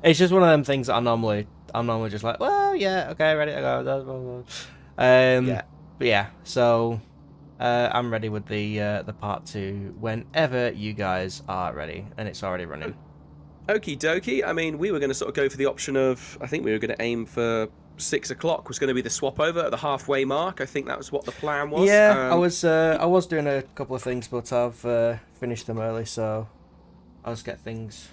It's just one of them things that I'm normally just like, well, yeah, okay, ready to go. Yeah. But yeah, so I'm ready with the part 2 whenever you guys are ready, and it's already running. Okie dokie. I mean, we were going to sort of go for the option of, I think we were going to aim for 6 o'clock was going to be the swap over at the halfway mark. I think that was what the plan was. Yeah, I was doing a couple of things, but I've finished them early, so I'll just get things.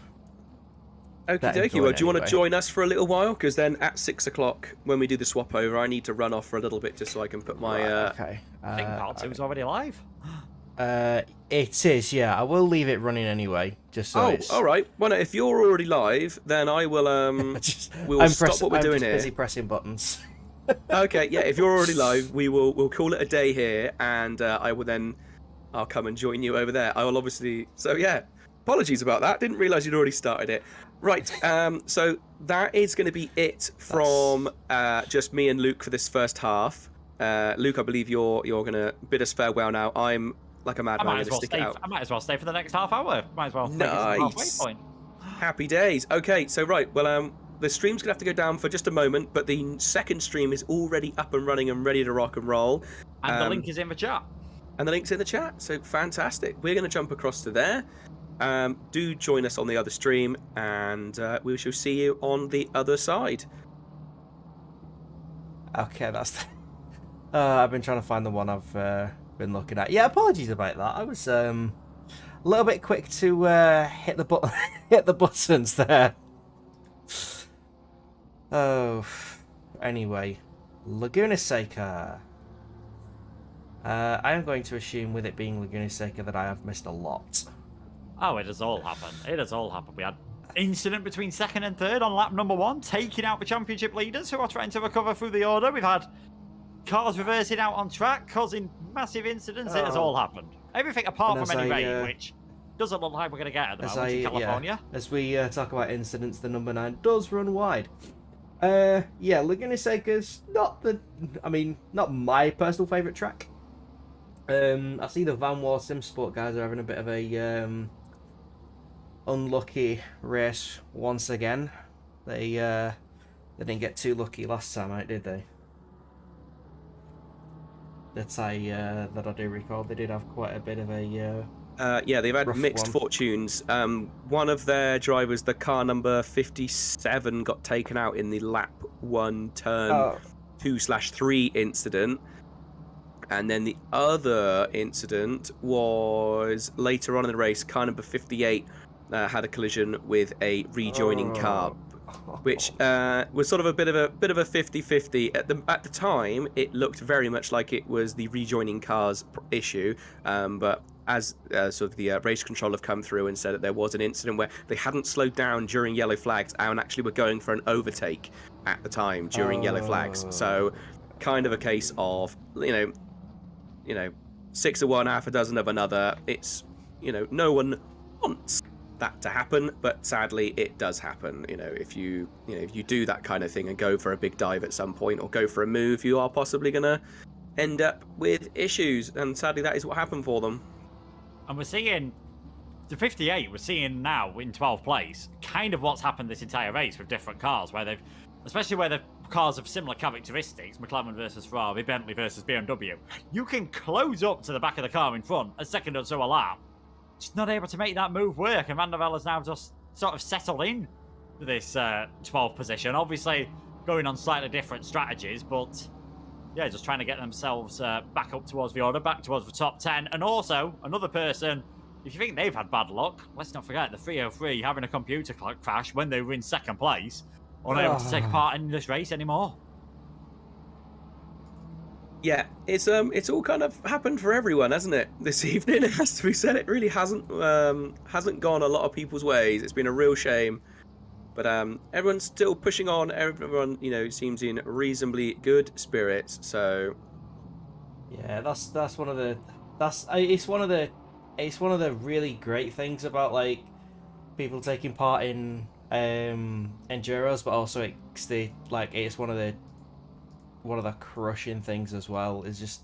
Okie Getting dokie. Well, going do you want to anyway. join us for a little while? Because then at 6 o'clock, when we do the swap over, I need to run off for a little bit just so I can put my. Right, okay. I think part 2 is already live. It is, yeah. I will leave it running anyway, just so it's. All right. Well, if you're already live, then I will. We'll stop what we're I'm doing just here. busy pressing buttons. Okay. Yeah. If you're already live, we'll call it a day here, and I'll come and join you over there. I will obviously. So yeah. Apologies about that. Didn't realise you'd already started it. Right. So that is going to be it from just me and Luke for this first half. Luke, I believe you're going to bid us farewell now. I'm like a madman going to stick it out. I might as well stay for the next half hour. Might as well. Nice. Halfway point. Happy days. Okay. So right. Well, the stream's gonna have to go down for just a moment, but the second stream is already up and running and ready to rock and roll. And the link is in the chat. And the link's in the chat. So fantastic. We're going to jump across to there. Do join us on the other stream, and we shall see you on the other side. Okay, that's. I've been trying to find the one I've been looking at. Yeah, apologies about that. I was a little bit quick to hit the button, hit the buttons there. Oh, anyway, Laguna Seca. I am going to assume, with it being Laguna Seca, that I have missed a lot. Oh, it has all happened. It has all happened. We had incident between second and third on lap number 1, taking out the championship leaders who are trying to recover through the order. We've had cars reversing out on track, causing massive incidents. It has all happened. Everything apart from any rain, which doesn't look like we're going to get at the moment in California. Yeah, as we talk about incidents, the number 9 does run wide. Yeah, Laguna Seca's not my personal favourite track. I see the Van War SimSport guys are having a bit of a unlucky race once again. They didn't get too lucky last time out, did they? That I do recall. They did have quite a bit of a yeah, they've had mixed one. Fortunes. One of their drivers, the car number 57, got taken out in the lap 1 turn 2/3 incident. And then the other incident was later on in the race. Car number 58 had a collision with a rejoining car, which was sort of a bit of a 50-50. At the time, it looked very much like it was the rejoining car's issue, but as sort of the race control have come through and said that there was an incident where they hadn't slowed down during yellow flags and actually were going for an overtake at the time during yellow flags. So kind of a case of, you know, 6 of one, half a dozen of another. It's, no one wants that to happen, but sadly it does happen. If you do that kind of thing and go for a big dive at some point or go for a move, you are possibly gonna end up with issues, and sadly that is what happened for them. And we're seeing the 58, we're seeing now in 12th place kind of what's happened this entire race with different cars, where especially where the cars of similar characteristics, McLaren versus Ferrari, Bentley versus BMW, you can close up to the back of the car in front a second or so a lap, just not able to make that move work, and Van der Velde's now just sort of settled in to this 12th position, obviously going on slightly different strategies, but yeah, just trying to get themselves back up towards the order, back towards the top 10. And also, another person, if you think they've had bad luck, let's not forget the 303 having a computer crash when they were in second place, unable to take part in this race anymore. Yeah, it's all kind of happened for everyone, hasn't it? This evening, it has to be said. It really hasn't gone a lot of people's ways. It's been a real shame. But everyone's still pushing on. Everyone, seems in reasonably good spirits. So yeah, it's one of the really great things about like people taking part in enduros, but also it's one of the crushing things as well. Is just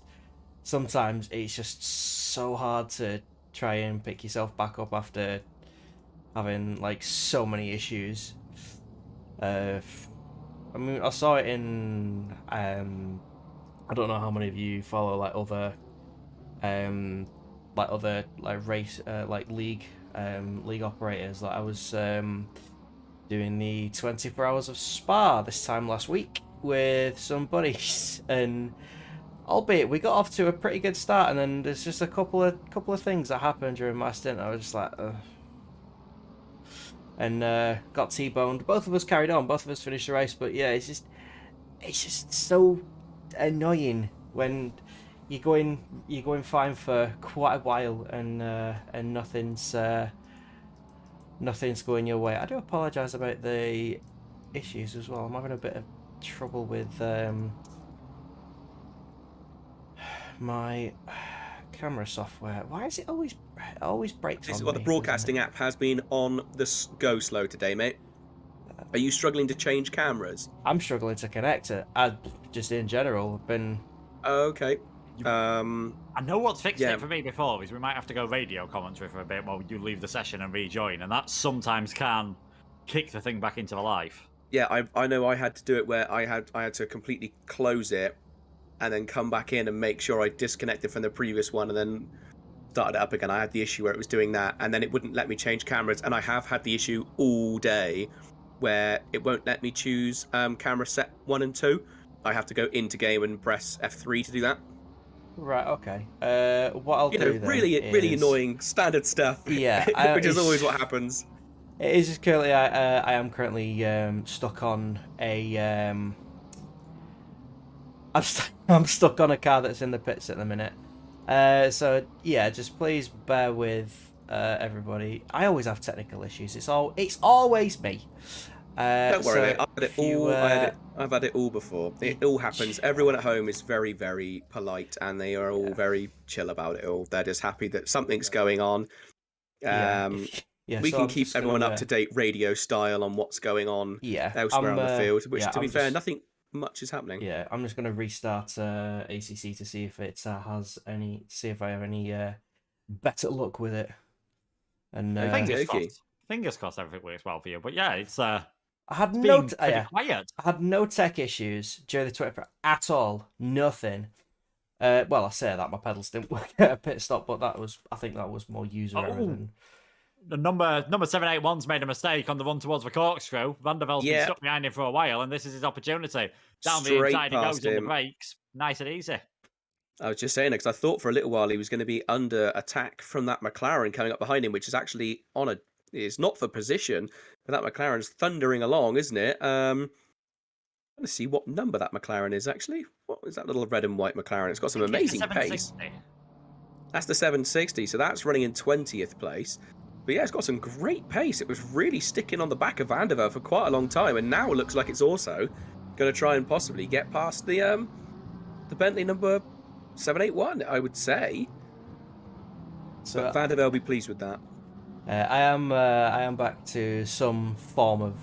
sometimes it's just so hard to try and pick yourself back up after having like so many issues. I mean, I saw it in. I don't know how many of you follow like other race league league operators. Like I was doing the 24 hours of Spa this time last week with some buddies, and albeit we got off to a pretty good start, and then there's just a couple of things that happened during my stint. I was just like, and got T-boned. Both of us carried on. Both of us finished the race, but yeah, it's just so annoying when you're going fine for quite a while, and nothing's going your way. I do apologise about the issues as well. I'm having a bit of trouble with my camera software. Why is it always breaks? This on is what me, the broadcasting app has been on the go slow today, mate. Are you struggling to change cameras? I'm struggling to connect it. I just in general been. Okay. I know what's fixed it for me before is we might have to go radio commentary for a bit while you leave the session and rejoin, and that sometimes can kick the thing back into life. Yeah, I know I had to do it where I had to completely close it and then come back in and make sure I disconnected from the previous one and then started it up again. I had the issue where it was doing that, and then it wouldn't let me change cameras, and I have had the issue all day where it won't let me choose camera set 1 and 2. I have to go into game and press F3 to do that. Right. Okay. What I'll do then really annoying standard stuff. Yeah, which is always what happens. It is just currently. I am currently stuck on a. I'm stuck on a car that's in the pits at the minute. So yeah, just please bear with everybody. I always have technical issues. It's always me. Don't worry, so I've had it all before. It all happens. Everyone at home is very, very polite, and they are all very chill about it all. They're just happy that something's going on. We can keep everyone up to date radio style on what's going on elsewhere on the field. Which, to be fair, nothing much is happening. Yeah, I'm just going to restart ACC to see if it has any. See if I have any better luck with it. And fingers crossed everything works well for you. But yeah, it's I had no tech issues during the 24 at all. Nothing. Well, I say that my pedals didn't work at a pit stop, but I think that was more user error than. The number 781's made a mistake on the run towards the corkscrew. Van der Velde's been stuck behind him for a while, and this is his opportunity. Down the inside he goes on the brakes, nice and easy. I was just saying it because I thought for a little while he was going to be under attack from that McLaren coming up behind him, which is actually is not for position, but that McLaren's thundering along, isn't it? Let's see what number that McLaren is actually. What is that little red and white McLaren? It's got some amazing pace. That's the 760, so that's running in 20th place. But yeah, it's got some great pace. It was really sticking on the back of Van der Velde for quite a long time, and now it looks like it's also going to try and possibly get past the Bentley number 781, I would say. So but Van der Velde will be pleased with that. I am back to some form of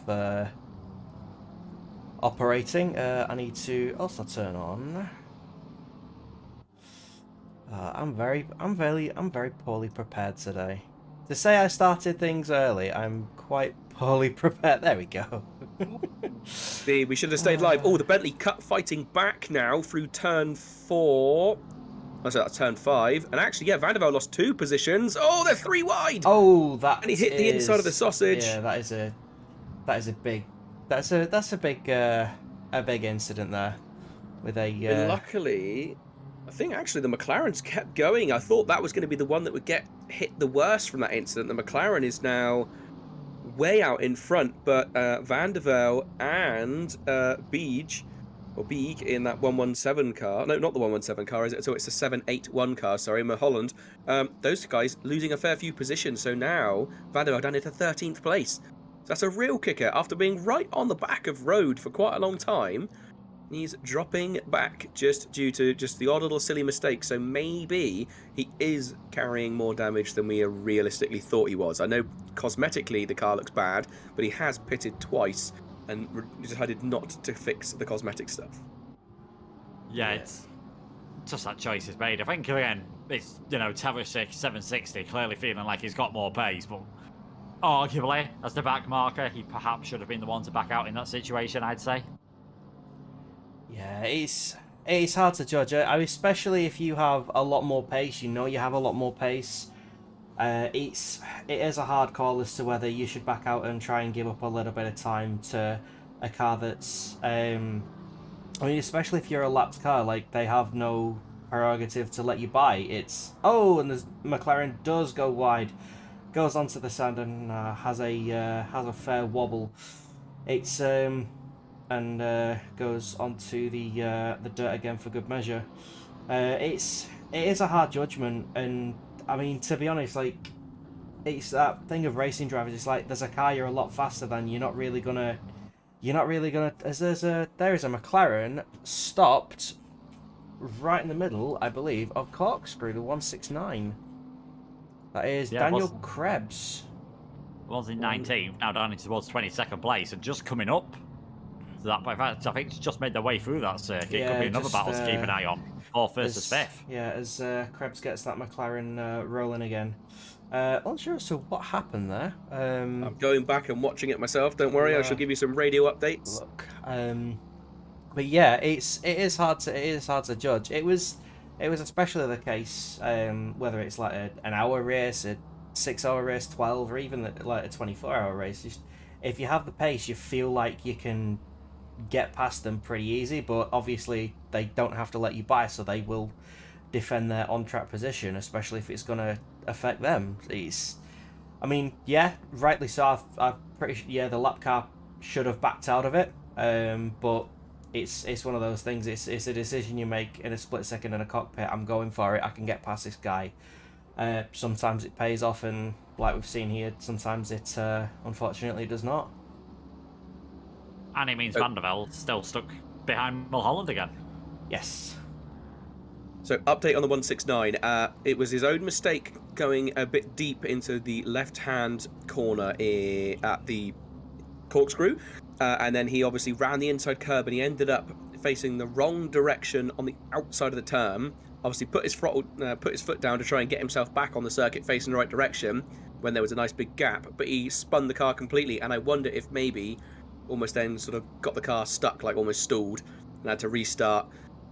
operating. I need to also turn on. I'm very poorly prepared today. To say I started things early, I'm quite poorly prepared. There we go. See, we should have stayed live. Oh, the Bentley cut fighting back now through turn 4. That's turn 5. And actually, yeah, Van der Velde lost 2 positions. Oh, they're 3 wide. Oh, and he hit the inside of the sausage. Yeah, that is a big incident there. With a. Luckily, I think actually the McLaren's kept going. I thought that was going to be the one that would get hit the worst from that incident. The McLaren is now way out in front, but Van der Velde and Beeg in that 117 car. No, not the 117 car, is it? So it's a 781 car, sorry, Mulholland. Those guys losing a fair few positions. So now Van der Velde down into 13th place. So that's a real kicker. After being right on the back of road for quite a long time, he's dropping back just due to just the odd little silly mistake. So maybe he is carrying more damage than we realistically thought he was. I know cosmetically the car looks bad, but he has pitted twice and decided not to fix the cosmetic stuff. Yeah, it's just that choice is made. I think again, it's Terrasic 760 clearly feeling like he's got more pace, but arguably, as the back marker, he perhaps should have been the one to back out in that situation, I'd say. Yeah, it's hard to judge. I mean, especially if you have a lot more pace. You know, you have a lot more pace. It is a hard call as to whether you should back out and try and give up a little bit of time to a car that's. I mean, especially if you're a lapped car, like they have no prerogative to let you by. It's and the McLaren does go wide, goes onto the sand and has a fair wobble. It's and goes onto the dirt again for good measure. It is a hard judgment, and I mean, to be honest, like it's that thing of racing drivers. It's like there's a car you're a lot faster than. You're not really gonna. As there is a McLaren stopped right in the middle, I believe, of Corkscrew, the 169. That is Daniel Krebs. Was in 19th, now down towards 22nd place, and just coming up. So that, in fact, I think it's just made their way through that circuit. Yeah, could be another battle to keep an eye on. 4th versus 5th. Yeah, as Krebs gets that McLaren rolling again. Unsure as to what happened there. I'm going back and watching it myself. Don't worry, I shall give you some radio updates. Look, but yeah, it is hard to judge. It was especially the case whether it's like an hour race, a 6-hour race, 12, or even like a 24-hour race. Just, if you have the pace, you feel like you can get past them pretty easy. But obviously, they don't have to let you by, so they will defend their on-track position, especially if it's going to affect them. I mean, yeah, rightly so. I'm pretty sure, the lap car should have backed out of it, but it's one of those things. It's a decision you make in a split second in a cockpit. I'm going for it. I can get past this guy. Sometimes it pays off, and like we've seen here, sometimes it unfortunately does not. And it means Van der Velde still stuck behind Mulholland again. Yes. So, update on the 169. It was his own mistake going a bit deep into the left-hand corner at the Corkscrew. And then he obviously ran the inside curb, and he ended up facing the wrong direction on the outside of the turn. Obviously put his foot down to try and get himself back on the circuit facing the right direction when there was a nice big gap. But he spun the car completely, and I wonder if maybe almost then sort of got the car stuck, like almost stalled, and had to restart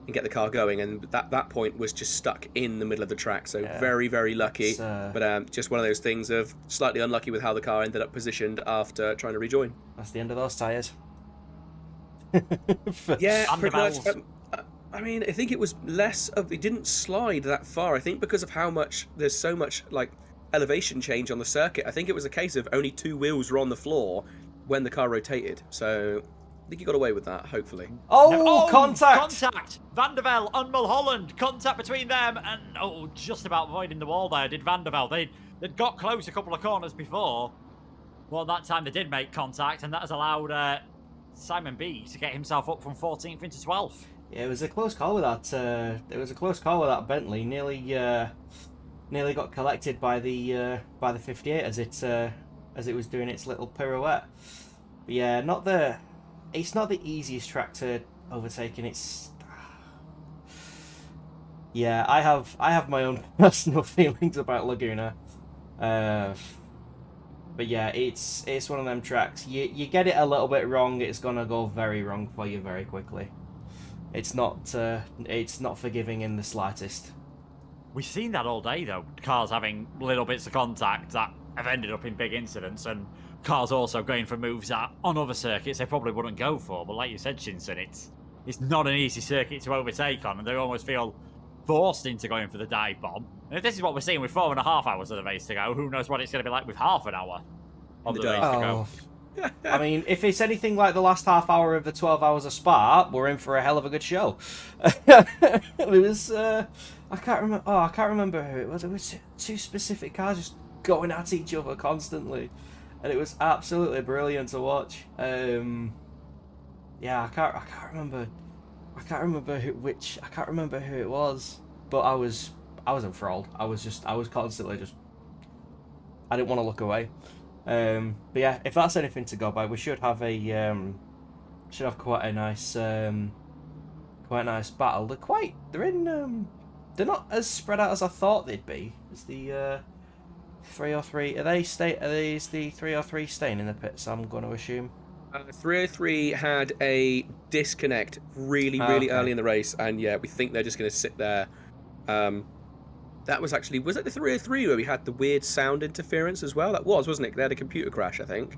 and get the car going, and that point was just stuck in the middle of the track. So yeah, very, very lucky, but just one of those things of slightly unlucky with how the car ended up positioned after trying to rejoin. That's the end of those tyres. Yeah, pretty much. I mean, I think it was less of, it didn't slide that far. I think because of how much, there's so much like elevation change on the circuit, I think it was a case of only 2 wheels were on the floor when the car rotated. So I think he got away with that, hopefully. Contact! Contact! Van der Velde on Mulholland. Contact between them, and just about avoiding the wall there did Van der Velde. They'd got close a couple of corners before. Well, that time they did make contact, and that has allowed Simon B to get himself up from 14th into 12th. Yeah, it was a close call with that. It was a close call with that Bentley. Nearly got collected by the 58 as it was doing its little pirouette. But yeah, it's not the easiest track to overtake, and it's I have my own personal feelings about Laguna. But yeah, it's one of them tracks. You get it a little bit wrong, it's gonna go very wrong for you very quickly. It's not forgiving in the slightest. We've seen that all day though. Cars having little bits of contact that have ended up in big incidents, and cars also going for moves that on other circuits they probably wouldn't go for. But like you said, Chinson, it's not an easy circuit to overtake on, and they almost feel forced into going for the dive bomb. And if this is what we're seeing with 4.5 hours of the race to go, who knows what it's going to be like with half an hour of the race to go. I mean, if it's anything like the last half hour of the 12 hours of Spa, we're in for a hell of a good show. It was, I can't remember who it was. It was 2 specific cars just going at each other constantly, and it was absolutely brilliant to watch. Yeah, I can't remember who it was, but I was enthralled. I was constantly just, I didn't want to look away. But yeah, if that's anything to go by, we should have quite a nice battle. They're not as spread out as I thought they'd be. As the 303. Are these the 303 staying in the pits? I'm going to assume. 303 had a disconnect really early in the race, and yeah, we think they're just going to sit there. That was it the 303 where we had the weird sound interference as well? That was, wasn't it? They had a computer crash, I think.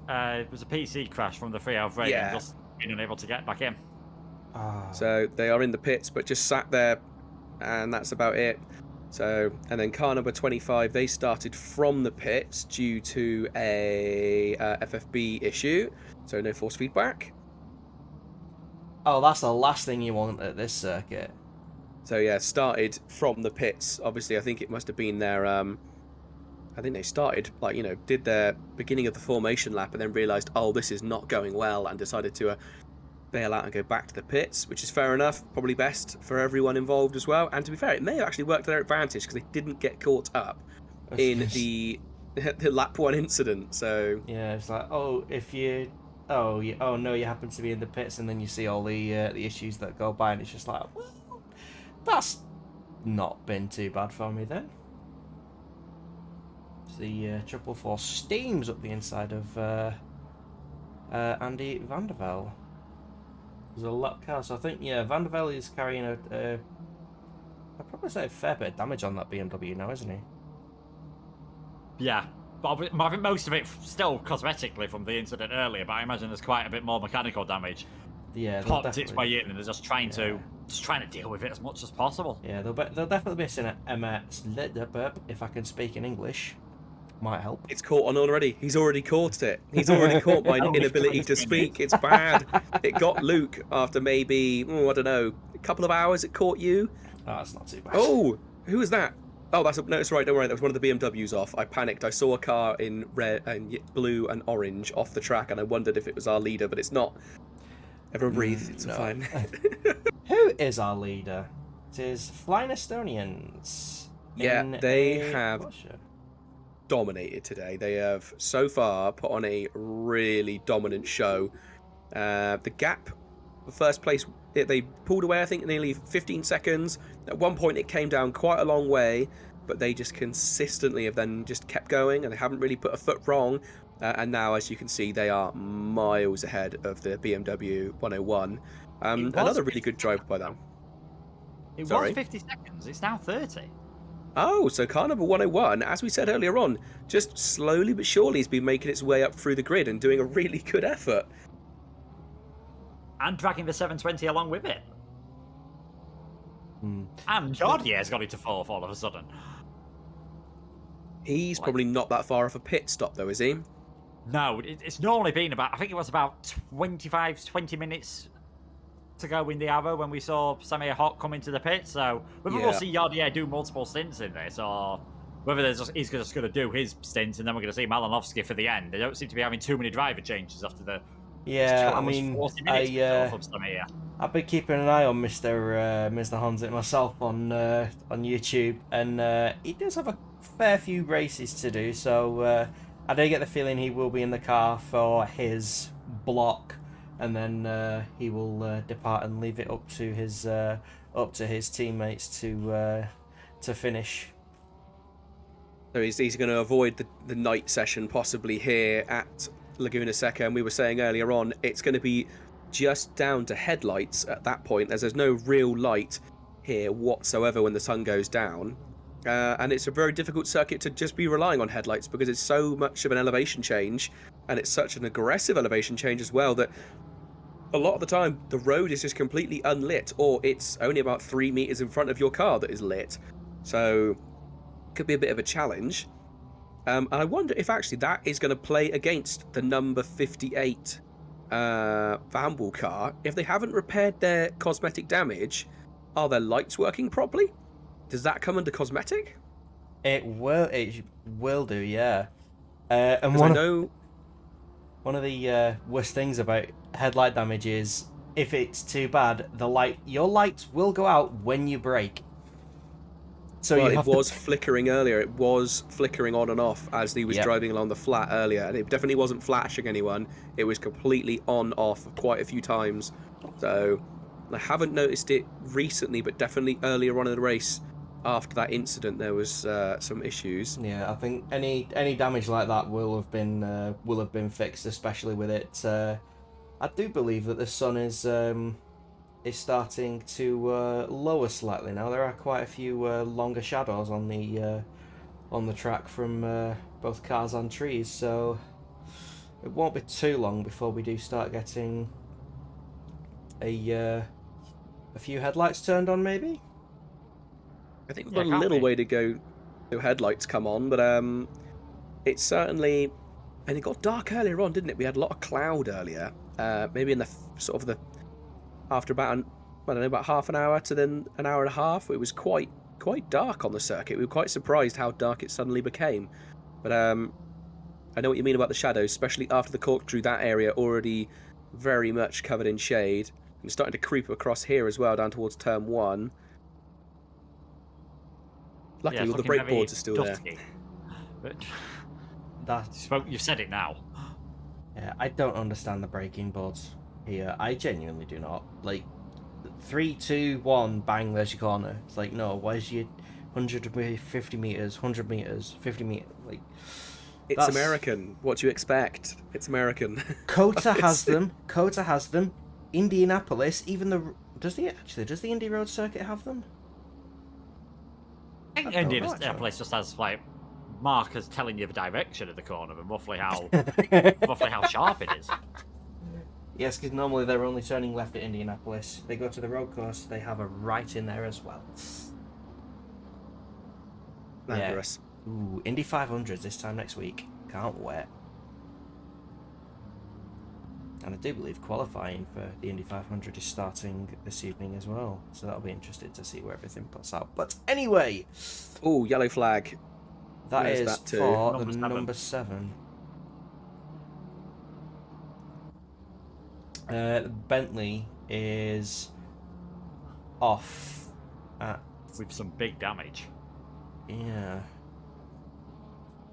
It was a PC crash from the 303 and just being unable to get back in. So they are in the pits, but just sat there, and that's about it. So, and then car number 25, they started from the pits due to a FFB issue, so no force feedback. Oh, that's the last thing you want at this circuit. So yeah, started from the pits. Obviously, I think it must have been their, I think they started, like, you know, did their beginning of the formation lap and then realised, oh, this is not going well, and decided to bail out and go back to the pits, which is fair enough, probably best for everyone involved as well. And to be fair, it may have actually worked to their advantage because they didn't get caught up in the lap 1 incident. So yeah, it's like, oh, if you, oh no, you happen to be in the pits, and then you see all the issues that go by, and it's just like, well, that's not been too bad for me then. The 444 steams up the inside of Andy van der Velde. There's a lot of cars, so I think, yeah, Van der Velde is carrying I'd probably say a fair bit of damage on that BMW now, isn't he? Yeah, but I think most of it still cosmetically from the incident earlier, but I imagine there's quite a bit more mechanical damage. Yeah, popped its way in, and they're just trying to deal with it as much as possible. Yeah, they'll definitely be missing a if I can speak in English. Might help. It's caught on already. He's already caught it. He's already caught my inability to speak. It's bad. It got Luke after maybe, I don't know, a couple of hours. It caught you. Oh, that's not too bad. Oh, who was that? Oh, no, it's right. Don't worry. That was one of the BMWs off. I panicked. I saw a car in red and blue and orange off the track, and I wondered if it was our leader, but it's not. Everyone breathe. It's fine. Who is our leader? It is Flying Estonians. Yeah, they have dominated today. They have so far put on a really dominant show. The gap, the first place, they pulled away, I think, nearly 15 seconds. At one point, it came down quite a long way, but they just consistently have then just kept going, and they haven't really put a foot wrong. And now, as you can see, they are miles ahead of the BMW 101. Another really good drive by them. It was 50 seconds. It's now 30. Oh, so car number 101, as we said earlier on, just slowly but surely has been making its way up through the grid and doing a really good effort. And dragging the 720 along with it. And Jardier's got into fourth all of a sudden. He's probably not that far off a pit stop, though, is he? No, it's normally been about, I think it was about 20 minutes to go in the Arrow when we saw Samir Hock come into the pit. So whether we'll see Yardier do multiple stints in this, or whether he's just going to do his stint and then we're going to see Malinovsky for the end. They don't seem to be having too many driver changes after the 2 hours, 40 minutes I've been keeping an eye on Mr. Honzit myself on YouTube, and he does have a fair few races to do, so I do get the feeling he will be in the car for his block, and then he will depart and leave it up to his teammates to finish. So he's going to avoid the night session possibly here at Laguna Seca, and we were saying earlier on it's going to be just down to headlights at that point, as there's no real light here whatsoever when the sun goes down. And it's a very difficult circuit to just be relying on headlights because it's so much of an elevation change, and it's such an aggressive elevation change as well, that a lot of the time the road is just completely unlit, or it's only about 3 meters in front of your car that is lit. So it could be a bit of a challenge. And I wonder if actually that is going to play against the number 58 Vanwall car. If they haven't repaired their cosmetic damage, are their lights working properly? Does that come under cosmetic? It will do, yeah. And one of the worst things about headlight damage is if it's too bad, your lights will go out when you brake. So it was flickering earlier. It was flickering on and off as he was driving along the flat earlier, and it definitely wasn't flashing anyone. It was completely on off quite a few times. So I haven't noticed it recently, but definitely earlier on in the race, after that incident there was some issues. Yeah, I think any damage like that will have been fixed, especially with it. I do believe that the sun is starting to lower slightly now. There are quite a few longer shadows on the track from both cars and trees, so it won't be too long before we do start getting a few headlights turned on, maybe. I think we've got a little way to go till headlights come on, but it's certainly, and it got dark earlier on, didn't it? We had a lot of cloud earlier. Maybe in the sort of the after about about half an hour to then an hour and a half, it was quite dark on the circuit. We were quite surprised how dark it suddenly became. But I know what you mean about the shadows, especially after the corkscrew. That area already very much covered in shade, and it's starting to creep across here as well, down towards turn 1. Luckily, all the brake boards are still dusky there. But you've said it now. Yeah, I don't understand the braking boards here. I genuinely do not. Like, 3, 2, 1, bang, there's your corner. It's like, no, where's your 150 meters, 100 meters, 50 meters? Like, it's American. What do you expect? It's American. COTA has them. COTA has them. Indianapolis, even does the Indy Road Circuit have them? I think Indianapolis just has like markers telling you the direction of the corner and roughly how sharp it is. Yes, because normally they're only turning left at Indianapolis. They go to the road course, they have a right in there as well. Dangerous. Yeah. Ooh, Indy 500s this time next week. Can't wait. And I do believe qualifying for the Indy 500 is starting this evening as well. So that'll be interesting to see where everything puts out. But anyway. Oh, yellow flag. That is for the number 7. Bentley is off with some big damage. Yeah.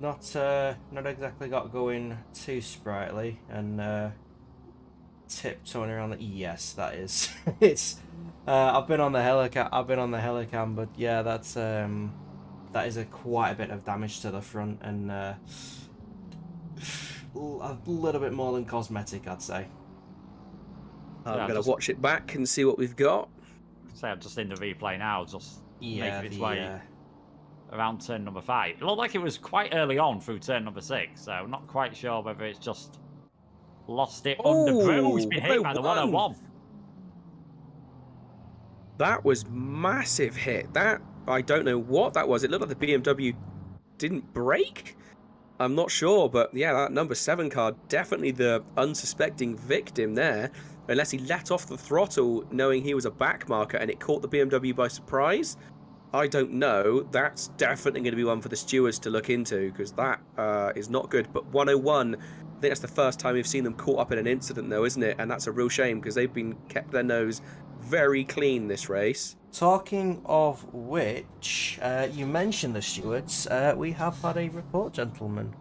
Not exactly got going too sprightly, and tiptoeing around the that is. It's I've been on the helicam, but yeah, that is quite a bit of damage to the front, and a little bit more than cosmetic, I'd say. I'm going to watch it back and see what we've got. I'm just in the replay now, just making its way around turn number 5. It looked like it was quite early on through turn number 6, so not quite sure whether it's just lost it under Brew. He's been hit by the 101. That was massive hit. That, I don't know what that was. It looked like the BMW didn't brake. I'm not sure, but yeah, that number 7 car, definitely the unsuspecting victim there. Unless he let off the throttle knowing he was a back marker and it caught the BMW by surprise. I don't know. That's definitely going to be one for the stewards to look into, because that is not good. But 101, I think that's the first time we've seen them caught up in an incident, though, isn't it? And that's a real shame, because they've been kept their nose very clean this race. Talking of which, you mentioned the stewards. We have had a report, gentlemen.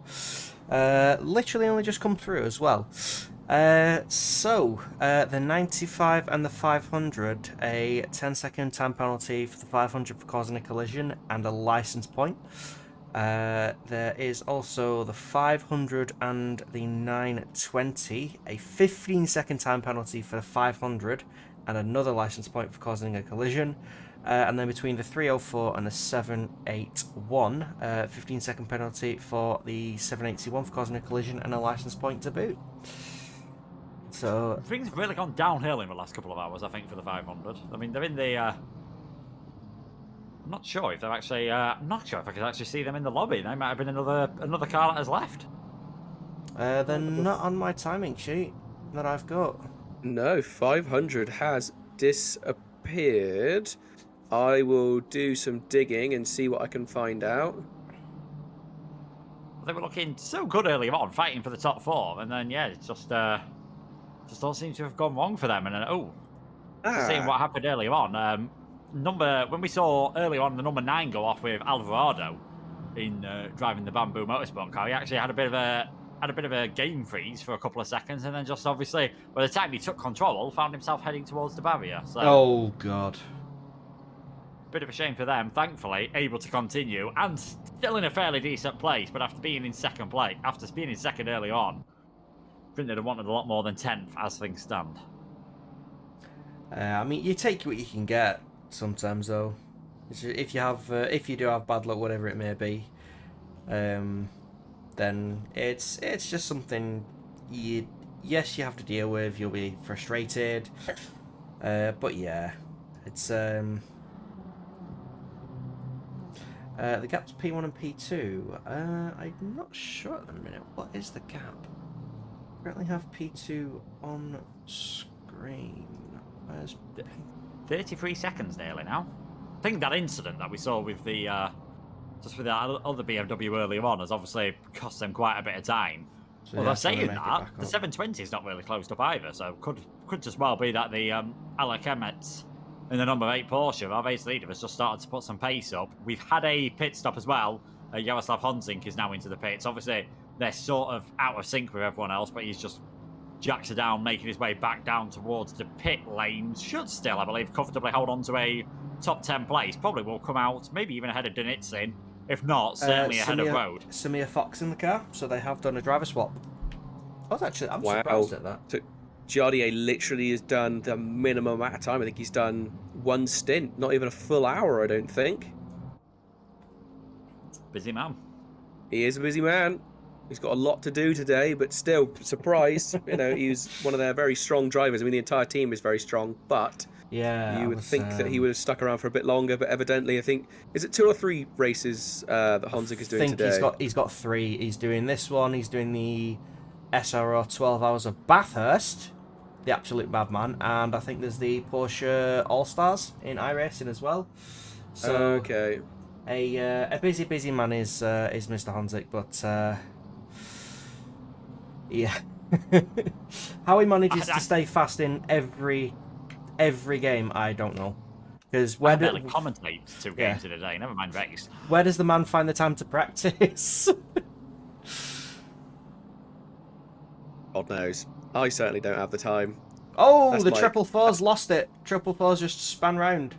Literally only just come through as well. So the 95 and the 500, a 10-second time penalty for the 500 for causing a collision and a license point. There is also the 500 and the 920, a 15-second time penalty for the 500 and another license point for causing a collision. And then between the 304 and the 781, 15-second penalty for the 781 for causing a collision and a license point to boot. So things have really gone downhill in the last couple of hours, I think, for the 500. I mean, they're in the. I'm not sure if they're actually. I'm not sure if I could actually see them in the lobby. They might have been another car that has left. They're not on my timing sheet that I've got. No, 500 has disappeared. I will do some digging and see what I can find out. They were looking so good earlier on, fighting for the top 4, and then yeah, it's just all seems to have gone wrong for them. And then seeing what happened earlier on, when we saw earlier on the number 9 go off with Alvarado in driving the Bamboo Motorsport car, he actually had a bit of a game freeze for a couple of seconds, and then just obviously by the time he took control, found himself heading towards the barrier. So oh god. bit of a shame for them. Thankfully, able to continue and still in a fairly decent place, but after being in second place, after being in second early on, I think they'd have wanted a lot more than 10th as things stand. I mean, you take what you can get sometimes, though. If you do have bad luck, whatever it may be, then it's just something you have to deal with. You'll be frustrated, but yeah, it's the gap to P1 and P2. I'm not sure at the minute. What is the gap? Currently have P2 on screen. Where's 33 seconds nearly now. I think that incident that we saw with the just with that other BMW earlier on has obviously cost them quite a bit of time. So Although yeah, saying that, the the 720 is not really closed up either, so could just well be that the Alec Emmett in the number 8 Porsche, our race leader, has just started to put some pace up. We've had a pit stop as well. Jaroslav Honzink is now into the pits. Obviously, they're sort of out of sync with everyone else, but he's just jacks it down, making his way back down towards the pit lane. Should still, I believe, comfortably hold on to a top 10 place. Probably will come out, maybe even ahead of Denitsin. If not, certainly ahead of Road. Samir Fox in the car, so they have done a driver swap. I'm surprised at that. So Jardier literally has done the minimum amount of time. I think he's done one stint, not even a full hour, I don't think. Busy man. He is a busy man. He's got a lot to do today, but still, surprise. You know, he's one of their very strong drivers. I mean, the entire team is very strong, but yeah, you would think that he would have stuck around for a bit longer. But evidently, I think, is it 2 or 3 races that Honzik is doing today? He's got 3. He's doing this one. He's doing the SRO 12 Hours of Bathurst, the absolute madman, and I think there's the Porsche All Stars in iRacing as well. So okay, a busy man is Mr. Honzik, but yeah, how he manages to stay fast in every game, I don't know. Because I barely commentate 2 games in a day. Never mind race. Where does the man find the time to practice? God knows. I certainly don't have the time. Oh, that's the triple fours lost it. Triple fours just span round.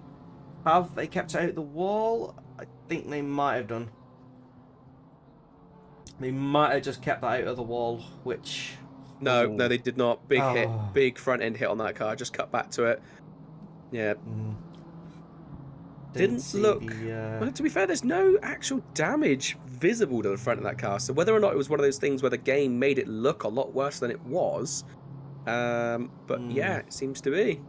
Have they kept it out the wall? I think they might have done. They might have just kept that out of the wall, which... No, they did not. Big hit. Big front end hit on that car. Just cut back to it. Yeah. Didn't look... Well, to be fair, there's no actual damage visible to the front of that car. So whether or not it was one of those things where the game made it look a lot worse than it was... but yeah, it seems to be.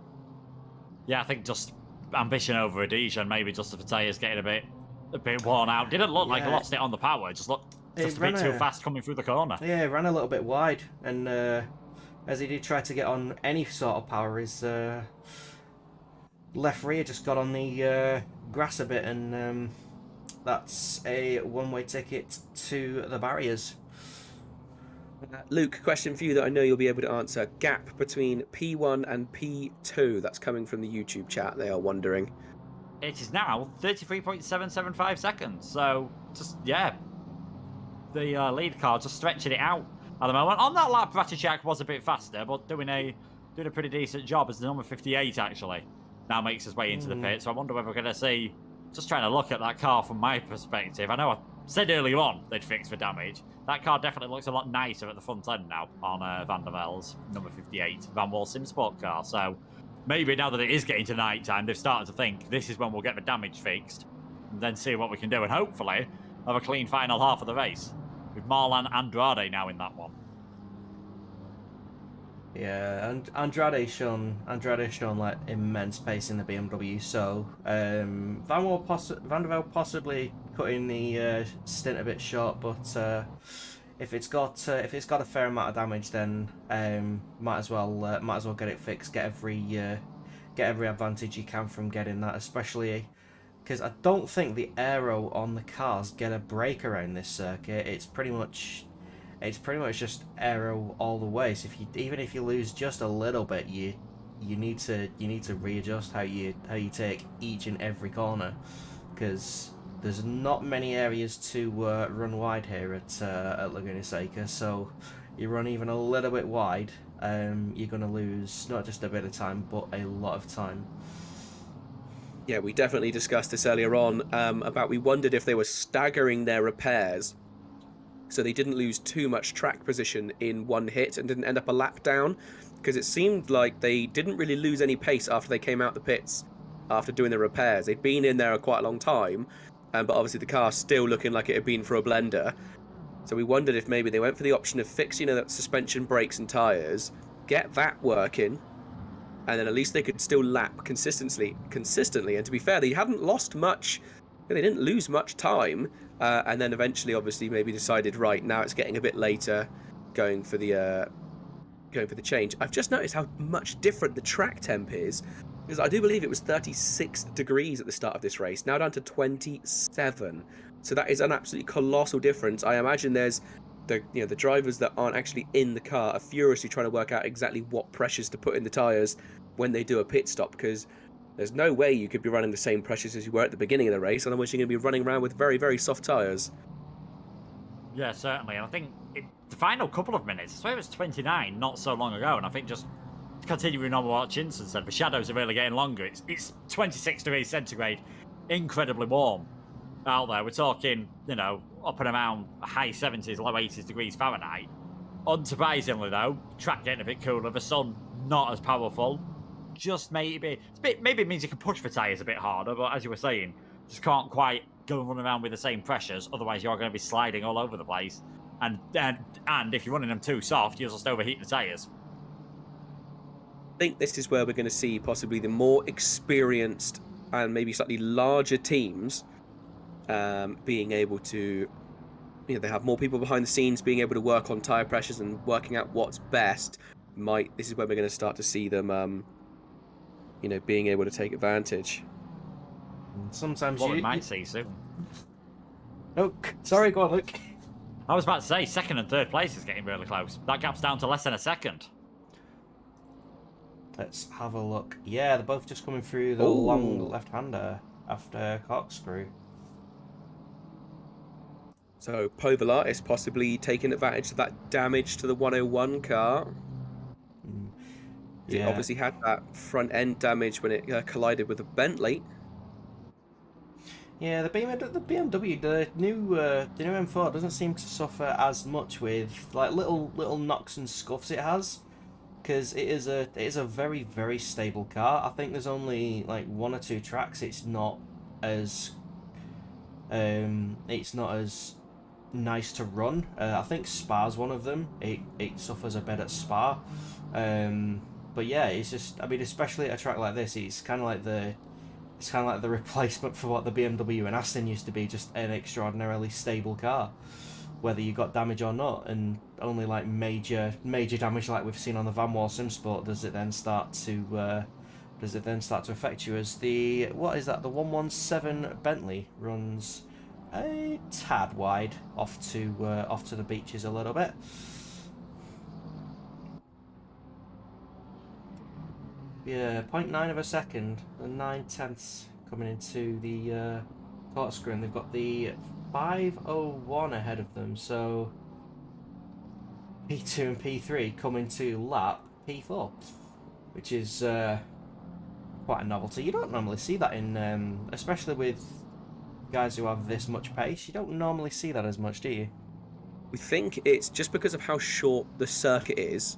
Yeah, I think just ambition over adhesion. Maybe just the tyres getting a bit worn out. Didn't look like he lost it on the power. Just looked just a bit too fast coming through the corner. Yeah, ran a little bit wide, and as he did try to get on any sort of power, his left rear just got on the grass a bit, and that's a one-way ticket to the barriers. Luke, question for you that I know you'll be able to answer. Gap between P1 and P2. That's coming from the YouTube chat, they are wondering. It is now 33.775 seconds. So, just, yeah. The lead car just stretching it out at the moment. On that lap, Ratajczak was a bit faster, but doing a pretty decent job as the number 58, actually. Now makes his way into the pit. So I wonder whether we're going to see... Just trying to look at that car from my perspective. I know I said earlier on they'd fix for damage. That car definitely looks a lot nicer at the front end now on Van der Vel's number 58 Van Wall SimSport car. So maybe now that it is getting to night time, they've started to think this is when we'll get the damage fixed and then see what we can do. And hopefully have a clean final half of the race with Marlan Andrade now in that one. Yeah, and Andrade's shown like immense pace in the BMW. So Van der Vel possibly cutting the stint a bit short, but if it's got a fair amount of damage, then might as well get it fixed. Get every advantage you can from getting that, especially because I don't think the aero on the cars get a break around this circuit. It's pretty much just aero all the way. So even if you lose just a little bit, you need to readjust how you take each and every corner, because there's not many areas to run wide here at Laguna Seca. So you run even a little bit wide, you're gonna lose not just a bit of time, but a lot of time. Yeah, we definitely discussed this earlier on, about we wondered if they were staggering their repairs so they didn't lose too much track position in one hit and didn't end up a lap down, because it seemed like they didn't really lose any pace after they came out the pits after doing the repairs. They'd been in there quite a long time, but obviously the car's still looking like it had been for a blender. So we wondered if maybe they went for the option of fixing the suspension, brakes and tyres, get that working, and then at least they could still lap consistently. And to be fair, they hadn't lost much. They didn't lose much time. And then eventually, obviously, maybe decided, right, now it's getting a bit later, going for the change. I've just noticed how much different the track temp is, because I do believe it was 36 degrees at the start of this race, now down to 27. So that is an absolutely colossal difference. I imagine there's the drivers that aren't actually in the car are furiously trying to work out exactly what pressures to put in the tyres when they do a pit stop, because there's no way you could be running the same pressures as you were at the beginning of the race, otherwise you're going to be running around with very, very soft tyres. Yeah, certainly. And I think the final couple of minutes, I swear it was 29 not so long ago, and I think just continuing on what Chinson said, the shadows are really getting longer. It's 26 degrees centigrade, incredibly warm out there. We're talking, up and around high 70s, low 80s degrees Fahrenheit. Unsurprisingly, though, track getting a bit cooler, the sun not as powerful. Just maybe it means you can push for tyres a bit harder, but as you were saying, just can't quite go and run around with the same pressures. Otherwise, you're going to be sliding all over the place, and if you're running them too soft, you'll just overheat the tyres. I think this is where we're going to see possibly the more experienced and maybe slightly larger teams being able to, they have more people behind the scenes being able to work on tyre pressures and working out what's best. This is where we're going to start to see them being able to take advantage. Sometimes we might see soon. Oh, sorry, go on, Luke. I was about to say, second and third place is getting really close. That gap's down to less than a second. Let's have a look. Yeah, they're both just coming through the long left-hander after corkscrew. So Povalar is possibly taking advantage of that damage to the 101 car. It obviously had that front end damage when it collided with a Bentley. Yeah, the BMW, the new M4 doesn't seem to suffer as much with like little knocks and scuffs it has, because it is a very, very stable car. I think there's only like one or two tracks it's not as nice to run. I think Spa's one of them. It suffers a bit at Spa. But yeah, it's just, especially at a track like this, it's kind of like the replacement for what the BMW and Aston used to be, just an extraordinarily stable car, whether you got damage or not, and only like major damage like we've seen on the Van Wall SimSport does it then start to affect you. As the 117 Bentley runs a tad wide off to the beaches a little bit. Yeah, 0.9 of a second and 9/10 coming into the corkscrew, and they've got the 5:01 ahead of them, so P2 and P3 coming to lap P4, which is quite a novelty. You don't normally see that in, especially with guys who have this much pace, you don't normally see that as much, do you? We think it's just because of how short the circuit is.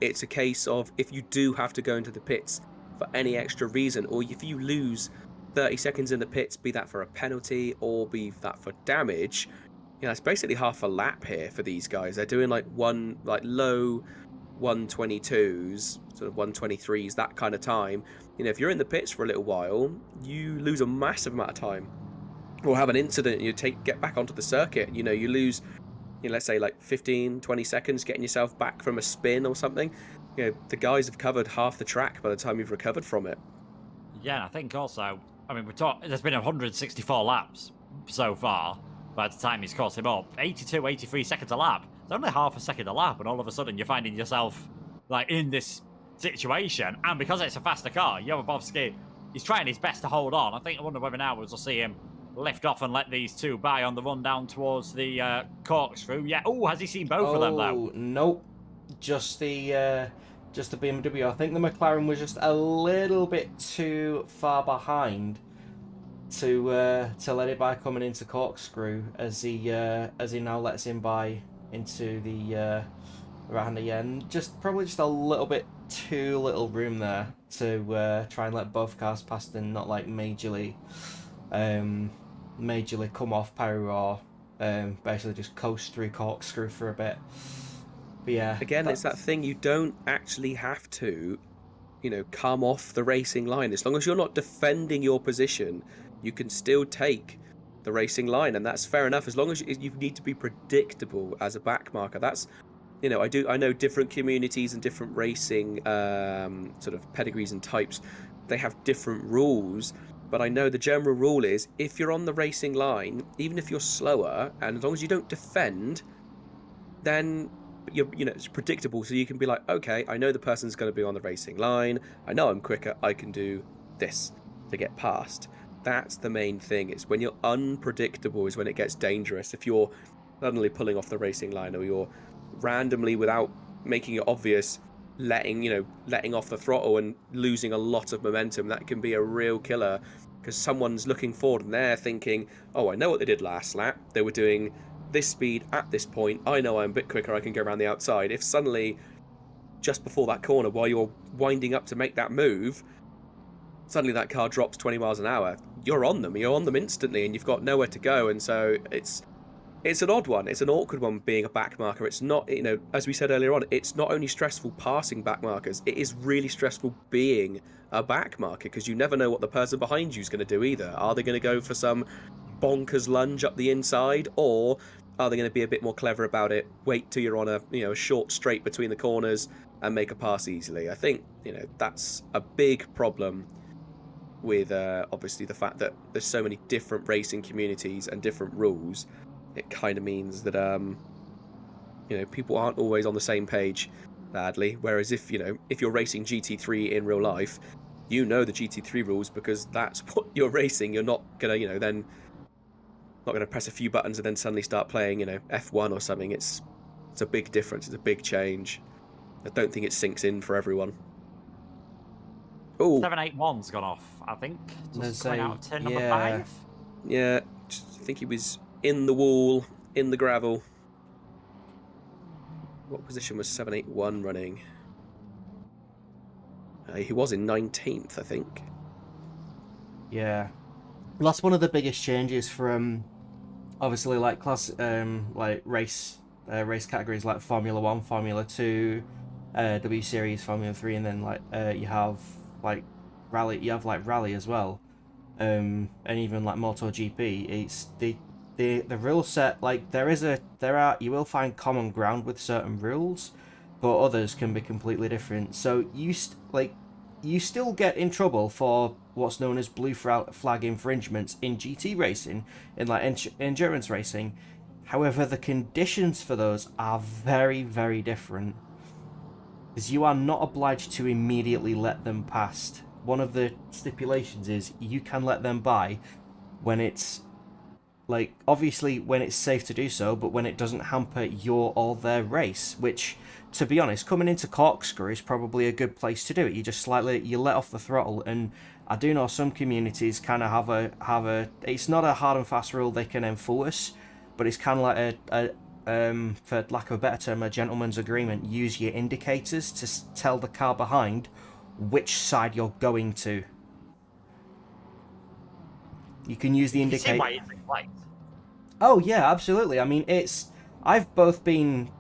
It's a case of if you do have to go into the pits for any extra reason, or if you lose 30 seconds in the pits, be that for a penalty or be that for damage, it's basically half a lap here for these guys. They're doing low 122s, sort of 123s, that kind of time. If you're in the pits for a little while, you lose a massive amount of time. Or have an incident and you get back onto the circuit, you lose, let's say like 15, 20 seconds getting yourself back from a spin or something. The guys have covered half the track by the time you've recovered from it. Yeah, and I think also, there's been 164 laps so far by the time he's caught him up. 82, 83 seconds a lap. It's only half a second a lap, and all of a sudden you're finding yourself like in this situation, and because it's a faster car, Jovovsky, he's trying his best to hold on. I wonder whether now we'll see him lift off and let these two by on the run down towards the corkscrew. Yeah. Oh, has he seen both of them though? Nope. Just the just the BMW. I think the McLaren was just a little bit too far behind to let it by coming into corkscrew as he now lets him by into the right-hander, and probably just a little bit too little room there to try and let both cars past and not like majorly come off power or basically just coast through corkscrew for a bit. But yeah, again, it's that thing, you don't actually have to, come off the racing line. As long as you're not defending your position, you can still take the racing line, and that's fair enough. As long as you need to be predictable as a backmarker. That's, I know different communities and different racing sort of pedigrees and types, they have different rules. But I know the general rule is, if you're on the racing line, even if you're slower, and as long as you don't defend, then it's predictable. So you can be like, okay, I know the person's going to be on the racing line. I know I'm quicker. I can do this to get past. That's the main thing. It's when you're unpredictable is when it gets dangerous. If you're suddenly pulling off the racing line, or you're randomly, without making it obvious, letting off the throttle and losing a lot of momentum, that can be a real killer, because someone's looking forward and they're thinking, oh, I know what they did last lap. They were doing this speed at this point. I know I'm a bit quicker. I can go around the outside. If suddenly, just before that corner, while you're winding up to make that move, suddenly that car drops 20 miles an hour, you're on them instantly, and you've got nowhere to go. And so it's an odd one. It's an awkward one being a backmarker. It's not, as we said earlier on, it's not only stressful passing backmarkers, it is really stressful being a backmarker, because you never know what the person behind you is going to do either. Are they going to go for some bonkers lunge up the inside, or are they going to be a bit more clever about it, wait till you're on a short straight between the corners and make a pass easily? I think, that's a big problem with obviously the fact that there's so many different racing communities and different rules. It kind of means that people aren't always on the same page, sadly. Whereas if you're racing GT3 in real life, the GT3 rules, because that's what you're racing. You're not gonna then not gonna press a few buttons and then suddenly start playing F1 or something. It's a big difference. It's a big change. I don't think it sinks in for everyone. Oh, 781's gone off, I think. Just coming out of turn number 5. Yeah, I think he was in the wall, in the gravel. What position was 781 running? He was in 19th, I think. Yeah, well, that's one of the biggest changes from obviously like class, like race categories like Formula 1, Formula 2, W Series, Formula 3, and then like you have like rally. You have like rally as well, and even like MotoGP. It's the rule set. Like you will find common ground with certain rules, but others can be completely different. So you still get in trouble for what's known as blue flag infringements in GT racing, in like endurance racing. However, the conditions for those are very, very different, because you are not obliged to immediately let them past. One of the stipulations is you can let them by when it's like, obviously when it's safe to do so, but when it doesn't hamper your or their race, which, to be honest, coming into corkscrew is probably a good place to do it. You just you let off the throttle, and I do know some communities kind of have a it's not a hard and fast rule they can enforce, but it's kind of like a for lack of a better term, a gentleman's agreement. Use your indicators to tell the car behind which side you're going to. You can use the indicator. Why it's right. Oh yeah, absolutely. I mean, I've both been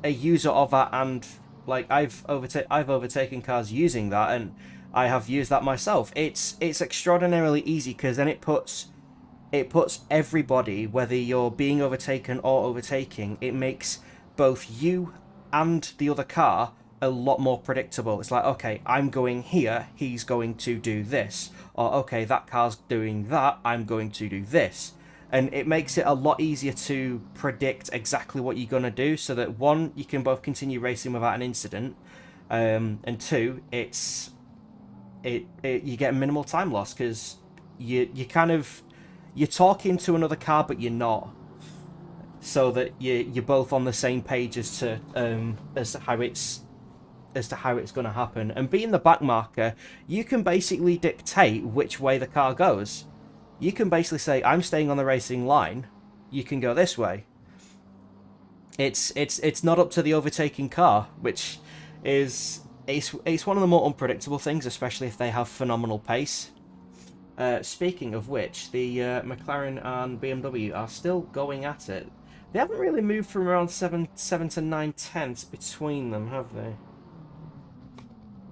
a user of that, and like I've overtaken cars using that, and I have used that myself. It's extraordinarily easy, because then it puts everybody, whether you're being overtaken or overtaking, it makes both you and the other car a lot more predictable. It's like, okay, I'm going here, he's going to do this, or okay, that car's doing that, I'm going to do this. And it makes it a lot easier to predict exactly what you're going to do, so that one, you can both continue racing without an incident, and two, you get minimal time loss, because you're talking to another car, but you're not, so that you're both on the same page as to as how it's as to how it's going to happen. And being the back marker, you can basically dictate which way the car goes. You can basically say, I'm staying on the racing line, you can go this way. It's not up to the overtaking car, which is it's one of the more unpredictable things, especially if they have phenomenal pace. Speaking of which, the McLaren and BMW are still going at it. They haven't really moved from around 7 to 9 tenths between them, have they?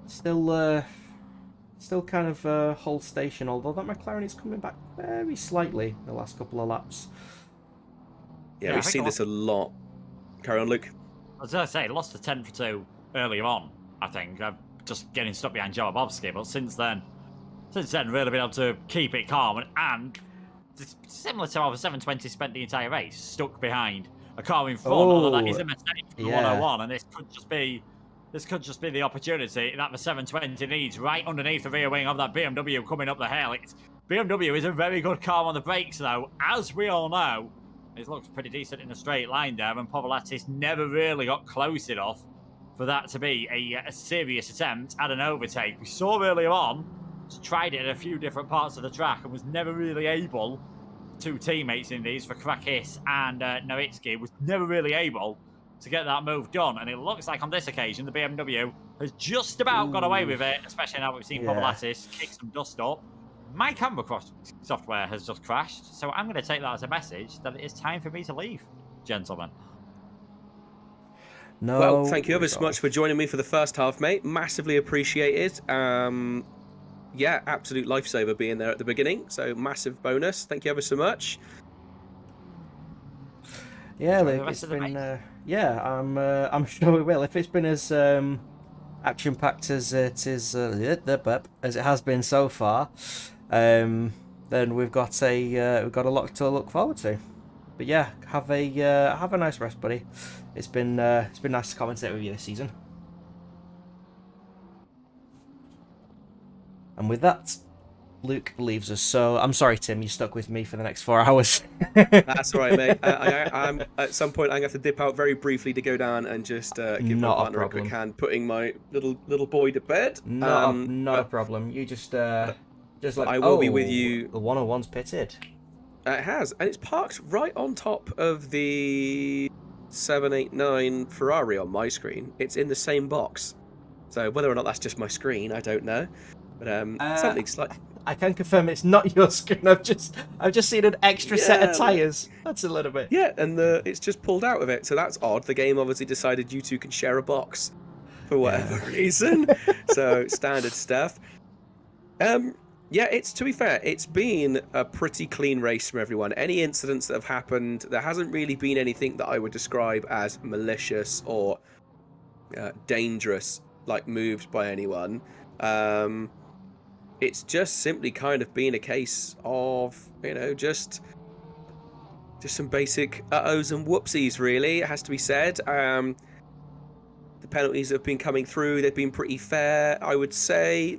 Still kind of hold station, although that McLaren is coming back very slightly the last couple of laps. Yeah, we've seen this a lot. Carry on, Luke. I was going to say, lost a 10 for 2 earlier on, I think. Just getting stuck behind Joe Bobski, but since then, really been able to keep it calm and similar to how the 720 spent the entire race, stuck behind a car in front, although that is a mistake for 101, and this could just be the opportunity that the 720 needs right underneath the rear wing of that BMW coming up the hill. BMW is a very good car on the brakes, though, as we all know. It looks pretty decent in a straight line there, and Povolatis never really got close enough for that to be a serious attempt at an overtake. We saw earlier on, tried it at a few different parts of the track and was never really able, two teammates in these for Krakis and Nowitzki, was never really able to get that move done. And it looks like on this occasion, the BMW has just about got away with it, especially now we've seen Povolatis kick some dust up. My camera software has just crashed, so I'm going to take that as a message that it is time for me to leave, gentlemen. No, well, thank you ever so much for joining me for the first half, mate. Massively appreciated. Yeah, absolute lifesaver being there at the beginning. So massive bonus. Thank you ever so much. Yeah, Luke, it's been. I'm sure we will. If it's been as action-packed as it is, as it has been so far, then we've got a lot to look forward to. But yeah, have a nice rest, buddy. It's been nice to commentate with you this season. And with that, Luke leaves us. So I'm sorry, Tim, you're stuck with me for the next 4 hours. That's all right, mate. I'm at some point I'm gonna have to dip out very briefly to go down and just give my partner a quick hand putting my little boy to bed. Not a problem. You just like I will be with you. The 101's pitted. It has, and it's parked right on top of the 789 Ferrari on my screen. It's in the same box. So whether or not that's just my screen, I don't know. But something's like. I can confirm it's not your screen. I've just seen an extra set of tyres. That's a little bit. Yeah, and it's just pulled out of it. So that's odd. The game obviously decided you two can share a box for whatever reason. So standard stuff. Yeah, to be fair, it's been a pretty clean race from everyone. Any incidents that have happened, there hasn't really been anything that I would describe as malicious or dangerous, like moves by anyone. It's just simply kind of been a case of, just some basic uh-ohs and whoopsies, really, it has to be said. The penalties have been coming through. They've been pretty fair, I would say.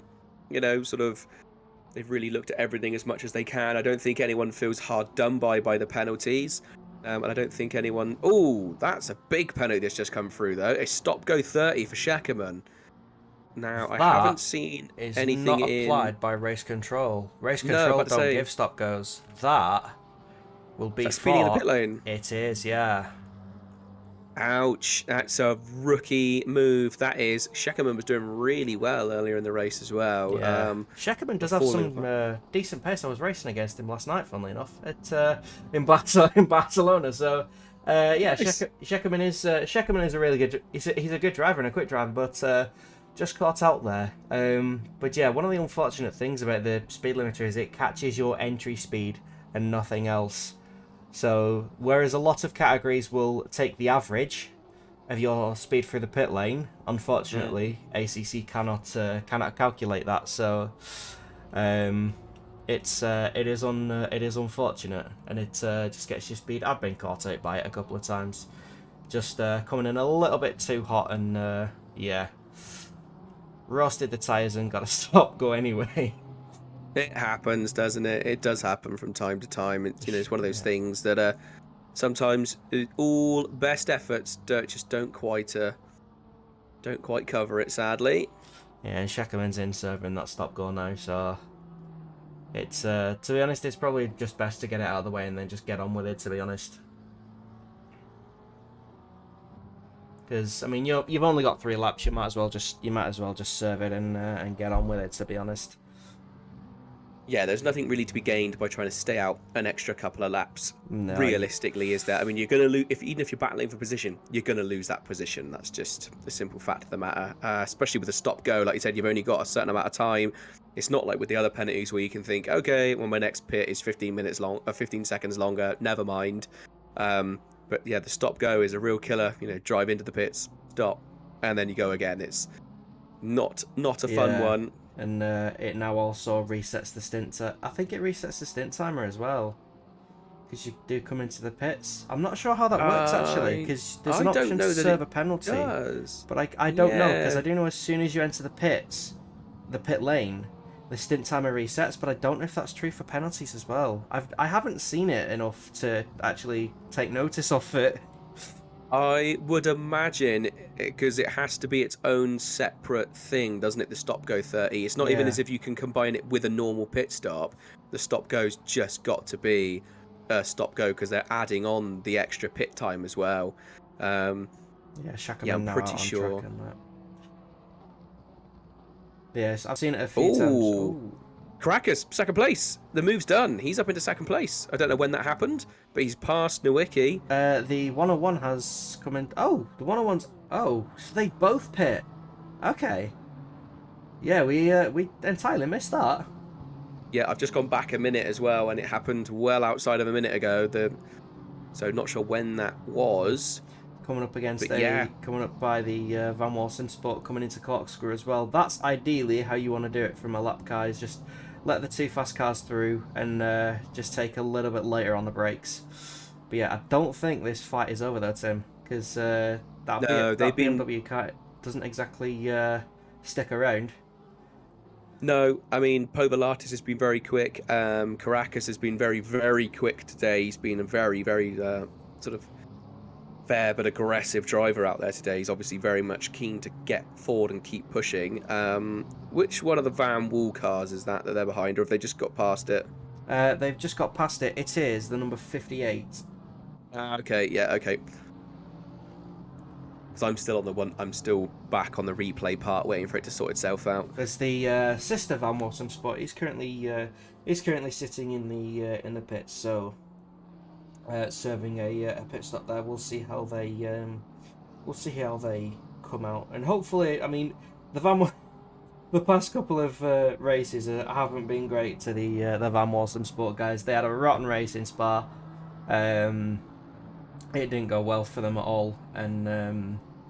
Sort of, they've really looked at everything as much as they can. I don't think anyone feels hard done by the penalties. And I don't think anyone... Oh, that's a big penalty that's just come through, though. A stop-go 30 for Scheckerman. Now, I haven't seen anything not applied by race control. Race control don't give stop goes. That will be speeding in the pit lane. It is, yeah. Ouch! That's a rookie move. That is. Scheckerman was doing really well earlier in the race as well. Yeah. Scheckerman does have some decent pace. I was racing against him last night, funnily enough, in Barcelona. So. Scheckerman is a really good. He's a good driver and a quick driver, but just caught out there. But yeah, one of the unfortunate things about the speed limiter is it catches your entry speed and nothing else. So whereas a lot of categories will take the average of your speed through the pit lane, unfortunately, ACC cannot calculate that. So it is unfortunate, and it just gets your speed. I've been caught out by it a couple of times, just coming in a little bit too hot, and yeah, roasted the tyres and got to stop go anyway. It happens, doesn't it? It does happen from time to time. It's one of those things that sometimes all best efforts just don't quite Don't quite cover it, sadly. Yeah, and Shackerman's in serving that stop goal now, so it's to be honest, it's probably just best to get it out of the way and then just get on with it. To be honest, because I mean you've only got 3 laps. You might as well just serve it and get on with it. To be honest. Yeah, there's nothing really to be gained by trying to stay out an extra couple of laps. No, realistically, is that even if you're battling for position, you're gonna lose that position. That's just the simple fact of the matter. Especially with a stop go, like you said, you've only got a certain amount of time. It's not like with the other penalties where you can think, okay, well my next pit is 15 seconds longer. Never mind. But yeah, the stop go is a real killer. You know, drive into the pits, stop, and then you go again. It's not a fun one. And it now also resets the stint. I think it resets the stint timer as well, because you do come into the pits. I'm not sure how that works actually, because there's an option to serve a penalty. But I don't know, because I do know as soon as you enter the pits, the pit lane, the stint timer resets. But I don't know if that's true for penalties as well. I haven't seen it enough to actually take notice of it. I would imagine, because it has to be its own separate thing, doesn't it? The stop go 30. It's not even as if you can combine it with a normal pit stop. The stop go's just got to be a stop go because they're adding on the extra pit time as well. I'm pretty sure. Yes, I've seen it a few times. Ooh. Caracas, second place. The move's done. He's up into second place. I don't know when that happened, but he's passed Nowicki. The 101 has come in. Oh, the 101's. Oh, so they both pit. Okay. Yeah, we entirely missed that. Yeah, I've just gone back a minute as well, and it happened well outside of a minute ago. So not sure when that was. Coming up against coming up by the Van Walsen Sport, coming into Corkscrew as well. That's ideally how you want to do it from a lap car, is just let the 2 fast cars through and just take a little bit later on the brakes. But yeah, I don't think this fight is over though, Tim, because that BMW car doesn't exactly stick around. No, I mean, Povolatis has been very quick. Caracas has been very, very quick today. He's been a very, very sort of fair but aggressive driver out there today. He's obviously very much keen to get forward and keep pushing. Which one of the Van Wall cars is that they're behind, or have they just got past it? They've just got past it. It is the number 58. Okay, yeah, okay. Because I'm still on the one. I'm still back on the replay part, waiting for it to sort itself out. There's the sister Van Walsen Sport. He's currently sitting in the pits, so. Serving a pit stop there. We'll see how they come out, and hopefully, I mean, the past couple of races haven't been great to the Van Walsen Sport guys. They had a rotten race in Spa. It didn't go well for them at all, and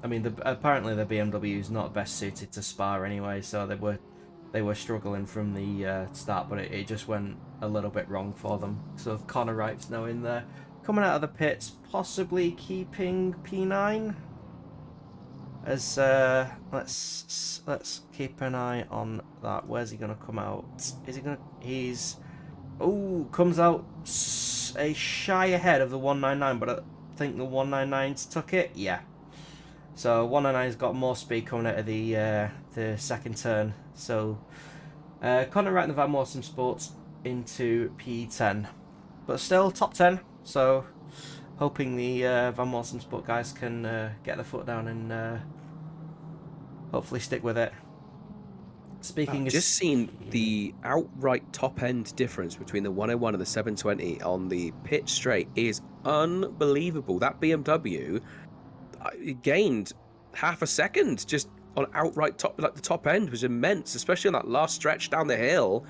I mean, apparently the BMW is not best suited to Spa anyway, so they were struggling from the start, but it just went a little bit wrong for them. So Connor Wright's now in there, coming out of the pits, possibly keeping P9. As let's keep an eye on that. Where's he gonna come out? Is he gonna? Comes out a shy ahead of the 199, but I think the 199's took it. Yeah. So 199's got more speed coming out of the second turn. So Connor Wright and the Van Walsen Sports into P10, but still top 10. So hoping the Van Walsen Sport guys can get their foot down and hopefully stick with it. Speaking I've just seen the outright top end difference between the 101 and the 720 on the pit straight is unbelievable. That BMW gained half a second just on outright top, like the top end was immense, especially on that last stretch down the hill.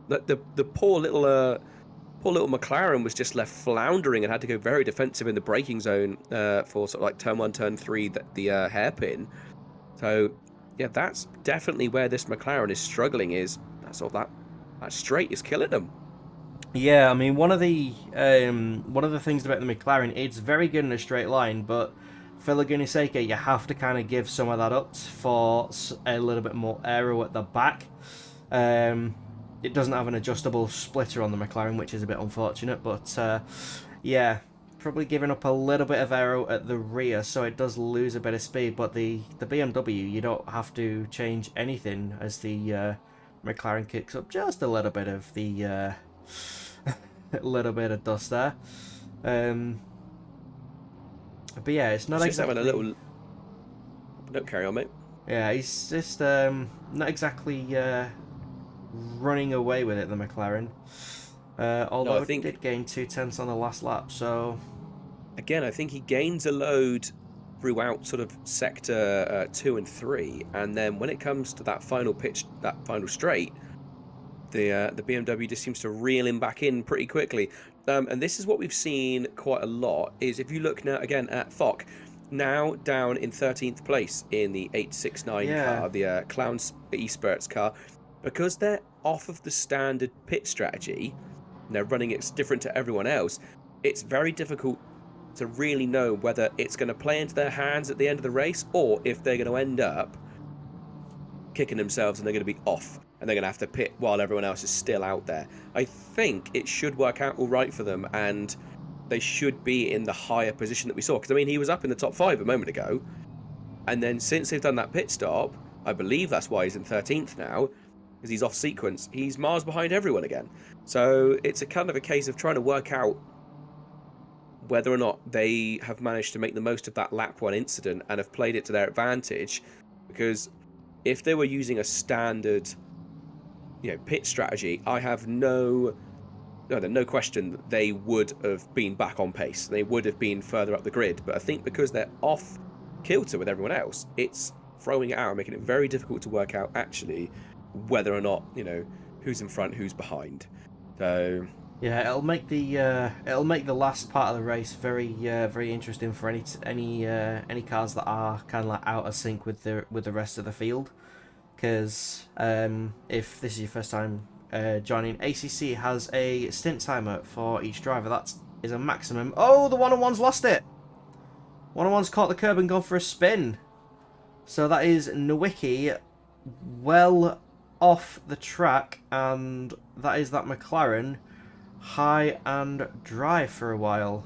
The poor little McLaren was just left floundering and had to go very defensive in the braking zone for sort of like turn 1, turn 3, the hairpin. So yeah, that's definitely where this McLaren is struggling. Is that sort of that straight is killing them. Yeah, I mean one of the things about the McLaren, it's very good in a straight line, but for Laguna Seca, you have to kind of give some of that up for a little bit more aero at the back. It doesn't have an adjustable splitter on the McLaren, which is a bit unfortunate, but yeah, probably giving up a little bit of aero at the rear, so it does lose a bit of speed. But the BMW, you don't have to change anything as the McLaren kicks up just a little bit of the a little bit of dust there. But yeah, it's not exactly having a little. Don't carry on, mate. Yeah, he's just not exactly running away with it, the McLaren. Although I think he did gain 2/10 on the last lap, so... Again, I think he gains a load throughout sort of sector 2 and 3, and then when it comes to that final pitch, that final straight, the BMW just seems to reel him back in pretty quickly. And this is what we've seen quite a lot, is if you look now again at Fock, now down in 13th place in the 869 car, the Clown eSpurts car, because they're off of the standard pit strategy, and they're running it different to everyone else, it's very difficult to really know whether it's going to play into their hands at the end of the race, or if they're going to end up kicking themselves and they're going to be off and they're going to have to pit while everyone else is still out there. I think it should work out all right for them, and they should be in the higher position that we saw. Because, I mean, he was up in the top 5 a moment ago, and then since they've done that pit stop, I believe that's why he's in 13th now, because he's off sequence. He's miles behind everyone again. So it's a kind of a case of trying to work out whether or not they have managed to make the most of that lap 1 incident and have played it to their advantage. Because if they were using a standard, pit strategy, I have no question that they would have been back on pace. They would have been further up the grid. But I think because they're off kilter with everyone else, it's throwing it out and making it very difficult to work out actually whether or not, who's in front, who's behind. So yeah, it'll make the last part of the race very very interesting for any cars that are kind of like out of sync with the rest of the field. Because if this is your first time joining, ACC has a stint timer for each driver. That is a maximum. Oh, the 101's lost it. 101's caught the curb and gone for a spin. So that is Nowicki well off the track, and that is that McLaren high and dry for a while.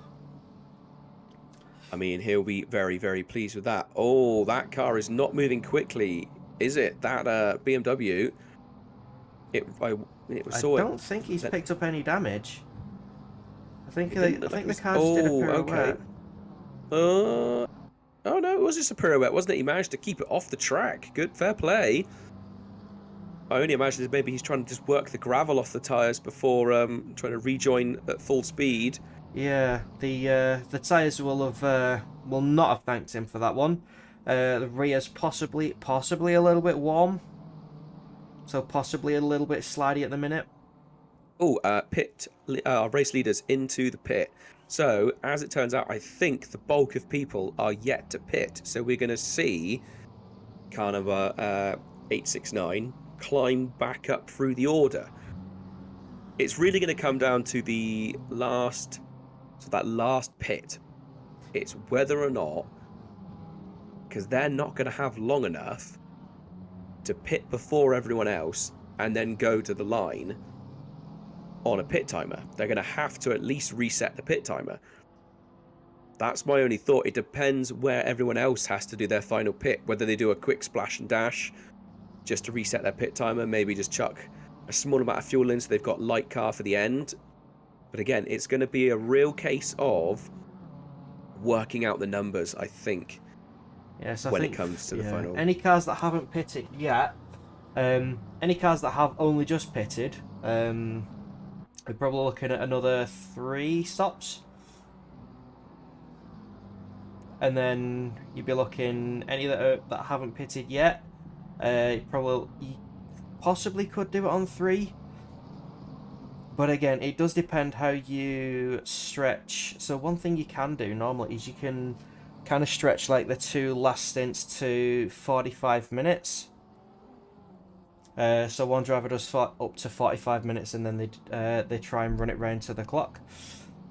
I mean, he'll be very, very pleased with that. Oh, that car is not moving quickly, is it? That BMW. I don't think he's picked up any damage. I think the car just did a pirouette. Okay. Oh no, it was just a pirouette, wasn't it? He managed to keep it off the track. Good, fair play. I only imagine that maybe he's trying to just work the gravel off the tyres before trying to rejoin at full speed. Yeah, the tyres will not have thanked him for that one. The rear's possibly a little bit warm, so possibly a little bit slidey at the minute. Oh, race leaders into the pit. So, as it turns out, I think the bulk of people are yet to pit. So we're going to see car number 869 climb back up through the order. It's really going to come down to that last pit. It's whether or not, because they're not going to have long enough to pit before everyone else and then go to the line on a pit timer. They're going to have to at least reset the pit timer. That's my only thought. It depends where everyone else has to do their final pit, whether they do a quick splash and dash just to reset their pit timer, maybe just chuck a small amount of fuel in so they've got light car for the end. But again, it's going to be a real case of working out the numbers, I think. Yes, when it comes to the final. Any cars that haven't pitted yet, any cars that have only just pitted, we're probably looking at another 3 stops. And then you'd be looking any that haven't pitted yet. Possibly could do it on 3. But again, it does depend how you stretch. So one thing you can do normally is you can kind of stretch like the 2 last stints to 45 minutes. So one driver does up to 45 minutes, and then they try and run it round to the clock.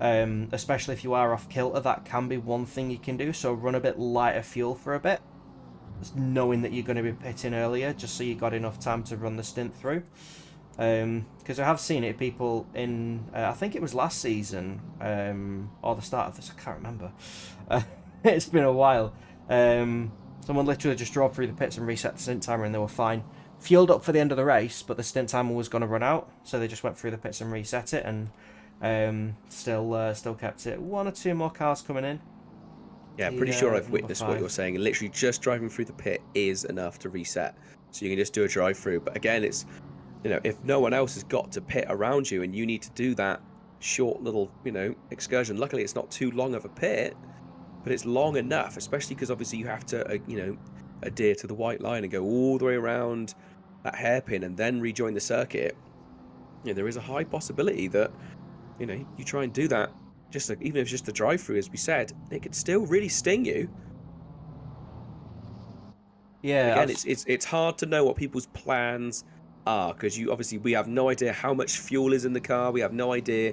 Especially if you are off kilter, that can be one thing you can do. So run a bit lighter fuel for a bit, just knowing that you're going to be pitting earlier, just so you got enough time to run the stint through. Because I have seen it, people in, I think it was last season, or the start of this, I can't remember. It's been a while. Someone literally just drove through the pits and reset the stint timer and they were fine. Fueled up for the end of the race, but the stint timer was going to run out, so they just went through the pits and reset it, and still kept it. 1 or 2 more cars coming in. Yeah, pretty sure I've witnessed what you're saying. Literally, just driving through the pit is enough to reset. So you can just do a drive through. But again, it's, you know, if no one else has got to pit around you and you need to do that short little, you know, excursion. Luckily, it's not too long of a pit, but it's long enough, especially because obviously you have to, you know, adhere to the white line and go all the way around that hairpin and then rejoin the circuit. You know, there is a high possibility that, you know, you try and do that. Just like, even if it's just a drive-through, as we said, it could still really sting you. Yeah. Again, it's hard to know what people's plans are, because we have no idea how much fuel is in the car. We have no idea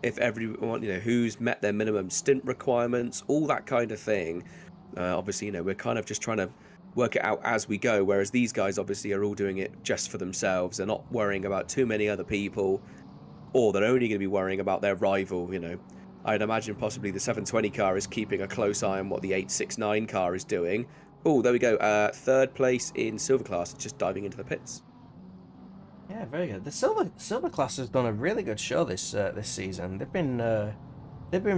if everyone, you know, who's met their minimum stint requirements, all that kind of thing. Obviously, you know, we're kind of just trying to work it out as we go. Whereas these guys obviously are all doing it just for themselves. They're not worrying about too many other people, or they're only going to be worrying about their rival, you know. I'd imagine possibly the 720 car is keeping a close eye on what the 869 car is doing. Oh, there we go. 3rd place in silver class, just diving into the pits. Yeah, very good. The silver class has done a really good show this season. They've been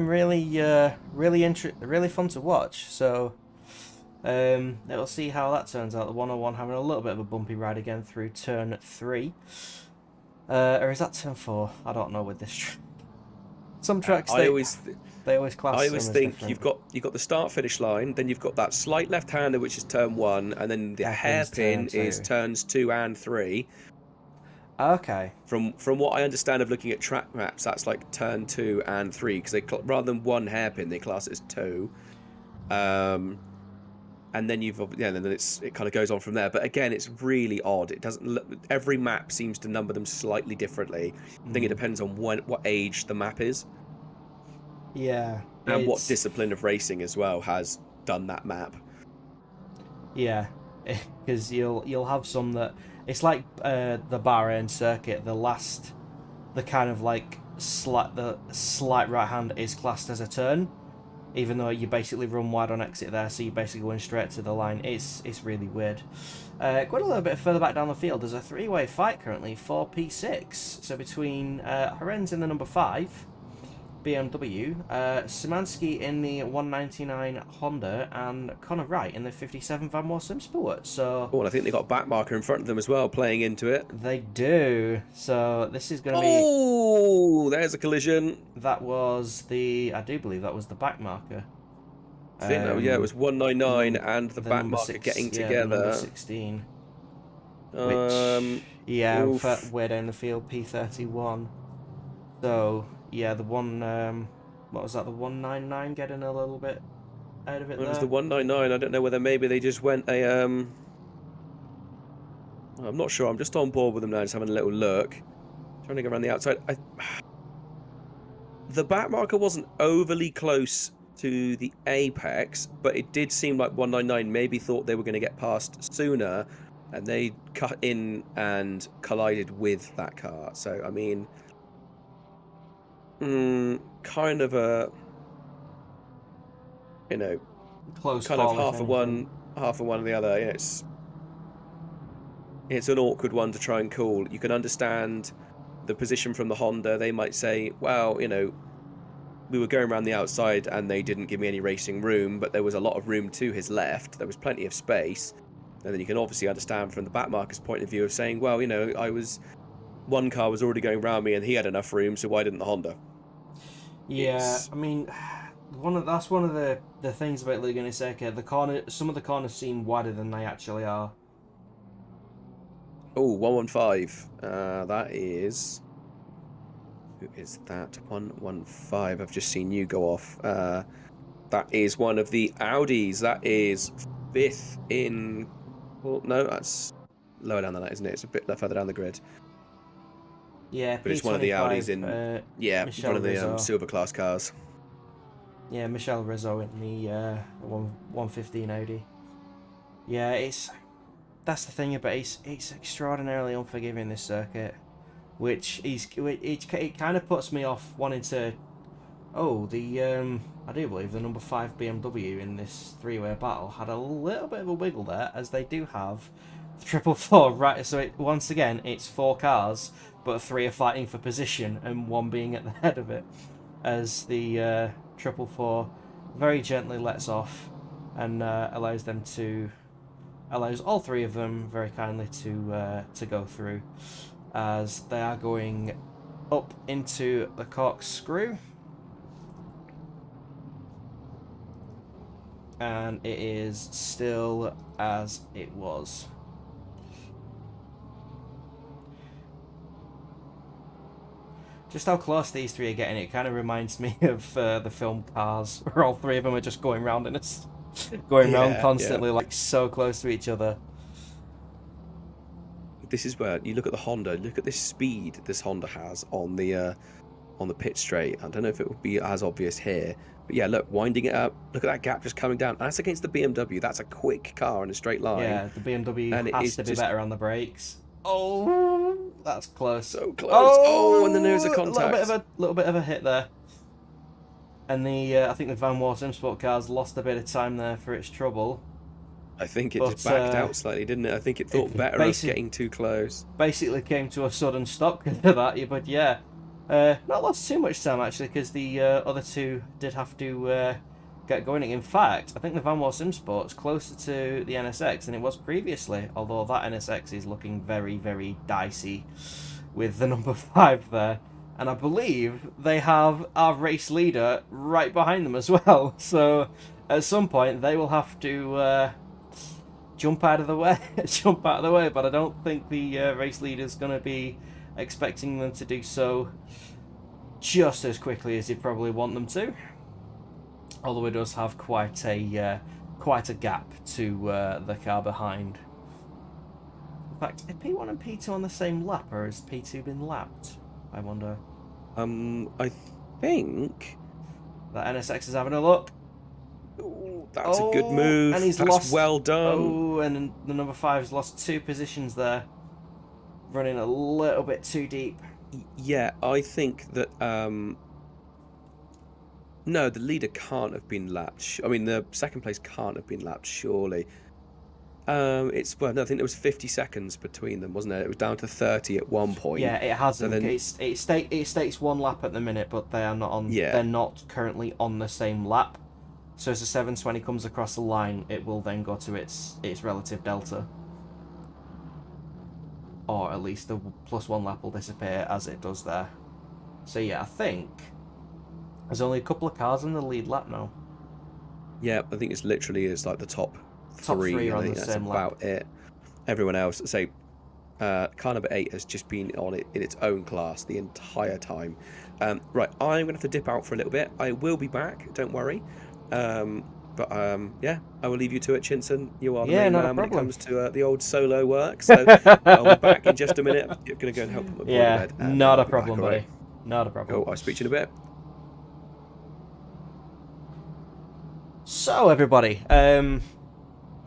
really fun to watch. So we'll see how that turns out. The 101 having a little bit of a bumpy ride again through turn 3. Or is that turn 4? I don't know with this. Some tracks they always class. I always think you've got the start finish line, then you've got that slight left hander which is turn 1, and then the hairpin is turns 2 and 3. Okay. From what I understand of looking at track maps, that's like turn 2 and 3, because they rather than 1 hairpin, they class it as 2. And then then it kind of goes on from there. But again, it's really odd. It doesn't look, every map seems to number them slightly differently. I think it depends on what age the map is. Yeah. And what discipline of racing as well has done that map. Yeah, because you'll have some that it's like the Bahrain circuit. The kind of like slight right hand is classed as a turn, even though you basically run wide on exit there, so you're basically going straight to the line. It's really weird. Going a little bit further back down the field, there's a 3-way fight currently for P6. So between Horenz in the number 5 BMW, Szymanski in the 199 Honda, and Connor Wright in the 57 Van Warsum Sport. So, and I think they got a back marker in front of them as well, playing into it. They do. So this is going to be. Oh, there's a collision. That was I do believe that was the back marker. I think it was 199 and the back marker getting together. The number 16. Which, way down the field, P31. So. Yeah, the one, what was that, the 199 getting a little bit out of it there? It was the 199, I don't know whether maybe they just went I'm not sure, I'm just on board with them now, just having a little look. Trying to go around the outside. The back marker wasn't overly close to the apex, but it did seem like 199 maybe thought they were going to get past sooner, and they cut in and collided with that car. So, I mean... kind of a, you know, close kind call, of half of one of the other. You know, it's an awkward one to try and call. You can understand the position from the Honda. They might say, well, you know, we were going around the outside and they didn't give me any racing room, but there was a lot of room to his left. There was plenty of space. And then you can obviously understand from the back marker's point of view of saying, well, you know, one car was already going around me and he had enough room, so why didn't the Honda? Yeah, I mean, that's one of the things about Laguna Seca. Some of the corners seem wider than they actually are. Oh, 115. That is... Who is that? 115. I've just seen you go off. That is one of the Audis. That is 5th in... Well, no, that's lower down than that, isn't it? It's a bit further down the grid. Yeah, but it's one of the Audis in Michel one of the Rizzo. silver class cars. Yeah, Michel Rizzo in the 115 Audi. Yeah, that's the thing about it's extraordinarily unforgiving, this circuit. which it kind of puts me off wanting to. Oh, I do believe the number 5 BMW in this three-way battle had a little bit of a wiggle there, as they do have the 444, right? So once again, it's 4 cars, but 3 are fighting for position, and 1 being at the head of it, as the 444 very gently lets off and allows all 3 of them very kindly to go through, as they are going up into the corkscrew. And it is still as it was. Just how close these 3 are getting, it kind of reminds me of the film Cars, where all 3 of them are just going round round constantly, like so close to each other. This is where you look at the Honda. Look at this speed this Honda has on the pit straight. I don't know if it would be as obvious here. But yeah, look, winding it up. Look at that gap just coming down. That's against the BMW. That's a quick car in a straight line. Yeah, the BMW and has to be better on the brakes. Oh, that's close. So close. Oh, and then there's a contact. A little bit of a hit there. And I think the Van Wart SIMSOK car's lost a bit of time there for its trouble. I think it just backed out slightly, didn't it? I think it thought better of getting too close. Basically came to a sudden stop because of that. But yeah. Not lost too much time actually, because the other 2 did have to get going. In fact, I think the Van Wart SimSport's closer to the NSX than it was previously, although that NSX is looking very, very dicey with the number 5 there. And I believe they have our race leader right behind them as well. So at some point they will have to jump out of the way, but I don't think the race leader's going to be expecting them to do so just as quickly as you'd probably want them to, although it does have quite a gap to the car behind. In fact, are P1 and P2 on the same lap, or has P2 been lapped? I wonder. I think that NSX is having a look. Ooh, that's a good move. And that's lost. Well done. Oh, and the number 5 has lost 2 positions there. Running a little bit too deep. Yeah, I think that no, the leader can't have been lapped. I mean, the second place can't have been lapped, surely. No, I think there was 50 seconds between them, wasn't it? It was down to 30 at one point. Yeah, it hasn't. So then, it states 1 lap at the minute, but they are not on. Yeah. They're not currently on the same lap. So as the 720 comes across the line, it will then go to its relative delta. Or at least the +1 lap will disappear as it does there. So yeah, I think there's only a couple of cars in the lead lap now. Yeah, I think it's literally like the top three. Are I on think the that's same lap. about it. Everyone else, say, car number 8 has just been on it in its own class the entire time. Right, I'm gonna have to dip out for a little bit. I will be back. Don't worry. Yeah, I will leave you to it, Chinson. You are the main man when it comes to the old solo work. So I'll be back in just a minute. I'm going to go and help put my boy to bed. Not a problem, buddy. Not a problem. Cool, I'll speak to you in a bit. So, everybody,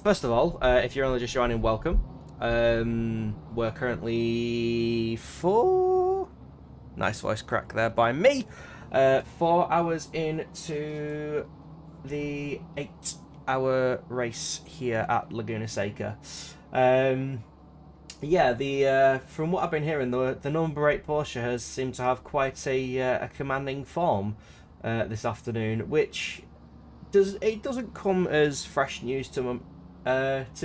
first of all, if you're only just joining, welcome. We're currently 4... Nice voice crack there by me. 4 hours into the 8-hour race here at Laguna Seca. Yeah, from what I've been hearing, the number 8 Porsche has seemed to have quite a commanding form this afternoon, which doesn't come as fresh news to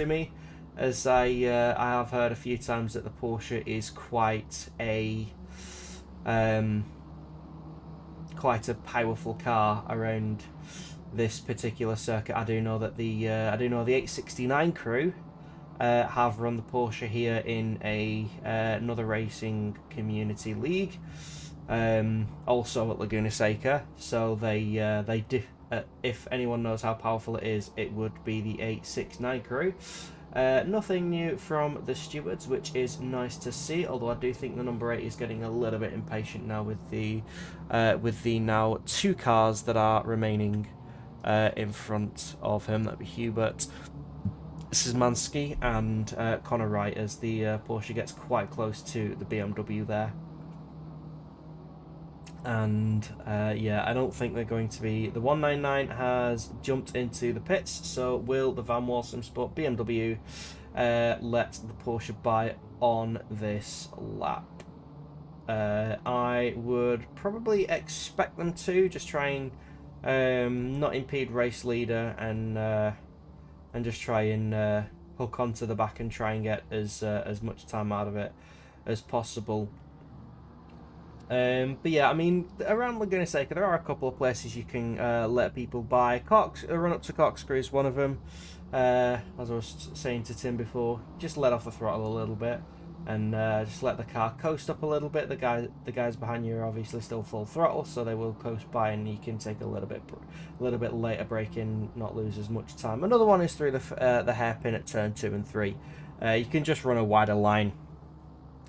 me, as I have heard a few times that the Porsche is quite a powerful car around this particular circuit. I do know that the 869 crew have run the Porsche here in another racing community league, also at Laguna Seca. So they do. If anyone knows how powerful it is, it would be the 869 crew. Nothing new from the Stewards, which is nice to see, although I do think the number 8 is getting a little bit impatient now with the now 2 cars that are remaining in front of him. That'd be Hubert Szymanski and Connor Wright, as the Porsche gets quite close to the BMW there. And yeah, I don't think they're going to be. The 199 has jumped into the pits, so will the Van Walsum Sport BMW let the Porsche by on this lap? I would probably expect them to just try and not impede race leader and just try and hook onto the back and try and get as much time out of it as possible. But yeah, I mean, around Laguna Seca, there are a couple of places you can let people buy. Run up to Corkscrew is one of them. As I was saying to Tim before, just let off the throttle a little bit and just let the car coast up a little bit. The guys behind you are obviously still full throttle, so they will coast by, and you can take a little bit later brake in, not lose as much time. Another one is through the hairpin at turn 2 and 3. You can just run a wider line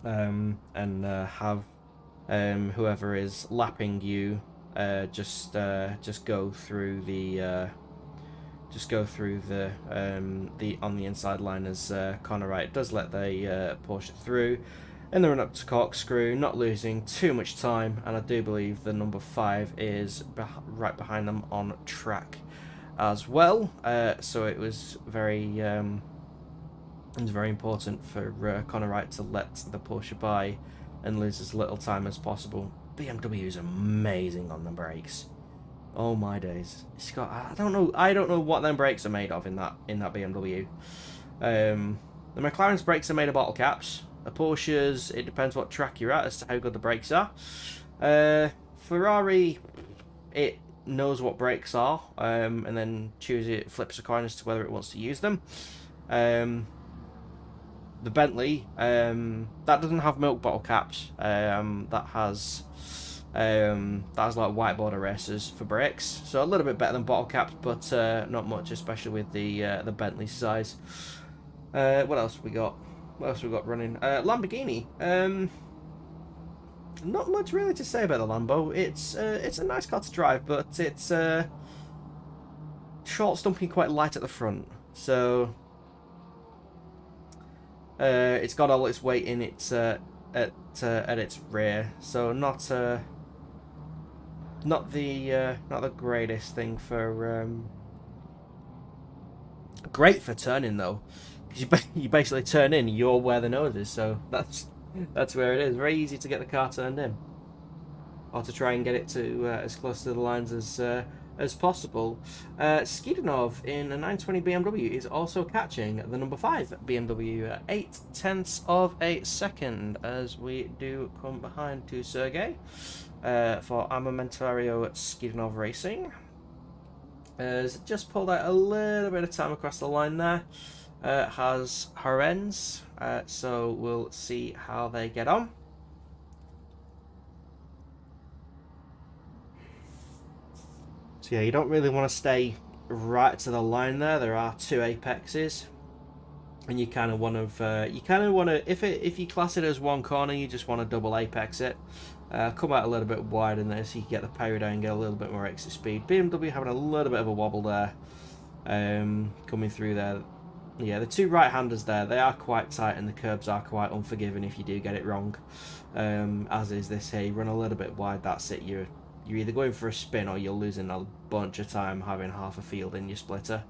and have whoever is lapping you just go through the on the inside line as Connor Wright does let the Porsche through, and then run up to Corkscrew, not losing too much time, and I do believe the number 5 is right behind them on track as well. So it was very important for Connor Wright to let the Porsche by and lose as little time as possible. BMW is amazing on the brakes. Oh my days! It's got I don't know what them brakes are made of in that BMW. The McLaren's brakes are made of bottle caps. The Porsches, it depends what track you're at as to how good the brakes are. Ferrari, it knows what brakes are, and then flips a coin as to whether it wants to use them. The Bentley, that doesn't have milk bottle caps. That has like whiteboard erasers for brakes, so a little bit better than bottle caps, but not much, especially with the Bentley size. What else we got? What else we got running? Lamborghini. Not much really to say about the Lambo. It's a nice car to drive, but it's short, stumpy, quite light at the front. So it's got all its weight in its at its rear. So not the greatest thing for great for turning though. You basically turn in, you're where the nose is, so that's where it is. Very easy to get the car turned in, or to try and get it to as close to the lines as possible. Skidinov in a 920 BMW is also catching the number 5 BMW at 0.8 of a second, as we do come behind to Sergey for Armamentario Skidinov Racing. Has just pulled out a little bit of time across the line there. Has Harens, so we'll see how they get on. So yeah, you don't really want to stay right to the line there. There are 2 apexes, and you kind of want to, if you class it as one corner, you just want to double apex it. Come out a little bit wide in there so you can get the power down and get a little bit more exit speed. BMW having a little bit of a wobble there, coming through there. Yeah, the 2 right-handers there, they are quite tight, and the curbs are quite unforgiving if you do get it wrong. As is this here. You run a little bit wide, that's it. You're either going for a spin or you're losing a bunch of time having half a field in your splitter.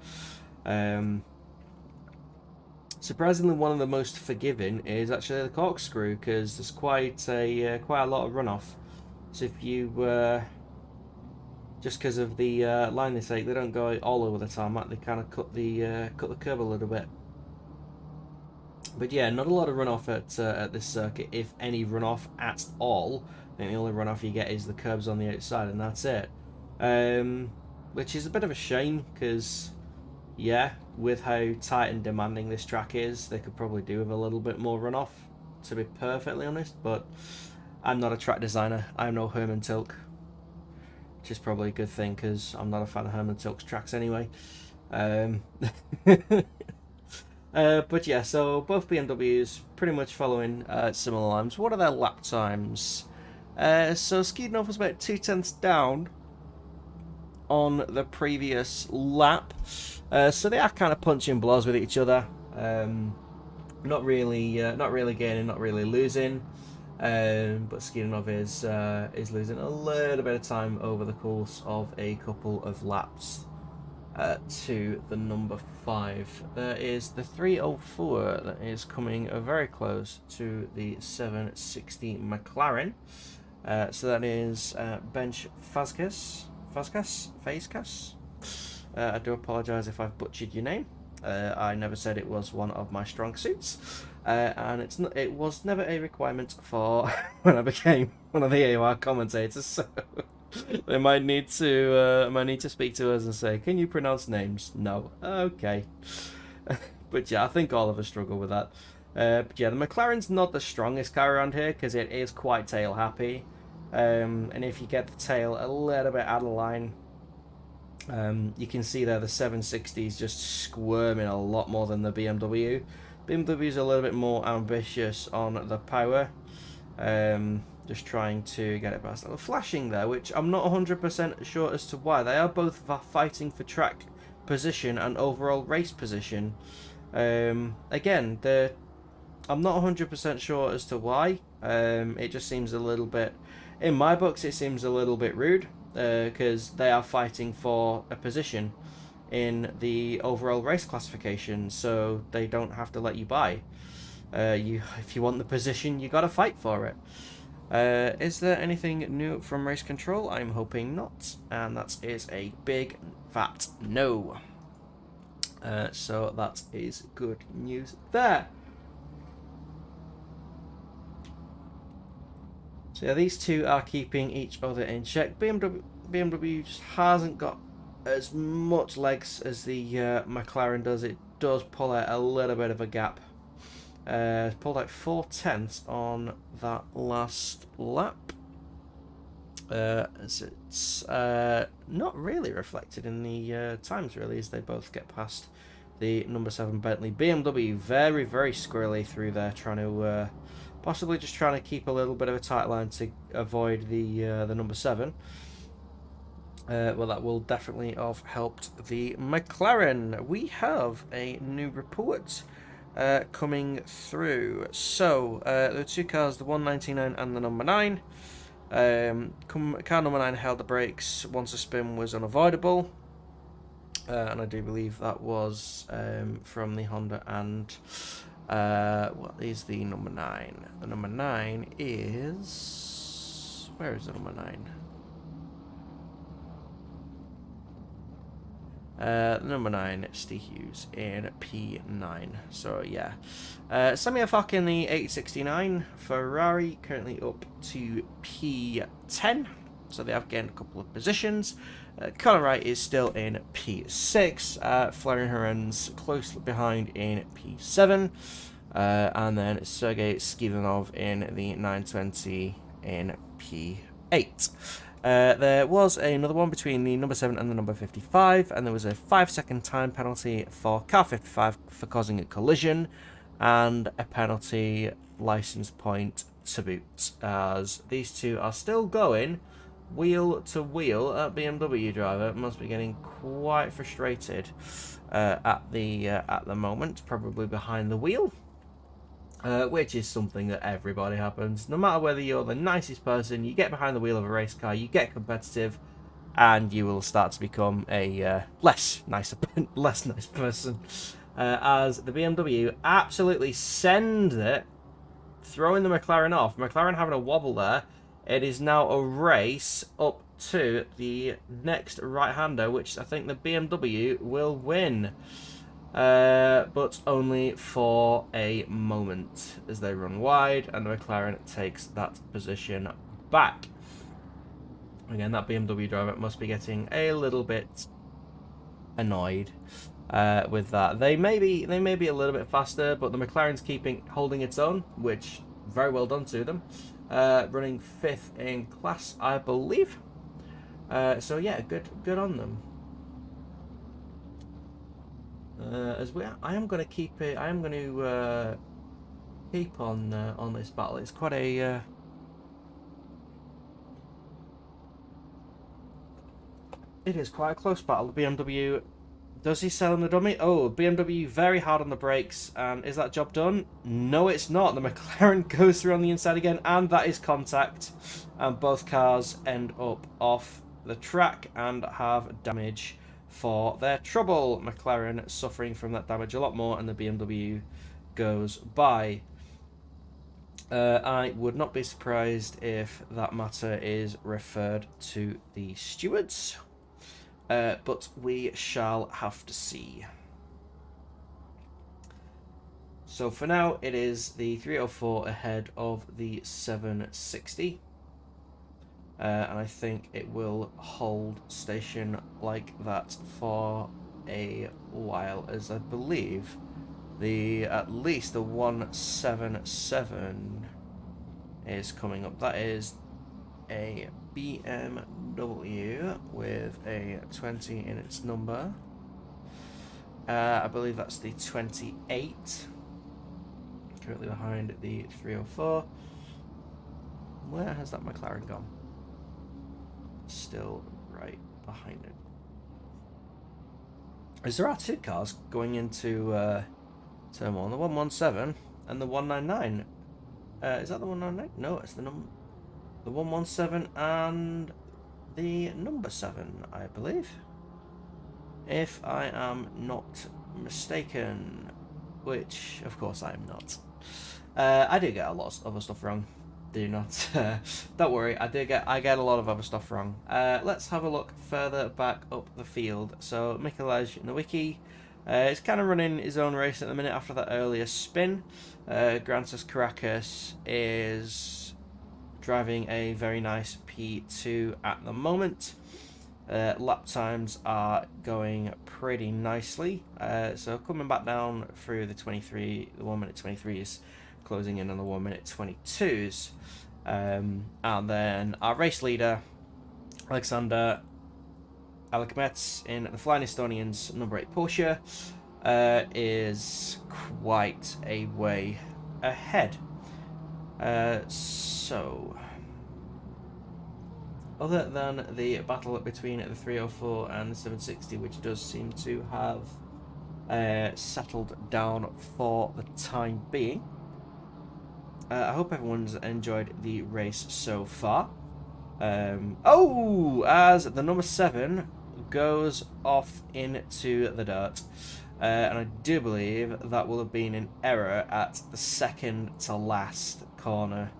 Surprisingly, one of the most forgiving is actually the corkscrew, because there's quite a lot of runoff. So if you just because of the line they take, they don't go all over the tarmac. They kind of cut the curb a little bit. But yeah, not a lot of runoff at this circuit, if any runoff at all. I think the only runoff you get is the curbs on the outside, and that's it. Which is a bit of a shame, because yeah, with how tight and demanding this track is, they could probably do with a little bit more runoff, to be perfectly honest. But I'm not a track designer. I'm no Herman Tilke, which is probably a good thing, because I'm not a fan of Herman Tilke's tracks anyway. But yeah, so both BMWs pretty much following similar lines. What are their lap times? So Skidinov was about 0.2 down on the previous lap. So they are kind of punching blows with each other. Not really gaining, not really losing. But Skinov is losing a little bit of time over the course of a couple of laps to the number 5. There is the 304 that is coming very close to the 760 McLaren. So that is Bench Fazkas. I do apologise if I've butchered your name. I never said it was one of my strong suits, and it was never a requirement for when I became one of the AOR commentators. So they might need to speak to us and say, "Can you pronounce names?" No, okay. But yeah, I think all of us struggle with that. But yeah, the McLaren's not the strongest car around here because it is quite tail happy, and if you get the tail a little bit out of line. You can see there the 760 is just squirming a lot more than the BMW. BMW's a little bit more ambitious on the power, just trying to get it past. A little flashing there, which I'm not 100% sure as to why. They are both fighting for track position and overall race position. Again, I'm not 100% sure as to why. It just seems a little bit, in my books, it seems a little bit rude. Because they are fighting for a position in the overall race classification, so they don't have to let you by. If you want the position, you got to fight for it. Is there anything new from race control? I'm hoping not, and that is a big fat no. So that is good news there. So yeah, these two are keeping each other in check. BMW just hasn't got as much legs as the McLaren does. It does pull out a little bit of a gap. Pulled out 4/10 on that last lap. As it's not really reflected in the times, really, as they both get past the number 7 Bentley. BMW very, very squirrely through there, trying to possibly just trying to keep a little bit of a tight line to avoid the number 7. Well, that will definitely have helped the McLaren. We have a new report coming through. So, the two cars, the 199 and the number 9. Car number 9 held the brakes once a spin was unavoidable. And I do believe that was from the Honda and... what is the number 9? The number 9 is... Where is the number 9? Number 9, Steve Hughes in P9. So yeah, Semyafok in the 869. Ferrari currently up to P10. So they have gained a couple of positions. Conor Wright is still in P6. Florian Heren's close behind in P7. And then Sergei Skidanov in the 920 in P8. There was another one between the number 7 and the number 55, and there was a 5-second time penalty for car 55 for causing a collision, and a penalty license point to boot, as these two are still going wheel to wheel. That BMW driver must be getting quite frustrated at the moment, probably behind the wheel. Which is something that everybody happens. No matter whether you're the nicest person, you get behind the wheel of a race car, you get competitive, and you will start to become a less nice person. As the BMW absolutely send it, throwing the McLaren off. McLaren having a wobble there. It is now a race up to the next right-hander, which I think the BMW will win. But only for a moment as they run wide, and the McLaren takes that position back. Again, that BMW driver must be getting a little bit annoyed with that. They may be a little bit faster, but the McLaren's holding its own, which very well done to them. Running 5th in class, I believe. So yeah, good on them. I am going to keep it. I am going to keep on this battle. It's quite a. It is quite a close battle. The BMW Does he sell him the dummy? Oh, BMW very hard on the brakes. And is that job done? No, it's not. The McLaren goes through on the inside again, and that is contact. And both cars end up off the track and have damage for their trouble. McLaren suffering from that damage a lot more, and the BMW goes by. I would not be surprised if that matter is referred to the stewards. But we shall have to see. So for now, it is the 304 ahead of the 760. And I think it will hold station like that for a while, as I believe at least the 177 is coming up. That is a BMW with a 20 in its number. I believe that's the 28. Currently behind the 304. Where has that McLaren gone? Still right behind it. As there are two cars going into turn one, the 117 and the 199. Is that the 199? No, it's the 117 and the number 7, I believe. If I am not mistaken, which of course I am not. I do get a lot of other stuff wrong. Do not. Don't worry, I get a lot of other stuff wrong. Let's have a look further back up the field. So Mikolaj Nowicki is kind of running his own race at the minute after that earlier spin. Grantas Caracas is driving a very nice P2 at the moment. Lap times are going pretty nicely. So coming back down through the 1 minute 23s, closing in on the 1 minute 22s. And then our race leader, Alexander Alekmets in the Flying Estonians number 8 Porsche, is quite a way ahead. So, other than the battle between the 304 and the 760, which does seem to have settled down for the time being, I hope everyone's enjoyed the race so far. As the number 7 goes off into the dirt, and I do believe that will have been an error at the second to last corner,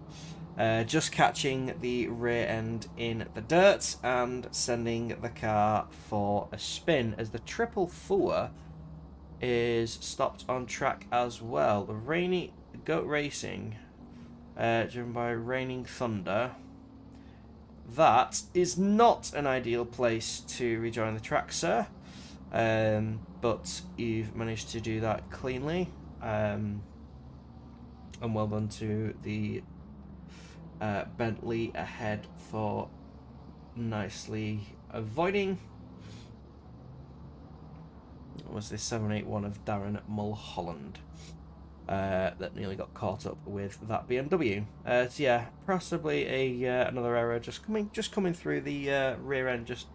just catching the rear end in the dirt and sending the car for a spin, as the triple four is stopped on track as well. The Rainy Goat Racing, driven by Raining Thunder. That is not an ideal place to rejoin the track, sir. But you've managed to do that cleanly. And well done to the Bentley ahead for nicely avoiding. It was the 781 of Darren Mulholland that nearly got caught up with that BMW. So yeah, possibly another error just coming through the rear end, just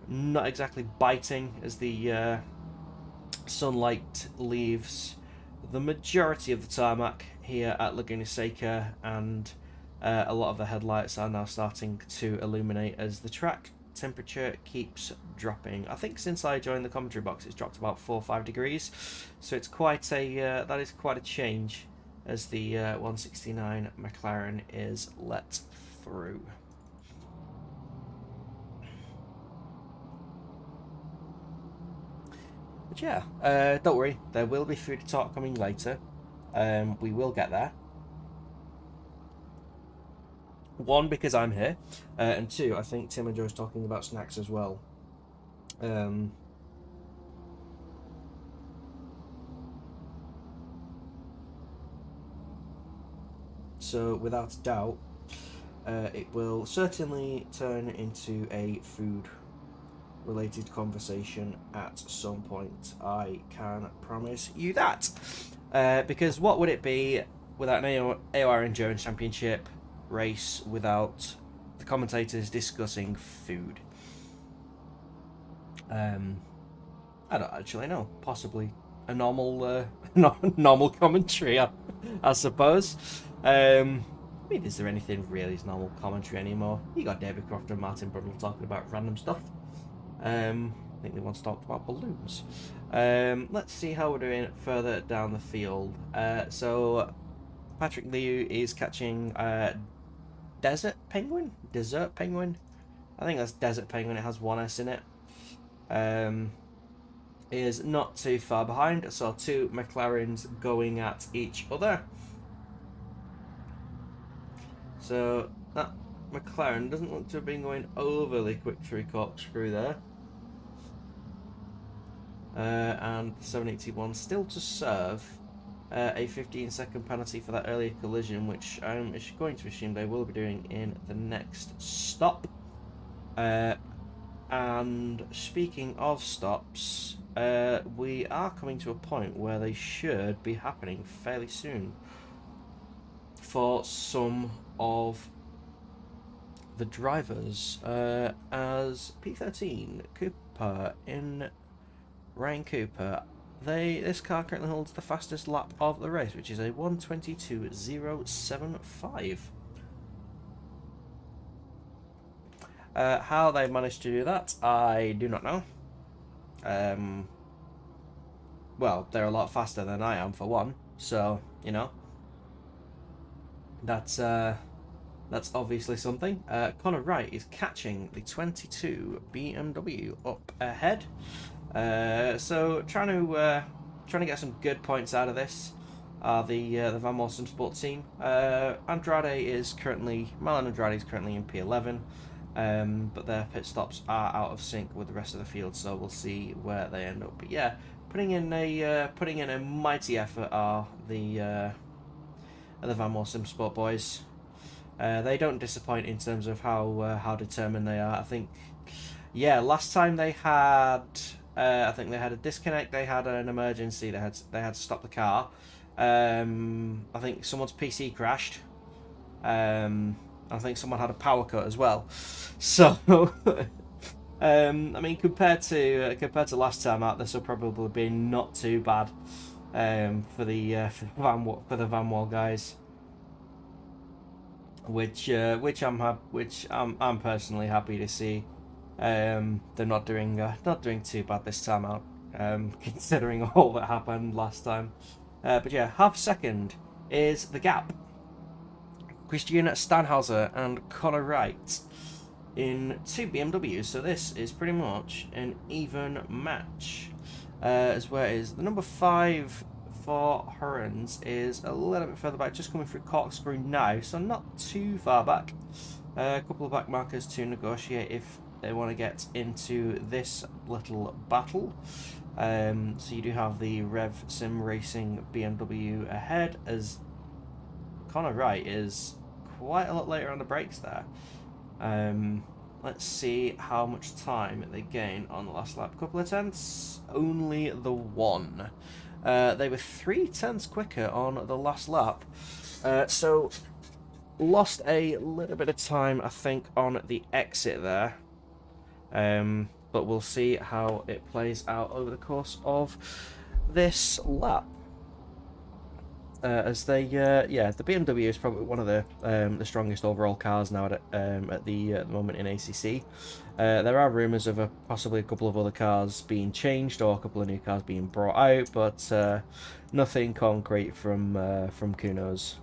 not exactly biting as the sunlight leaves the majority of the tarmac here at Laguna Seca, and a lot of the headlights are now starting to illuminate as the track temperature keeps dropping. I think since I joined the commentary box, it's dropped about 4 or 5 degrees, so it's quite a that is quite a change as the 169 McLaren is let through. But yeah, don't worry, there will be food talk coming later. We will get there. 1, because I'm here, and 2, I think Tim enjoys talking about snacks as well. So without a doubt, it will certainly turn into a food-related conversation at some point. I can promise you that. Because what would it be without an AOR Endurance Championship race without the commentators discussing food? I don't actually know. Possibly a normal, normal commentary, I suppose. I mean, is there anything really as normal commentary anymore? You got David Croft and Martin Brundle talking about random stuff. I think they once talked about balloons. Let's see how we're doing further down the field. So Patrick Liu is catching Desert Penguin? I think that's Desert Penguin. It has one S in it. Is not too far behind. So 2 McLarens going at each other. So that McLaren doesn't look to have been going overly quick through corkscrew there. And 781 still to serve a 15-second penalty for that earlier collision, which I'm going to assume they will be doing in the next stop. And speaking of stops, we are coming to a point where they should be happening fairly soon for some of the drivers, as P13 Cooper in Ryan Cooper, this car currently holds the fastest lap of the race, which is a 1:22.075. How they managed to do that, I do not know. Well, they're a lot faster than I am, for one, so you know that's obviously something. Connor Wright is catching the 22 BMW up ahead. So trying to get some good points out of this are the Van Morrison Sport team. Marlon Andrade is currently in P11, but their pit stops are out of sync with the rest of the field, so we'll see where they end up. But yeah, putting in a mighty effort are the Van Morrison Sport boys. They don't disappoint in terms of how determined they are. I think, yeah, last time they had, I think they had a disconnect. They had an emergency. They had to stop the car. I think someone's PC crashed. I think someone had a power cut as well. So, I mean, compared to last time out, this will probably be not too bad for the Van Wall guys. Which I'm personally happy to see. They're not doing too bad this time out, considering all that happened last time. But yeah, half a second is the gap. Christian Stanhauser and Connor Wright in 2 BMWs, so this is pretty much an even match. As well as the number 5 for Hurrens is a little bit further back, just coming through corkscrew now, so not too far back. A couple of back markers to negotiate if they want to get into this little battle. So you do have the Rev Sim Racing BMW ahead, as Connor Wright is quite a lot later on the brakes there. Let's see how much time they gain on the last lap. Couple of tenths, only the 1. They were 3 tenths quicker on the last lap, so lost a little bit of time, I think, on the exit there. But we'll see how it plays out over the course of this lap. As they, yeah, the BMW is probably one of the strongest overall cars now at the moment in ACC. There are rumours of possibly a couple of other cars being changed or a couple of new cars being brought out, but nothing concrete from KUNOS.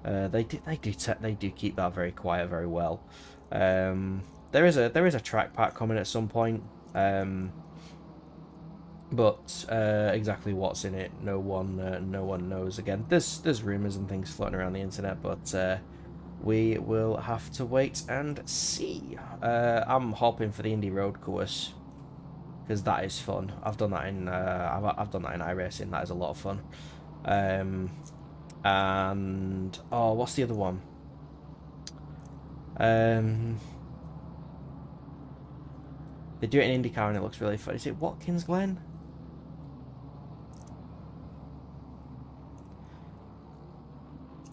They do keep that very quiet very well. There is a track pack coming at some point. But exactly what's in it, no one knows. Again, there's rumours and things floating around the internet, but we will have to wait and see. I'm hoping for the Indy road course because that is fun. I've done that in I've done that in iRacing. That is a lot of fun. And oh, what's the other one? They do it in IndyCar and it looks really fun. Is it Watkins Glen?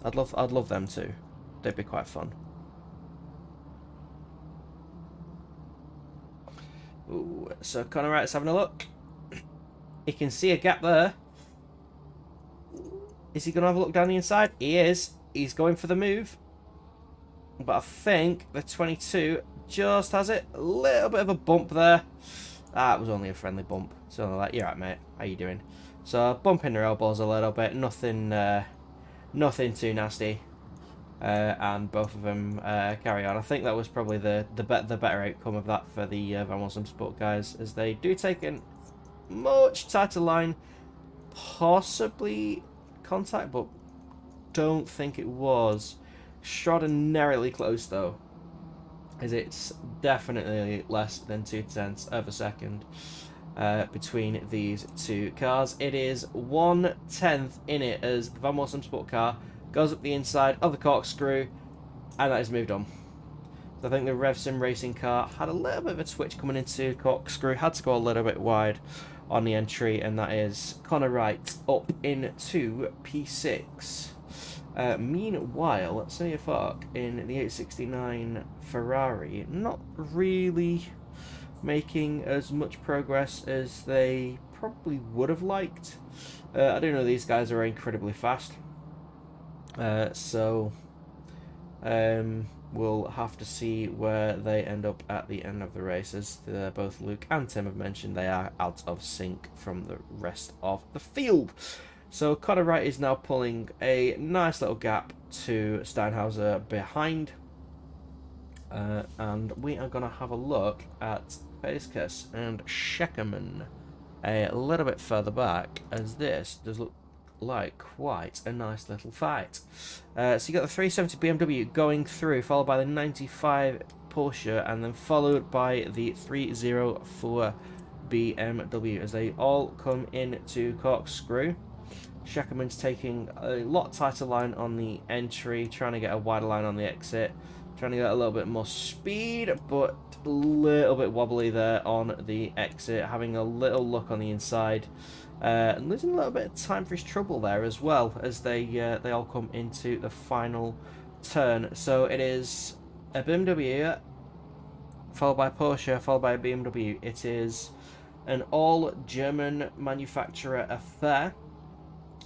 I'd love them too. They'd be quite fun. Ooh, so Connor Wright's having a look. He can see a gap there. Is he going to have a look down the inside? He is. He's going for the move. But I think the 22 just has it. A little bit of a bump there. That was only a friendly bump. So like, you're right, mate. How you doing? So bumping their elbows a little bit. Nothing too nasty. And both of them carry on. I think that was probably the better outcome of that for the Van Motorsport guys, as they do take a much tighter line. Possibly contact, but don't think it was. Extraordinarily close though, as it's definitely less than 0.2 of a second between these two cars. It is 1/10 in it as the Van Motorsport car goes up the inside of the corkscrew, and that is moved on. So I think the RevSim Racing car had a little bit of a twitch coming into corkscrew, had to go a little bit wide on the entry, and that is Connor Wright up into P6. Meanwhile, SIMSOK in the 869 Ferrari, not really making as much progress as they probably would have liked. I do know these guys are incredibly fast, so we'll have to see where they end up at the end of the race, as both Luke and Tim have mentioned they are out of sync from the rest of the field. So Connor Wright is now pulling a nice little gap to Steinhauser behind, and we are going to have a look at Vasquez and Scheckerman a little bit further back, as this does look like quite a nice little fight. So you got the 370 BMW going through, followed by the 95 Porsche, and then followed by the 304 BMW as they all come into corkscrew. Scheckerman's taking a lot tighter line on the entry, trying to get a wider line on the exit, trying to get a little bit more speed, but a little bit wobbly there on the exit, having a little look on the inside, and losing a little bit of time for his trouble there as well, as they all come into the final turn. So it is a BMW followed by Porsche, followed by a BMW. It is an all German manufacturer affair,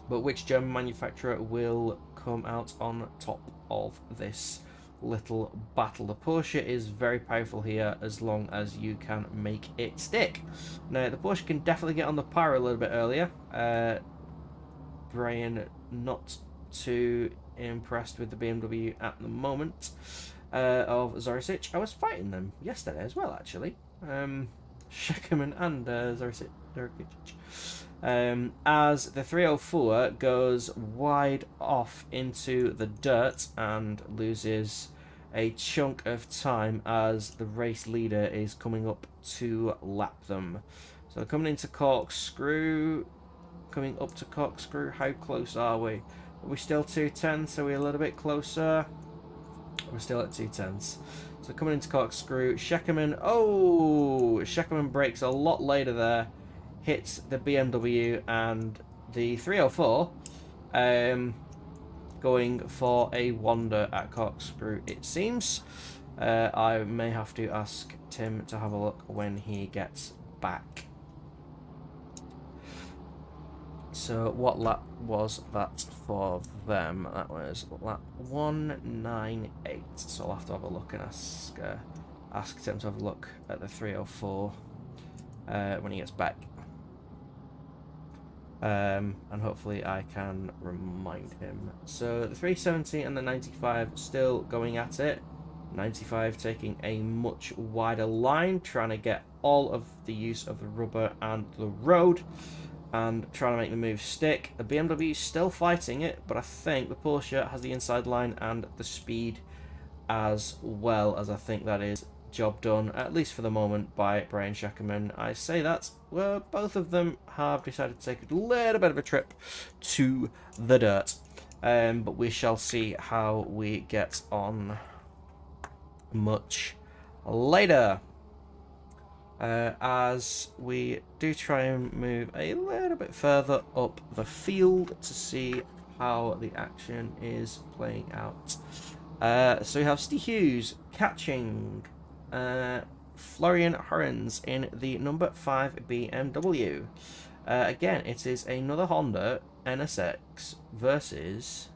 but which German manufacturer will come out on top of this little battle? The Porsche is very powerful here, as long as you can make it stick. Now, the Porsche can definitely get on the pyro a little bit earlier. Brian not too impressed with the BMW at the moment of Zoricic. I was fighting them yesterday as well, actually. Scheckerman and Zoricic. As the 304 goes wide off into the dirt and loses a chunk of time as the race leader is coming up to lap them. So coming into corkscrew, coming up to corkscrew, how close are we? Are we still 210? So we're a little bit closer. We're still at 210s. So coming into corkscrew, Scheckerman, oh, Scheckerman brakes a lot later there. Hits the BMW, and the 304 going for a wander at corkscrew, it seems. I may have to ask Tim to have a look when he gets back. So what lap was that for them? That was lap 198. So I'll have to have a look and ask Tim to have a look at the 304 when he gets back. And hopefully I can remind him. So the 370 and the 95 still going at it. 95 taking a much wider line, trying to get all of the use of the rubber and the road, and trying to make the move stick. The BMW is still fighting it, but I think the Porsche has the inside line and the speed as well, as I think that is job done, at least for the moment, by Brian Scheckerman. I say that, well, both of them have decided to take a little bit of a trip to the dirt, but we shall see how we get on much later, as we do try and move a little bit further up the field to see how the action is playing out. So we have Steve Hughes catching Florian Horens in the number 5 BMW. Again, it is another Honda NSX versus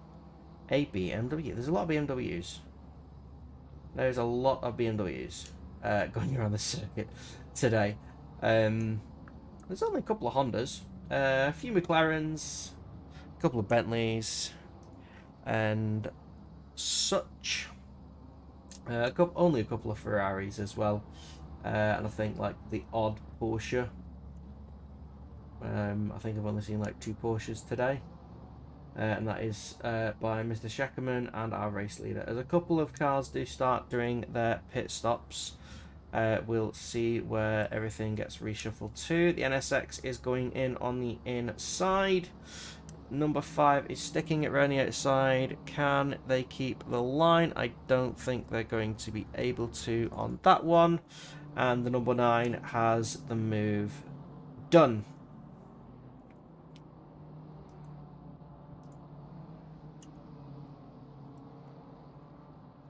a BMW. There's a lot of BMWs. There's a lot of BMWs going around the circuit today. There's only a couple of Hondas, a few McLarens, a couple of Bentleys, and such. Only a couple of Ferraris as well, and I think like the odd Porsche. I think I've only seen like 2 Porsches today, and that is by Mr. Scheckerman and our race leader. As a couple of cars do start doing their pit stops, we'll see where everything gets reshuffled to. The NSX is going in on the inside. Number 5 is sticking it around the outside. Can they keep the line? I don't think they're going to be able to on that one. And the number 9 has the move done.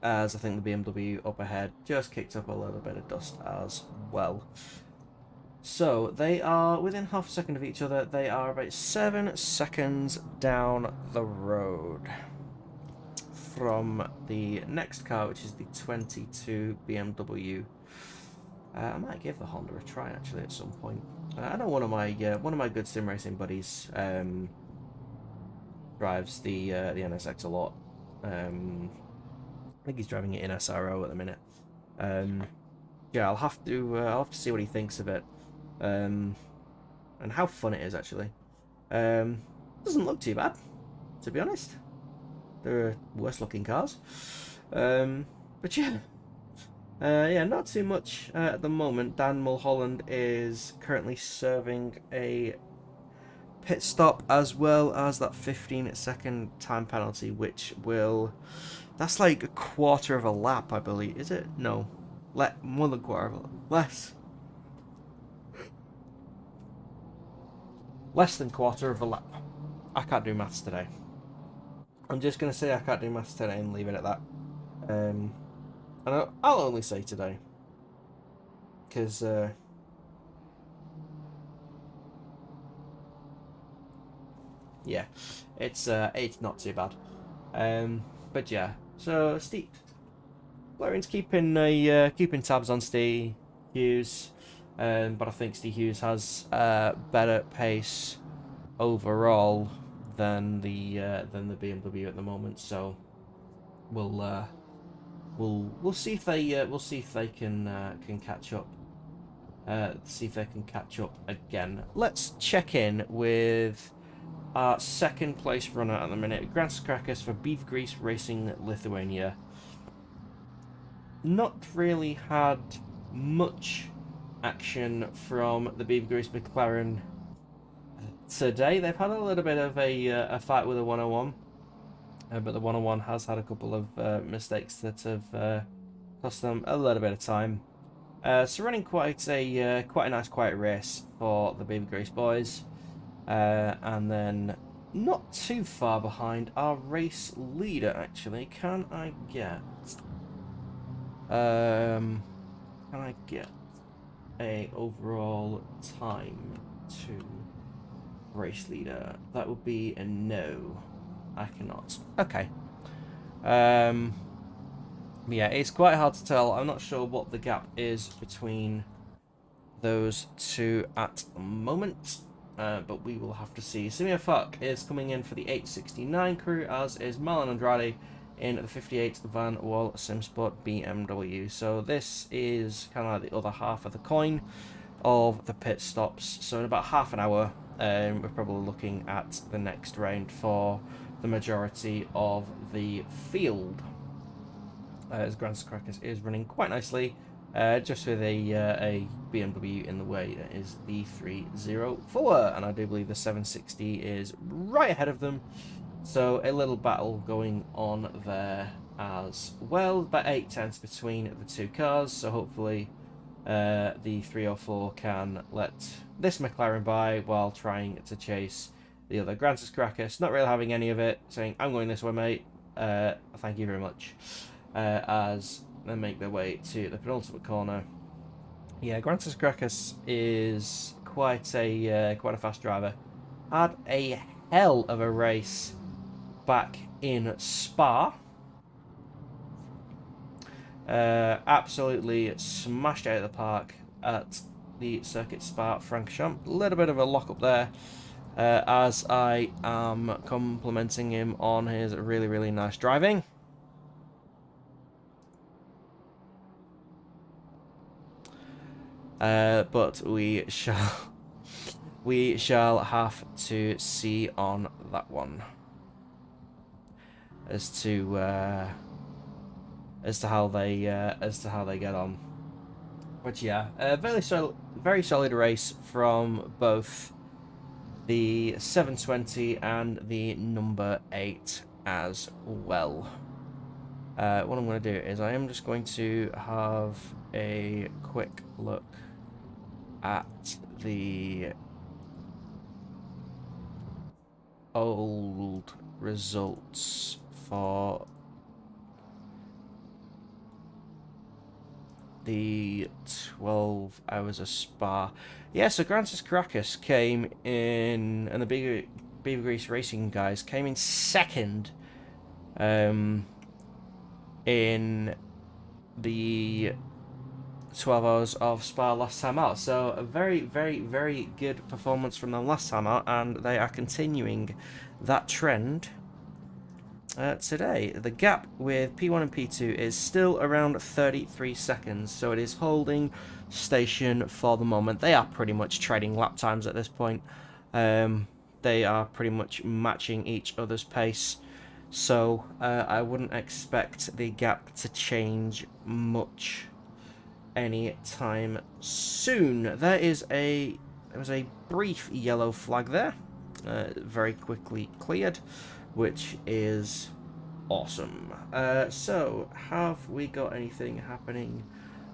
As I think the BMW up ahead just kicked up a little bit of dust as well. So they are within half a second of each other. They are about 7 seconds down the road from the next car, which is the 22 BMW. I might give the Honda a try actually at some point. I know one of my good sim racing buddies drives the NSX a lot. I think he's driving it in SRO at the minute. Yeah, I'll have to see what he thinks of it. And how fun it is actually. Doesn't look too bad, to be honest. There are worse looking cars, but yeah, yeah, not too much at the moment. Dan Mulholland is currently serving a pit stop as well as that 15-second time penalty, which that's like a quarter of a lap, I believe. Is it? No, more than a quarter of a lap. Less than quarter of a lap. I can't do maths today. I'm just going to say I can't do maths today and leave it at that. And I'll only say today. Because, yeah, it's not too bad. But yeah, so Steve, Lauren's keeping tabs on Steve Hughes. But I think Steve Hughes has better pace overall than the BMW at the moment. So we'll see if they can catch up. See if they can catch up again. Let's check in with our second place runner at the minute, Grants Krakis for Beef Grease Racing Lithuania. Not really had much action from the Beef Grease McLaren today. They've had a little bit of a fight with a 101, but the 101 has had a couple of mistakes that have cost them a little bit of time. So running quite a nice quiet race for the Beef Grease boys, and then not too far behind our race leader. Actually, can I get a overall time to race leader? That would be a no. I cannot. Okay. Yeah, it's quite hard to tell. I'm not sure what the gap is between those two at the moment, but we will have to see. SIMSOK is coming in for the 869 crew, as is Marlon Andrade in the 58 Van Wall SimSport BMW. So this is kind of like the other half of the coin of the pit stops. So in about half an hour, we're probably looking at the next round for the majority of the field. As Grants Krakis is running quite nicely, just with a BMW in the way. That is the 304, and I do believe the 760 is right ahead of them. So a little battle going on there as well. About 8/10 between the two cars, so hopefully the 304 can let this McLaren by while trying to chase the other. Grants Krakis not really having any of it, saying, "I'm going this way, mate. Thank you very much." As they make their way to the penultimate corner. Yeah, Grants Krakis is quite a fast driver. Had a hell of a race back in Spa. Absolutely smashed out of the park at the Circuit Spa Francorchamps. A little bit of a lock up there, as I am complimenting him on his really, really nice driving. But we shall have to see on that one as to how they get on. But yeah, very solid race from both the 720 and the number 8 as well. What I'm going to do is I am just going to have a quick look at the old results for the 12 hours of Spa. Yeah, so Grancis Caracas came in, and the Beaver Grease Racing guys came in second in the 12 hours of Spa last time out. So a very, very, very good performance from them last time out, and they are continuing that trend today. The gap with P1 and P2 is still around 33 seconds, so it is holding station for the moment. They are pretty much trading lap times at this point. They are pretty much matching each other's pace, so I wouldn't expect the gap to change much any time soon. There was a brief yellow flag there, very quickly cleared, which is awesome. So have we got anything happening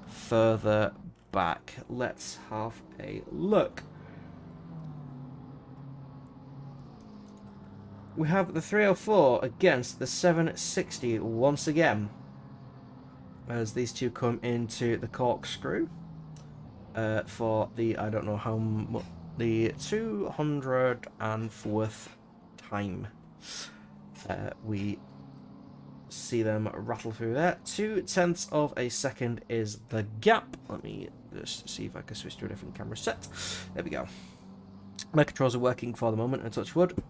further back? Let's have a look. We have the 304 against the 760 once again, as these two come into the corkscrew for the, I don't know how much, the 204th time. We see them rattle through there. 0.2 of a second is the gap. Let me just see if I can switch to a different camera set. There we go. My controls are working for the moment, and touch wood,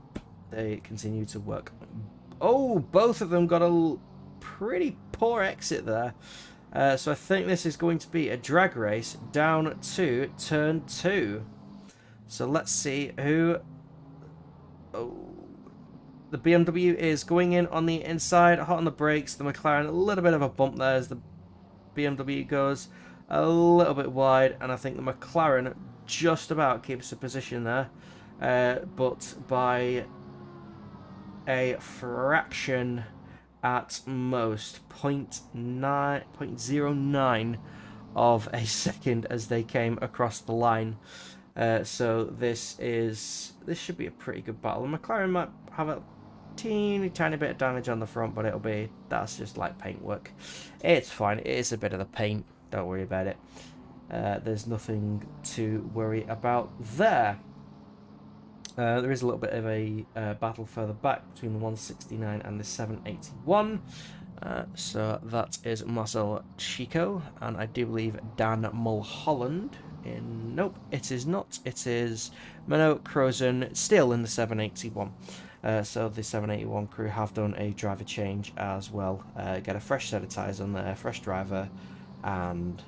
they continue to work. Oh, both of them got a pretty poor exit there. So I think this is going to be a drag race down to turn 2. So let's see who... Oh, the BMW is going in on the inside, hot on the brakes. The McLaren, a little bit of a bump there as the BMW goes a little bit wide. And I think the McLaren just about keeps a position there. But by a fraction at most, 0.09 of a second as they came across the line. So this should be a pretty good battle. The McLaren might have a tiny bit of damage on the front, but that's just like paint work. It's fine. It is a bit of the paint. Don't worry about it. There's nothing to worry about there. There is a little bit of a battle further back between the 169 and the 781. So that is Marcel Chico, and I do believe Dan Mulholland. Nope, it is not. It is Menno Crozen, still in the 781. So the 781 crew have done a driver change as well. Get a fresh set of tyres on there, fresh driver, and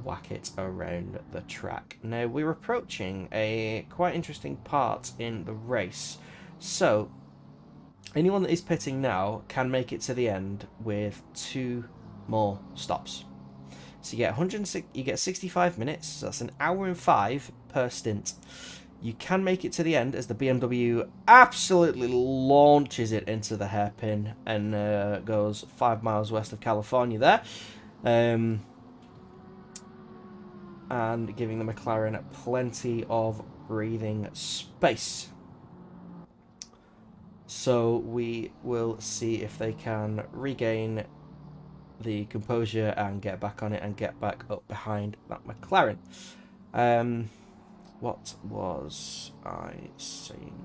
whack it around the track. Now we're approaching a quite interesting part in the race. So anyone that is pitting now can make it to the end with 2 more stops. So you get 65 minutes. So that's an hour and 5 per stint. You can make it to the end as the BMW absolutely launches it into the hairpin and goes 5 miles west of California there. And giving the McLaren plenty of breathing space. So we will see if they can regain the composure and get back on it and get back up behind that McLaren. What was I saying?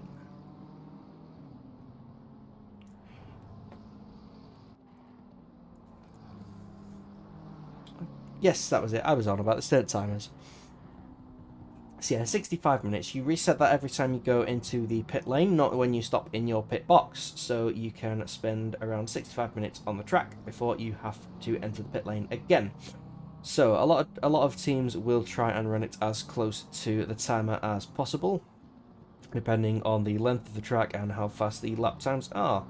Yes, that was it. I was on about the stint timers. So yeah, 65 minutes. You reset that every time you go into the pit lane, not when you stop in your pit box. So you can spend around 65 minutes on the track before you have to enter the pit lane again. So a lot of teams will try and run it as close to the timer as possible, depending on the length of the track and how fast the lap times are,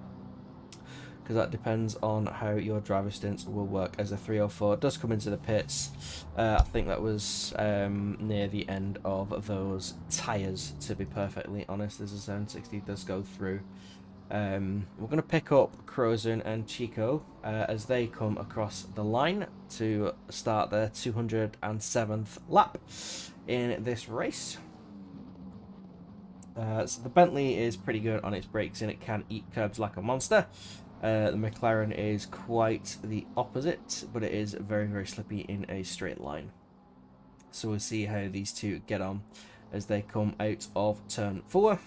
because that depends on how your driver stints will work. As the 304 does come into the pits, I think that was near the end of those tyres, to be perfectly honest, as the 760 does go through. We're going to pick up Crozen and Chico as they come across the line to start their 207th lap in this race. So the Bentley is pretty good on its brakes and it can eat curbs like a monster. The McLaren is quite the opposite, but it is very, very slippy in a straight line. So we'll see how these two get on as they come out of turn 4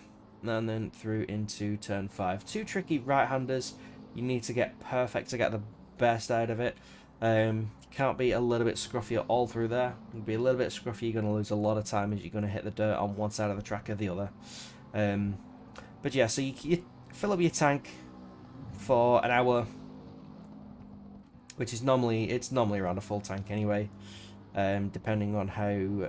and then through into turn 5. Two tricky right-handers. You need to get perfect to get the best out of it. Can't be a little bit scruffy all through there. You'll be a little bit scruffy, you're going to lose a lot of time as you're going to hit the dirt on one side of the track or the other. But yeah, so you fill up your tank for an hour, which is normally around a full tank anyway, depending on how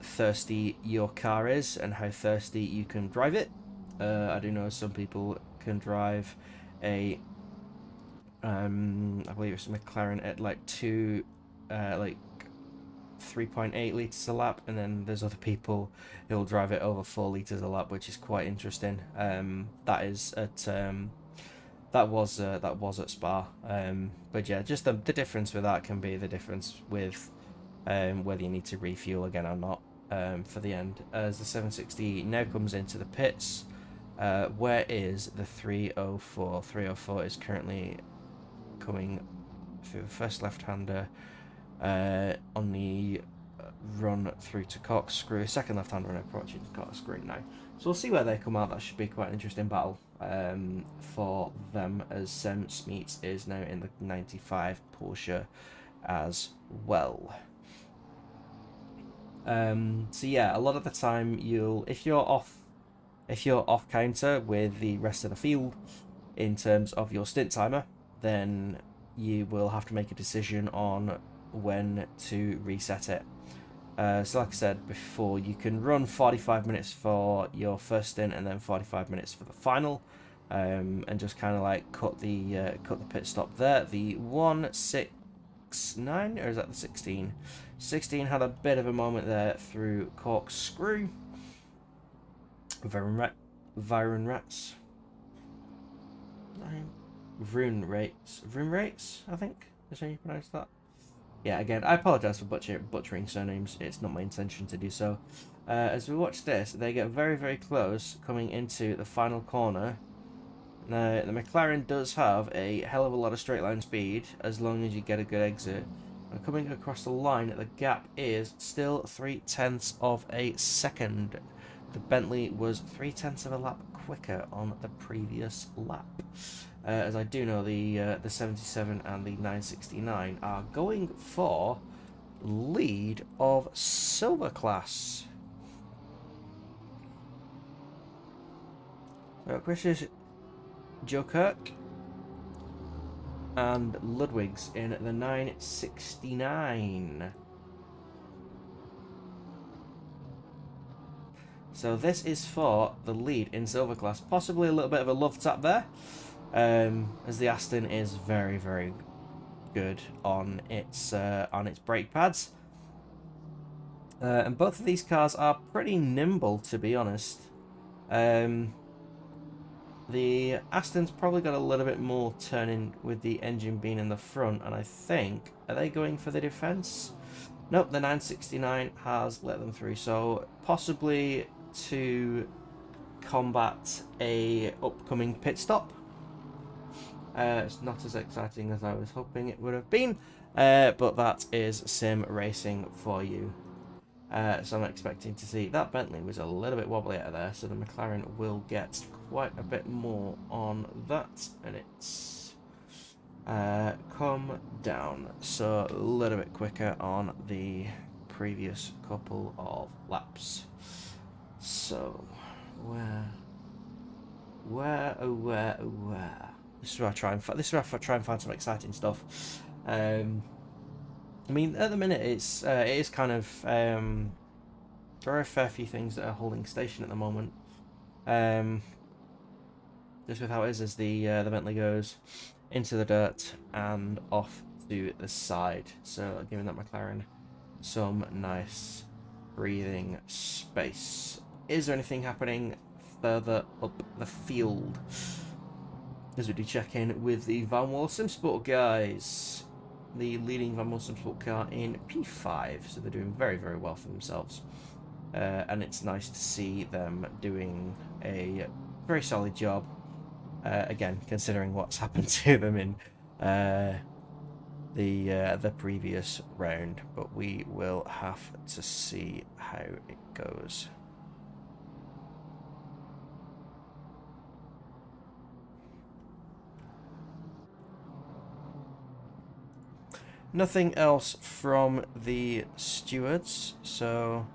thirsty your car is and how thirsty you can drive it. I do know some people can drive a I believe it's a McLaren at like 3.8 litres a lap, and then there's other people who'll drive it over 4 litres a lap, which is quite interesting. That is at that was at Spa. But yeah, just the difference with that can be the difference with whether you need to refuel again or not for the end. As the 760 now comes into the pits, where is the 304? 304 is currently coming through the first left-hander on the run through to corkscrew. Second left-hander approaching to corkscrew now. So we'll see where they come out. That should be quite an interesting battle for them, as Sam Smeets is now in the 95 Porsche as well. So yeah, a lot of the time if you're off counter with the rest of the field in terms of your stint timer, then you will have to make a decision on when to reset it. So like I said before, you can run 45 minutes for your first stint and then 45 minutes for the final, and just kind of like cut the pit stop there. The 169, or is that the 16? 16 had a bit of a moment there through corkscrew. Vroom rates, I think is how you pronounce that. Yeah, again, I apologise for butchering surnames. It's not my intention to do so. As we watch this, they get very, very close coming into the final corner. Now, the McLaren does have a hell of a lot of straight line speed as long as you get a good exit. And coming across the line, the gap is still 0.3 of a second. The Bentley was 0.3 of a lap quicker on the previous lap. As I do know, the 77 and the 969 are going for lead of silver class. So Chris is Joe Kirk and Ludwig's in the 969. So this is for the lead in silver class. Possibly a little bit of a love tap there, as the Aston is very, very good on its brake pads. And both of these cars are pretty nimble, to be honest. The Aston's probably got a little bit more turning with the engine being in the front, and I think, are they going for the defense? Nope, the 969 has let them through, so possibly to combat a upcoming pit stop. It's not as exciting as I was hoping it would have been, but that is sim racing for you. So I'm expecting to see that Bentley was a little bit wobbly out of there, so the McLaren will get quite a bit more on that, and it's come down so a little bit quicker on the previous couple of laps. So where this is where I try and find some exciting stuff. I mean, at the minute it is kind of there are a fair few things that are holding station at the moment. Just with how it is as the Bentley goes into the dirt and off to the side, so giving that McLaren some nice breathing space. Is there anything happening further up the field? As we do check in with the Van Wall Simsport guys, the leading Van Wall Simsport car in P5, so they're doing very, very well for themselves. And it's nice to see them doing a very solid job. Again, considering what's happened to them in the previous round, but we will have to see how it goes. Nothing else from the stewards, so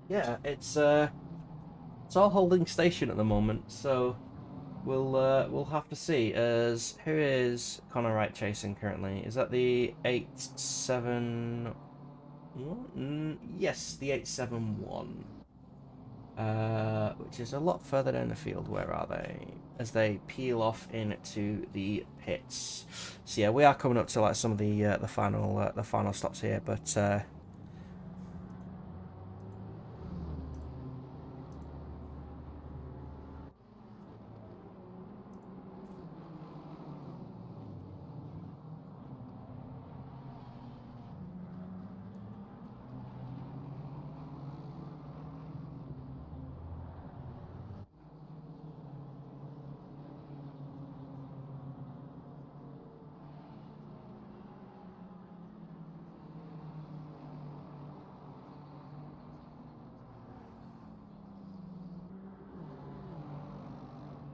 yeah, it's all holding station at the moment, so we'll have to see. As who is Connor Wright chasing currently? Is that the 871? Yes, the 871. Which is a lot further down the field. Where are they? As they peel off into the pits. So yeah, we are coming up to like some of the final stops here, but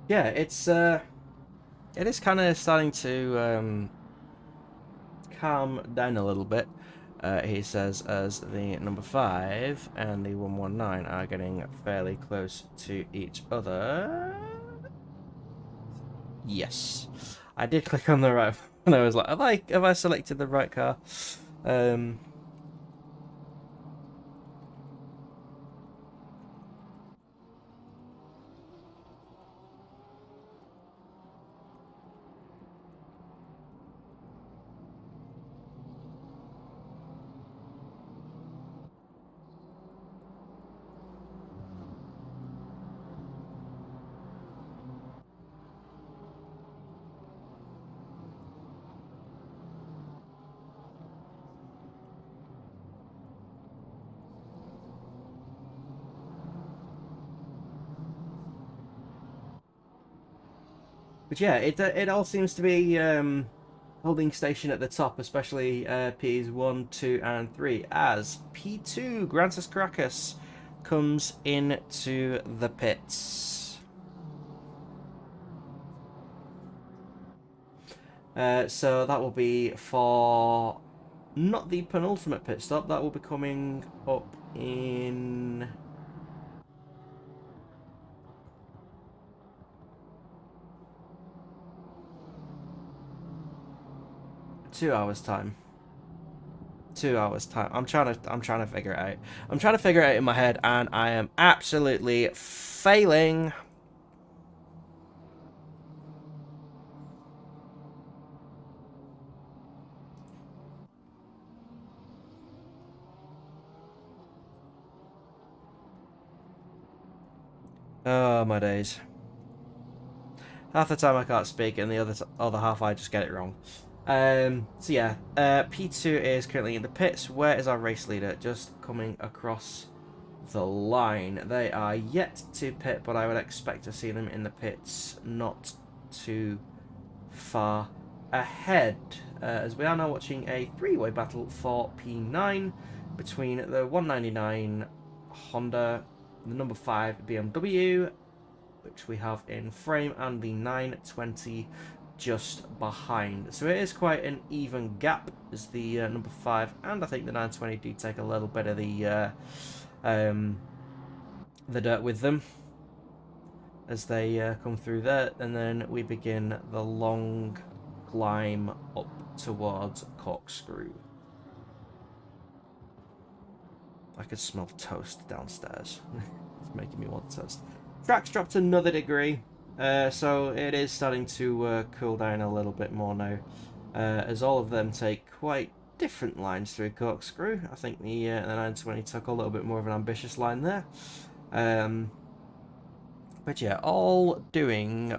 yeah, it is kind of starting to calm down a little bit. He says as the number 5 and the 119 are getting fairly close to each other. Yes, I did click on the right, and I was like, have I selected the right car? 'But yeah, it all seems to be holding station at the top, especially Ps 1, 2, and 3, as P2 Grantis Caracas comes into the pits. So that will be for not the penultimate pit stop. That will be coming up in 2 hours time. 2 hours time. I'm trying to figure it out. I'm trying to figure it out in my head, and I am absolutely failing. Oh my days. Half the time I can't speak, and the other half I just get it wrong. So yeah, P2 is currently in the pits. Where is our race leader? Just coming across the line. They are yet to pit, but I would expect to see them in the pits not too far ahead, as we are now watching a three-way battle for P9 between the 199 Honda, the number 5 BMW, which we have in frame, and the 920 just behind. So it is quite an even gap as the number 5 and I think the 920 do take a little bit of the dirt with them as they come through there, and then we begin the long climb up towards Corkscrew. I could smell toast downstairs. It's making me want toast. Track's dropped another degree, so it is starting to cool down a little bit more now, as all of them take quite different lines through Corkscrew. I think the 920 took a little bit more of an ambitious line there. But yeah, all doing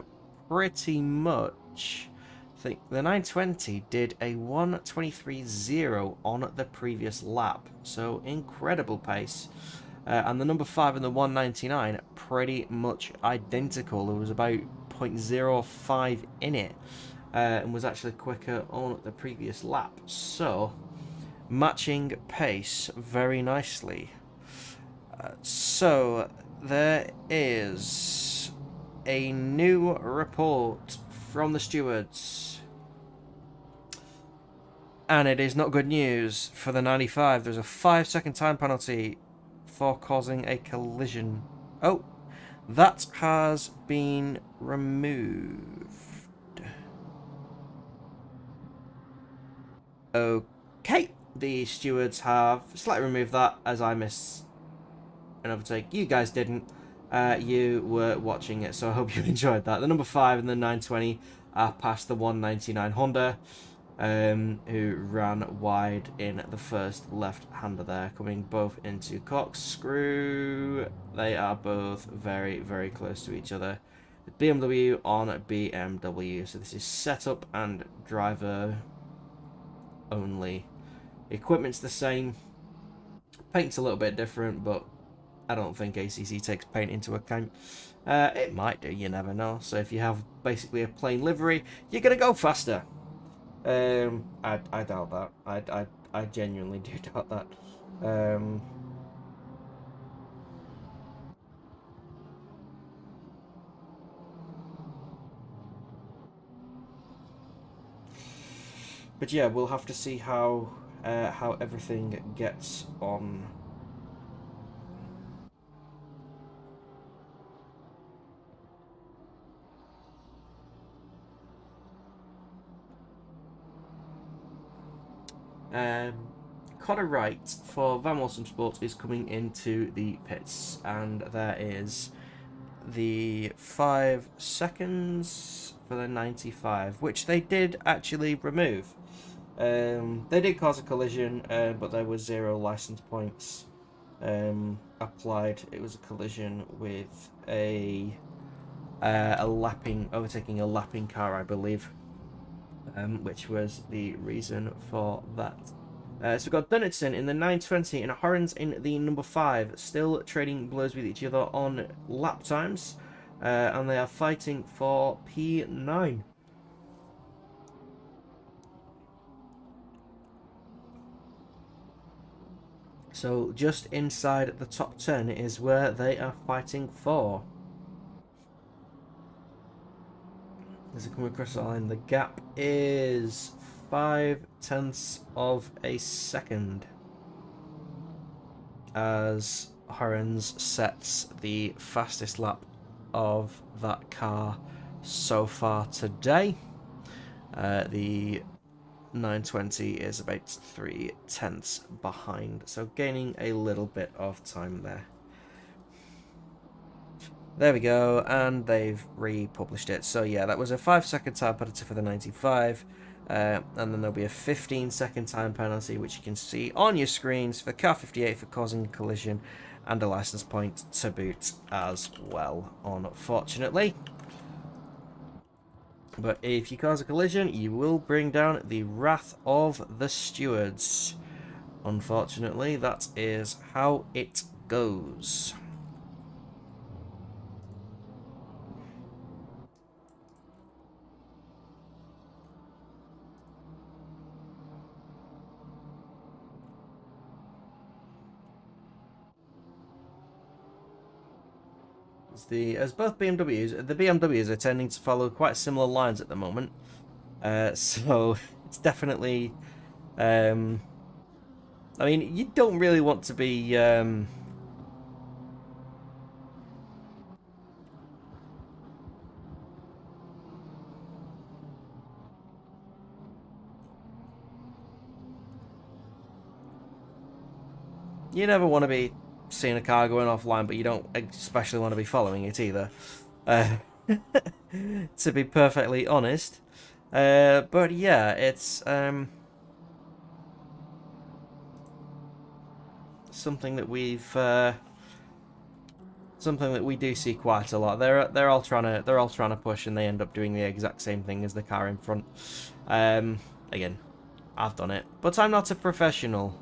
pretty much. I think the 920 did a 1:23.0 on the previous lap, so incredible pace. And the number 5 and the 199 pretty much identical. There was about 0.05 in it, and was actually quicker on the previous lap. So matching pace very nicely. So there is a new report from the stewards, and it is not good news for the 95. There's a 5-second time penalty for causing a collision. Oh, that has been removed. Okay, the stewards have slightly removed that as I missed an overtake. You guys didn't. You were watching it, so I hope you enjoyed that. The number 5 and the 920 are past the 199 Honda, who ran wide in the first left-hander there, coming both into Corkscrew. They are both very, very close to each other. BMW on BMW, so this is setup and driver only. Equipment's the same, paint's a little bit different, but I don't think ACC takes paint into account. It might do, you never know. So if you have basically a plain livery, you're gonna go faster. I doubt that. I genuinely do doubt that. But yeah, we'll have to see how everything gets on. Connor Wright for Van Wilson Sports is coming into the pits, and there is the 5 seconds for the 95, which they did actually remove. They did cause a collision, but there was 0 license points applied. It was a collision with overtaking a lapping car, I believe. Which was the reason for that. So we've got Dunnison in the 920 and Horrens in the number 5, still trading blows with each other on lap times, and they are fighting for P9. So just inside the top 10 is where they are fighting for. As they come across the line, the gap is 0.5 of a second as Horrens sets the fastest lap of that car so far today. The 920 is about 0.3 behind, so gaining a little bit of time there. There we go, and they've republished it. So yeah, that was a 5-second time penalty for the 95, and then there'll be a 15-second time penalty, which you can see on your screens, for car 58 for causing a collision, and a license point to boot as well, unfortunately. But if you cause a collision, you will bring down the wrath of the stewards. Unfortunately, that is how it goes. As both BMWs, the BMWs are tending to follow quite similar lines at the moment. So it's definitely, I mean, you don't really want to be, you never want to be seeing a car going offline, but you don't especially want to be following it either. To be perfectly honest. But yeah, it's something that we do see quite a lot. They're all trying to push, and they end up doing the exact same thing as the car in front. Again, I've done it, but I'm not a professional.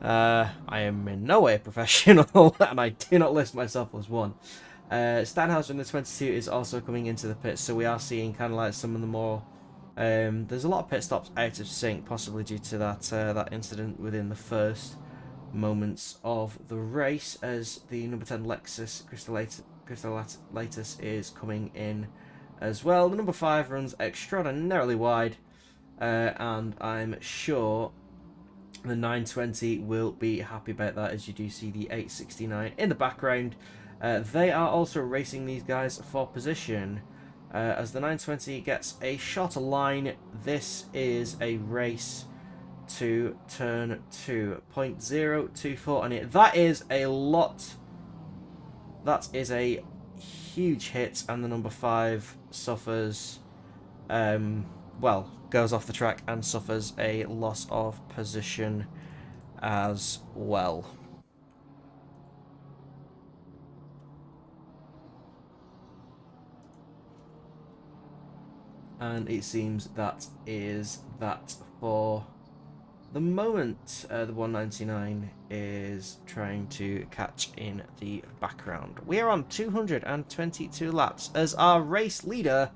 I am in no way a professional, and I do not list myself as one. Stanhauser in the 22 is also coming into the pits, so we are seeing kind of like some of the more. There's a lot of pit stops out of sync, possibly due to that incident within the first moments of the race, as the number 10 Lexus Crystallitis is coming in as well. The number 5 runs extraordinarily wide, and I'm sure the 920 will be happy about that, as you do see the 869 in the background. They are also racing these guys for position. As the 920 gets a shorter line, this is a race to turn 2. 0.024 on it. That is a lot. That is a huge hit, and the number 5 suffers, well, goes off the track and suffers a loss of position as well. And it seems that is that for the moment. The 199 is trying to catch in the background. We are on 222 laps as our race leader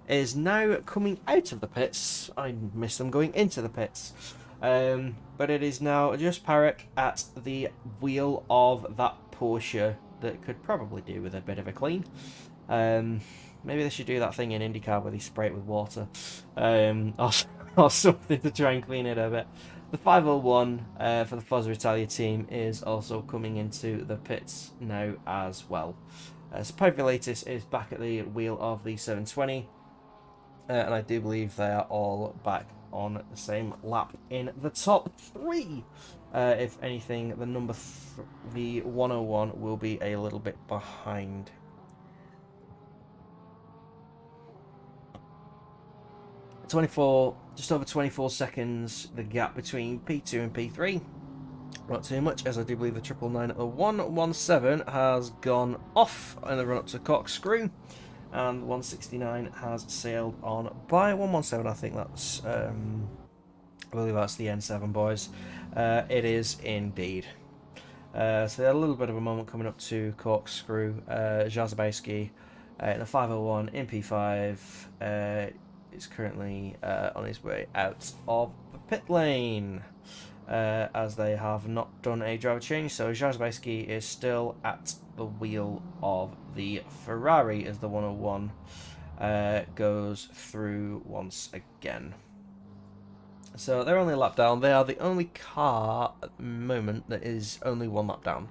is now coming out of the pits. I missed them going into the pits. But it is now just Parek at the wheel of that Porsche that could probably do with a bit of a clean. Maybe they should do that thing in IndyCar where they spray it with water, or something to try and clean it a bit. The 501 for the Forza Italia team is also coming into the pits now as well. Spovilatis is back at the wheel of the 720, and I do believe they are all back on the same lap in the top 3. If anything, the 101 will be a little bit behind. Just over 24 seconds, the gap between P2 and P3. Not too much, as I do believe the 999 at the 117 has gone off in the run up to Corkscrew, and 169 has sailed on by 117. I think that's, I believe that's the N7, boys. It is indeed. So they had a little bit of a moment coming up to Corkscrew. Jarzabowski in the 501 in P5. Is currently on his way out of the pit lane, as they have not done a driver change. So Jarzabowski is still at the wheel of the Ferrari as the 101 goes through once again. So they're only a lap down. They are the only car at the moment that is only 1 lap down.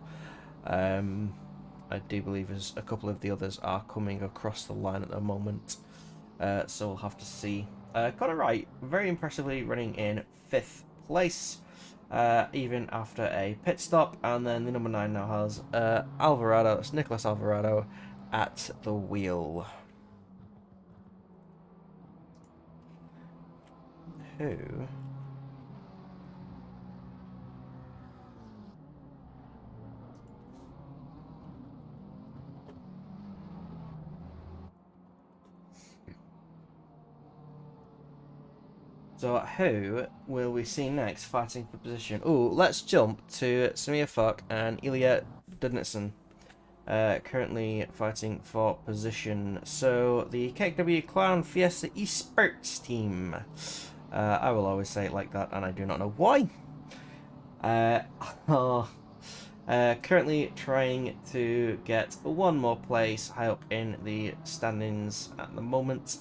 I do believe as a couple of the others are coming across the line at the moment. So we'll have to see. Connor Wright, very impressively running in 5th place, even after a pit stop. And then the number 9 now has Alvarado, that's Nicholas Alvarado, at the wheel. Who? So who will we see next fighting for position? Oh, let's jump to SIMSOK and Ilya Dudnitson. Currently fighting for position. So the KW Clown Fiesta Esports team. I will always say it like that, and I do not know why. Currently trying to get one more place high up in the standings at the moment.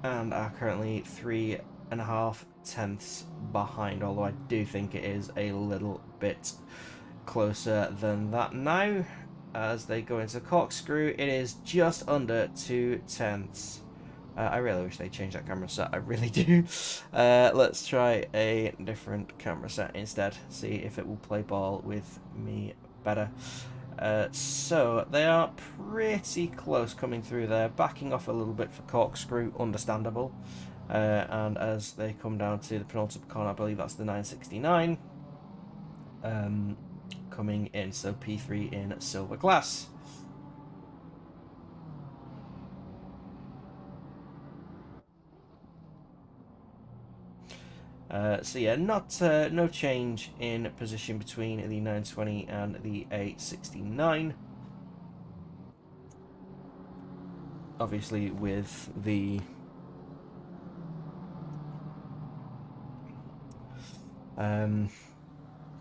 And are currently 3.5 tenths behind, although I do think it is a little bit closer than that now. As they go into corkscrew, it is just under 2 tenths. I really wish they changed that camera set, I really do. Let's try a different camera set instead, see if it will play ball with me better. So they are pretty close coming through there, backing off a little bit for corkscrew, understandable. And as they come down to the penultimate corner, I believe that's the 969, coming in, so P3 in silver glass. So yeah, no change in position between the 920 and the 869. Obviously, with the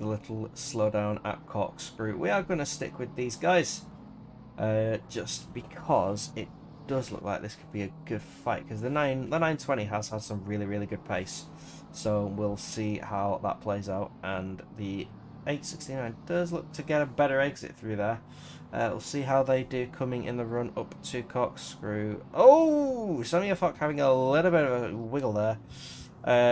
little slowdown at corkscrew, we are going to stick with these guys, just because it does look like this could be a good fight. Because the 920 has had some really good pace. So we'll see how that plays out, and the 869 does look to get a better exit through there. We'll see how they do coming in the run up to corkscrew. Oh, SIMSOK having a little bit of a wiggle there.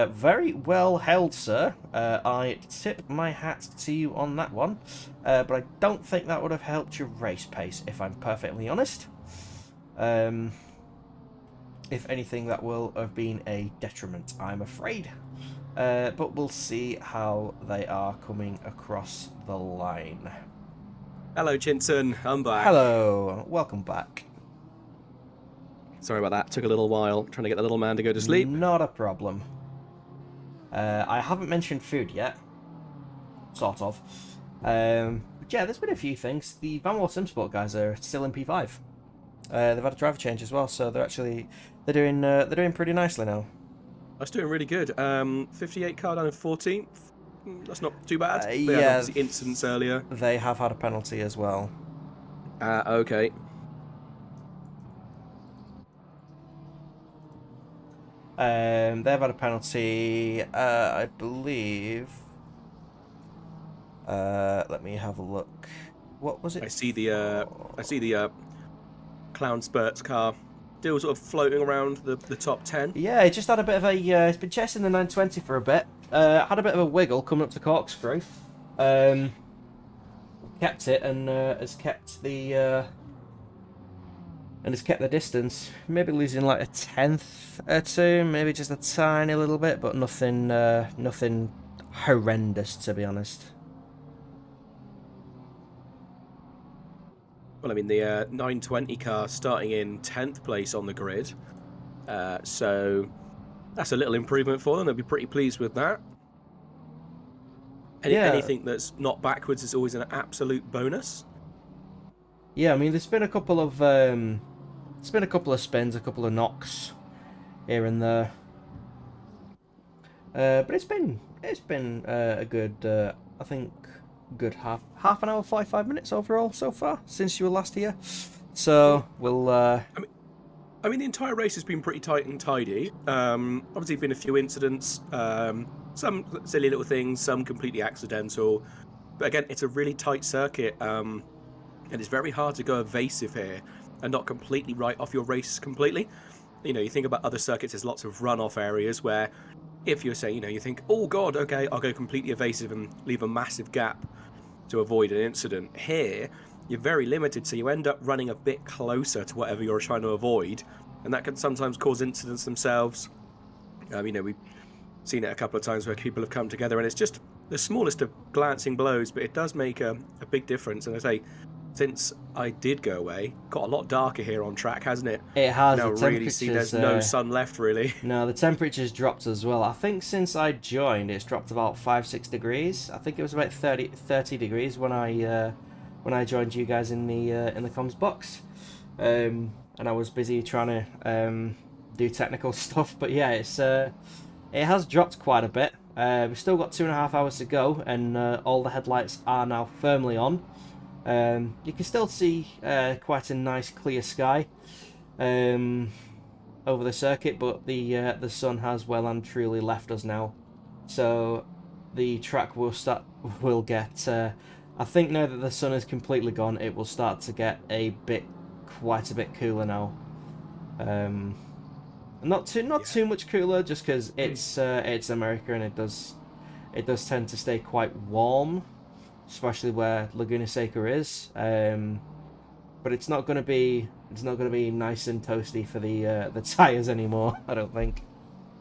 Very well held, sir. I tip my hat to you on that one, but I don't think that would have helped your race pace, if I'm perfectly honest. If anything, that will have been a detriment, I'm afraid. But we'll see how they are coming across the line. Hello, Chinson. I'm back. Hello, welcome back. Sorry about that. Took a little while trying to get the little man to go to sleep. Not a problem. I haven't mentioned food yet. Sort of. But yeah, there's been a few things. The Van Wall SimSport guys are still in P5. They've had a driver change as well, so they're doing pretty nicely now. That's doing really good. 58 car down in 14th. That's not too bad. Yeah, the incidents earlier. They have had a penalty as well. Okay. They've had a penalty, I believe. Let me have a look. What was it? I see the Clown Spurts car still sort of floating around the top 10. Yeah, he just had a bit of a. He's been chasing the 920 for a bit. Had a bit of a wiggle coming up to corkscrew. Kept it and has kept the. And has kept the distance. Maybe losing like a tenth or two, maybe just a tiny little bit, but nothing, nothing horrendous, to be honest. Well, I mean, the 920 car starting in 10th place on the grid, so that's a little improvement for them. They'll be pretty pleased with that. Anything that's not backwards is always an absolute bonus. Yeah, I mean, there's been a couple of spins, a couple of knocks here and there, but it's been a good, I think, good half an hour, 45 minutes overall so far since you were last here. So we'll. I mean, the entire race has been pretty tight and tidy. Obviously, been a few incidents, some silly little things, some completely accidental. But again, it's a really tight circuit, and it's very hard to go evasive here and not completely write off your race completely. You know, you think about other circuits, there's lots of runoff areas where if you're saying, you think, oh God, okay, I'll go completely evasive and leave a massive gap to avoid an incident. Here, you're very limited, so you end up running a bit closer to whatever you're trying to avoid, and that can sometimes cause incidents themselves. We've seen it a couple of times where people have come together, and it's just the smallest of glancing blows, but it does make a big difference. And I say, since I did go away, got a lot darker here on track, hasn't it? It has. Now The really see there's no sun left, really. No, the temperature's dropped as well. I think since I joined, it's dropped about 5-6 degrees. I think it was about 30 degrees when I joined you guys in the comms box, and I was busy trying to do technical stuff. But yeah, it has dropped quite a bit. We've still got 2.5 hours to go, and all the headlights are now firmly on. You can still see quite a nice clear sky over the circuit, but the sun has well and truly left us now. So the track will get. I think now that the sun is completely gone, it will start to get quite a bit cooler now. Not too much cooler, just because it's America and it does tend to stay quite warm, especially where Laguna Seca is. But it's not going to be nice and toasty for the tires anymore, I don't think.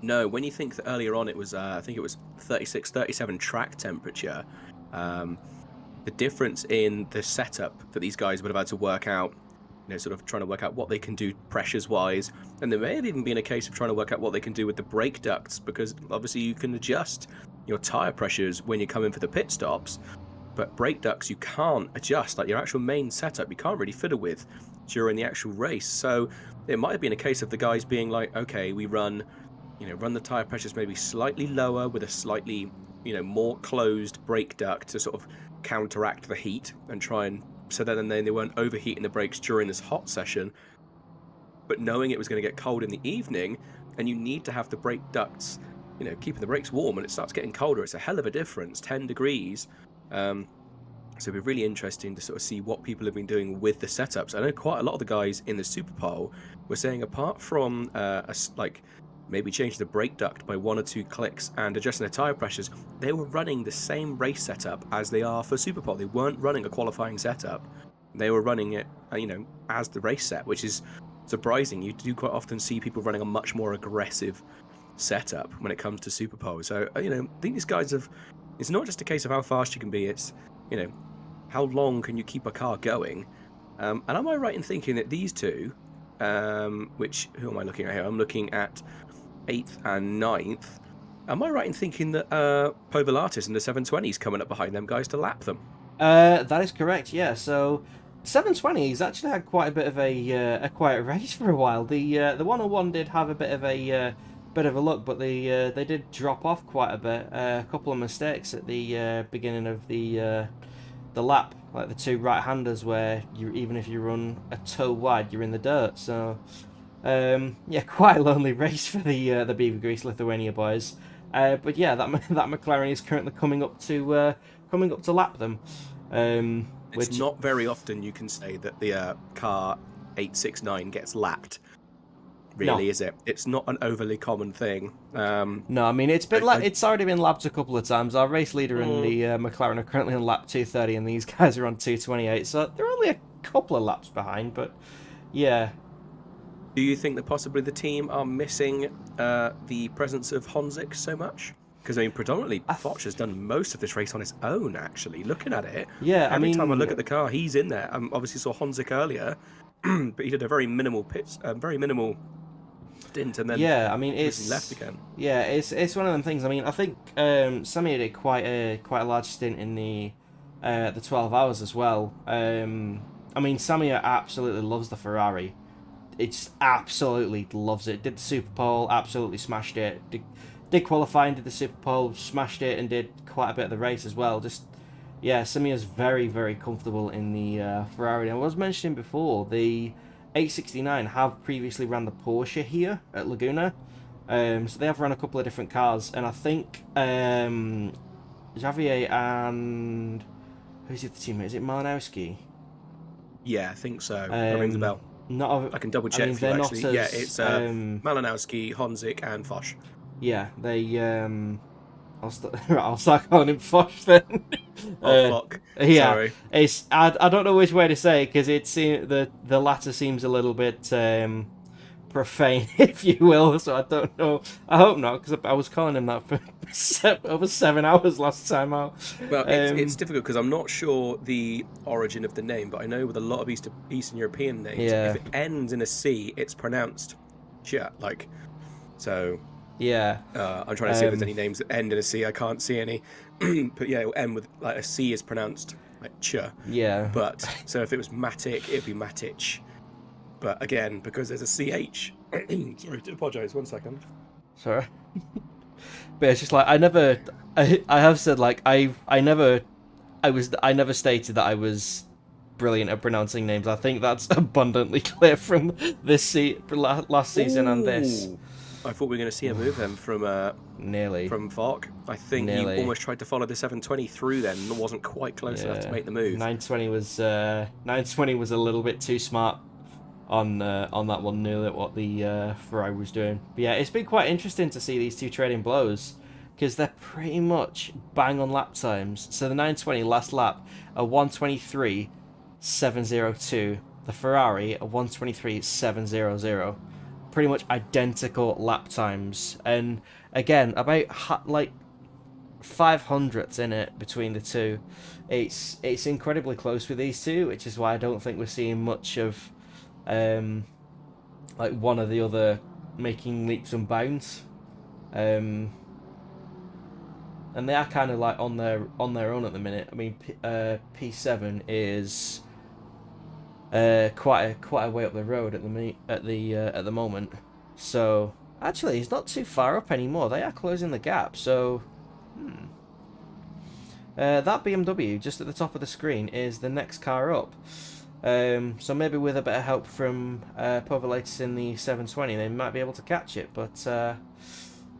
No, when you think that earlier on it was I think it was 36, 37 track temperature, the difference in the setup that these guys would have had to work out, sort of trying to work out what they can do pressures wise, and there may have even been a case of trying to work out what they can do with the brake ducts, because obviously you can adjust your tire pressures when you come in for the pit stops, but brake ducts you can't adjust, like your actual main setup you can't really fiddle with during the actual race. So it might have been a case of the guys being like, okay, we run the tire pressures maybe slightly lower with a slightly more closed brake duct to sort of counteract the heat and try and so then they weren't overheating the brakes during this hot session. But knowing it was going to get cold in the evening, and you need to have the brake ducts, keeping the brakes warm, and it starts getting colder, it's a hell of a difference, 10 degrees. So it'd be really interesting to sort of see what people have been doing with the setups. I know quite a lot of the guys in the Super Pole were saying, apart from maybe changing the brake duct by 1 or 2 clicks and adjusting their tire pressures, they were running the same race setup as they are for Super Pole. They weren't running a qualifying setup. They were running it, as the race set, which is surprising. You do quite often see people running a much more aggressive setup when it comes to Super Pole. So, I think these guys have... It's not just a case of how fast you can be, it's, how long can you keep a car going? And am I right in thinking that these two, who am I looking at here? I'm looking at 8th and 9th. Am I right in thinking that Povolatis and the 720's coming up behind them guys to lap them? That is correct, yeah. So 720's actually had quite a bit of a quiet race for a while. The 101 did have a bit of a look, but they did drop off quite a bit. A couple of mistakes at the beginning of the lap, like the 2 right-handers where even if you run a toe wide, you're in the dirt. So yeah, quite a lonely race for the Beaver Grease Lithuania boys. But yeah, that McLaren is currently coming up to lap them. It's not very often you can say that the car 869 gets lapped. Really, no. Is it? It's not an overly common thing. No, I mean it's already been lapped a couple of times. Our race leader and the McLaren are currently on lap 230, and these guys are on 228. So they're only a couple of laps behind, but yeah. Do you think that possibly the team are missing the presence of Honzik so much? Because, predominantly, Foch has done most of this race on his own, actually, looking at it. Yeah, Every time I look at the car, he's in there. Obviously saw Honzik earlier, but he did a very minimal stint, and then it's left again. Yeah, it's one of them things. I think Samir did quite a large stint in the 12 hours as well. Samir absolutely loves the Ferrari. It just absolutely loves it. Did the Super Pole, absolutely smashed it. Did qualifying, did the Super Pole, smashed it, and did quite a bit of the race as well. Samir's very, very comfortable in the Ferrari. And I was mentioning before, the 869 have previously ran the Porsche here at Laguna. So they have run a couple of different cars. And I think Javier and... who's the other teammate? Is it Malinowski? Yeah, I think so. That rings a bell. I can double check for you, actually. Yeah, it's Malinowski, Honzik, and Foch. Yeah, they... I'll start calling him Foch then. Fuck. Yeah, sorry. I don't know which way to say it, because the latter seems a little bit profane, if you will. So I don't know. I hope not, because I was calling him that for over 7 hours last time out. Well, it's difficult because I'm not sure the origin of the name, but I know with a lot of Eastern European names, if it ends in a C, it's pronounced "ch," like. So. Yeah. I'm trying to see if there's any names that end in a C. I can't see any, but yeah, it will end with like a C is pronounced like "ch." Yeah. But so if it was Matic, it'd be Matic. But again, because there's a CH. Sorry, to apologise. 1 second. Sorry. But it's just like I have said like I never stated that I was brilliant at pronouncing names. I think that's abundantly clear from this last season and this. I thought we were going to see a move then from nearly from Vark. I think he almost tried to follow the 720 through then and wasn't quite close enough to make the move. 920 was a little bit too smart on that one, knew what the Ferrari was doing. But yeah, it's been quite interesting to see these two trading blows because they're pretty much bang on lap times. So the 920 last lap a 123.702, the Ferrari a 123.700, pretty much identical lap times, and again about like 500ths in it between the two. It's incredibly close with these two, which is why I don't think we're seeing much of like one or the other making leaps and bounds, and they are kind of like on their own at the minute. I mean, P7 is quite a way up the road at the moment. So actually, he's not too far up anymore. They are closing the gap. So that BMW just at the top of the screen is the next car up. So maybe with a bit of help from Povolatis in the 720, they might be able to catch it. But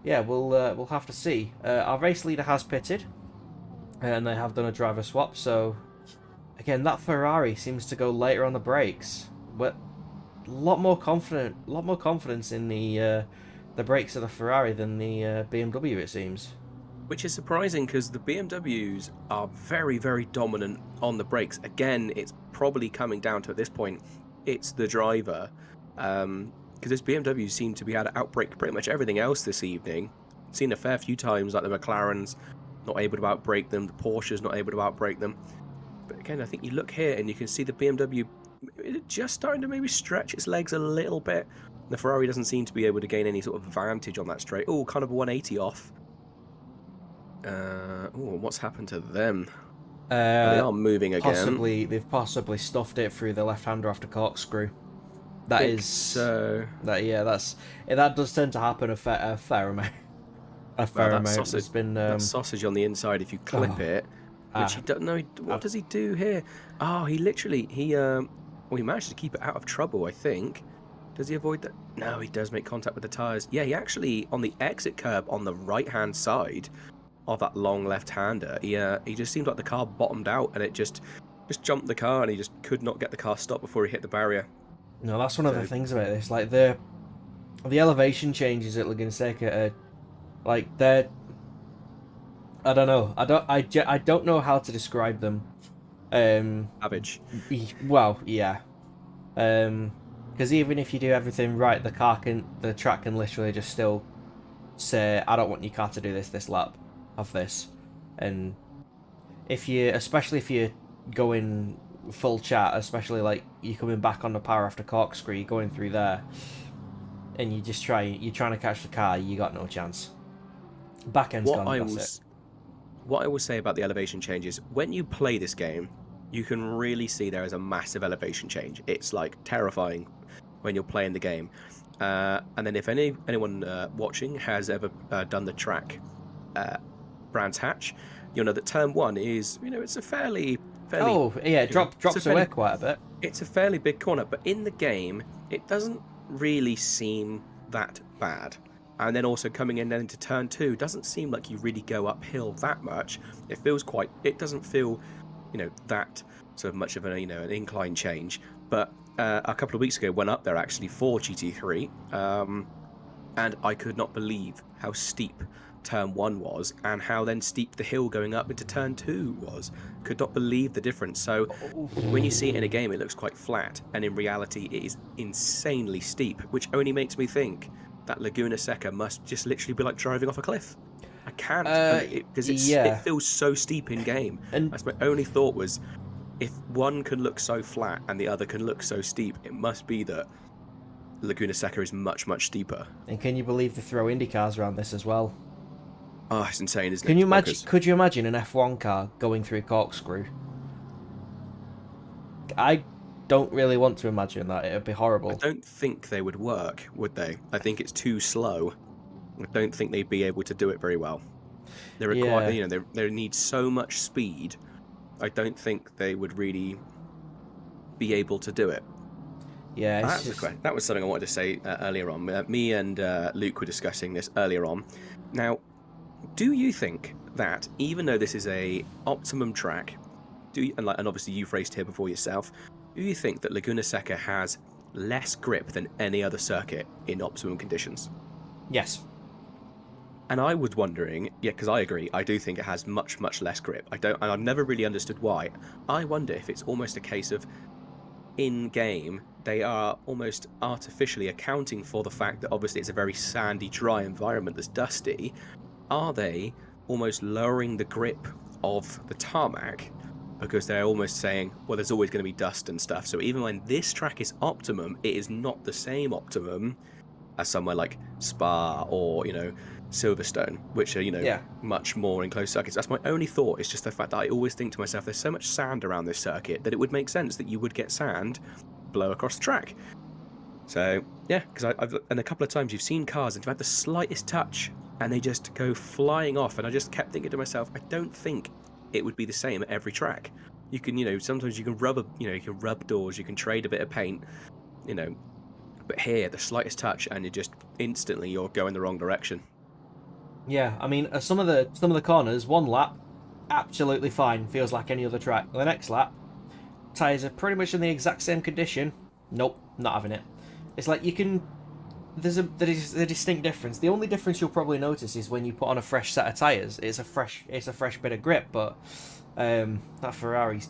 yeah, we'll have to see. Our race leader has pitted, and they have done a driver swap. So again, that Ferrari seems to go later on the brakes. But a lot more confidence in the brakes of the Ferrari than the BMW, it seems. Which is surprising because the BMWs are very, very dominant on the brakes. Again, it's probably coming down to, at this point, it's the driver. Because this BMW seem to be able to outbrake pretty much everything else this evening. Seen a fair few times, like the McLarens not able to outbrake them, the Porsches not able to outbrake them. But again, I think you look here and you can see the BMW just starting to maybe stretch its legs a little bit. The Ferrari doesn't seem to be able to gain any sort of advantage on that straight. Oh, kind of a 180 off. What's happened to them? They are moving again. They've possibly stuffed it through the left-hander after corkscrew. That does tend to happen a fair amount. Sausage, There's been that sausage on the inside. If you clip it, which he doesn't know. What does he do here? Oh, he managed to keep it out of trouble, I think. Does he avoid that? No, he does make contact with the tyres. Yeah, he actually, on the exit curb on the right-hand side of that long left-hander, he just seemed like the car bottomed out and it just jumped the car and he just could not get the car stopped before he hit the barrier. No, that's one of the things about this. Like, the elevation changes at Laguna Seca are, like, they're... I don't know. I don't know how to describe them. Savage. Well, yeah. Because even if you do everything right, the track can literally just still say, I don't want your car to do this lap, have this. And especially if you're going full chat, especially like you're coming back on the power after corkscrew, you're going through there, and you're trying to catch the car, you got no chance. Back end's gone, that's it. What I will say about the elevation changes, when you play this game, you can really see there is a massive elevation change. It's like terrifying when you're playing the game. And then if anyone watching has ever done the track Brands Hatch, you'll know that turn 1 is, it's a fairly oh yeah, it drops away quite a bit. It's a fairly big corner, but in the game it doesn't really seem that bad. And then also coming in then into turn 2 doesn't seem like you really go uphill that much. It doesn't feel that sort of much of an incline change. But a couple of weeks ago went up there actually for GT3, and I could not believe how steep turn 1 was and how then steep the hill going up into turn 2 was. Could not believe the difference. So when you see it in a game, it looks quite flat, and in reality it is insanely steep, which only makes me think that Laguna Seca must just literally be like driving off a cliff. I can't, because it feels so steep in game. And that's my only thought was, if one can look so flat and the other can look so steep, it must be that Laguna Seca is much, much steeper. And can you believe they throw Indy cars around this as well? Oh, it's insane, isn't it? Can you imagine? Could you imagine an F1 car going through corkscrew? I don't really want to imagine that. It would be horrible. I don't think they would work, would they? I think it's too slow. I don't think they'd be able to do it very well. They require, you know, they need so much speed. I don't think they would really be able to do it. Yeah, that was something I wanted to say earlier on. Me and Luke were discussing this earlier on. Now, do you think that even though this is a optimum track, and obviously you've raced here before yourself, do you think that Laguna Seca has less grip than any other circuit in optimum conditions? Yes. And I was wondering, yeah, because I agree, I do think it has much, much less grip. And I've never really understood why. I wonder if it's almost a case of, in-game, they are almost artificially accounting for the fact that obviously it's a very sandy, dry environment that's dusty. Are they almost lowering the grip of the tarmac because they're almost saying, well, there's always going to be dust and stuff, so even when this track is optimum, it is not the same optimum as somewhere like Spa or, you know, Silverstone, which are, you know, much more in closed circuits. That's my only thought. It's just the fact that I always think to myself, there's so much sand around this circuit that it would make sense that you would get sand blow across the track. So yeah, because and a couple of times you've seen cars and you've had the slightest touch and they just go flying off, and I just kept thinking to myself, I don't think it would be the same at every track. You can, you know, sometimes you can you can rub doors, you can trade a bit of paint, you know, but here the slightest touch and you just instantly you're going the wrong direction. Yeah, I mean, some of the corners, one lap, absolutely fine, feels like any other track. The next lap, tyres are pretty much in the exact same condition. Nope, not having it. It's like you can. There's a distinct difference. The only difference you'll probably notice is when you put on a fresh set of tyres. It's a fresh bit of grip, but that Ferrari's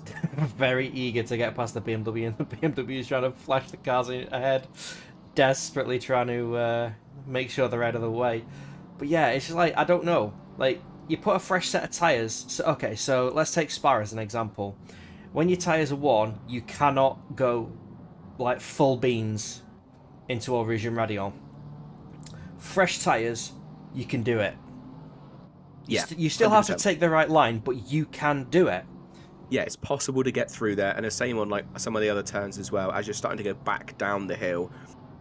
very eager to get past the BMW, and the BMW's trying to flash the cars ahead, desperately trying to make sure they're out of the way. But yeah, it's just like, I don't know. Like, you put a fresh set of tyres. So, okay, so let's take Spa as an example. When your tyres are worn, you cannot go like full beans into All Region Radion. Fresh tyres, you can do it. Yeah, you still 100%. Have to take the right line, but you can do it. Yeah, it's possible to get through there, and the same on like some of the other turns as well. As you're starting to go back down the hill,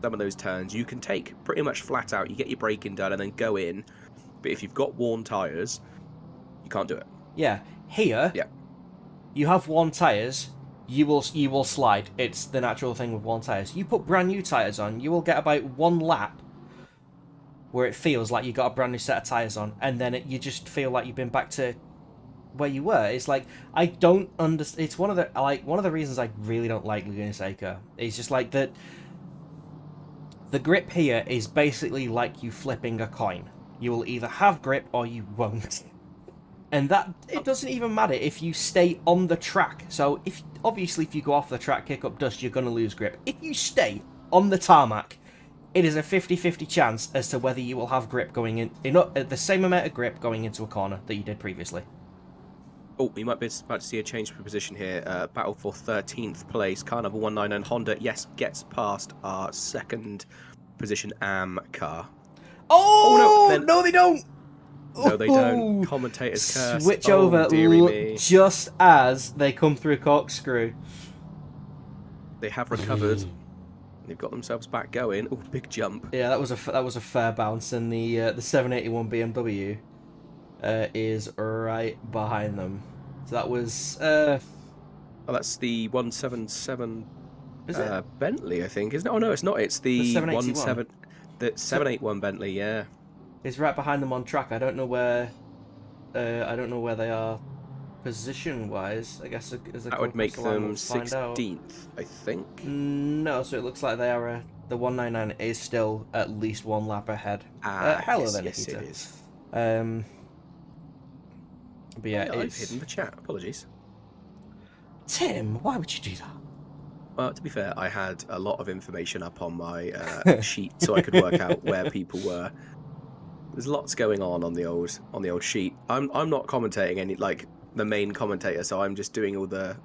some of those turns you can take pretty much flat out. You get your braking done and then go in. But if you've got worn tyres, you can't do it. Yeah, here, you have worn tyres, you will slide. It's the natural thing with worn tyres. You put brand new tyres on, you will get about one lap where it feels like you got a brand new set of tyres on, and then you just feel like you've been back to where you were. It's like, I don't understand. It's one of the reasons I really don't like Laguna Seca. It's just like that. The grip here is basically like you flipping a coin. You will either have grip or you won't. And that, it doesn't even matter if you stay on the track. So obviously if you go off the track, kick up dust, you're going to lose grip. If you stay on the tarmac, it is a 50-50 chance as to whether you will have grip going in the same amount of grip going into a corner that you did previously. Oh, we might be about to see a change of position here. Battle for 13th place. Car number 199 Honda, yes, gets past our second position AM car. Oh, no, they don't! No, they don't. Commentators curse. Switch over just as they come through corkscrew. They have recovered. They've got themselves back going. Oh, big jump. Yeah, that was a fair bounce, and the 781 BMW is right behind them. So that was oh, that's the 177 Bentley, I think, isn't it? Oh no, it's not. It's the 781 Bentley. Yeah, it's right behind them on track. I don't know where they are position wise. I guess as that would make them 16th, I think. No, so it looks like they are. The 199 is still at least one lap ahead. Hello there, yes, Nikita. it is. But yeah, I've it's... hidden the chat. Apologies. Tim, why would you do that? Well, to be fair, I had a lot of information up on my sheet, so I could work out where people were. There's lots going on the old sheet. I'm not commentating any like the main commentator, so I'm just doing all the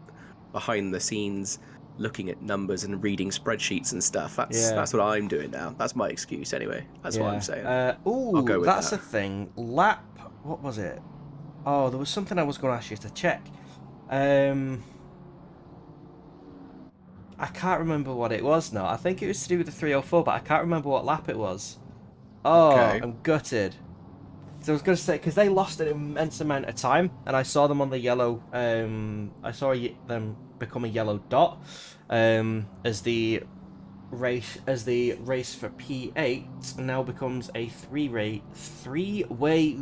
behind the scenes, looking at numbers and reading spreadsheets and stuff. That's what I'm doing now. That's my excuse anyway. That's what I'm saying. I'll go with that's that. a thing. Lap. What was it? Oh, there was something I was going to ask you to check. I can't remember what it was now. I think it was to do with the 304, but I can't remember what lap it was. Oh, Okay. I'm gutted. So I was going to say, because they lost an immense amount of time, and I saw them on the yellow, I saw them become a yellow dot, as the race for P8 now becomes a three-way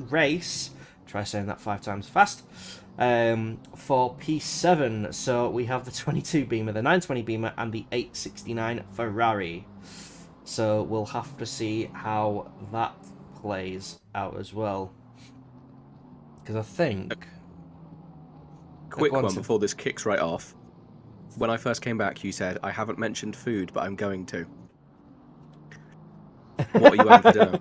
race. Try saying that 5 times fast. For P7, so we have the 22 Beamer, the 920 Beamer, and the 869 Ferrari. So we'll have to see how that plays out as well. Because I think... Quick one before this kicks right off. When I first came back, you said, I haven't mentioned food, but I'm going to. What are you having for dinner?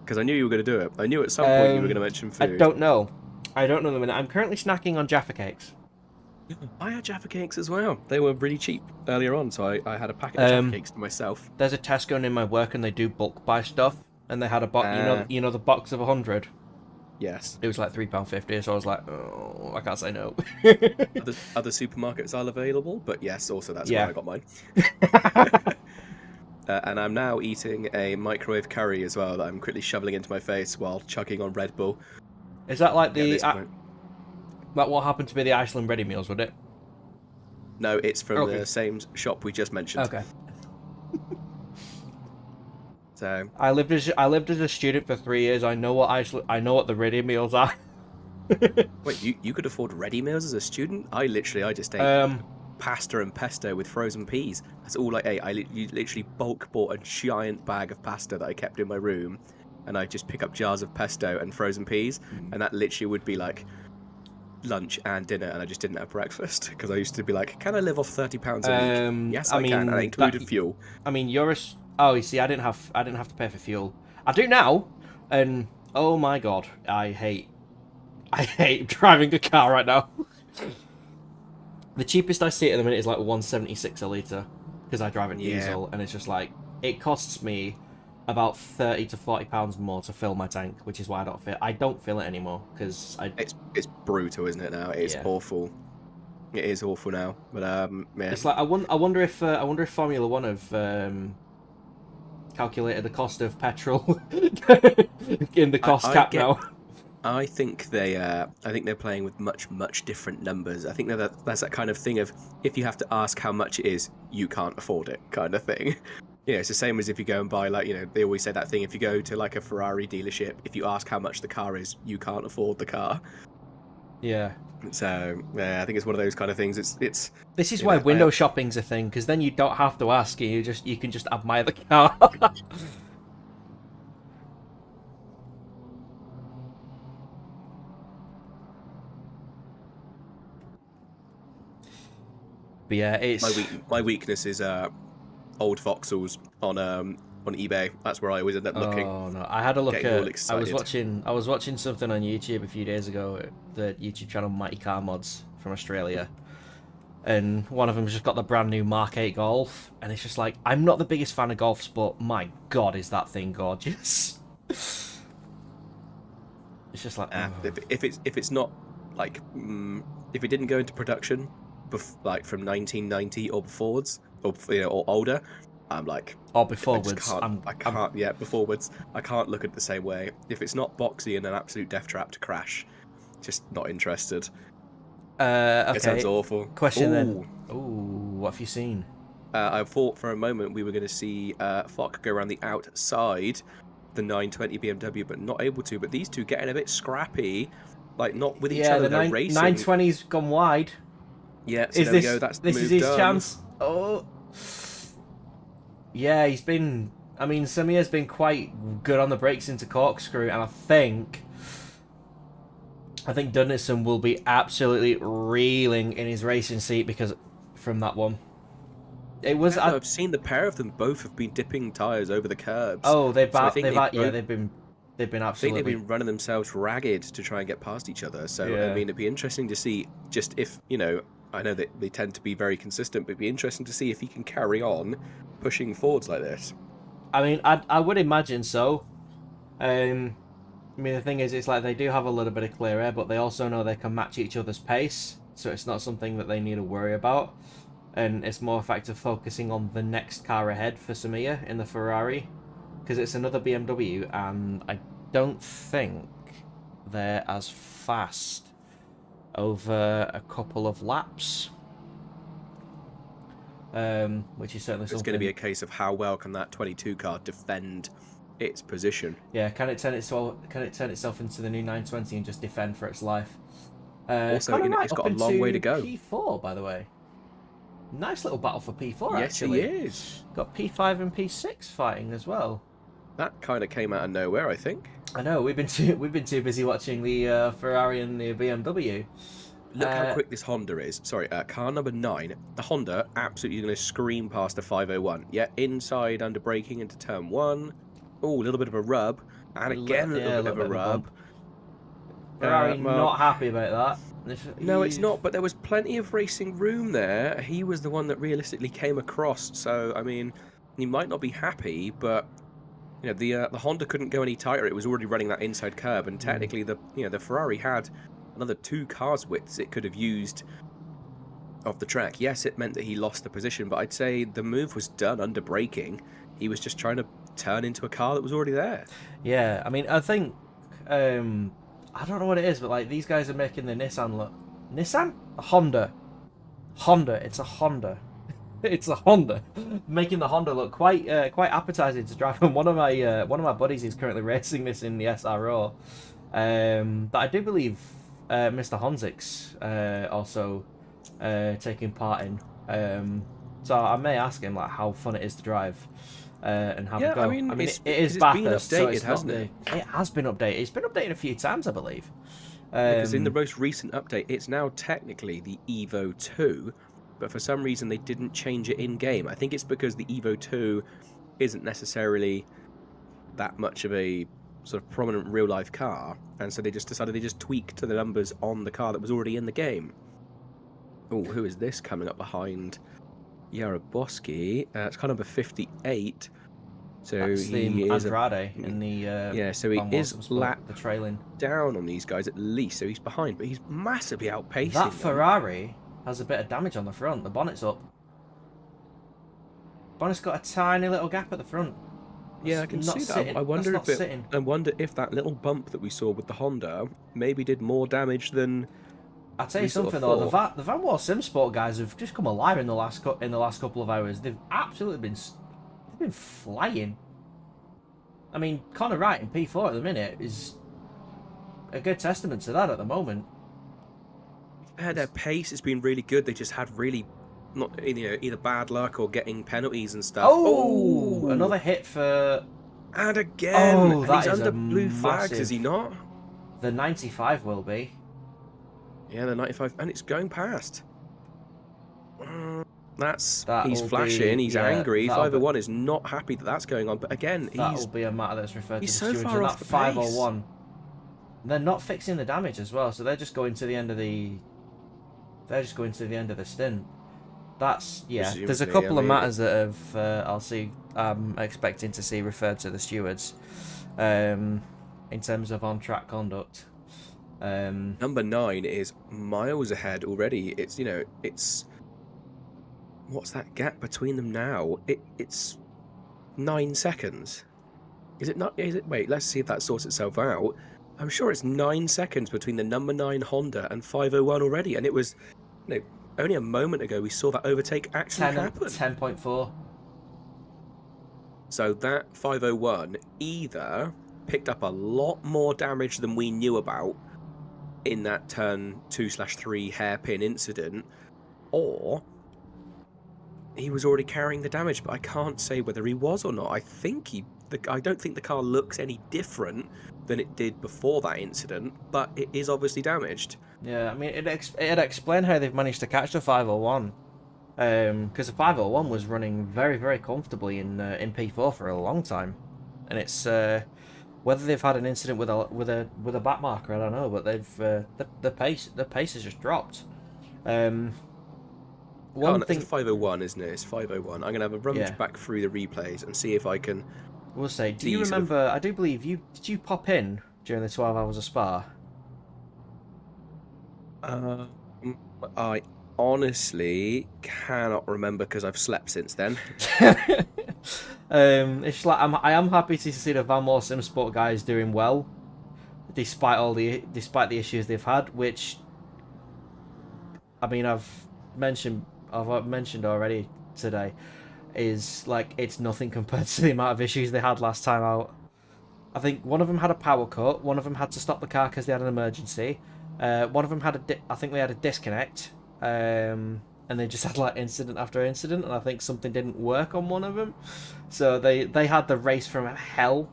Because I knew you were going to do it. I knew at some point you were going to mention food. I don't know the minute. I'm currently snacking on Jaffa cakes. I had Jaffa cakes as well. They were really cheap earlier on, so I had a packet of Jaffa cakes to myself. There's a Tesco in my work, and they do bulk buy stuff. And they had a box, you know the box of 100. Yes. It was like £3.50, so I was like, oh, I can't say no. Other supermarkets are available, but yes, also that's where I got mine. And I'm now eating a microwave curry as well that I'm quickly shoveling into my face while chugging on Red Bull. Is that like like what happened to be the Iceland ready meals, would it? No, it's from the same shop we just mentioned. Okay. So I lived as a student for 3 years. I know what the ready meals are. Wait, you could afford ready meals as a student? I just ate pasta and pesto with frozen peas. That's all I ate. I literally bulk bought a giant bag of pasta that I kept in my room, and I just pick up jars of pesto and frozen peas, and that literally would be like lunch and dinner, and I just didn't have breakfast because I used to be like, can I live off £30 a week? Yes, I can. And I included fuel. I mean, you see, I didn't have to pay for fuel. I do now, and oh my god, I hate driving a car right now. The cheapest I see it at the minute is like 176 a litre, because I drive a diesel, and it's just like, it costs me about £30 to £40 more to fill my tank, which is why I don't fill it anymore, because it's brutal, isn't it now? It's awful. It is awful now, but man. It's like I wonder if Formula One have calculated the cost of petrol in the cost cap now. I think they're playing with much different numbers. I think that's that kind of thing of, if you have to ask how much it is, you can't afford it kind of thing. You know, it's the same as if you go and buy, like, you know, they always say that thing, if you go to like a Ferrari dealership, if you ask how much the car is, you can't afford the car. Yeah. So yeah, I think it's one of those kind of things. It's. This is why window shopping's a thing, because then you don't have to ask, you can just admire the car. But yeah, it's my weakness is old Vauxhalls on eBay. That's where I always end up looking. Oh no, I had a look at. I was watching something on YouTube a few days ago. The YouTube channel Mighty Car Mods from Australia, and one of them just got the brand new Mark 8 Golf, and it's just like, I'm not the biggest fan of Golfs, but my god, is that thing gorgeous! It's just like, if it's not like if it didn't go into production like from 1990 or beforewards, or or older, I'm like, beforewards. Beforewards. I can't look at it the same way. If it's not boxy and an absolute death trap to crash, just not interested. Okay. It sounds awful. Question then. Ooh, what have you seen? I thought for a moment we were going to see Fock go around the outside the 920 BMW, but not able to. But these two getting a bit scrappy, like not with each other. They're racing. 920's gone wide. Yeah, so there we go. That's the this move is his done. chance. Oh, yeah, he's been I mean, Samia's been quite good on the brakes into corkscrew, and I think Dunnison will be absolutely reeling in his racing seat because from that one. It was. Yeah, I've seen the pair of them both have been dipping tires over the curbs. Oh, they've so been absolutely. I think they've been running themselves ragged to try and get past each other. So Yeah. I mean, it'd be interesting to see just if I know that they tend to be very consistent, but it'd be interesting to see if he can carry on pushing forwards like this. I mean, I would imagine so. I mean, the thing is, it's like they do have a little bit of clear air, but they also know they can match each other's pace, so it's not something that they need to worry about. And it's more a fact of focusing on the next car ahead for Samia in the Ferrari, because it's another BMW, and I don't think they're as fast over a couple of laps. Which is certainly something. It's going to be a case of how well can that 22 car defend its position. Yeah, can it turn itself into the new 920 and just defend for its life? Also, it's got a long way to go. P4, by the way. Nice little battle for P4. Yes, actually. he is. Got P5 and P6 fighting as well. That kind of came out of nowhere, I think. I know we've been too busy watching the Ferrari and the BMW. Look how quick this Honda is. Sorry, car number 9. The Honda absolutely going to scream past the 501. Yeah, inside under braking into turn 1. Oh, a little bit of a rub. And again, a little bit of a rub. Ferrari not happy about that. No, it's not, but there was plenty of racing room there. He was the one that realistically came across. So, I mean, he might not be happy, but the Honda couldn't go any tighter. It was already running that inside curb, and technically the Ferrari had another 2 cars widths it could have used off the track. Yes, it meant that he lost the position, but I'd say the move was done under braking. He was just trying to turn into a car that was already there. Yeah, I mean, I think I don't know what it is, but like these guys are making the Nissan look. Nissan? A Honda. Honda. It's a Honda. It's a Honda. Making the Honda look quite appetizing to drive. And one of my buddies is currently racing this in the SRO. That I do believe Mr. Honzik's also taking part in. So I may ask him like how fun it is to drive. And have a go. I mean it is Bathurst, so it's hasn't it? It has been updated. It's been updated a few times, I believe. Because in the most recent update, it's now technically the Evo 2, but for some reason they didn't change it in-game. I think it's because the Evo 2 isn't necessarily that much of a sort of prominent real-life car, and so they just decided they just tweaked to the numbers on the car that was already in the game. Oh, who is this coming up behind Yaraboski? It's car number 58. So that's he the is Andrade in the so he is lap the trailing down on these guys at least. So he's behind, but he's massively outpacing that them. Ferrari has a bit of damage on the front. The bonnet's up. Bonnet's got a tiny little gap at the front. Yeah, I can see that. I wonder if that little bump that we saw with the Honda maybe did more damage than. I'll tell you something though, the Van Wall SimSport guys have just come alive in the last couple of hours. They've absolutely been flying. I mean, Connor Wright in P4 at the minute is a good testament to that at the moment. Yeah, their pace has been really good. They just had really not either bad luck or getting penalties and stuff. Oh, another hit for. And again, oh, that he's is under blue flags, is he not? The 95 will be. Yeah, the 95, and it's going past. He's flashing, he's angry. 501 is not happy that that's going on, but again, that'll be a matter that's referred to the so far off that the 501. They're not fixing the damage as well, so they're just going to the end of the. They're just going to the end of the stint. That's Presumably, there's a couple of matters that have I'm expecting to see referred to the stewards, in terms of on-track conduct. Number 9 is miles ahead already. It's what's that gap between them now? It's 9 seconds. Is it not? Wait, let's see if that sorts itself out. I'm sure it's 9 seconds between the number 9 Honda and 501 already, and it was, only a moment ago we saw that overtake actually happen. 10.4. So that 501 either picked up a lot more damage than we knew about in that turn 2/3 hairpin incident, or he was already carrying the damage, but I can't say whether he was or not. I think I don't think the car looks any different than it did before that incident, but it is obviously damaged. Yeah, I mean, it'd explain how they've managed to catch the 501. Because the 501 was running very, very comfortably in P4 for a long time, and it's whether they've had an incident with a back marker, I don't know, but they've the pace has just dropped. One thing, it's 501, isn't it? It's 501. I'm gonna have a rummage back through the replays and see if I can. We'll say. Do you remember? I do believe did you pop in during the 12 hours of Spa? I honestly cannot remember because I've slept since then. It's like I am happy to see the Van Moor SimSport guys doing well, despite the issues they've had. Which, I mean, I've mentioned already today, is like it's nothing compared to the amount of issues they had last time out. I think one of them had a power cut. One of them had to stop the car because they had an emergency. One of them had I think they had a disconnect. And they just had like incident after incident, and I think something didn't work on one of them. So they had the race from hell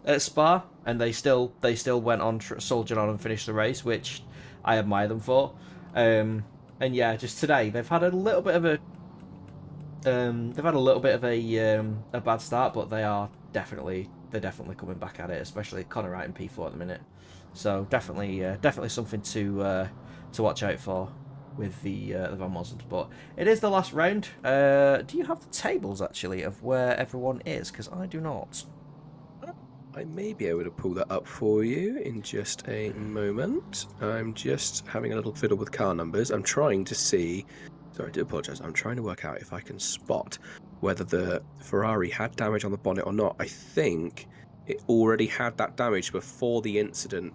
at Spa, and they still went on soldiered on and finished the race, which I admire them for. And yeah, just today they've had a little bit of a bad start, but they're definitely coming back at it, especially Connor Wright in P4 at the minute. So definitely something to watch out for with the Van Moors. But it is the last round. Do you have the tables actually of where everyone is? Because I do not. I may be able to pull that up for you in just a moment. I'm just having a little fiddle with car numbers. I'm trying to see. Sorry, I do apologise. I'm trying to work out if I can spot whether the Ferrari had damage on the bonnet or not. I think it already had that damage before the incident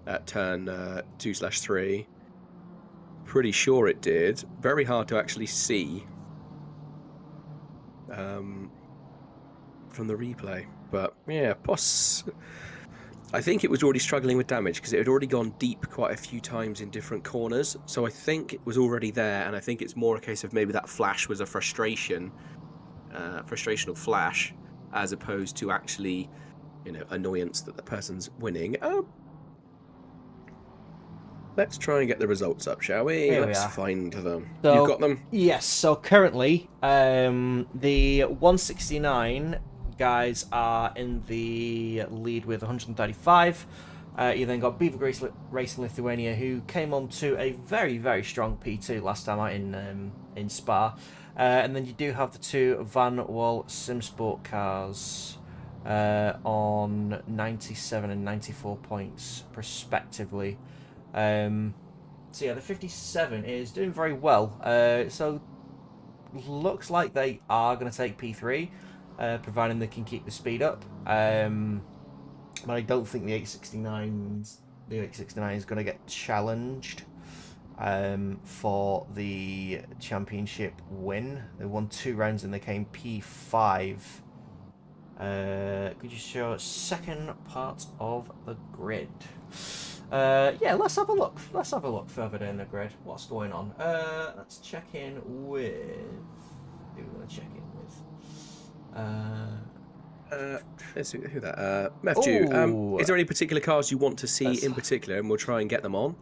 at turn 2/3. Pretty sure it did. Very hard to actually see from the replay. But yeah, I think it was already struggling with damage because it had already gone deep quite a few times in different corners. So I think it was already there, and I think it's more a case of maybe that flash was a frustrational flash, as opposed to actually, annoyance that the person's winning. Let's try and get the results up, shall we? Let's find them. So, you've got them? Yes. So currently, the 169 guys are in the lead with 135. You then got Beaver Racing Lithuania, who came on to a very, very strong P2 last time out in Spa. And then you do have the two Van Moor SimSport cars on 97 and 94 points, respectively. So yeah, the 57 is doing very well. So looks like they are going to take P3, providing they can keep the speed up. But I don't think the 869 is going to get challenged for the championship win. They won 2 rounds and they came P5. Could you show second part of the grid? Yeah, let's have a look. Let's have a look further down the grid. What's going on? Let's check in with. Who do we want to check in with? Let's see who that. Matthew, is there any particular cars you want to see in particular, and we'll try and get them on?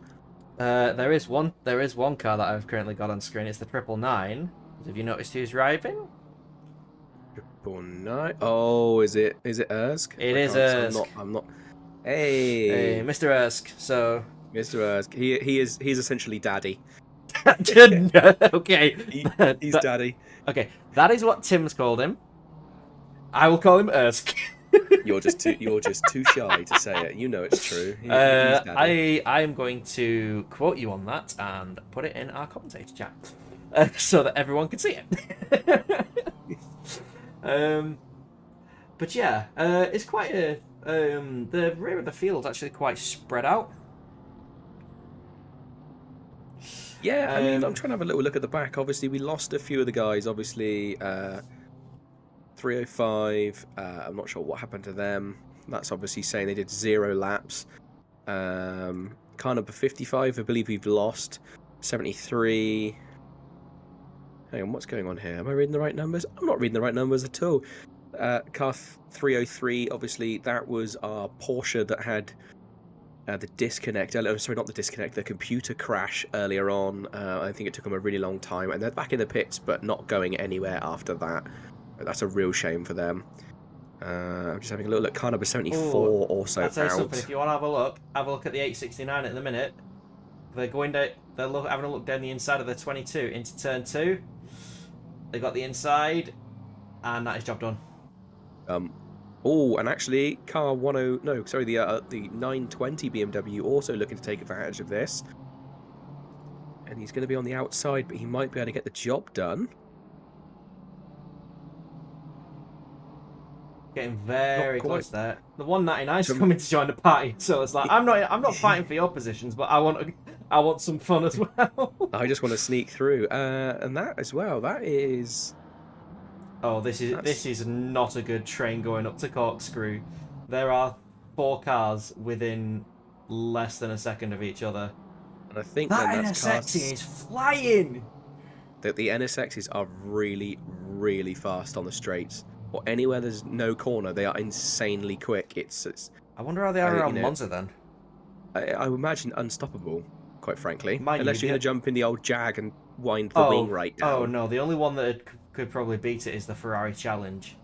There is one car that I've currently got on screen. It's the 999. Have you noticed who's driving? 999. Oh, is it Ersk? It is Ersk. I'm not. Hey, Mr. Ersk. So Mr. Ersk, he's essentially daddy. Okay, he's daddy. Okay, that is what Tim's called him. I will call him Ersk. You're just too shy to say it. You know it's true. He's daddy. I am going to quote you on that and put it in our commentator chat so that everyone can see it. But yeah, it's quite a. The rear of the field's actually quite spread out. Yeah, I mean, I'm trying to have a little look at the back. Obviously, we lost a few of the guys. Obviously, 305. I'm not sure what happened to them. That's obviously saying they did 0 laps. Car number 55, I believe we've lost. 73. Hang on, what's going on here? Am I reading the right numbers? I'm not reading the right numbers at all. Car 303, obviously, that was our Porsche that had the disconnect. Sorry, not the disconnect, the computer crash earlier on. I think it took them a really long time, and they're back in the pits, but not going anywhere after that. That's a real shame for them. I'm just having a little look. Car number 74 also I'll tell you out. something. If you want to have a look at the 869 at the minute. They're going down. They're having a look down the inside of the 22 into turn 2. They got the inside, and that is job done. Oh, and actually, car 10. No, sorry, the 920 BMW also looking to take advantage of this. And he's going to be on the outside, but he might be able to get the job done. Getting very close there. The 199 is coming to join the party, so it's like I'm not fighting for your positions, but I want some fun as well. I just want to sneak through, and that as well. That is. Oh, this is not a good train going up to Corkscrew. There are 4 cars within less than a second of each other. And I think that NSX is flying. The NSXs are really, really fast on the straights. Or anywhere there's no corner, they are insanely quick. It's I wonder how they are around Monza then. I would imagine unstoppable, quite frankly. Mind Unless you're going to jump in the old Jag and wind the wing right down. Oh no, the only one that could probably beat it is the Ferrari Challenge.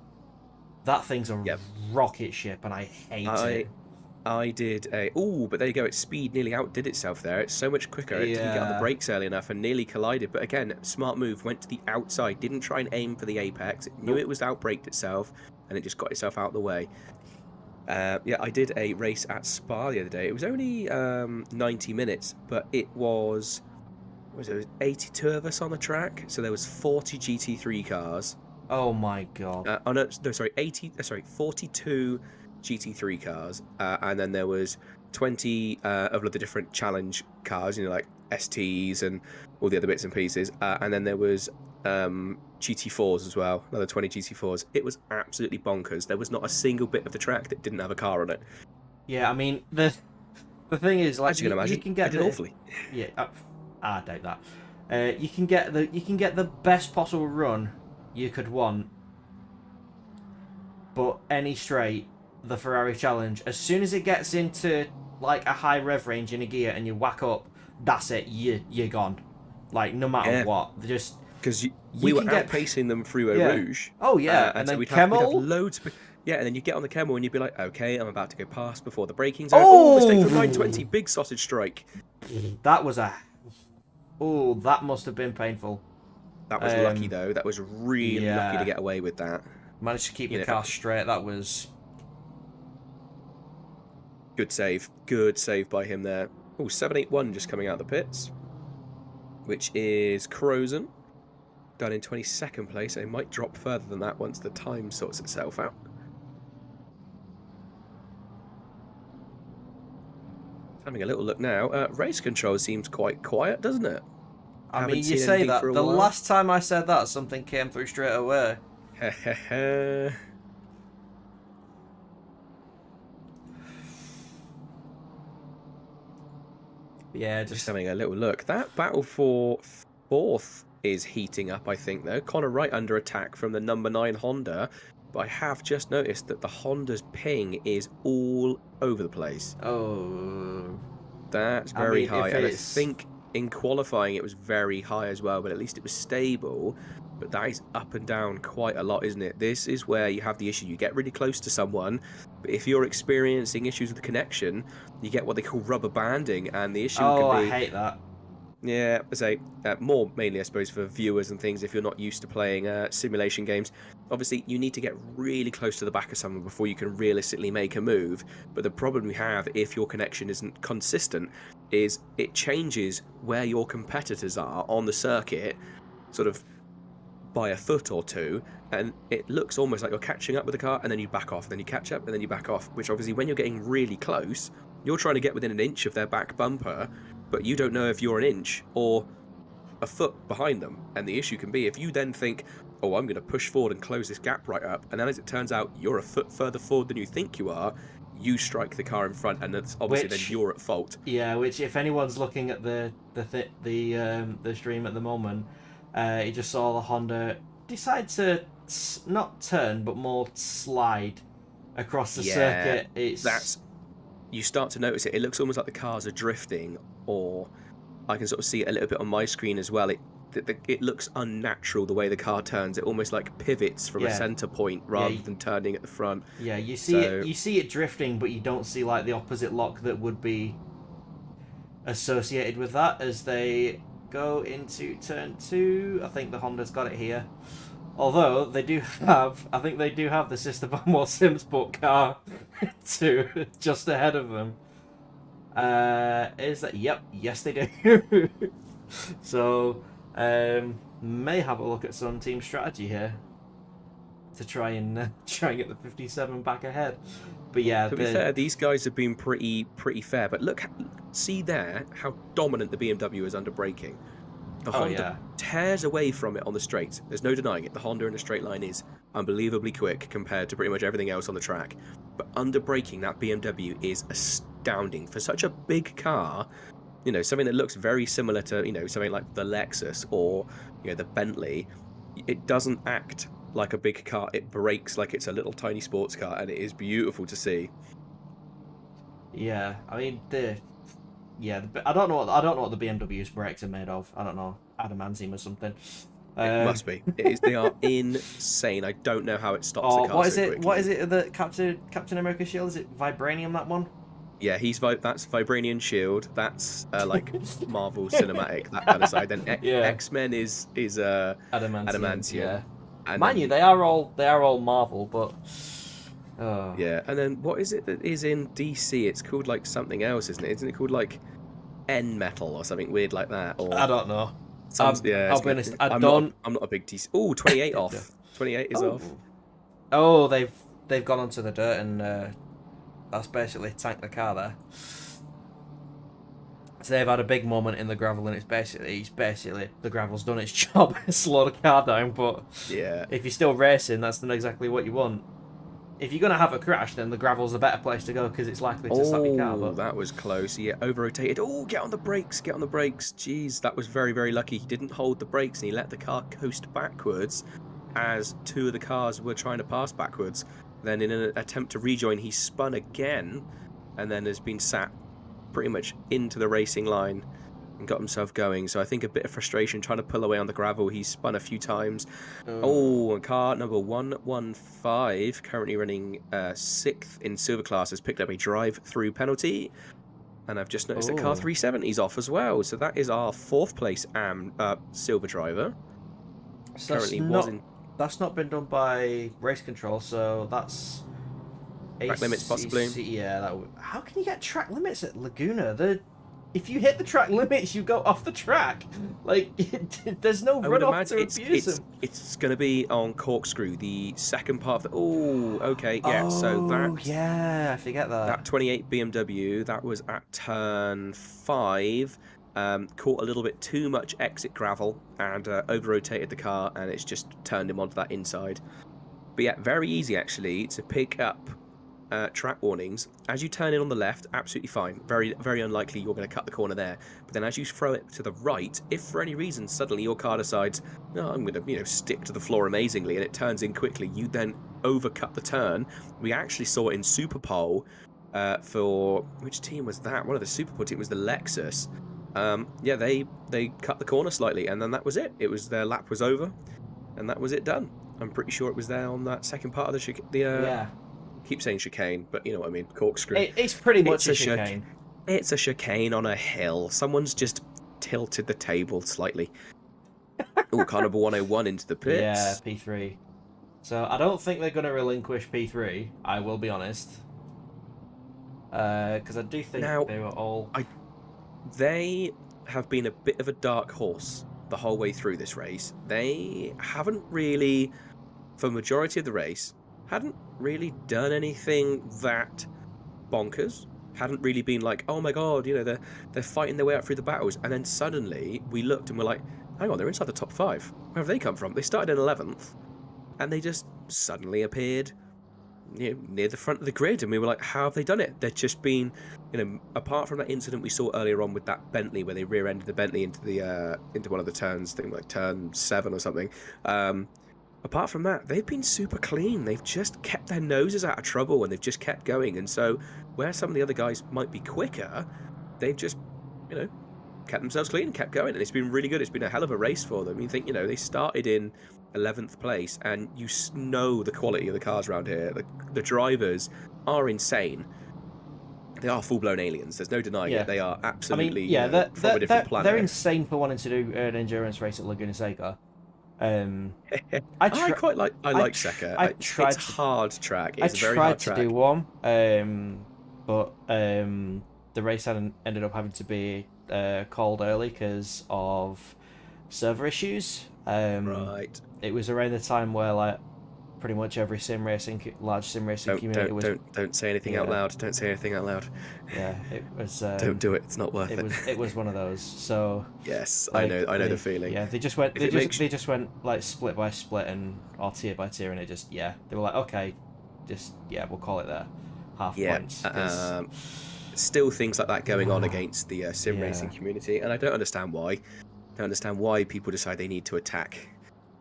That thing's a rocket ship, and I hate it. I did a... Ooh, but there you go. Its speed nearly outdid itself there. It's so much quicker. It didn't get on the brakes early enough and nearly collided. But again, smart move. Went to the outside. Didn't try and aim for the apex. It knew it was outbraked itself, and it just got itself out of the way. Yeah, I did a race at Spa the other day. It was only 90 minutes, but it was... Was it 82 of us on the track? So there was 40 GT3 cars. Oh my god. Oh no, sorry, 42 GT3 cars, and then there was 20 of the different challenge cars, you know, like STs and all the other bits and pieces, and then there was GT4s as well, another 20 GT4s. It was absolutely bonkers. There was not a single bit of the track that didn't have a car on it. Yeah, I mean the thing is, like, as you can imagine, you can get I did awfully. Yeah, I doubt that. You can get the best possible run you could want, but any straight, the Ferrari Challenge, as soon as it gets into like a high rev range in a gear and you whack up, that's it. You're gone. Like, no matter what, just because we were outpacing them through Eau Rouge. Oh yeah, and so then we'd Kemmel. Have loads. Yeah, and then you get on the Kemmel and you'd be like, okay, I'm about to go past before the braking's over. Oh, mistake from 920, big sausage strike. That was a... Oh, that must have been painful. That was lucky, though. That was really lucky to get away with that. Managed to keep the car straight. That was... Good save. Good save by him there. Oh, 781 just coming out of the pits, which is Crozen. Done in 22nd place. It might drop further than that once the time sorts itself out. Having a little look now. Race control seems quite quiet, doesn't it? I mean, you say that. The last time I said that, something came through straight away. Yeah, just having a little look. That battle for 4th is heating up, I think, though. Connor right under attack from the number 9 Honda. But I have just noticed that the Honda's ping is all over the place. Oh. That's very high. And I think in qualifying it was very high as well, but at least it was stable. But that is up and down quite a lot, isn't it? This is where you have the issue. You get really close to someone, but if you're experiencing issues with the connection, you get what they call rubber banding, and the issue can be... I hate that. Yeah, I say more mainly, I suppose, for viewers and things if you're not used to playing simulation games. Obviously, you need to get really close to the back of someone before you can realistically make a move. But the problem we have, if your connection isn't consistent, is it changes where your competitors are on the circuit, sort of by a foot or two, and it looks almost like you're catching up with the car, and then you back off, and then you catch up, and then you back off, which obviously when you're getting really close, you're trying to get within an inch of their back bumper, but you don't know if you're an inch or a foot behind them. And the issue can be if you then think, oh, I'm going to push forward and close this gap right up, and then as it turns out you're a foot further forward than you think you are, you strike the car in front, and that's obviously then you're at fault. Yeah, which if anyone's looking at the stream at the moment, You just saw the Honda decide to not turn, but more slide across the circuit. You start to notice it. It looks almost like the cars are drifting, or I can sort of see it a little bit on my screen as well. It looks unnatural the way the car turns. It almost like pivots from a center point rather than turning at the front. Yeah, you see it drifting, but you don't see like the opposite lock that would be associated with that as they go into turn 2. I think the Honda's got it here. Although they do have, I think they do have the sister Bumwell SIMSOK car too, just ahead of them. Is that? Yep, yes they do. So may have a look at some team strategy here to try and get the 57 back ahead. But yeah, to be fair, these guys have been pretty fair. But look, see there how dominant the BMW is under braking. The Honda tears away from it on the straight. There's no denying it. The Honda in a straight line is unbelievably quick compared to pretty much everything else on the track. But under braking, that BMW is astounding for such a big car. You know, something that looks very similar to, you know, something like the Lexus or, you know, the Bentley. It doesn't act like a big car. It brakes like it's a little tiny sports car, and it is beautiful to see. Yeah, I mean I don't know what the BMW's brakes are made of. I don't know, adamantium or something. It must be. They are insane. I don't know how it stops the car. What is it that Captain America shield? Is it vibranium, that one? Yeah, that's Vibranium Shield. That's like Marvel Cinematic, that kind of side. Then X-Men is adamantium. Yeah. And mind you, they are all Marvel, but yeah. And then what is it that is in DC? It's called like something else, isn't it? Isn't it called like N metal or something weird like that? Or I don't know. I'll be honest. I'm not a big DC. Oh, 28 off. 28 is off. Oh, they've gone onto the dirt and that's basically tanked the car there. So they've had a big moment in the gravel, and it's basically the gravel's done its job, slowed the car down. But yeah, if you're still racing, that's not exactly what you want. If you're gonna have a crash, then the gravel's a better place to go because it's likely to stop your car. But that was close. Yeah, over-rotated. Oh, get on the brakes! Get on the brakes! Jeez, that was very, very lucky. He didn't hold the brakes, and he let the car coast backwards as two of the cars were trying to pass backwards. Then in an attempt to rejoin, he spun again, and then has been sat pretty much into the racing line and got himself going. So I think a bit of frustration trying to pull away on the gravel. He's spun a few times. And car number 115, currently running 6th in silver class, has picked up a drive-through penalty. And I've just noticed that car 370's off as well. So that is our 4th place silver driver. So that's not been done by race control, so that's track limits possibly. Yeah, how can you get track limits at Laguna? If you hit the track limits, you go off the track. Like, there's no runoff to abuse them. It's going to be on corkscrew, the second part of the... Oh, okay, yeah. So that... yeah, I forget that. That 28 BMW, that was at turn 5. Caught a little bit too much exit gravel and over-rotated the car, and it's just turned him onto that inside. But yeah, very easy actually to pick up track warnings. As you turn in on the left, absolutely fine. Very, very unlikely you're going to cut the corner there. But then as you throw it to the right, if for any reason suddenly your car decides, no, I'm going to stick to the floor amazingly, and it turns in quickly, you then overcut the turn. We actually saw it in Superpole for which team was that? One of the Superpole team was the Lexus. Yeah, they cut the corner slightly, and then that was it. Their lap was over, and that was it done. I'm pretty sure it was there on that second part of the yeah. Keep saying chicane, but you know what I mean. Corkscrew. It's pretty much a chicane. It's a chicane on a hill. Someone's just tilted the table slightly. Oh, car number 101 into the pits. Yeah, P3. So I don't think they're going to relinquish P3. I will be honest, because I do think they were all. They have been a bit of a dark horse the whole way through this race. They haven't really, for the majority of the race, hadn't really done anything that bonkers. Hadn't really been like, oh my god, they're fighting their way up through the battles. And then suddenly we looked and we're like, hang on, they're inside the top 5. Where have they come from? They started in 11th, and they just suddenly appeared. near the front of the grid, and we were like, how have they done it? They've just been, apart from that incident we saw earlier on with that Bentley where they rear-ended the Bentley into one of the turns, I think like turn 7 or something. Apart from that, they've been super clean. They've just kept their noses out of trouble, and they've just kept going. And so, where some of the other guys might be quicker, they've just, kept themselves clean and kept going. And it's been really good. It's been a hell of a race for them. You think, they started in 11th place, and you know the quality of the cars around here. The drivers are insane. They are full-blown aliens. There's no denying it. They are absolutely from a different planet. They're insane for wanting to do an endurance race at Laguna Seca. I like Seca. It's a hard track. It's a very hard track. I tried to do one, but the race ended up having to be called early because of server issues. Right. It was around the time where pretty much every large sim racing community was. Don't say anything out loud. Don't say anything out loud. Yeah, it was. Don't do it. It's not worth it. It was one of those. So. Yes, I know the feeling. Yeah, they just went. They just went like split by split or tier by tier, and they were like, okay, we'll call it there, half points. Still things like that going on against the sim racing community, and I don't understand why. Don't understand why people decide they need to attack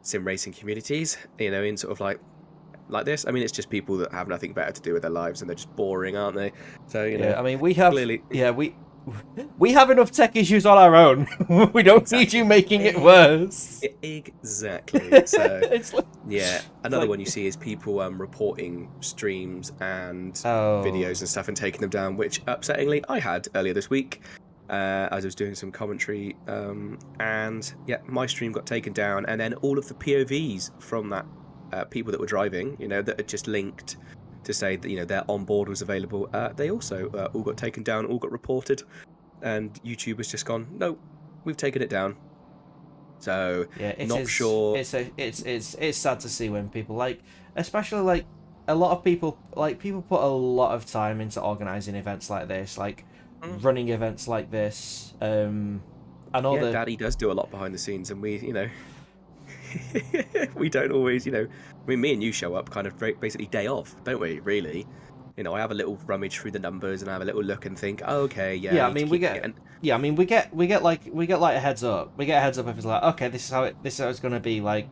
sim racing communities, in sort of like this. I mean, it's just people that have nothing better to do with their lives, and they're just boring, aren't they? So I mean, we have clearly, we have enough tech issues on our own. We don't need you making it worse. Exactly. So another one you see is people reporting streams and videos and stuff and taking them down, which upsettingly I had earlier this week. As I was doing some commentary, and my stream got taken down, and then all of the POVs from that people that were driving, that had just linked to say that their onboard was available, they also all got taken down, all got reported, and YouTube has just gone, no, we've taken it down. So sure. It's sad to see when people especially a lot of people put a lot of time into organising events like this, running events like this. I know that Daddy does do a lot behind the scenes, and we, we don't always, I mean, me and you show up kind of basically day off, don't we? Really, I have a little rummage through the numbers and I have a little look and think, oh, okay, yeah. Yeah, I mean, we get a heads up. We get a heads up if it's like, okay, this is how it's going to be. Like,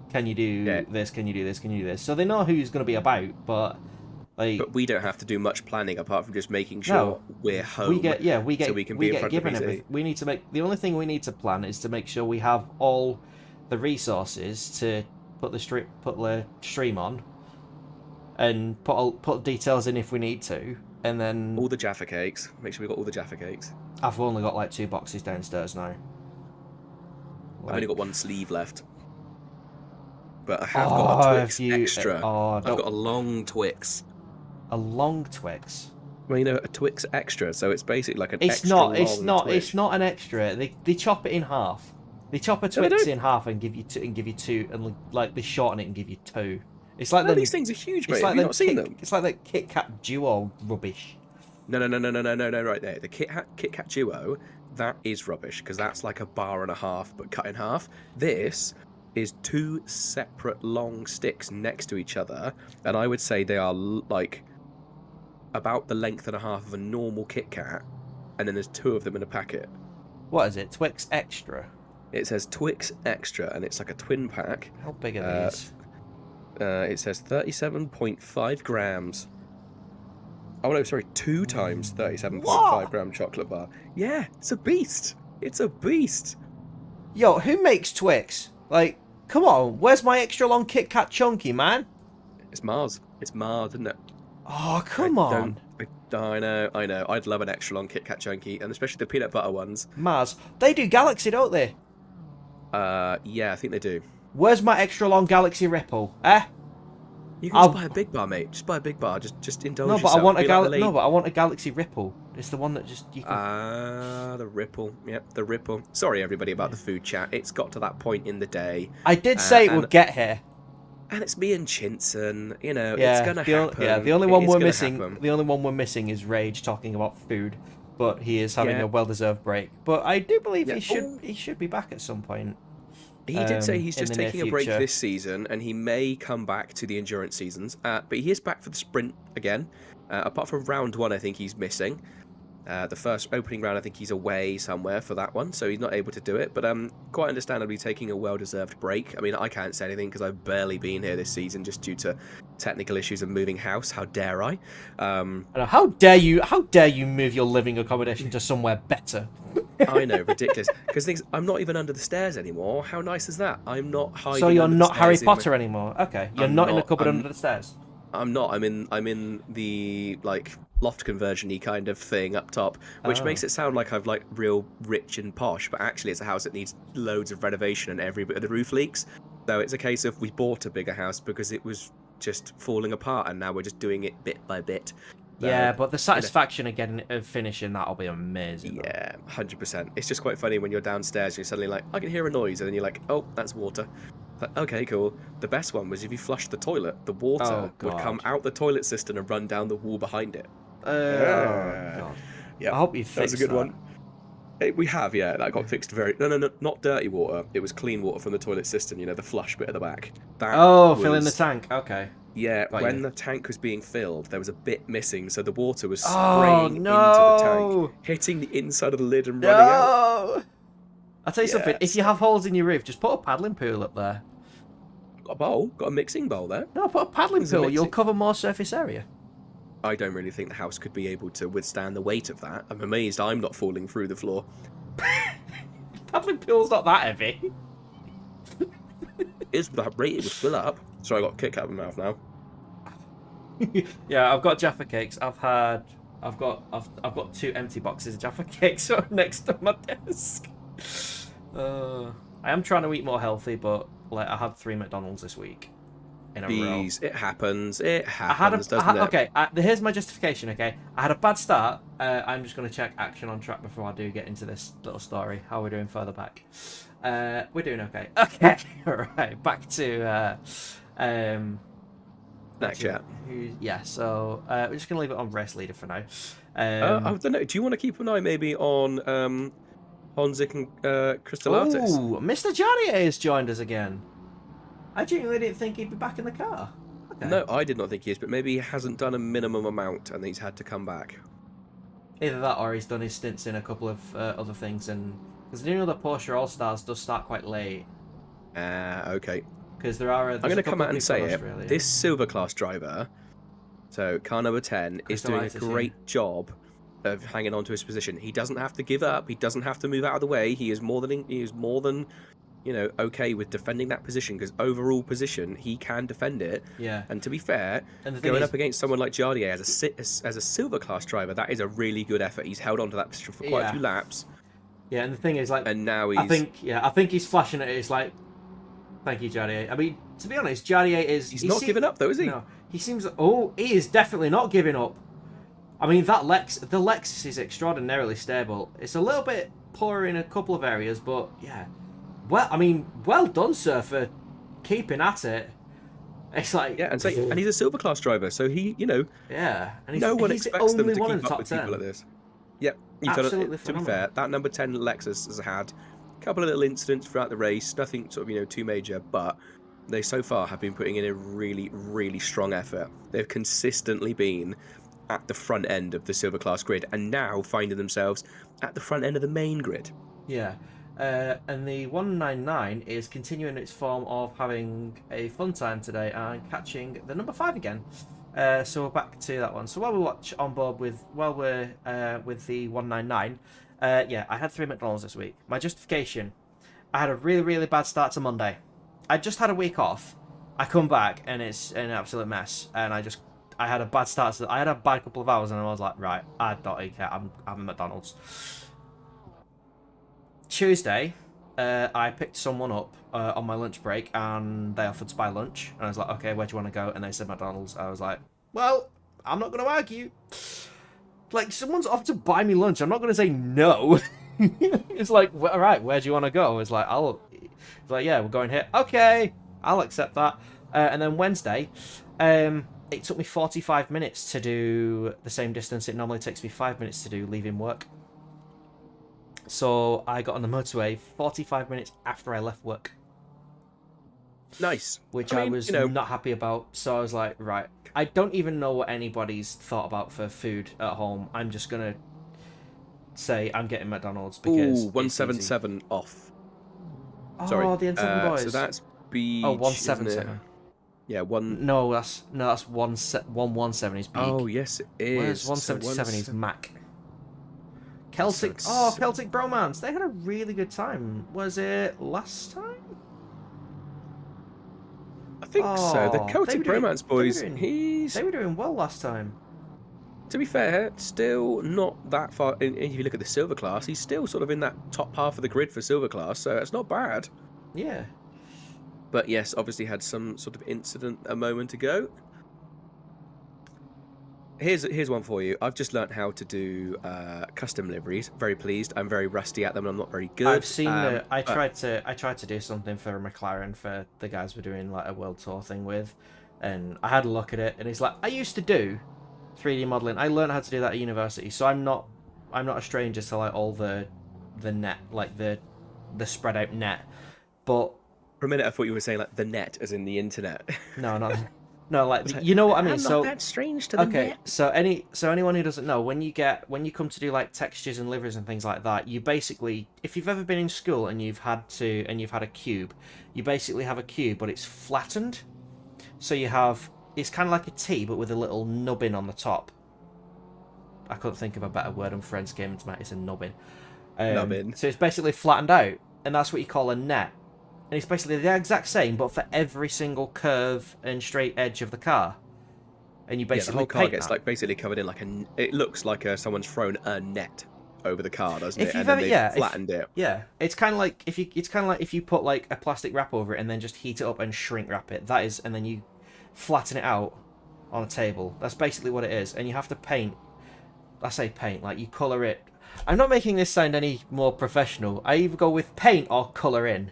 can you do this? Can you do this? Can you do this? So they know who he's going to be about, but. But we don't have to do much planning apart from just making sure we're home. We get so we can be in front given of everything. We need to make the only thing we need to plan is to make sure we have all the resources to put the stream on, and put details in if we need to, and then all the Jaffa cakes. Make sure we got all the Jaffa cakes. I've only got 2 boxes downstairs now. I've only got 1 sleeve left. But I have got a Twix extra. I've got a long Twix. A long Twix. Well, a Twix extra, so it's basically like an extra long Twix. It's not an extra. They chop it in half. They chop a Twix in half and give you 2, and they shorten it and give you 2. It's like these things are huge, mate. Have you not seen them? It's like that Kit Kat Duo rubbish. No, right there. The Kit Kat Duo, that is rubbish because that's like a bar and a half, but cut in half. This is 2 separate long sticks next to each other, and I would say they are about the length and a half of a normal Kit Kat, and then there's 2 of them in a packet. What is it? Twix Extra? It says Twix Extra, and it's like a twin pack. How big are these? It says 37.5 grams. Oh no, sorry, 2 times 37.5 gram chocolate bar. Yeah, it's a beast. It's a beast. Yo, who makes Twix? Come on, where's my extra long Kit Kat Chunky, man? It's Mars. It's Mars, isn't it? Oh, come on. I know. I'd love an extra long Kit Kat Chunky, and especially the peanut butter ones. Mars. They do Galaxy, don't they? Yeah, I think they do. Where's my extra long Galaxy Ripple? Eh? You can just buy a big bar, mate. Just buy a big bar. Just indulge yourself. I want a Galaxy Ripple. It's the one that just you can. The Ripple. Yep, the Ripple. Sorry, everybody, about the food chat. It's got to that point in the day. I did say it would get here. And it's me and Chinson. It's gonna happen. Yeah, the only one we're missing. The only one we're missing is Rage talking about food, but he is having a well-deserved break. But I do believe he should be back at some point. He did say he's in just the near taking a break future. this season, and he may come back to the endurance seasons. But he is back for the sprint again. Apart from round 1, I think he's missing. The first opening round, I think he's away somewhere for that one, so he's not able to do it. But quite understandably taking a well-deserved break. I mean, I can't say anything because I've barely been here this season just due to technical issues and moving house. How dare I? How dare you? How dare you move your living accommodation to somewhere better? I know, ridiculous. Because things, I'm not even under the stairs anymore. How nice is that? I'm not hiding. So you're under the not Harry stairs in my- Potter anymore. Okay, you're I'm not in the not- cupboard I'm- under the stairs. I'm not. I'm in the like loft conversion-y kind of thing up top, which Oh. makes it sound like I've like real rich and posh, but actually it's a house that needs loads of renovation and every bit of the roof leaks. So it's a case of we bought a bigger house because it was just falling apart, and now we're just doing it bit by bit. So, Yeah, but the satisfaction of finishing that'll be amazing. though. yeah, 100%. It's just quite funny when you're downstairs and you're suddenly like, I can hear a noise, and then you're like, oh, that's water. Like, okay, cool. The best one was if you flushed the toilet, the water would come out the toilet cistern and run down the wall behind it. God. Yeah, I hope you that was fixed a good that. one. We have, yeah. That got fixed very. No, not dirty water. It was clean water from the toilet cistern. You know, the flush bit at the back. That filling the tank. Okay. Yeah, Got when you. the tank was being filled, there was a bit missing, so the water was Oh, spraying into the no. tank, hitting the inside of the lid and running out. No. I'll tell you something. If you have holes in your roof, just put a paddling pool up there. Got a bowl, got a mixing bowl there. No, put a paddling There's a pool. You'll mixing- cover more surface area. I don't really think the house could be able to withstand the weight of that. I'm amazed I'm not falling through the floor. Paddling pool's not that heavy. It's that rate it would fill up. So I got a kick out of my mouth now. Yeah, I've got Jaffa cakes. I've got 2 empty boxes of Jaffa cakes next to my desk. I am trying to eat more healthy, but like I had 3 McDonald's this week in a row. Jeez, it happens. It happens, doesn't it? Okay, here's my justification, okay? I had a bad start. I'm just going to check action on track before I do get into this little story. How are we doing further back? We're doing okay. Okay, alright, back to... Next chat. Yeah, so we're just going to leave it on race leader for now. I don't know. Do you want to keep an eye maybe on Honzik and Crystallartis? Oh, Mr. Jardier has joined us again. I genuinely didn't think he'd be back in the car. Okay. No, I did not think he is, but maybe he hasn't done a minimum amount and he's had to come back. Either that or he's done his stints in a couple of other things, and because you know the Porsche All Stars does start quite late. Okay. Because there are. I'm going to come out and say it. This silver class driver, so car number 10, is doing a great job of hanging on to his position. He doesn't have to give up. He doesn't have to move out of the way. He is more than you know, okay with defending that position, because overall position he can defend it. Yeah. And to be fair, And going up against someone like Jardier as a silver class driver, that is a really good effort. He's held on to that position for quite a few laps. Yeah, and the thing is, like, and now he's. I think he's flashing it. It's like, thank you, Jardier. I mean, to be honest, Jardier is. He's not giving up though, is he? No, he seems. Oh, he is definitely not giving up. I mean, the Lexus is extraordinarily stable. It's a little bit poor in a couple of areas, but yeah. Well, I mean, well done, sir, for keeping at it. It's like and he's a silver class driver, so he, you know, and no one he's expects them the to only one in keep the up top with 10. people like this. Yep, Absolutely to be fair, that number 10 Lexus has had a couple of little incidents throughout the race, nothing sort of, you know, too major, but they so far have been putting in a really, really strong effort. They've consistently been at the front end of the silver class grid, and now finding themselves at the front end of the main grid. Yeah. And the 199 is continuing its form of having a fun time today and catching the number 5 again. So we're back to that one. So while we watch on board with the 199, yeah, I had 3 McDonald's this week. My justification: I had a really, really bad start to Monday. I just had a week off. I come back and it's an absolute mess. And I had a bad start. I had a bad couple of hours and I was like, right, I don't care. I'm having McDonald's. Tuesday, I picked someone up on my lunch break and they offered to buy lunch. And I was like, okay, where do you want to go? And they said McDonald's. I was like, well, I'm not going to argue. Like, someone's offered to buy me lunch. I'm not going to say no. It's like, all right, where do you want to go? It's like, yeah, we're going here. Okay, I'll accept that. And then Wednesday, it took me 45 minutes to do the same distance it normally takes me 5 minutes to do leaving work. So I got on the motorway 45 minutes after I left work. Nice. Which I was not happy about. So I was like, right, I don't even know what anybody's thought about for food at home. I'm just gonna say I'm getting McDonald's because 177 off. Oh, Sorry. the N7 boys. So that's beach. Oh, 177. Yeah, one. No, that's 117 is beach. Oh yes, it is. Whereas 177 is Mac. Celtic. Oh, Celtic Bromance. They had a really good time. Was it last time? I think so. The Celtic Bromance boys. They were doing well last time. To be fair, still not that far. If you look at the silver class, he's still sort of in that top half of the grid for silver class, so it's not bad. Yeah. But yes, obviously had some sort of incident a moment ago. Here's one for you. I've just learnt how to do custom liveries. Very pleased. I'm very rusty at them. I'm not very good. I've seen I tried to do something for McLaren for the guys we're doing like a world tour thing with, and I had a look at it, and it's like I used to do 3D modeling. I learned how to do that at university, so I'm not a stranger to like all the net, like the spread out net. But for a minute, I thought you were saying like the net, as in the internet. No, not. No, like you know what I mean. So that's strange to the net. So anyone who doesn't know, when you come to do like textures and liveries and things like that, you basically, if you've ever been in school and you've had a cube, you basically have a cube, but it's flattened. So it's kind of like a T, but with a little nubbin on the top. I couldn't think of a better word. I'm friends came into my it's a nubbin. Nubbin. So it's basically flattened out, and that's what you call a net. And it's basically the exact same, but for every single curve and straight edge of the car. And you basically the whole car paint gets that. like basically covered in like it looks like someone's thrown a net over the car, doesn't it? And then they've flattened it. Yeah, it's kind of like if you put like a plastic wrap over it and then just heat it up and shrink wrap it. That is, and then you flatten it out on a table. That's basically what it is. And you have to paint. I say paint, like you color it. I'm not making this sound any more professional. I either go with paint or color in.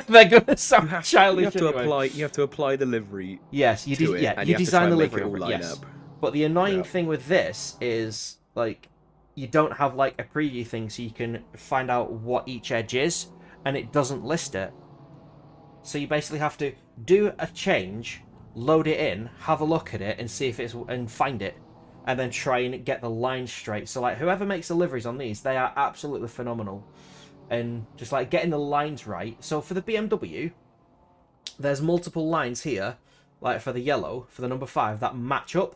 They're gonna sound childish. You have to apply the livery. Yes, you design the livery. Yes. Up. But the annoying thing with this is like you don't have like a preview thing, so you can find out what each edge is, and it doesn't list it. So you basically have to do a change, load it in, have a look at it, and see if and find it, and then try and get the line straight. So like whoever makes the liveries on these, they are absolutely phenomenal. And just like getting the lines right. So for the BMW, there's multiple lines here, like for the yellow, for the number 5, that match up.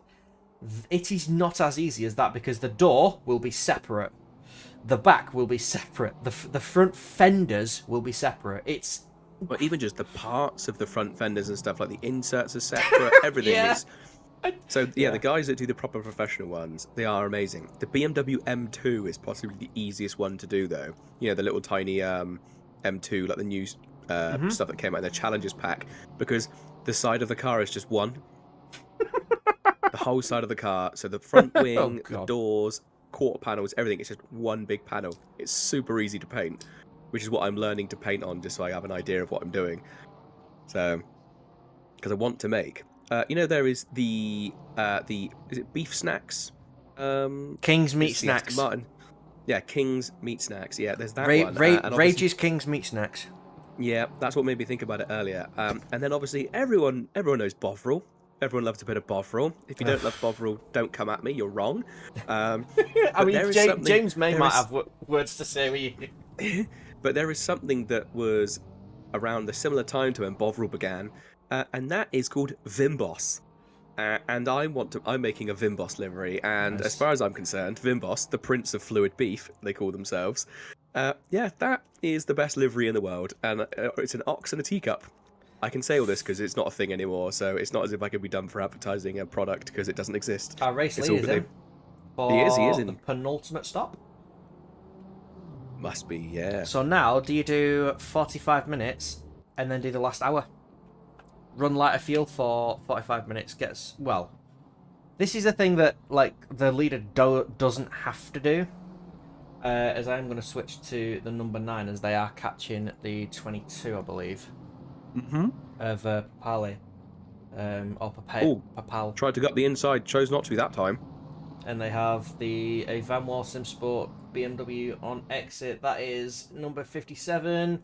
It is not as easy as that because the door will be separate. The back will be separate. The front fenders will be separate. But even just the parts of the front fenders and stuff, like the inserts are separate, everything is... So, the guys that do the proper professional ones, they are amazing. The BMW M2 is possibly the easiest one to do, though. You know, the little tiny M2, like the new stuff that came out in the Challengers pack, because the side of the car is just one. The whole side of the car, so the front wing, the doors, quarter panels, everything, it's just one big panel. It's super easy to paint, which is what I'm learning to paint on, just so I have an idea of what I'm doing. So, because I want to make... there is the is it beef snacks? King's Meat Snacks. Martin. Yeah, King's Meat Snacks. Yeah, there's that one. Rage's King's Meat Snacks. Yeah, that's what made me think about it earlier. And then obviously everyone knows Bovril. Everyone loves a bit of Bovril. If you don't love Bovril, don't come at me. You're wrong. I mean, James might have words to say with you. But there is something that was around the similar time to when Bovril began. And that is called Vimboss. And I'm making a Vimboss livery, and as far as I'm concerned, Vimboss, the Prince of Fluid Beef, they call themselves, that is the best livery in the world, and it's an ox and a teacup. I can say all this because it's not a thing anymore, so it's not as if I could be done for advertising a product because it doesn't exist. Race Lee is in. He is in. The penultimate stop. Must be, yeah. So now, do you do 45 minutes and then do the last hour? Run lighter fuel for 45 minutes. This is a thing that like the leader doesn't have to do. As I'm going to switch to the number 9 as they are catching the 22, I believe. Of Papali. Or Papal. Tried to gut the inside, chose not to that time. And they have a Van Wall SimSport BMW on exit. That is number 57.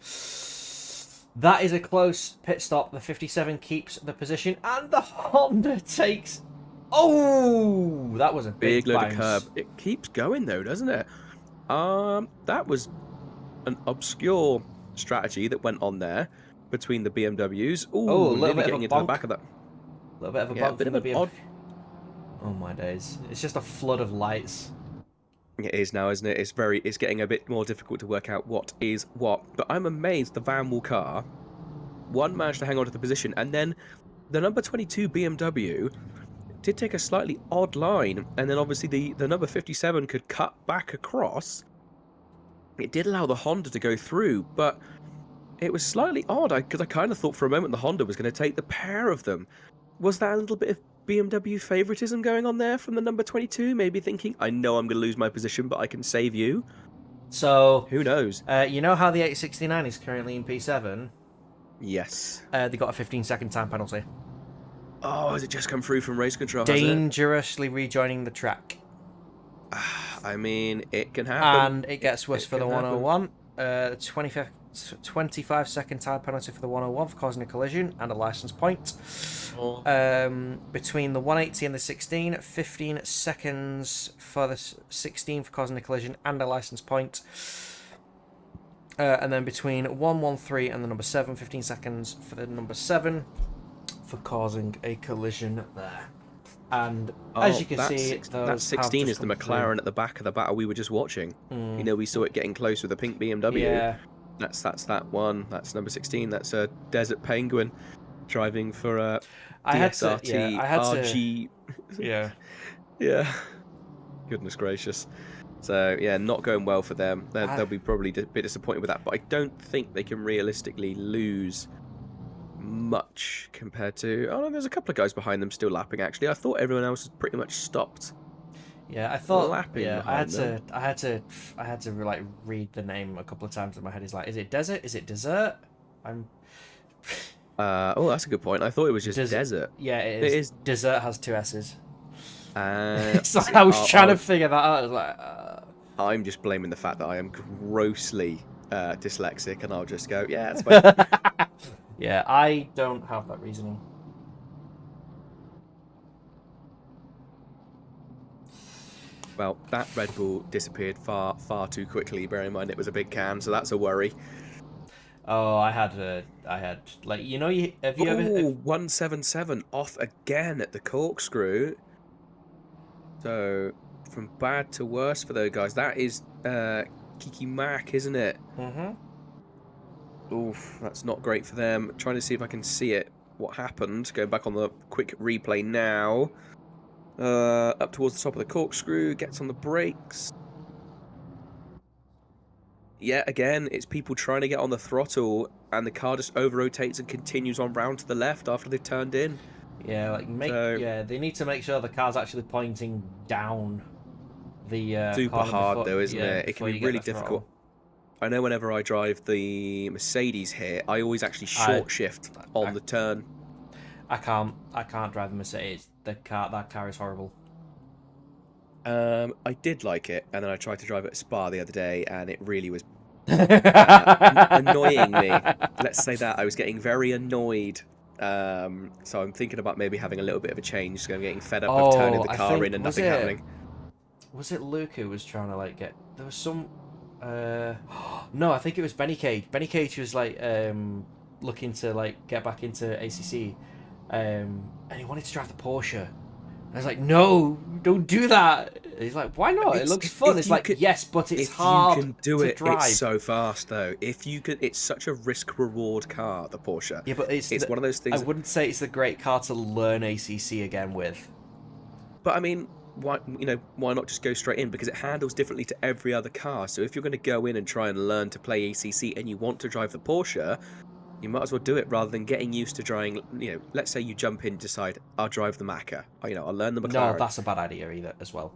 That is a close pit stop. The 57 keeps the position, and the Honda takes... Oh! That was a big load bounce. of curb. It keeps going, though, doesn't it? That was an obscure strategy that went on there between the BMWs. Ooh, Oh, a little bit getting of into a the bonk. back of that. A little bit of a Yeah, bump bit from of the an BMW. odd... Oh my days. It's just a flood of lights. It is now, isn't it? It's getting a bit more difficult to work out what is what. But I'm amazed the van wall car, one, managed to hang on to the position, and then the number 22 BMW did take a slightly odd line, and then obviously the number 57 could cut back across. It did allow the Honda to go through, but it was slightly odd, because I kind of thought for a moment the Honda was going to take the pair of them. Was that a little bit of BMW favoritism going on there from the number 22? Maybe thinking, I know I'm going to lose my position, but I can save you? So... Who knows? you know how the 869 is currently in P7? Yes. They got a 15-second time penalty. Oh, has it just come through from race control? Has it? Dangerously rejoining the track. I mean, it can happen. And it gets worse for the 101. 25-second time penalty for the 101 for causing a collision and a license point. Oh. Between the 180 and the 16, 15 seconds for the 16 for causing a collision and a license point. And then between 113 and the number 7, 15 seconds for the number 7 for causing a collision there. And as you can see, that 16 is the McLaren at the back of the battle we were just watching. You know, we saw it getting close with the pink BMW. Yeah. That's that one. That's number 16. That's a Desert Penguin driving for a DSRT RG. Yeah. Yeah. Goodness gracious. So, yeah, not going well for them. They'll be probably a bit disappointed with that. But I don't think they can realistically lose much compared to... Oh, no, there's a couple of guys behind them still lapping, actually. I thought everyone else had pretty much stopped. Yeah, I thought... Lapping I had to like read the name a couple of times in my head. It's like, is it desert? Is it dessert? Oh, that's a good point. I thought it was just desert. Yeah, it is. Dessert has 2 S's. It's like I was trying to figure that out. I was like, I'm just blaming the fact that I am grossly dyslexic, and I'll just go, yeah, it's fine. Yeah, I don't have that reasoning. Well, that Red Bull disappeared far too quickly. Bear in mind it was a big can, so that's a worry. Oh, I had like, you know, have you ever... 177 off again at the corkscrew. So, from bad to worse for those guys. That is Kiki Mack, isn't it? Mm-hmm. Oof, that's not great for them. Trying to see if I can see it. What happened? Going back on the quick replay now. Up towards the top of the corkscrew, gets on the brakes. Yeah, again, it's people trying to get on the throttle, and the car just over-rotates and continues on round to the left after they've turned in. Yeah, like they need to make sure the car's actually pointing down the super hard though, isn't it? It can be really difficult. I know whenever I drive the Mercedes here, I always actually short shift on the turn. I can't drive the Mercedes. That car is horrible. I did like it, and then I tried to drive it at Spa the other day, and it really was annoying me. Let's say that. I was getting very annoyed. So I'm thinking about maybe having a little bit of a change, so I'm getting fed up of turning the car in and nothing happening. Was it Luke who was trying to like get... There was some... No, I think it was Benny Cage. Benny Cage was like looking to like get back into ACC, and he wanted to drive the Porsche. I was like, no, don't do that. And he's like, why not? It looks fun. It's like, yes, but it's hard to drive. If you can do it, it's so fast though. If you could, it's such a risk-reward car, the Porsche. Yeah, but it's one of those things. I wouldn't say it's the great car to learn ACC again with. But I mean, why not just go straight in? Because it handles differently to every other car. So if you're going to go in and try and learn to play ACC and you want to drive the Porsche, you might as well do it rather than getting used to driving. Let's say you jump in and decide, I'll drive the Macca. I'll learn the McLaren. No, that's a bad idea either as well.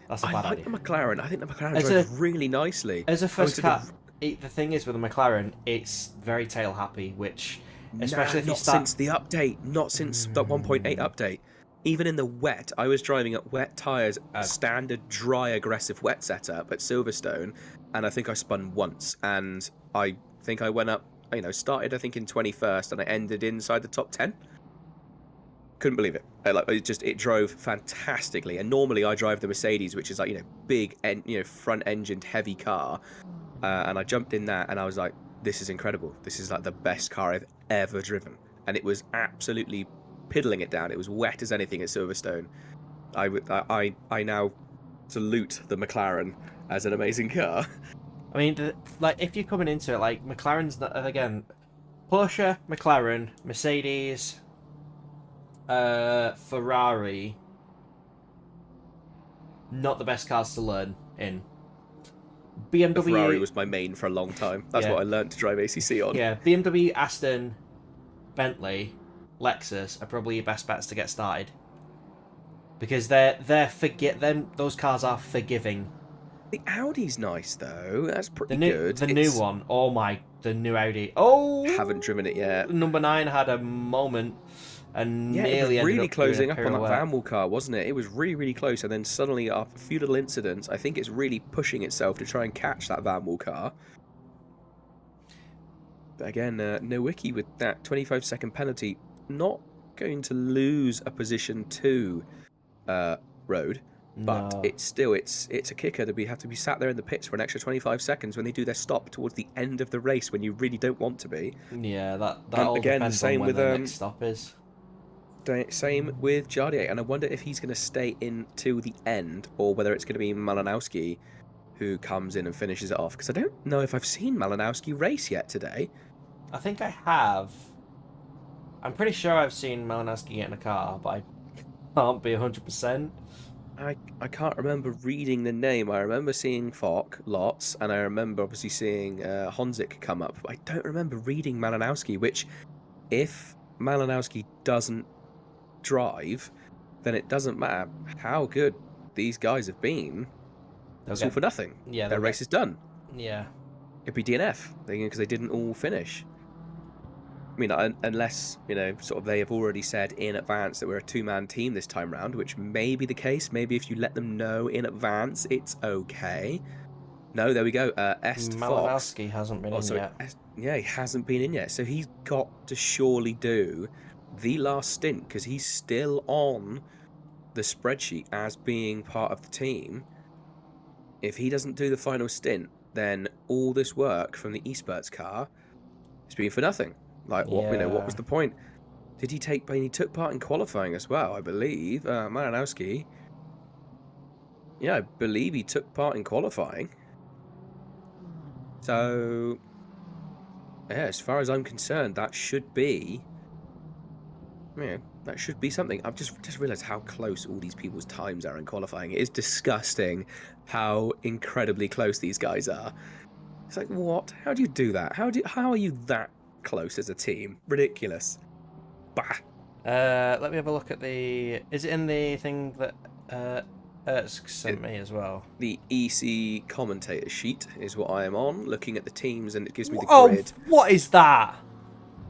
That's a bad idea. I like the McLaren. I think the McLaren drives really nicely. As a first car, the thing is with the McLaren, it's very tail happy, which especially if you start... since the update, not since the 1.8 update. Even in the wet, I was driving at wet tyres, standard dry aggressive wet setup at Silverstone, and I think I spun once, and I think I went up started I think in 21st and I ended inside the top 10. Couldn't believe it. It drove fantastically. And normally I drive the Mercedes, which is like, big, front-engined, heavy car. And I jumped in that and I was like, this is incredible. This is like the best car I've ever driven. And it was absolutely piddling it down. It was wet as anything at Silverstone. I now salute the McLaren as an amazing car. I mean, if you're coming into it, like, McLaren's, again, Porsche, McLaren, Mercedes, Ferrari, not the best cars to learn in. BMW... Ferrari was my main for a long time. That's what I learned to drive ACC on. Yeah, BMW, Aston, Bentley, Lexus are probably your best bets to get started. Because those cars are forgiving. The Audi's nice though. That's pretty good. The new one. Oh my, the new Audi. Oh, haven't driven it yet. Number 9 had a moment and it nearly was really ended up closing up on that pirouette. Vanwall car, wasn't it? It was really, really close, and then suddenly after a few little incidents, I think it's really pushing itself to try and catch that Vanwall car. But again, no wiki with that 25-second penalty. Not going to lose a position to Road, but No. it's a kicker to have to be sat there in the pits for an extra 25 seconds when they do their stop towards the end of the race when you really don't want to be. Yeah, that all again, depends same on when with, the next stop is. Same with Jardier, and I wonder if he's going to stay in to the end or whether it's going to be Malinowski who comes in and finishes it off, because I don't know if I've seen Malinowski race yet today. I think I have. I'm pretty sure I've seen Malinowski get in a car, but I can't be 100%. I can't remember reading the name. I remember seeing Fock lots, and I remember obviously seeing Honzik come up. But I don't remember reading Malinowski, which, if Malinowski doesn't drive, then it doesn't matter how good these guys have been. It's all for nothing. Yeah, their race is done. Yeah. It'd be DNF because they didn't all finish. I mean, unless, sort of they have already said in advance that we're a two-man team this time round, which may be the case. Maybe if you let them know in advance, it's okay. No, there we go. Malinowski hasn't been in yet. Yeah, he hasn't been in yet. So he's got to surely do the last stint, because he's still on the spreadsheet as being part of the team. If he doesn't do the final stint, then all this work from the eSports car is being for nothing. Like, what was the point? Did he take? He took part in qualifying as well, I believe. Malinowski. Yeah, I believe he took part in qualifying. So, yeah, as far as I'm concerned, that should be. Yeah, that should be something. I've just realised how close all these people's times are in qualifying. It is disgusting how incredibly close these guys are. It's like, what? How do you do that? How are you that close as a team? Ridiculous. Bah. Let me have a look at the... Is it in the thing that Ertz sent me as well? The EC commentator sheet is what I am on, looking at the teams, and it gives me the grid. Oh, what is that?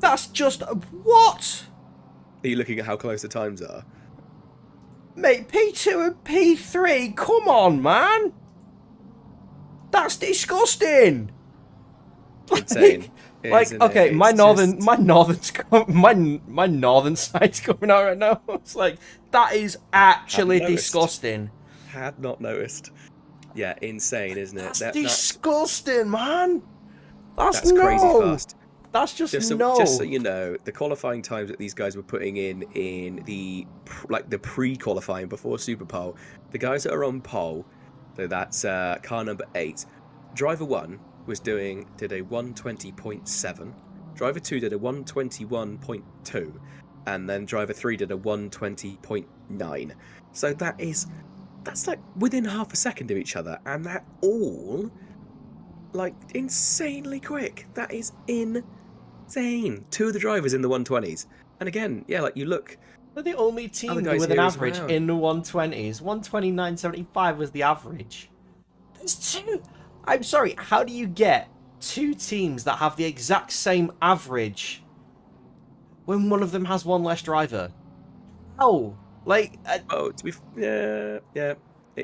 That's just... What? Are you looking at how close the times are? Mate, P2 and P3, come on, man! That's disgusting! Insane. Okay, my northern side's coming out right now. It's like, that is actually disgusting. Had not noticed. Yeah, insane, isn't it? That's disgusting, man. That's crazy fast. That's just so you know, the qualifying times that these guys were putting in the pre-qualifying before Super Pole, the guys that are on pole, so that's car number 8, driver 1 did a 120.7, driver 2 did a 121.2, and then driver 3 did a 120.9. So that's like within half a second of each other, and that all like insanely quick. That is insane. 2 of the drivers in the 120s, and again, yeah, like you look. They're the only team with an average in the 120s. 129.75 was the average. There's 2. I'm sorry, how do you get 2 teams that have the exact same average when one of them has one less driver? How? Like... to be... Yeah.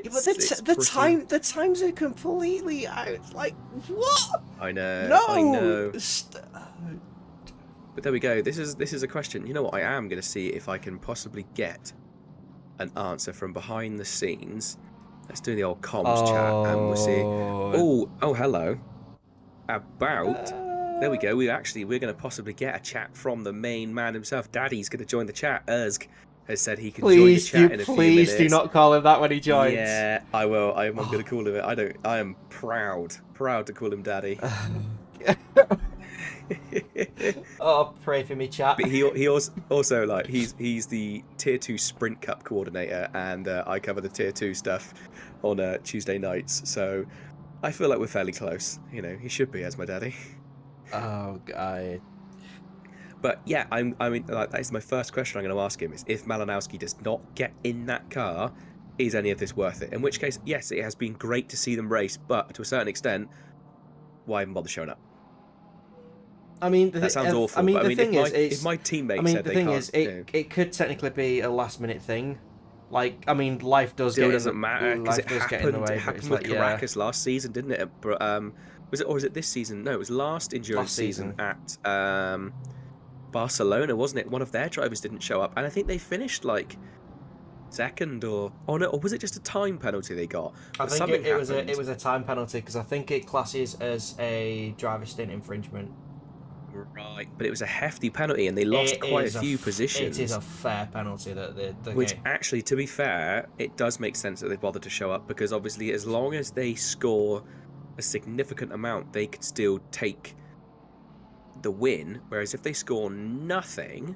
The times are completely out. Like, what? I know. No. I know. But there we go. This is a question. You know what? I am going to see if I can possibly get an answer from behind the scenes. Let's do the old comms chat, and we'll see. Oh, hello. There we go. We're going to possibly get a chat from the main man himself. Daddy's going to join the chat. Erzg has said he can join the chat in a few minutes. Please do not call him that when he joins. Yeah, I will. I'm going to call him it. I am proud to call him Daddy. Oh, pray for me, chat. But he also like he's the Tier 2 Sprint Cup coordinator, and I cover the Tier 2 stuff on Tuesday nights. So I feel like we're fairly close. You know, he should be as my daddy. Oh, God. But yeah, I mean, like, that is my first question I'm going to ask him: is if Malinowski does not get in that car, is any of this worth it? In which case, yes, it has been great to see them race, but to a certain extent, why even bother showing up? I mean, that sounds awful. I mean, but, the thing is, if my teammate said they can't, it could technically be a last-minute thing. Like, I mean, life does get. Doesn't matter because it happened. It happened with Caracas last season, didn't it? But was it, or was it this season? No, it was last endurance season at Barcelona, wasn't it? One of their drivers didn't show up, and I think they finished like second or was it just a time penalty they got? I think it was a time penalty because I think it classes as a driver stint infringement. Right, but it was a hefty penalty, and they lost quite a few positions. It is a fair penalty that which actually, to be fair, it does make sense that they bothered to show up, because obviously, as long as they score a significant amount, they could still take the win. Whereas if they score nothing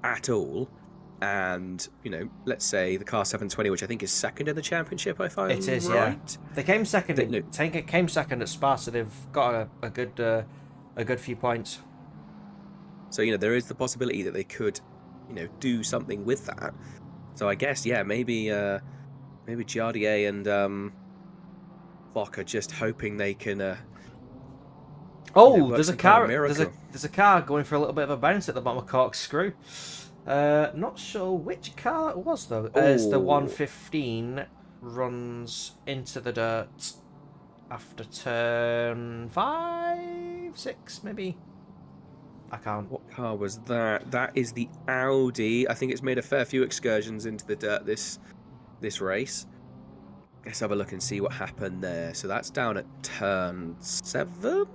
at all, and let's say the car 720, which I think is second in the championship, if I'm right. Yeah. They came second. Came second at Spa, so they've got a good few points. So there is the possibility that they could, do something with that. So I guess maybe Giardier and Vok are just hoping they can. There's a car. There's a car going for a little bit of a bounce at the bottom of corkscrew. Not sure which car it was though. As the 115 runs into the dirt after turn 5, 6, maybe. I can't. What car was that? That is the Audi. I think it's made a fair few excursions into the dirt this race. Let's have a look and see what happened there. So that's down at turn 7.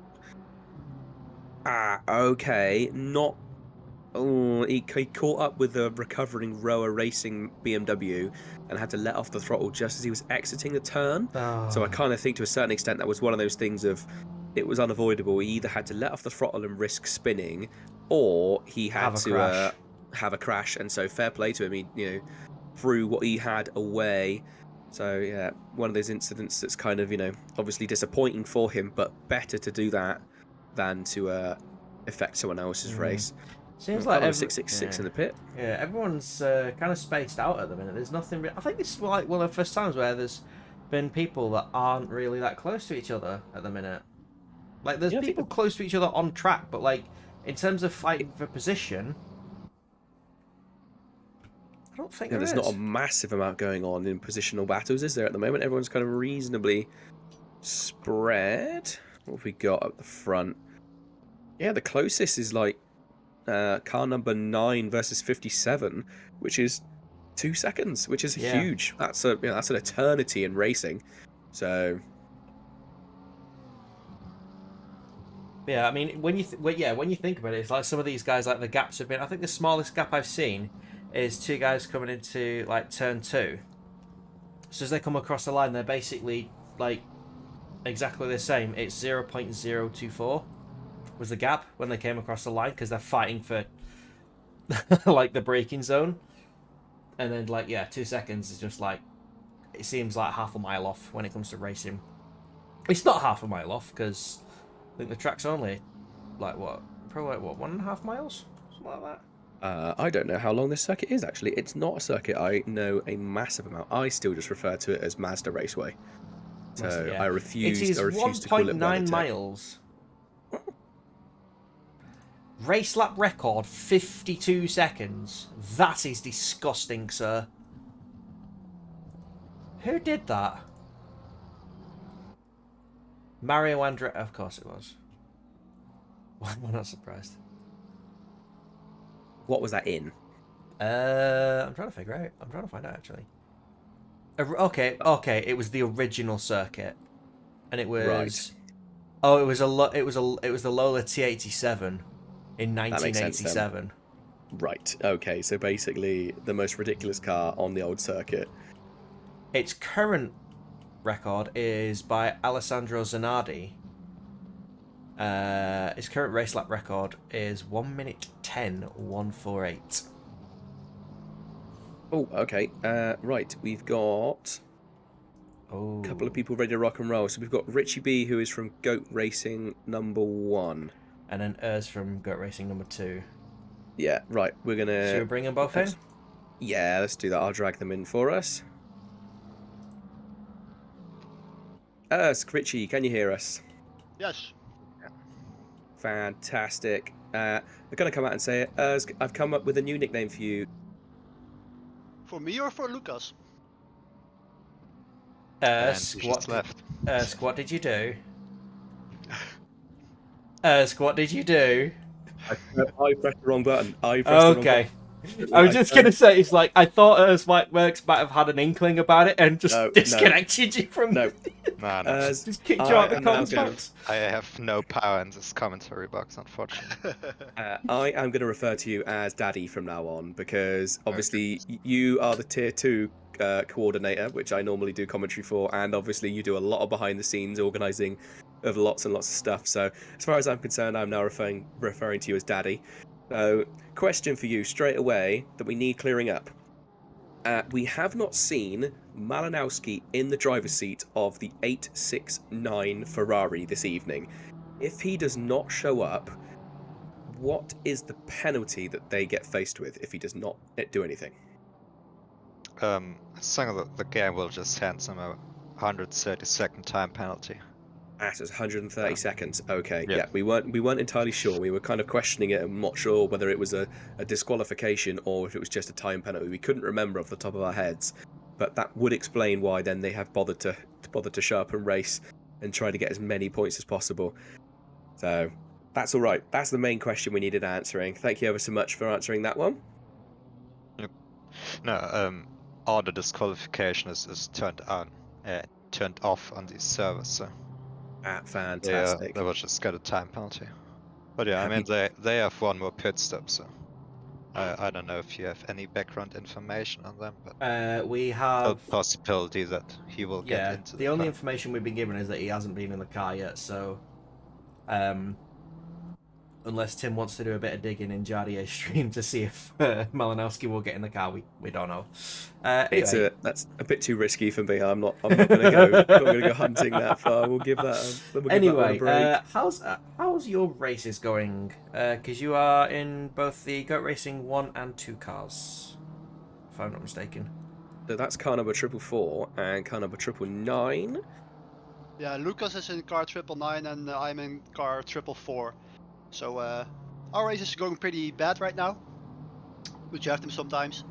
Okay. Not. Oh, he caught up with the recovering Roa Racing BMW and had to let off the throttle just as he was exiting the turn. Oh. So I kind of think to a certain extent that was one of those things of it was unavoidable. He either had to let off the throttle and risk spinning, or he had to have a crash. And so fair play to him. He threw what he had away. So yeah, one of those incidents that's kind of obviously disappointing for him, but better to do that than to affect someone else's race. Seems like 666 in the pit. Yeah, everyone's kind of spaced out at the minute. There's nothing. I think this is like one of the first times where there's been people that aren't really that close to each other at the minute. Like there's people close to each other on track, but like in terms of fighting for position, I don't think there's not a massive amount going on in positional battles, is there, at the moment? Everyone's kind of reasonably spread. What have we got up the front? Yeah, the closest is like car number 9 versus 57, which is 2 seconds, which is huge. That's an eternity in racing. So yeah, I mean, when you think about it, it's like some of these guys, like the gaps have been. I think the smallest gap I've seen is 2 guys coming into like turn 2. So as they come across the line, they're basically like exactly the same. It's 0.024 was the gap when they came across the line, because they're fighting for like the braking zone. And then 2 seconds is just like, it seems like half a mile off when it comes to racing. It's not half a mile off, because I think the track's only probably 1.5 miles, something like that. I don't know how long this circuit is, actually. It's not a circuit I know a massive amount. I still just refer to it as Mazda Raceway. So I refuse to call it 1.9 miles. Race lap record 52 seconds. That is disgusting, sir. Who did that? Mario Andretti, of course it was. We're not surprised. What was that in? I'm trying to figure out. I'm trying to find out actually. Okay. It was the original circuit, and it was. Right. Oh, it was the Lola T87 in 1987. Right. Okay. So basically, the most ridiculous car on the old circuit. Its current record is by Alessandro Zanardi. His current race lap record is 1 minute 10.148. Oh, okay. Right, we've got a couple of people ready to rock and roll. So we've got Richie B, who is from Goat Racing #1. And then Urs from Goat Racing #2. Yeah, right. We're going to... Should we bring them both in? Yeah, let's do that. I'll drag them in for us. Richie, can you hear us? Yes. Fantastic. I'm going to come out and say it. I've come up with a new nickname for you. For me or for Lucas? What did you do? What did you do? I pressed the wrong button. Okay. I was just going to say, it's like, I thought Works might have had an inkling about it and just disconnected you from... No. Just kicked you out of the comments box. I have no power in this commentary box, unfortunately. I am going to refer to you as Daddy from now on, because obviously you are the Tier 2 coordinator, which I normally do commentary for, and obviously you do a lot of behind the scenes organising of lots and lots of stuff. So as far as I'm concerned, I'm now referring to you as Daddy. So, question for you straight away that we need clearing up. We have not seen Malinowski in the driver's seat of the 869 Ferrari this evening. If he does not show up, what is the penalty that they get faced with if he does not do anything? I think the game will just hand them a 130-second time penalty. So it's 130 seconds. Okay, Yeah. yeah, we weren't entirely sure. We were kind of questioning it and not sure whether it was a disqualification or if it was just a time penalty. We couldn't remember off the top of our heads, but that would explain why then they have bothered to show up and race and try to get as many points as possible. So that's all right. That's the main question we needed answering. Thank you ever so much for answering that one. Yep. No, all the disqualification is turned off on these servers. So. Fantastic. They will just get a time penalty. But yeah, I mean, they have one more pit stop, so I don't know if you have any background information on them, but we have a possibility that he will get into the only information we've been given is that he hasn't been in the car yet, so unless Tim wants to do a bit of digging in Jardier's stream to see if Malinowski will get in the car, we don't know. Anyway. That's a bit too risky for me. I'm not going to go hunting that far. We'll give that. Anyway, how's your races going? Because you are in both the Goat Racing 1 and 2 cars, if I'm not mistaken. So that's car number 444 and car number 999. Yeah, Lucas is in car 999 and I'm in car 444. So our race is going pretty bad right now, but you have them sometimes.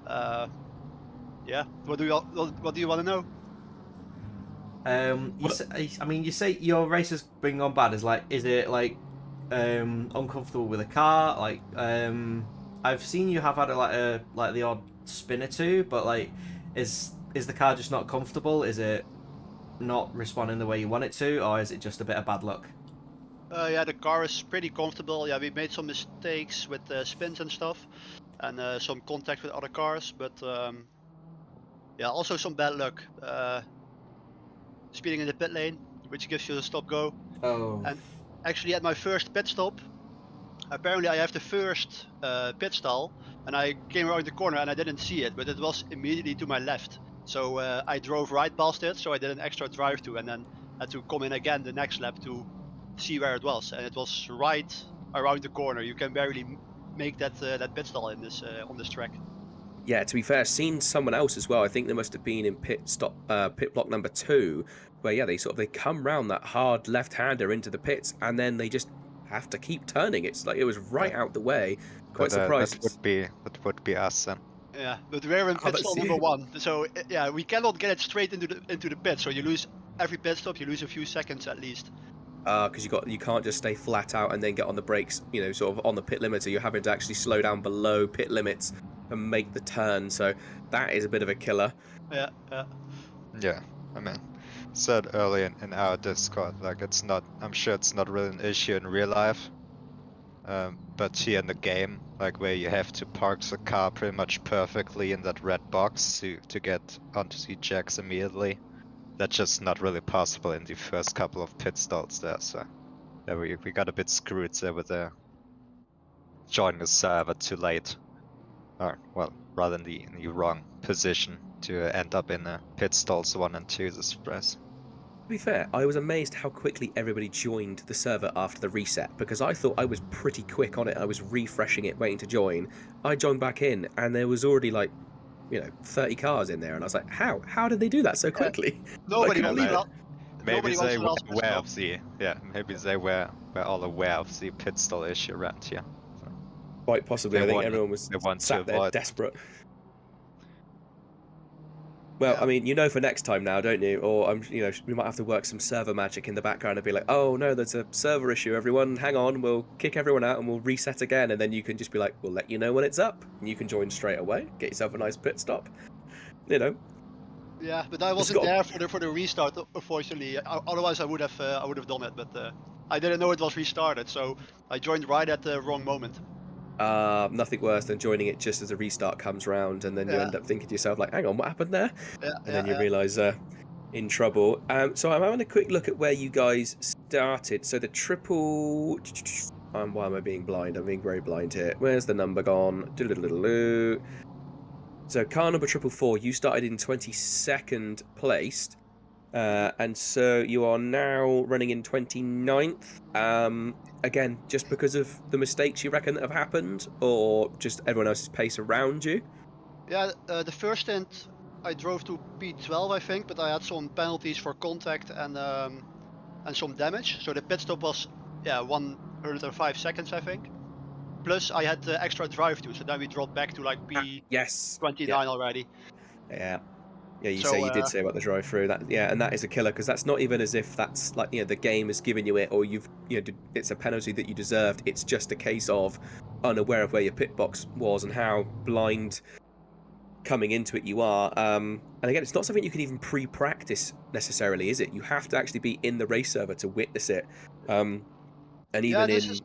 Yeah, what do you want to know? You say your race has been gone bad. Is it uncomfortable with a car? I've seen you have had the odd spin or two, but is the car just not comfortable? Is it not responding the way you want it to, or is it just a bit of bad luck? Yeah, the car is pretty comfortable. Yeah, we made some mistakes with spins and stuff, and some contact with other cars, but yeah, also some bad luck. Speeding in the pit lane, which gives you a stop go. Oh. And actually, at my first pit stop, apparently I have the first pit stall, and I came around the corner and I didn't see it, but it was immediately to my left. So I drove right past it, so I did an extra drive to, and then had to come in again the next lap to see where it was, and it was right around the corner. You can barely make that pit stall in this on this track. Yeah, to be fair, I've seen someone else as well. I think they must have been in pit block number 2, where they come round that hard left-hander into the pits, and then they just have to keep turning. It's like it was right out the way. Quite surprised. That would be us then. Yeah, but we're in pit stop number 1, so yeah, we cannot get it straight into the pit. So you lose every pit stop, you lose a few seconds at least. Because you can't just stay flat out and then get on the brakes, you know, sort of on the pit limiter. You're having to actually slow down below pit limits and make the turn. So that is a bit of a killer. Yeah. Yeah, I mean, said early in our Discord, like I'm sure it's not really an issue in real life. But here in the game, like where you have to park the car pretty much perfectly in that red box to get onto the jacks immediately, that's just not really possible in the first couple of pit stalls there. So yeah, we got a bit screwed there with joining the server too late, or well, rather in the wrong position to end up in pit stalls 1 and 2 this race. To be fair, I was amazed how quickly everybody joined the server after the reset, because I thought I was pretty quick on it. I was refreshing it, waiting to join. I joined back in, and there was already like, 30 cars in there, and I was like, how? How did they do that so quickly? Nobody Maybe they were aware of maybe they were all aware of the pit stall issue around here. So quite possibly. I think everyone was sat there desperate. Well, I mean, for next time now, don't you? Or we might have to work some server magic in the background and be like, oh no, there's a server issue. Everyone, hang on, we'll kick everyone out and we'll reset again, and then you can just be like, we'll let you know when it's up, and you can join straight away. Get yourself a nice pit stop. Yeah, but I wasn't there for the restart, unfortunately. Otherwise, I would have done it, but I didn't know it was restarted, so I joined right at the wrong moment. Nothing worse than joining it just as a restart comes round, and then you end up thinking to yourself like, hang on, what happened there? And then you realise in trouble. So I'm having a quick look at where you guys started. So the triple... why am I being blind? I'm being very blind here. Where's the number gone? So car number 444, you started in 22nd placed. And so you are now running in 29th. Again, just because of the mistakes you reckon that have happened, or just everyone else's pace around you? Yeah, the first stint I drove to P12, I think, but I had some penalties for contact and some damage. So the pit stop was 105 seconds, I think. Plus I had the extra drive too, so then we dropped back to like P29 already. Yeah. Yeah, you did say about the drive-through. And that is a killer, because that's not even as if that's like the game has given you it, or it's a penalty that you deserved. It's just a case of unaware of where your pit box was and how blind coming into it you are. And again, it's not something you can even pre-practice necessarily, is it? You have to actually be in the race server to witness it. And even this is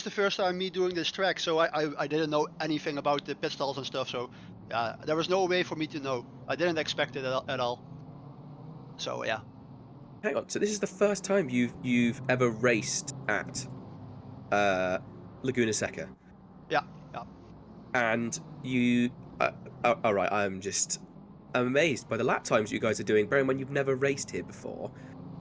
the first time me doing this track, so I didn't know anything about the pit stalls and stuff. So. There was no way for me to know. I didn't expect it at all. So yeah. Hang on. So this is the first time you've ever raced at Laguna Seca. Yeah. And you, all right. I'm amazed by the lap times you guys are doing. Bearing in mind you've never raced here before.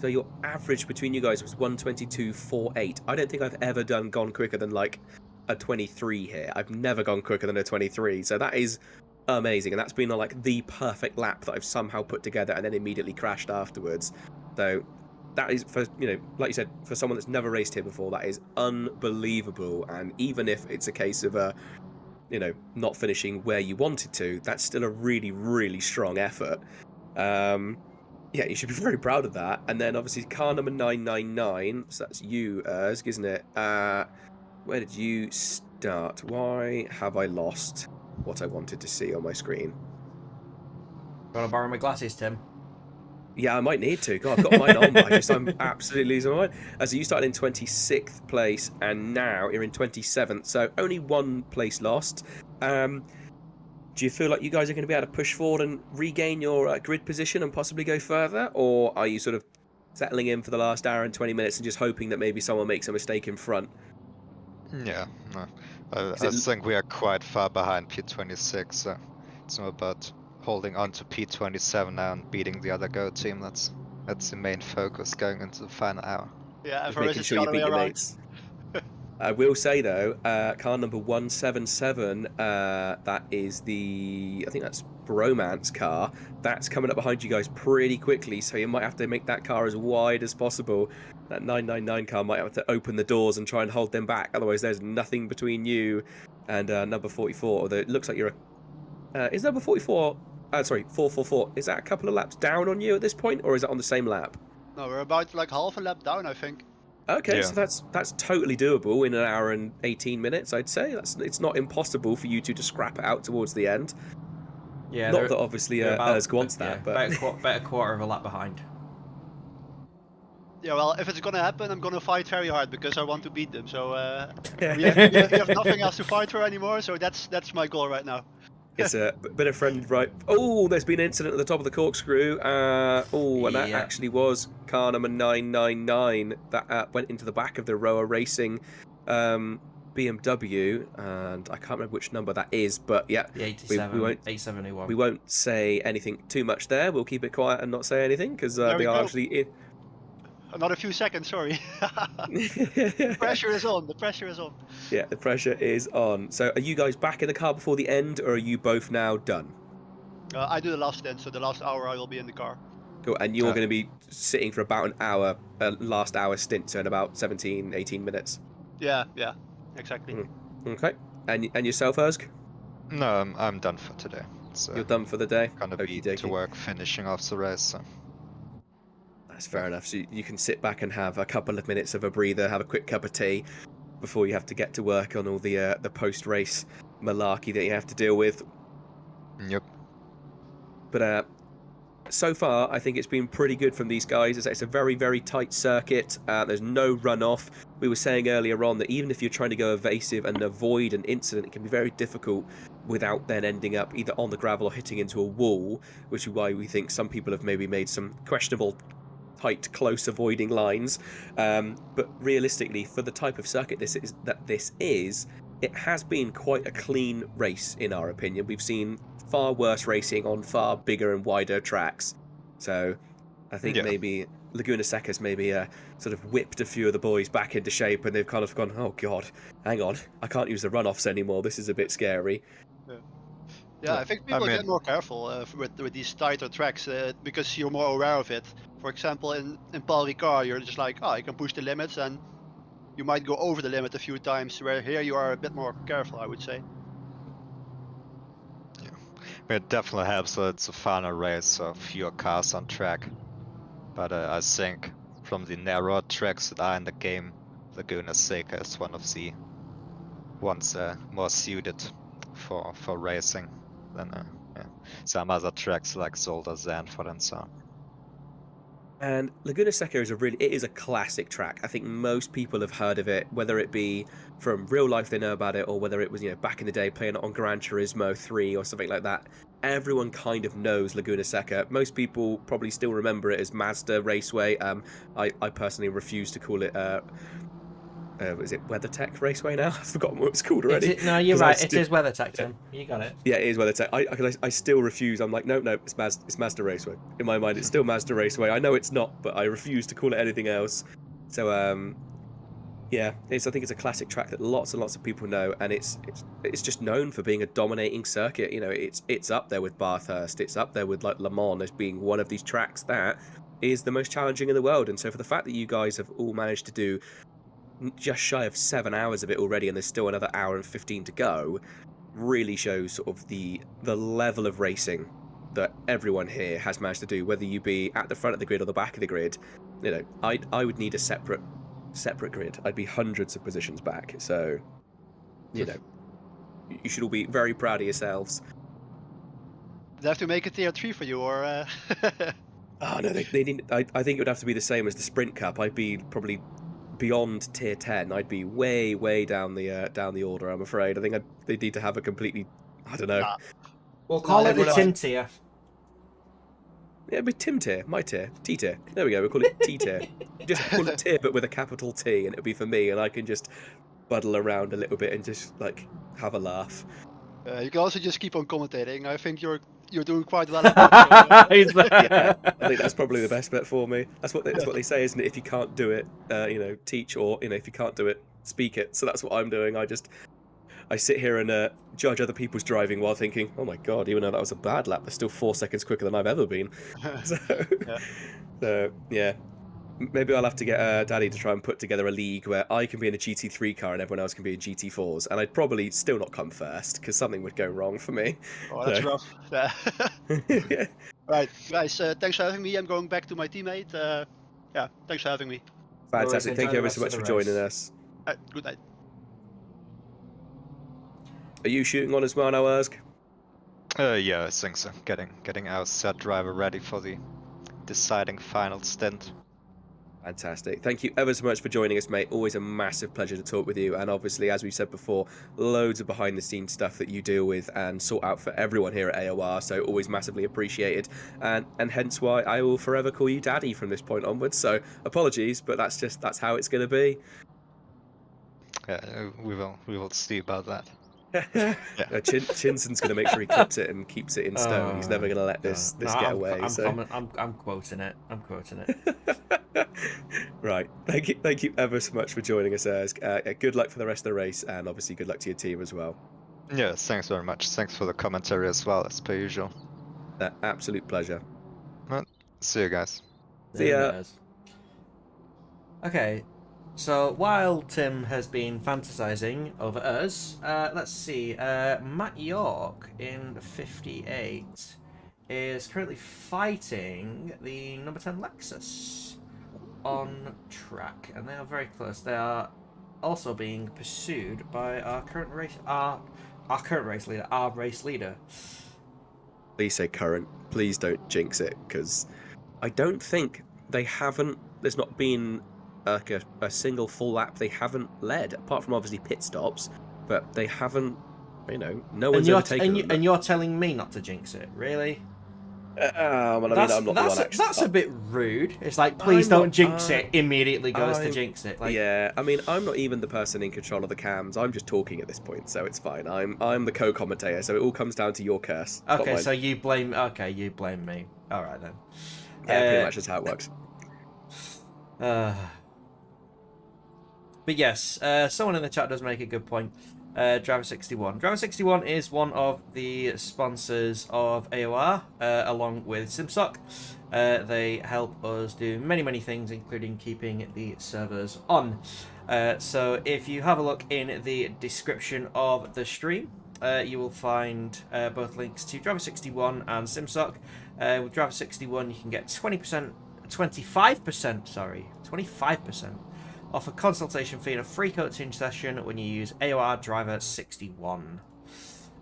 So your average between you guys was 1:22.48. I don't think I've ever gone quicker than like a 23 here. I've never gone quicker than a 23. So that is amazing, and that's been like the perfect lap that I've somehow put together and then immediately crashed afterwards. So that is, for like you said, for someone that's never raced here before, that is unbelievable. And even if it's a case of not finishing where you wanted to, that's still a really, really strong effort. You should be very proud of that. And then obviously car number 999, so that's you, Ersk, isn't it? Where did you start? Why have I lost what I wanted to see on my screen? Want to borrow my glasses, Tim? Yeah, I might need to. God, I've got mine on, but I'm absolutely losing my mind. So you started in 26th place, and now you're in 27th, so only 1 place lost. Do you feel like you guys are going to be able to push forward and regain your grid position and possibly go further? Or are you sort of settling in for the last hour and 20 minutes and just hoping that maybe someone makes a mistake in front? Yeah, no. I think we are quite far behind P26, so it's more about holding on to P27 now and beating the other Go team. That's the main focus going into the final hour. Yeah, just making sure you beat your mates. I will say though, car number 177, that is I think that's Bromance car. That's coming up behind you guys pretty quickly, so you might have to make that car as wide as possible. That 999 car might have to open the doors and try and hold them back. Otherwise, there's nothing between you and number 44. Although it looks like you're Is number 44? Sorry, 444. Is that a couple of laps down on you at this point, or is it on the same lap? No, we're about like half a lap down, I think. Okay, Yeah. so that's totally doable in an hour and 18 minutes, I'd say. It's not impossible for you two to scrap it out towards the end. Yeah, Not that obviously Ersk wants that, but about a quarter of a lap behind. Yeah, well, if it's gonna happen, I'm gonna fight very hard because I want to beat them. So we have nothing else to fight for anymore. So that's my goal right now. it's a bit of friend right. Oh, there's been an incident at the top of the corkscrew. And that Yeah. actually was car number 999 that went into the back of the Roa Racing BMW, and I can't remember which number that is, but yeah, The 87, we won't 8701. we won't say anything too much there. We'll keep it quiet and not say anything because There we they are go. actually in. Another few seconds, sorry. The pressure is on. The pressure is on. Yeah, the pressure is on. So are you guys back in the car before the end, or are you both now done? I do the last stint, so the last hour I will be in the car. Cool. And you're going to be sitting for about an hour, last hour stint, so in about 17, 18 minutes. Yeah, exactly. Okay. And yourself, Ersk? No, I'm done for today. So You're done for the day? gonna be Okey-dokey. to work finishing off the race. So. That's fair enough. So you can sit back and have a couple of minutes of a breather, have a quick cup of tea before you have to get to work on all the post-race malarkey that you have to deal with. Yep. But so far, I think it's been pretty good from these guys. It's a very, very tight circuit. There's no runoff. We were saying earlier on that even if you're trying to go evasive and avoid an incident, it can be very difficult without then ending up either on the gravel or hitting into a wall, which is why we think some people have maybe made some questionable tight, close avoiding lines. But realistically, for the type of circuit this is, it has been quite a clean race in our opinion. We've seen far worse racing on far bigger and wider tracks. So I think maybe Laguna Seca's maybe sort of whipped a few of the boys back into shape, and they've kind of gone, oh god, hang on, I can't use the runoffs anymore, this is a bit scary. Yeah, I think people get more careful with these tighter tracks because you're more aware of it. For example, in Paul Ricard, you're just like, oh, I can push the limits, and you might go over the limit a few times, where here you are a bit more careful, I would say. Yeah, it definitely helps that it's a final race, so fewer cars on track. But I think from the narrow tracks that are in the game, Laguna Seca is one of the ones more suited for racing than some other tracks like Zolder, Zandvoort and so on. And Laguna Seca is a classic track. I think most people have heard of it, whether it be from real life they know about it, or whether it was back in the day playing it on Gran Turismo 3 or something like that. Everyone kind of knows Laguna Seca. Most people probably still remember it as Mazda Raceway. I personally refuse to call it is it WeatherTech Raceway now? I've forgotten what it's called already. No, you're right. It is WeatherTech, Tim. You got it. Yeah, it is WeatherTech. I still refuse. I'm like, no, it's Mazda Raceway. In my mind, it's still Mazda Raceway. I know it's not, but I refuse to call it anything else. So, yeah, I think it's a classic track that lots and lots of people know, and it's just known for being a dominating circuit. It's up there with Bathurst. It's up there with like Le Mans as being one of these tracks that is the most challenging in the world. And so, for the fact that you guys have all managed to do just shy of 7 hours of it already, and there's still another hour and 15 to go, really shows sort of the level of racing that everyone here has managed to do, whether you be at the front of the grid or the back of the grid. I would need a separate grid. I'd be hundreds of positions back. So you should all be very proud of yourselves. They have to make a tier 3 for you, or Oh no, they need. I think it would have to be the same as the Sprint Cup. I'd be probably beyond tier 10. I'd be way down the order, I'm afraid. I think they need to have a completely, I don't know. We'll call it the Tim tier. Yeah, it'd be Tim tier, my tier, T tier. There we go, we'll call it T tier. Just call it tier, but with a capital T, and it'll be for me, and I can just buddle around a little bit and just like have a laugh. you can also just keep on commentating. I think you're doing quite well at it. Yeah, I think that's probably the best bet for me. That's what they say, isn't it? If you can't do it, teach, or if you can't do it, speak it. So that's what I'm doing. I sit here and judge other people's driving while thinking, oh my god, even though that was a bad lap, they're still 4 seconds quicker than I've ever been. So yeah. Maybe I'll have to get Daddy to try and put together a league where I can be in a GT3 car and everyone else can be in GT4s, and I'd probably still not come first because something would go wrong for me. Oh, that's So- rough. Yeah. Right, guys. Thanks for having me. I'm going back to my teammate. Yeah, thanks for having me. Fantastic. enjoy Thank the you ever rest so of much the for joining race. us. Good night. Are you shooting on as well now, Ersk? Yeah, I think so. Getting our set driver ready for the deciding final stint. Fantastic. Thank you ever so much for joining us, mate. Always a massive pleasure to talk with you. And obviously, as we said before, loads of behind the scenes stuff that you deal with and sort out for everyone here at AOR. So always massively appreciated. And hence why I will forever call you Daddy from this point onwards. So apologies, but that's how it's going to be. Yeah, we will see about that. Chinson's going to make sure he clips it and keeps it in stone. He's never going to let this No, get away. I'm quoting it. I'm quoting it. Right. Thank you ever so much for joining us, Ersk. Good luck for the rest of the race, and obviously good luck to your team as well. Yeah, thanks very much. Thanks for the commentary as well, as per usual. Absolute pleasure. Well, see you guys. See ya. There it is. Okay, so while Tim has been fantasizing over us, let's see. Matt York in 58 is currently fighting the number 10 Lexus on track, and they are very close. They are also being pursued by our current race leader. Please say current. Please don't jinx it, because I don't think there's not been like a single full lap they haven't led, apart from obviously pit stops, but they haven't, no one's overtaken them. And you're telling me not to jinx it, really? I'm not the one actually. That's a bit rude. It's like, please don't jinx it. Immediately goes to jinx it. Like, yeah, I mean, I'm not even the person in control of the cams. I'm just talking at this point, so it's fine. I'm the co-commentator, so it all comes down to your curse. Okay, so you blame me. All right then. Yeah, pretty much is how it works. But yes, someone in the chat does make a good point. Driver 61. Driver 61 is one of the sponsors of AOR, along with SIMSOK. They help us do many things, including keeping the servers on. So if you have a look in the description of the stream, you will find both links to Driver 61 and SIMSOK. With Driver 61, you can get 25% off a consultation fee and a free coaching session when you use AOR Driver 61.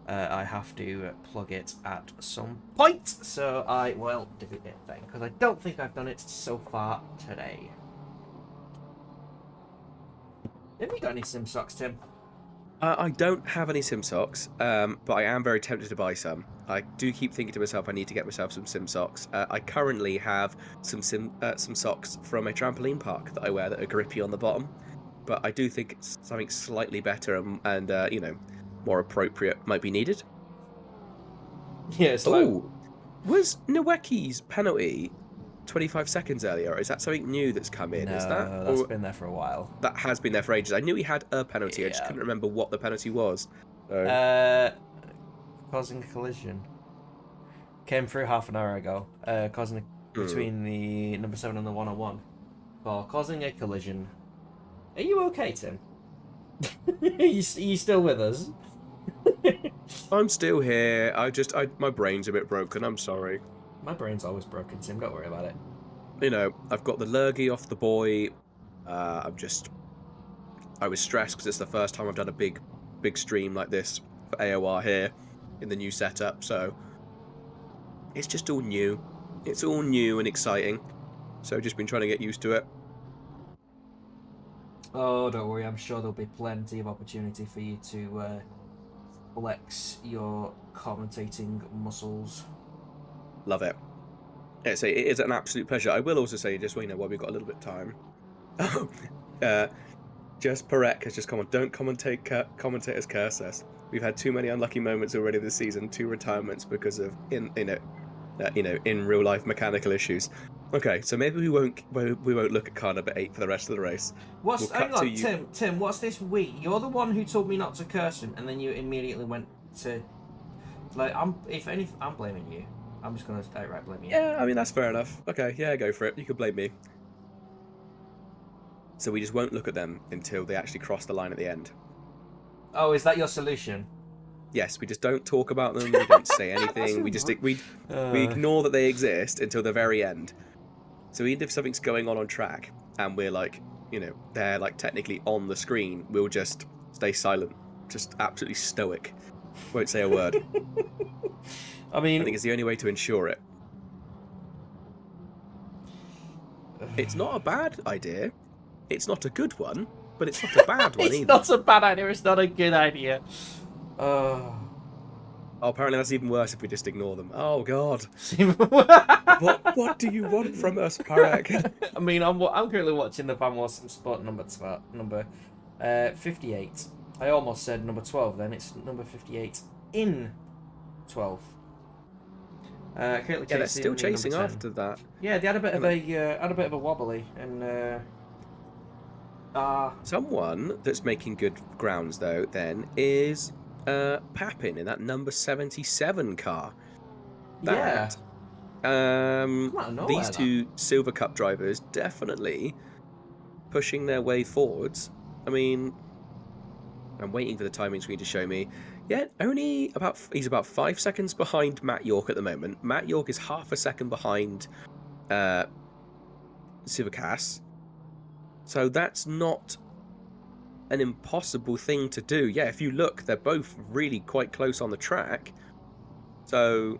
I have to plug it at some point, so I will do it then, because I don't think I've done it so far today. Have you got any SimSocks, Tim? I don't have any SimSocks, but I am very tempted to buy some. I do keep thinking to myself I need to get myself some SimSocks. I currently have some socks from a trampoline park that I wear that are grippy on the bottom, but I do think something slightly better and more appropriate might be needed. Yeah, Oh, was Nowecki's penalty 25 seconds earlier? Is that something new that's come in? No, Is that? that's been there for a while. That has been there for ages. I knew he had a penalty. Yeah. I just couldn't remember what the penalty was. So. Causing a collision. Came through half an hour ago. Causing between the number 7 and the 101. For causing a collision. Are you okay, Tim? are you still with us? I'm still here. My brain's a bit broken. I'm sorry. My brain's always broken, Tim. Don't worry about it. I've got the lurgy off the boy. I was stressed because it's the first time I've done a big stream like this for AOR here in the new setup. So it's just all new. It's all new and exciting. So I've just been trying to get used to it. Oh, don't worry. I'm sure there'll be plenty of opportunity for you to flex your commentating muscles. Love it. It is an absolute pleasure. I will also say, just while we've got a little bit of time, just Perek has just come on. Don't commentators curse us. We've had too many unlucky moments already this season. 2 retirements because of in real life mechanical issues. Okay, so maybe we won't look at car number 8 for the rest of the race. Tim? What's this we? You're the one who told me not to curse him, and then you immediately went to I'm blaming you. I'm just gonna outright blame you. Yeah, I mean that's fair enough. Okay, yeah, go for it. You can blame me. So we just won't look at them until they actually cross the line at the end. Oh, is that your solution? Yes, we just don't talk about them. We don't say anything. we ignore that they exist until the very end. So even if something's going on track and we're like, you know, they're like technically on the screen, we'll just stay silent, just absolutely stoic, won't say a word. I mean, I think it's the only way to ensure it. It's not a bad idea. It's not a good one, but it's not a bad one it's either. not a bad idea. It's not a good idea. Oh, apparently that's even worse if we just ignore them. Oh God. What do you want from us, Parek? I mean, I'm currently watching the Van Wassen Sport number 58. I almost said number 12. Then it's number 58 in 12. Currently they're still chasing number 10. after that. Yeah, they had a bit of a wobbly, and someone that's making good grounds though then is Papin in that number 77 car. That, these two Silver Cup drivers definitely pushing their way forwards. I mean, I'm waiting for the timing screen to show me. Yeah, he's about 5 seconds behind Matt York at the moment. Matt York is half a second behind Civitas. So that's not an impossible thing to do. Yeah, if you look, they're both really quite close on the track. So,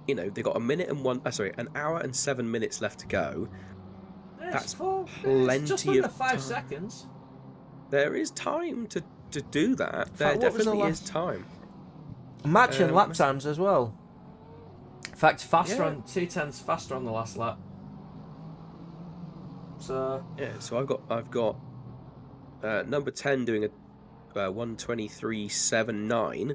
you know, they've got an hour and 7 minutes left to go. That's plenty just under of 5 time. seconds. There is time to do that. There definitely is time. Matching lap times as well. In fact, faster on 2/10 faster on the last lap. So yeah, so I've got number 10 doing a 1:23.79,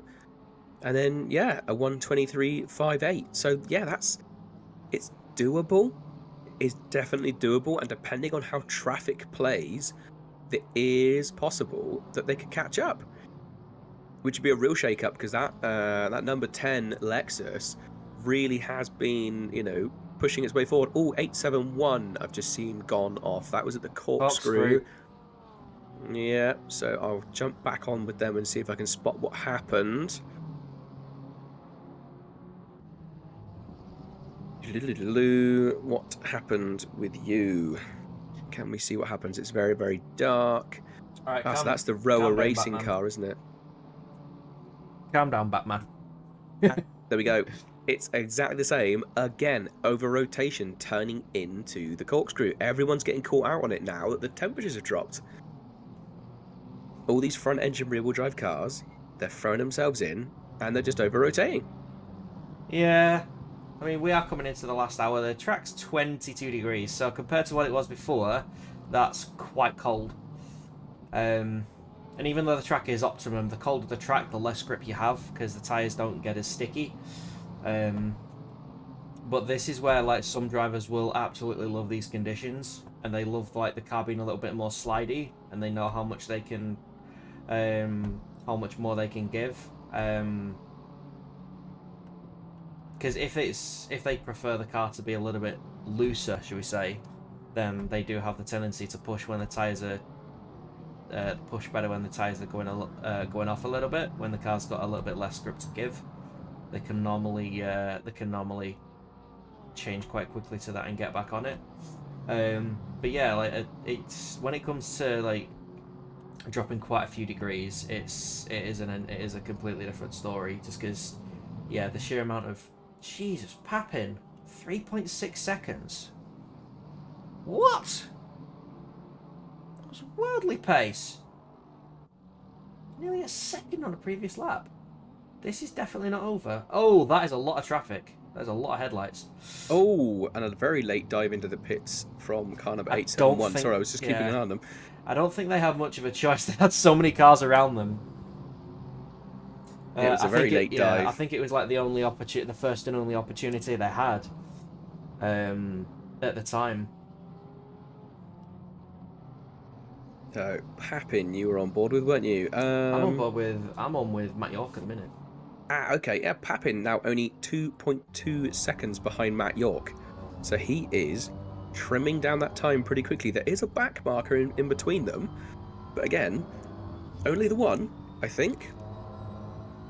and then a 1:23.58. So yeah, it's doable. It's definitely doable, and depending on how traffic plays, it is possible that they could catch up, which would be a real shake-up because that number 10 Lexus really has been, you know, pushing its way forward. Oh, 871 I've just seen gone off. That was at the corkscrew. Yeah, so I'll jump back on with them and see if I can spot what happened. What happened with you? Can we see what happens? It's very, very dark. All right, so that's the Rower Racing car, isn't it? Calm down, Batman. There we go. It's exactly the same. Again, over rotation, turning into the corkscrew. Everyone's getting caught out on it now that the temperatures have dropped. All these front-engine rear-wheel drive cars, they're throwing themselves in, and they're just over-rotating. Yeah. I mean, we are coming into the last hour. The track's 22 degrees, so compared to what it was before, that's quite cold. And even though the track is optimum, the colder the track, the less grip you have, because the tyres don't get as sticky. But this is where, like, some drivers will absolutely love these conditions, and they love, like, the car being a little bit more slidey, and they know how much they can, how much more they can give. Because if they prefer the car to be a little bit looser, shall we say, then they do have the tendency to push when the tyres are push better when the tyres are going off a little bit. When the car's got a little bit less grip to give, they can normally change quite quickly to that and get back on it. But yeah, like it's when it comes to like dropping quite a few degrees, it is a completely different story. Just because, yeah, the sheer amount of Jesus, Papin, 3.6 seconds. What? That was worldly pace. Nearly a second on the previous lap. This is definitely not over. Oh, that is a lot of traffic. There's a lot of headlights. Oh, and a very late dive into the pits from car number 871. Sorry, I was just keeping an eye on them. I don't think they have much of a choice. They had so many cars around them. It was a very late dive. I think it was like the first and only opportunity they had at the time. So, Papin, you were on board with, weren't you? I'm on with Matt York at the minute. Okay, yeah, Papin now only 2.2 seconds behind Matt York. So he is trimming down that time pretty quickly. There is a back marker in between them, but again, only the one, I think.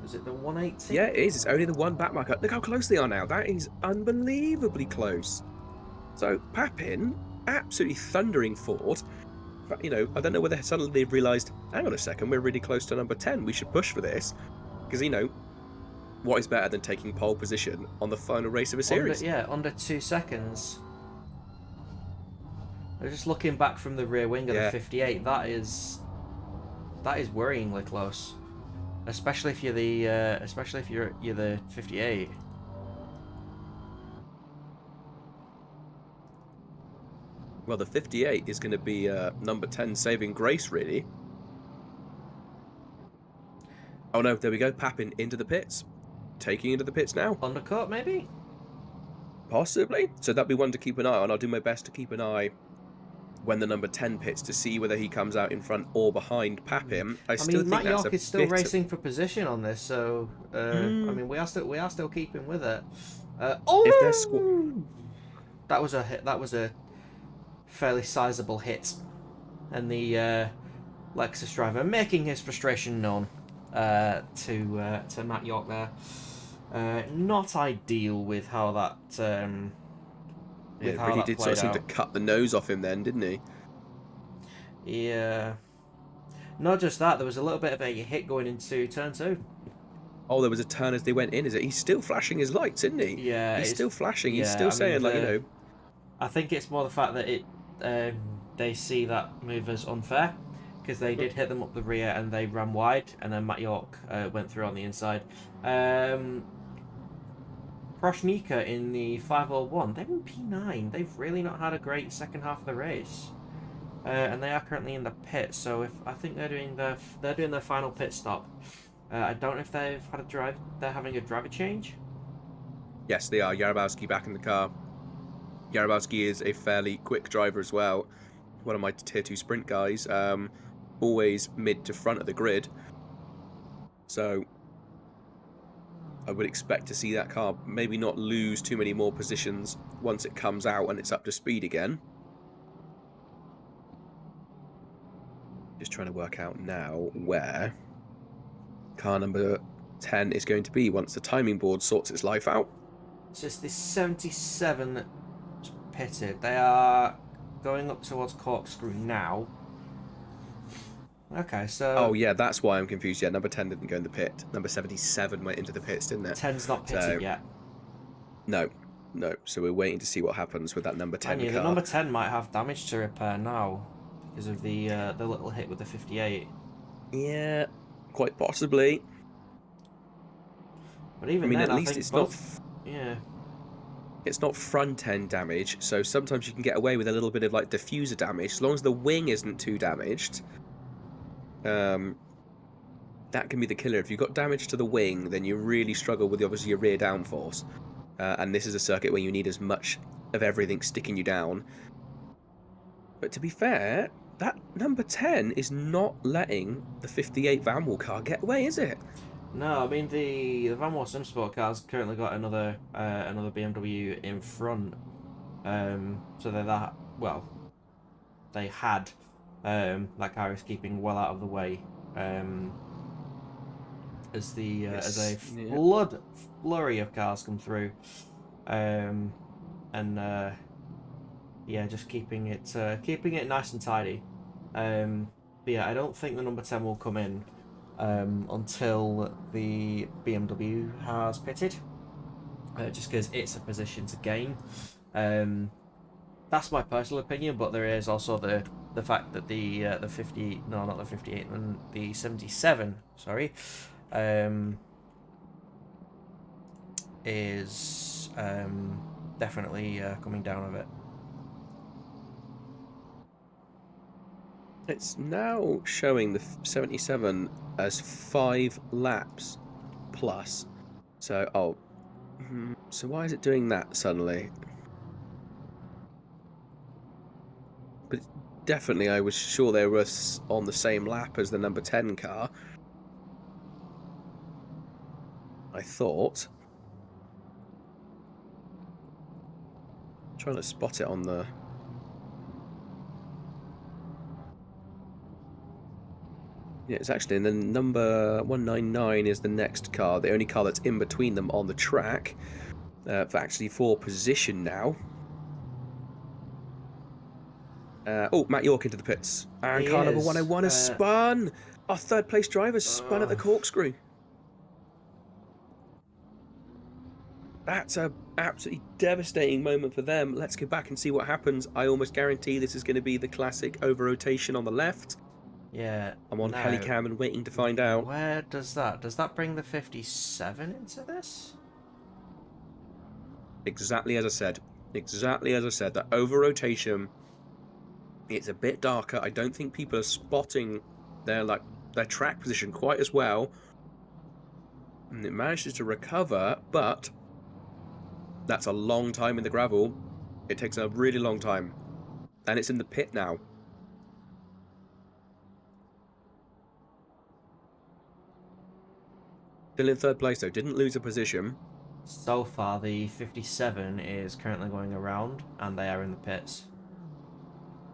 Is it the 180? Yeah, it is. It's only the one back marker. Look how close they are now. That is unbelievably close. So Papin, absolutely thundering forward. But, you know, I don't know whether suddenly they've realised, hang on a second, we're really close to number 10. We should push for this. Because, you know, what is better than taking pole position on the final race of a series? Under 2 seconds. They're just looking back from the rear wing of the 58. That is worryingly close. Especially if you're the 58. Well, the 58 is going to be number 10 saving grace, really. Oh no, there we go. Papin into the pits. Taking into the pits now. Undercut, maybe? Possibly. So that'd be one to keep an eye on. I'll do my best to keep an eye when the number 10 pits to see whether he comes out in front or behind Papin. I mean, Matt York is still racing for position on this, so I mean, we are still keeping with it. That was a hit. That was a fairly sizable hit, and the Lexus driver making his frustration known to Matt York there. Not ideal with how that. He did sort of seem to cut the nose off him then, didn't he? Yeah. Not just that, there was a little bit of a hit going into turn 2. Oh, there was a turn as they went in, is it? He's still flashing his lights, isn't he? Yeah. He's still flashing. He's still saying, like, you know... I think it's more the fact that they see that move as unfair, because they did hit them up the rear and they ran wide, and then Matt York went through on the inside. Proshnika in the 501, they're in P9. They've really not had a great second half of the race, and they are currently in the pit. So I think they're doing their final pit stop. I don't know if they've had a drive. They're having a driver change. Yes, they are. Yarabowski back in the car. Yarabowski is a fairly quick driver as well. One of my tier 2 sprint guys. Always mid to front of the grid. So I would expect to see that car maybe not lose too many more positions once it comes out and it's up to speed again. Just trying to work out now where car number 10 is going to be once the timing board sorts its life out. So it's the 77 pitted. They are going up towards Corkscrew now. Okay, so... Oh, yeah, that's why I'm confused. Yeah, number 10 didn't go in the pit. Number 77 went into the pits, didn't it? 10's not pitted yet. No. So we're waiting to see what happens with that number 10 car. The number 10 might have damage to repair now because of the little hit with the 58. Yeah, quite possibly. But even then, at least it's not... Yeah. It's not front-end damage, so sometimes you can get away with a little bit of, like, diffuser damage. As long as the wing isn't too damaged... that can be the killer. If you've got damage to the wing, then you really struggle with obviously your rear downforce. And this is a circuit where you need as much of everything sticking you down. But to be fair, that number 10 is not letting the 58 Vanwall car get away, is it? No, I mean the Vanwall SimSport car's currently got another BMW in front. So they're that they had. That car is keeping well out of the way as a flurry of cars come through, just keeping it nice and tidy. But yeah, I don't think the number 10 will come in until the BMW has pitted, just because it's a position to gain. That's my personal opinion, but there is also the fact that the 77, sorry, is definitely coming down a bit. It's now showing the 77 as 5 laps plus. So, so why is it doing that suddenly? But definitely, I was sure they were on the same lap as the number 10 car. I thought. I'm trying to spot it on the Yeah, it's actually the number 199 is the next car, the only car that's in between them on the track. For position now. Matt York into the pits. And He car number is, 101 has spun. Our third place driver spun at the corkscrew. That's a absolutely devastating moment for them. Let's go back and see what happens. I almost guarantee this is going to be the classic over-rotation on the left. Yeah. I'm on Helicam and waiting to find out. Where does that bring the 57 into this? Exactly as I said. That over-rotation, it's a bit darker. I don't think people are spotting their track position quite as well. And it manages to recover, but that's a long time in the gravel. It takes a really long time. And it's in the pit now. Still in third place though, didn't lose a position. So far, the 57 is currently going around, and they are in the pits.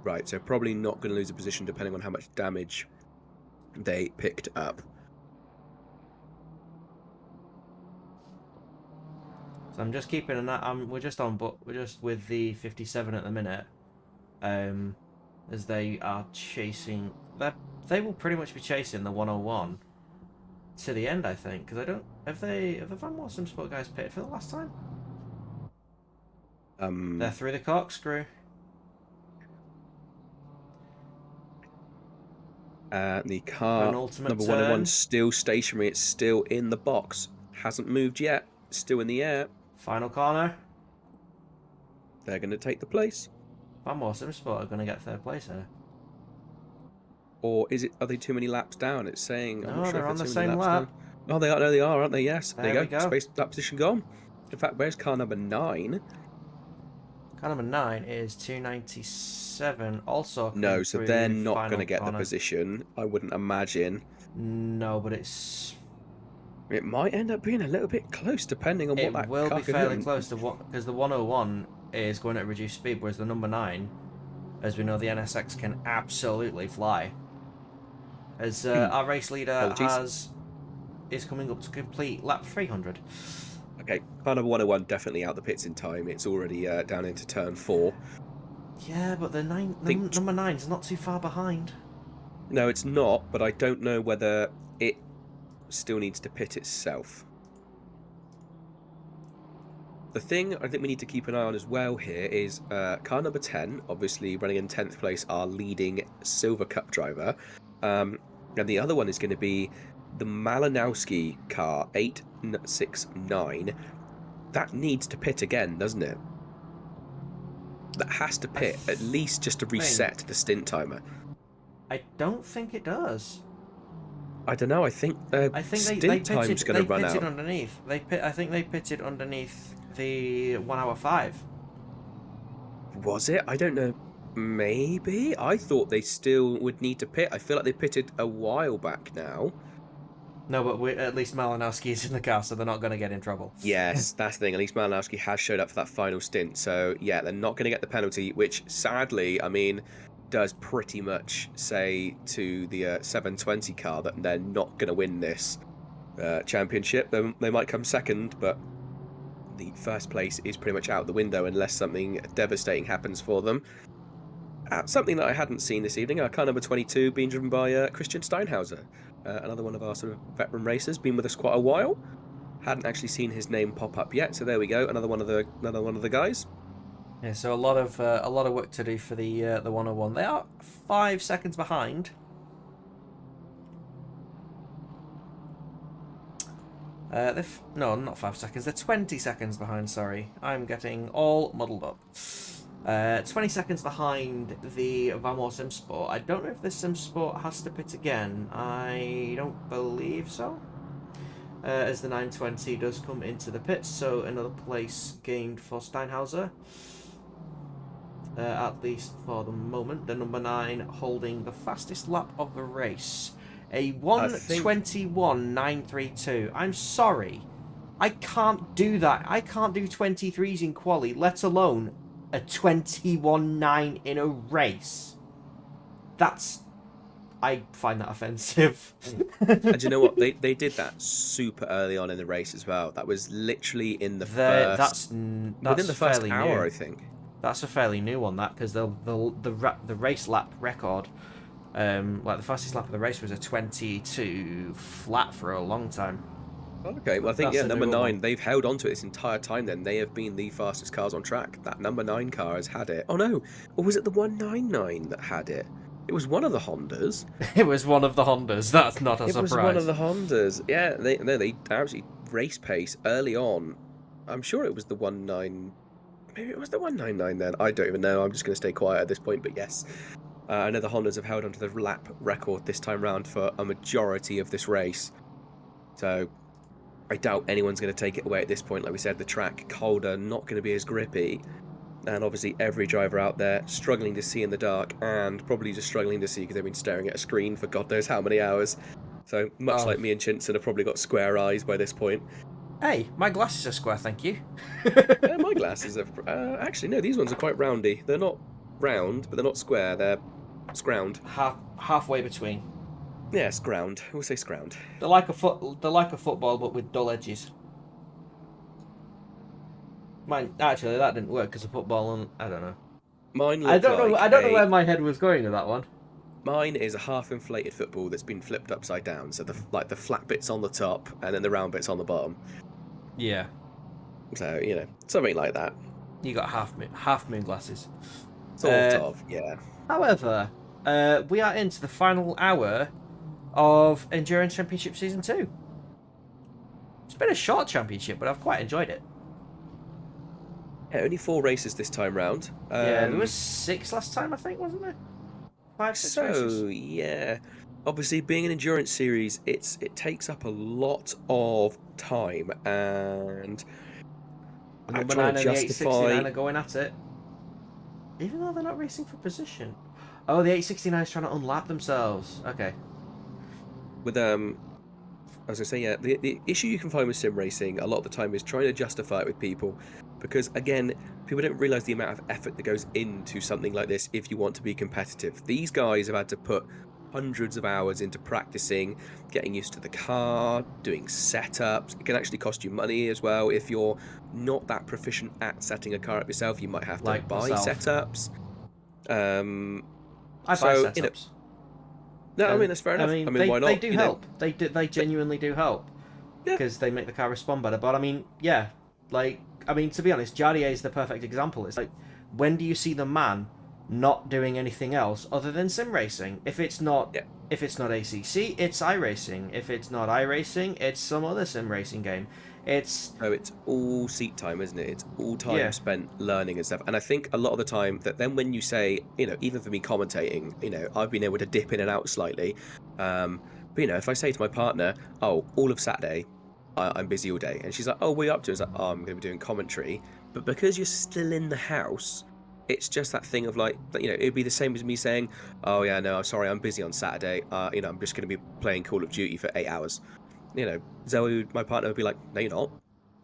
Right, so probably not going to lose a position depending on how much damage they picked up. So I'm just keeping an eye. We're just with the 57 at the minute, as they are chasing. They will pretty much be chasing the 101 to the end, I think, because I don't. Have the Van Moor SimSport guys pitted for the last time? They're through the corkscrew. The car number 101 still stationary. It's still in the box. Hasn't moved yet. Still in the air. Final corner. They're going to take the place. Van Moor SimSport are going to get third place here. Or are they too many laps down? It's saying... No, they're on the same lap. Oh, they are. No, they are, aren't they? Yes. There you go. Space lap position gone. In fact, where's car number 9? Car number 9 is 297. Also, no, so they're not going to get the position. I wouldn't imagine. No, but it might end up being a little bit close, depending on what that car can do. It will be fairly close to because the 101 is going at reduced speed, whereas the number 9, as we know, the NSX can absolutely fly. As our race leader is coming up to complete lap 300. Okay, car number 101 definitely out the pits in time. It's already down into turn 4. Yeah, but the number 9 is not too far behind. No, it's not, but I don't know whether it still needs to pit itself. The thing I think we need to keep an eye on as well here is car number 10, obviously running in 10th place, our leading Silver Cup driver. And the other one is going to be the Malinowski car, 869. That needs to pit again, doesn't it? That has to pit, at least just to reset the stint timer. I don't think it does. I don't know, I think stint time's going to run out. They pitted underneath. I think they pitted underneath the 1 hour 5. Was it? I don't know. Maybe? I thought they still would need to pit. I feel like they pitted a while back now. No, but at least Malinowski is in the car, so they're not going to get in trouble. Yes, that's the thing. At least Malinowski has showed up for that final stint. So, yeah, they're not going to get the penalty, which, sadly, I mean, does pretty much say to the 720 car that they're not going to win this championship. They might come second, but the first place is pretty much out the window unless something devastating happens for them. Something that I hadn't seen this evening, car number 22 being driven by Christian Steinhauser, another one of our sort of veteran racers, been with us quite a while. Hadn't actually seen his name pop up yet, so there we go, another one of the guys. Yeah, so a lot of work to do for the 101. They are 5 seconds behind. No, not 5 seconds. They're 20 seconds behind. Sorry, I'm getting all muddled up. 20 seconds behind the Van Moor SimSport. I don't know if this SimSport has to pit again. I don't believe so. As the 920 does come into the pits, so another place gained for Steinhauser. At least for the moment. The number 9 holding the fastest lap of the race. A 1:21.932. I'm sorry. I can't do that. I can't do 23s in quali, let alone a 21.9 in a race. That's I find that offensive. And you know what? They did that super early on in the race as well. That was literally in the first within the first hour, new. I think. That's a fairly new one, that, because the race lap record, like the fastest lap of the race was a 22 flat for a long time. Okay, well I think number 9, they've held on to it this entire time. Then they have been the fastest cars on track. That number 9 car has had it. Oh no, or was it the 199 that had it? It was one of the Hondas. It was one of the Hondas. That's not a surprise. It was one of the Hondas. Yeah, they actually race pace early on. I'm sure it was the 19. Maybe it was the 199 then. I don't even know. I'm just going to stay quiet at this point. But yes, I know the Hondas have held onto the lap record this time round for a majority of this race. So I doubt anyone's going to take it away at this point. Like we said, the track colder, not going to be as grippy. And obviously every driver out there struggling to see in the dark, and probably just struggling to see because they've been staring at a screen for God knows how many hours. So much like me and Chinson have probably got square eyes by this point. Hey, my glasses are square, thank you. My glasses are... actually, no, these ones are quite roundy. They're not round, but they're not square. They're scround. Halfway between. Yeah, scround. We'll say scround. They're like a football, but with dull edges. Mine, actually, that didn't work because of football, and I don't know. Mine. I don't know where my head was going with that one. Mine is a half-inflated football that's been flipped upside down. So the flat bit's on the top, and then the round bit's on the bottom. Yeah. So something like that. You got half moon glasses. Sort of, yeah. However, we are into the final hour of Endurance Championship Season 2. It's been a short championship, but I've quite enjoyed it. Yeah, only 4 races this time round. Yeah, there was 6 last time, I think, wasn't there? 5, 6 races. So, yeah. Obviously, being an endurance series, it takes up a lot of time, and The number 9 and the 869 are going at it. Even though they're not racing for position. Oh, the 869 is trying to unlap themselves. Okay. With I was gonna say, yeah, the issue you can find with sim racing a lot of the time is trying to justify it with people, because again, people don't realise the amount of effort that goes into something like this if you want to be competitive. These guys have had to put hundreds of hours into practicing, getting used to the car, doing setups. It can actually cost you money as well. If you're not that proficient at setting a car up yourself, you might have to buy setups. I buy setups. No, I mean, that's fair enough. I mean, why not? They do help. They genuinely do help. Because they make the car respond better. But I mean, yeah, to be honest, Jardier is the perfect example. It's like, when do you see the man not doing anything else other than sim racing? If it's not ACC, it's iRacing. If it's not iRacing, it's some other sim racing game. It's all seat time, isn't it? It's all time spent learning and stuff. And I think a lot of the time that then when you say, even for me commentating, I've been able to dip in and out slightly. But if I say to my partner, oh, all of Saturday, I'm busy all day, and she's like, oh, what are you up to? It's like, oh, I'm going to be doing commentary. But because you're still in the house, it's just that thing of like, it'd be the same as me saying, oh yeah, no, I'm sorry, I'm busy on Saturday. I'm just going to be playing Call of Duty for 8 hours. Zoe, my partner, would be like, no, you're not.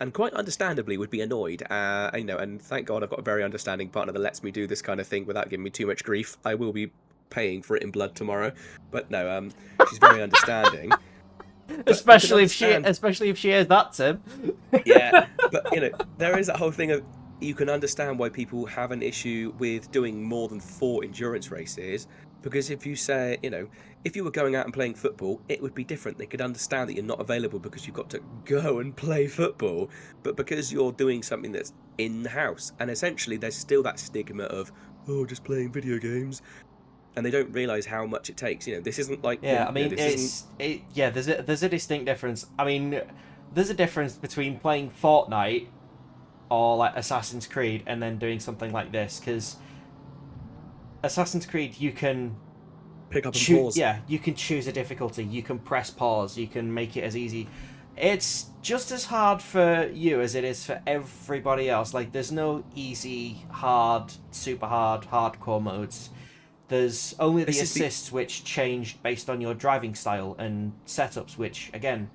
And quite understandably would be annoyed. And thank God I've got a very understanding partner that lets me do this kind of thing without giving me too much grief. I will be paying for it in blood tomorrow. But no, she's very understanding. Especially if she hears that, Tim. Yeah, but there is that whole thing of, you can understand why people have an issue with doing more than 4 endurance races, because if you say, if you were going out and playing football, it would be different. They could understand that you're not available because you've got to go and play football, but because you're doing something that's in the house, and essentially there's still that stigma of, oh, just playing video games, and they don't realise how much it takes. This isn't like... there's a distinct difference. I mean, there's a difference between playing Fortnite or like Assassin's Creed and then doing something like this, because Assassin's Creed, you can pick up and pause. Yeah, you can choose a difficulty, you can press pause, you can make it as easy. It's just as hard for you as it is for everybody else. Like, there's no easy, hard, super hard, hardcore modes. There's only the assists which change based on your driving style, and setups which, again,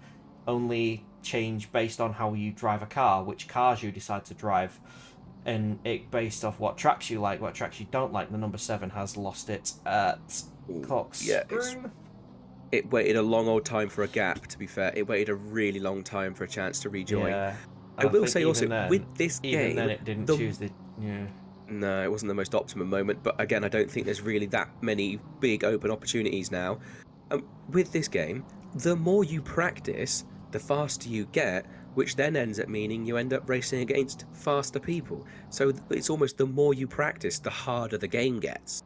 only change based on how you drive a car, which cars you decide to drive. and it based off what tracks you like, what tracks you don't like. The number 7 has lost it at Cox. Yeah, it waited a long old time for a gap, to be fair. It waited a really long time for a chance to rejoin. Yeah. I will say also, with this game... Even then it didn't choose the... Yeah. No, it wasn't the most optimum moment, but again, I don't think there's really that many big open opportunities now. With this game, the more you practice, the faster you get, which then ends up meaning you end up racing against faster people. So it's almost the more you practice, the harder the game gets.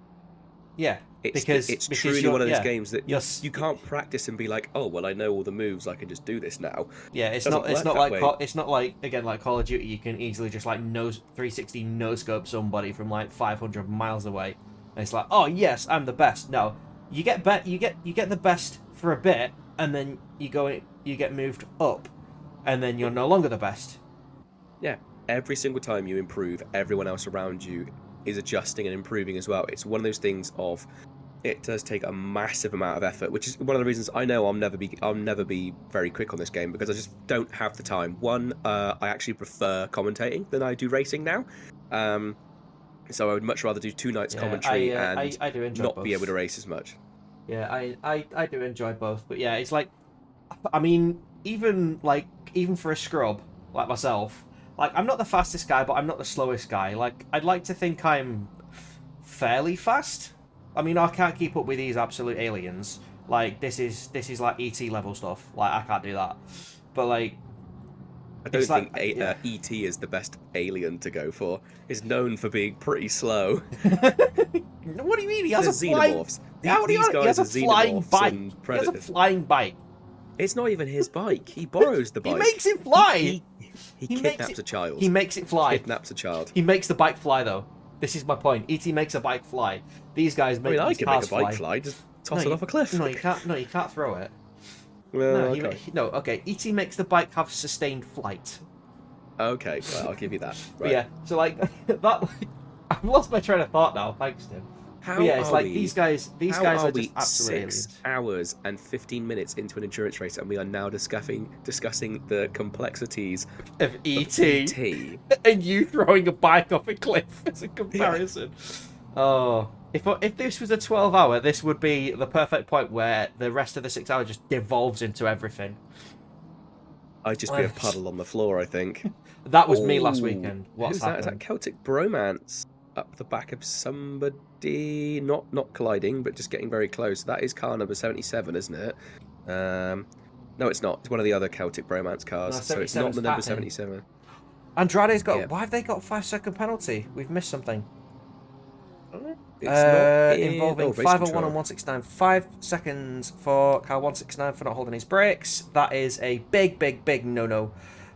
Yeah, it's truly one of those games that you can't practice and be like, oh well, I know all the moves, I can just do this now. Yeah, it's not like again like Call of Duty. You can easily just like 360 no scope somebody from like 500 miles away, and it's like, oh yes, I'm the best. No, you get the best for a bit, and then you get moved up, and then you're no longer the best. Yeah, every single time you improve, everyone else around you is adjusting and improving as well. It's one of those things of, it does take a massive amount of effort, which is one of the reasons I know I'll never be very quick on this game, because I just don't have the time. One, I actually prefer commentating than I do racing now. So I would much rather do 2 nights commentary and I do enjoy not both. be able to race as much. Yeah, I do enjoy both, but yeah, it's like, I mean, even for a scrub like myself, like, I'm not the fastest guy, but I'm not the slowest guy. Like, I'd like to think I'm fairly fast. I mean, I can't keep up with these absolute aliens. Like, this is like ET level stuff. Like, I can't do that. But like, I don't think ET is the best alien to go for. He's known for being pretty slow. What do you mean? He has a xenomorphs. These guys are flying bike. He has a flying bike. It's not even his bike. He borrows the bike. He makes it fly. He kidnaps a child. He makes it fly. Kidnaps a child. He makes the bike fly, though. This is my point. E.T. makes a bike fly. These guys make I these can cars make a bike fly. Just toss it off a cliff. No, you can't. No, you can't throw it. Well, okay. E.T. makes the bike have sustained flight. Okay, well, I'll give you that. Right. But yeah, so like that. I've lost my train of thought now. Thanks, Tim. These guys are just absolutely 6 hours and 15 minutes into an endurance race, and we are now discussing the complexities of ET. And you throwing a bike off a cliff as a comparison. Yeah. Oh, if this was a 12-hour, this would be the perfect point where the rest of the 6 hours just devolves into everything. I'd just be a puddle on the floor, I think. That was me last weekend. What's happened? Is that Celtic Bromance up the back of somebody, not colliding, but just getting very close? That is car number 77, isn't it? No, it's not. It's one of the other Celtic Bromance cars, No, so it's not the number 77. Andrade's got... Yeah. Why have they got a 5-second penalty? We've missed something. It's involving 501 and 169. 5 seconds for car 169 for not holding his brakes. That is a big no-no.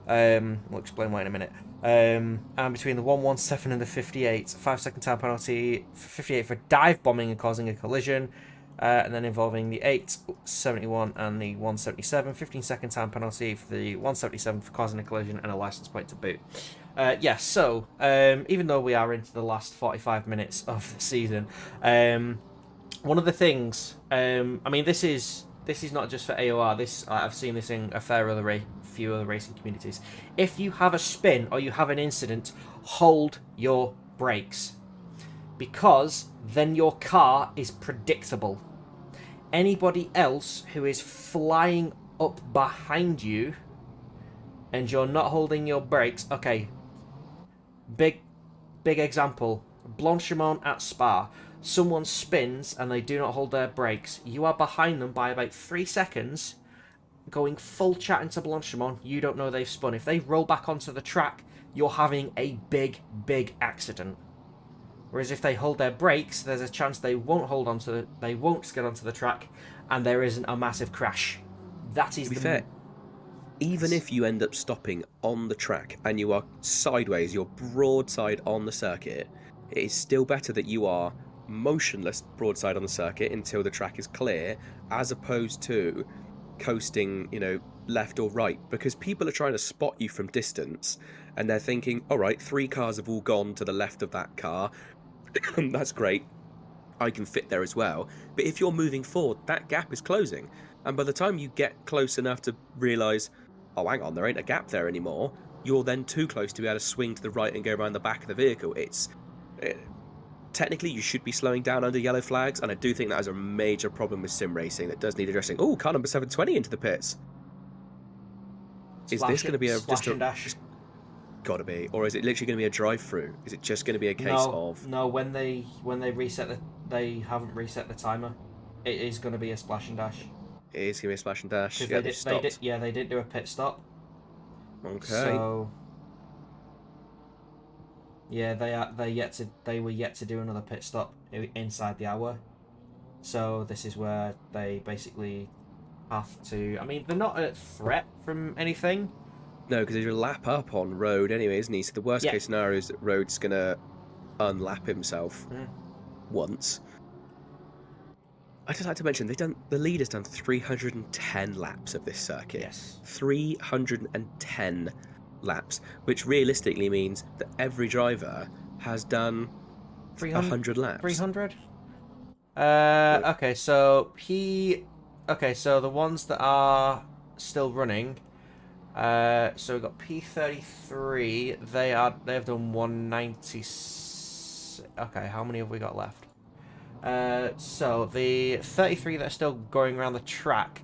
We'll explain why in a minute. And between the 117 and the 58, 5-second time penalty for 58 for dive bombing and causing a collision. And then involving the 871 and the 177, 15-second time penalty for the 177 for causing a collision and a license plate to boot. So even though we are into the last 45 minutes of the season, one of the things, I mean, this is not just for AOR. I've seen this in a few other racing communities. If you have a spin or you have an incident, hold your brakes, because then your car is predictable. Anybody else who is flying up behind you and you're not holding your brakes, okay, big example, Blanchimont at Spa, someone spins and they do not hold their brakes, you are behind them by about 3 seconds, going full chat into Blanchimont, you don't know they've spun. If they roll back onto the track, you're having a big accident. Whereas if they hold their brakes, there's a chance they won't get onto the track, and there isn't a massive crash. That is to be fair. Even if you end up stopping on the track and you are sideways, you're broadside on the circuit, it is still better that you are motionless broadside on the circuit until the track is clear, as opposed to coasting, left or right, because people are trying to spot you from distance and they're thinking, all right, 3 cars have all gone to the left of that car. That's great. I can fit there as well. But if you're moving forward, that gap is closing. And by the time you get close enough to realise, oh, hang on, there ain't a gap there anymore, you're then too close to be able to swing to the right and go around the back of the vehicle. Technically, you should be slowing down under yellow flags, and I do think that is a major problem with sim racing that does need addressing. Oh, car number 720 into the pits. Is this going to be just a dash? Gotta be, or is it literally going to be a drive-through? Is it just going to be a case of? No, when they reset they haven't reset the timer. It is going to be a splash and dash. It is going to be a splash and dash. Yeah, they did do a pit stop. Okay. So yeah, they were yet to do another pit stop inside the hour. So this is where they basically have to. I mean, they're not a threat from anything. No, because there's a lap up on road anyway, isn't he? So the worst case scenario is that road's gonna unlap himself once. I'd just like to mention the lead has done 310 laps of this circuit. Yes. 310 laps, which realistically means that every driver has done 100 laps. 300? Okay, so the ones that are still running, so we've got P33, they have done 190. Okay, how many have we got left? So the 33 that are still going around the track,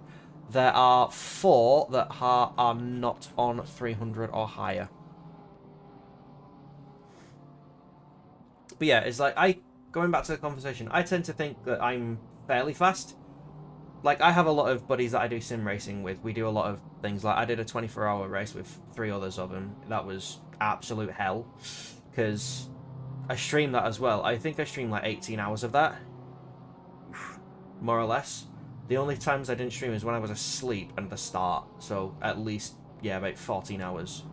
there are 4 that are not on 300 or higher. But yeah, it's like, going back to the conversation, I tend to think that I'm fairly fast. Like, I have a lot of buddies that I do sim racing with. We do a lot of things. Like, I did a 24-hour race with 3 others of them. That was absolute hell, because I streamed that as well. I think I streamed like 18 hours of that, more or less. The only times I didn't stream is when I was asleep at the start. So at least, yeah, about 14 hours.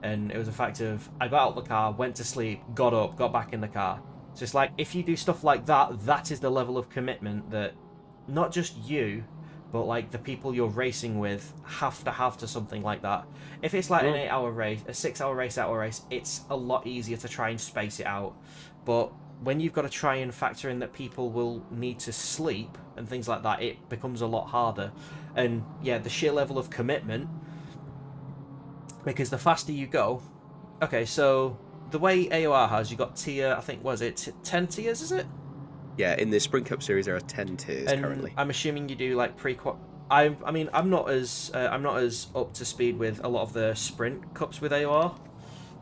And it was a fact of, I got out of the car, went to sleep, got up, got back in the car. So it's like, if you do stuff like that, that is the level of commitment that not just you, but like the people you're racing with have to something like that. If it's like an 8-hour race, a 6-hour race, 8-hour race, it's a lot easier to try and space it out. But when you've got to try and factor in that people will need to sleep and things like that, it becomes a lot harder. And yeah, the sheer level of commitment, because the faster you go, okay, so the way AOR has, you got tier, I think, was it 10 tiers, is it? Yeah, in the Sprint Cup series there are 10 tiers currently. I'm assuming you do like I mean, I'm not as up to speed with a lot of the Sprint Cups with AOR.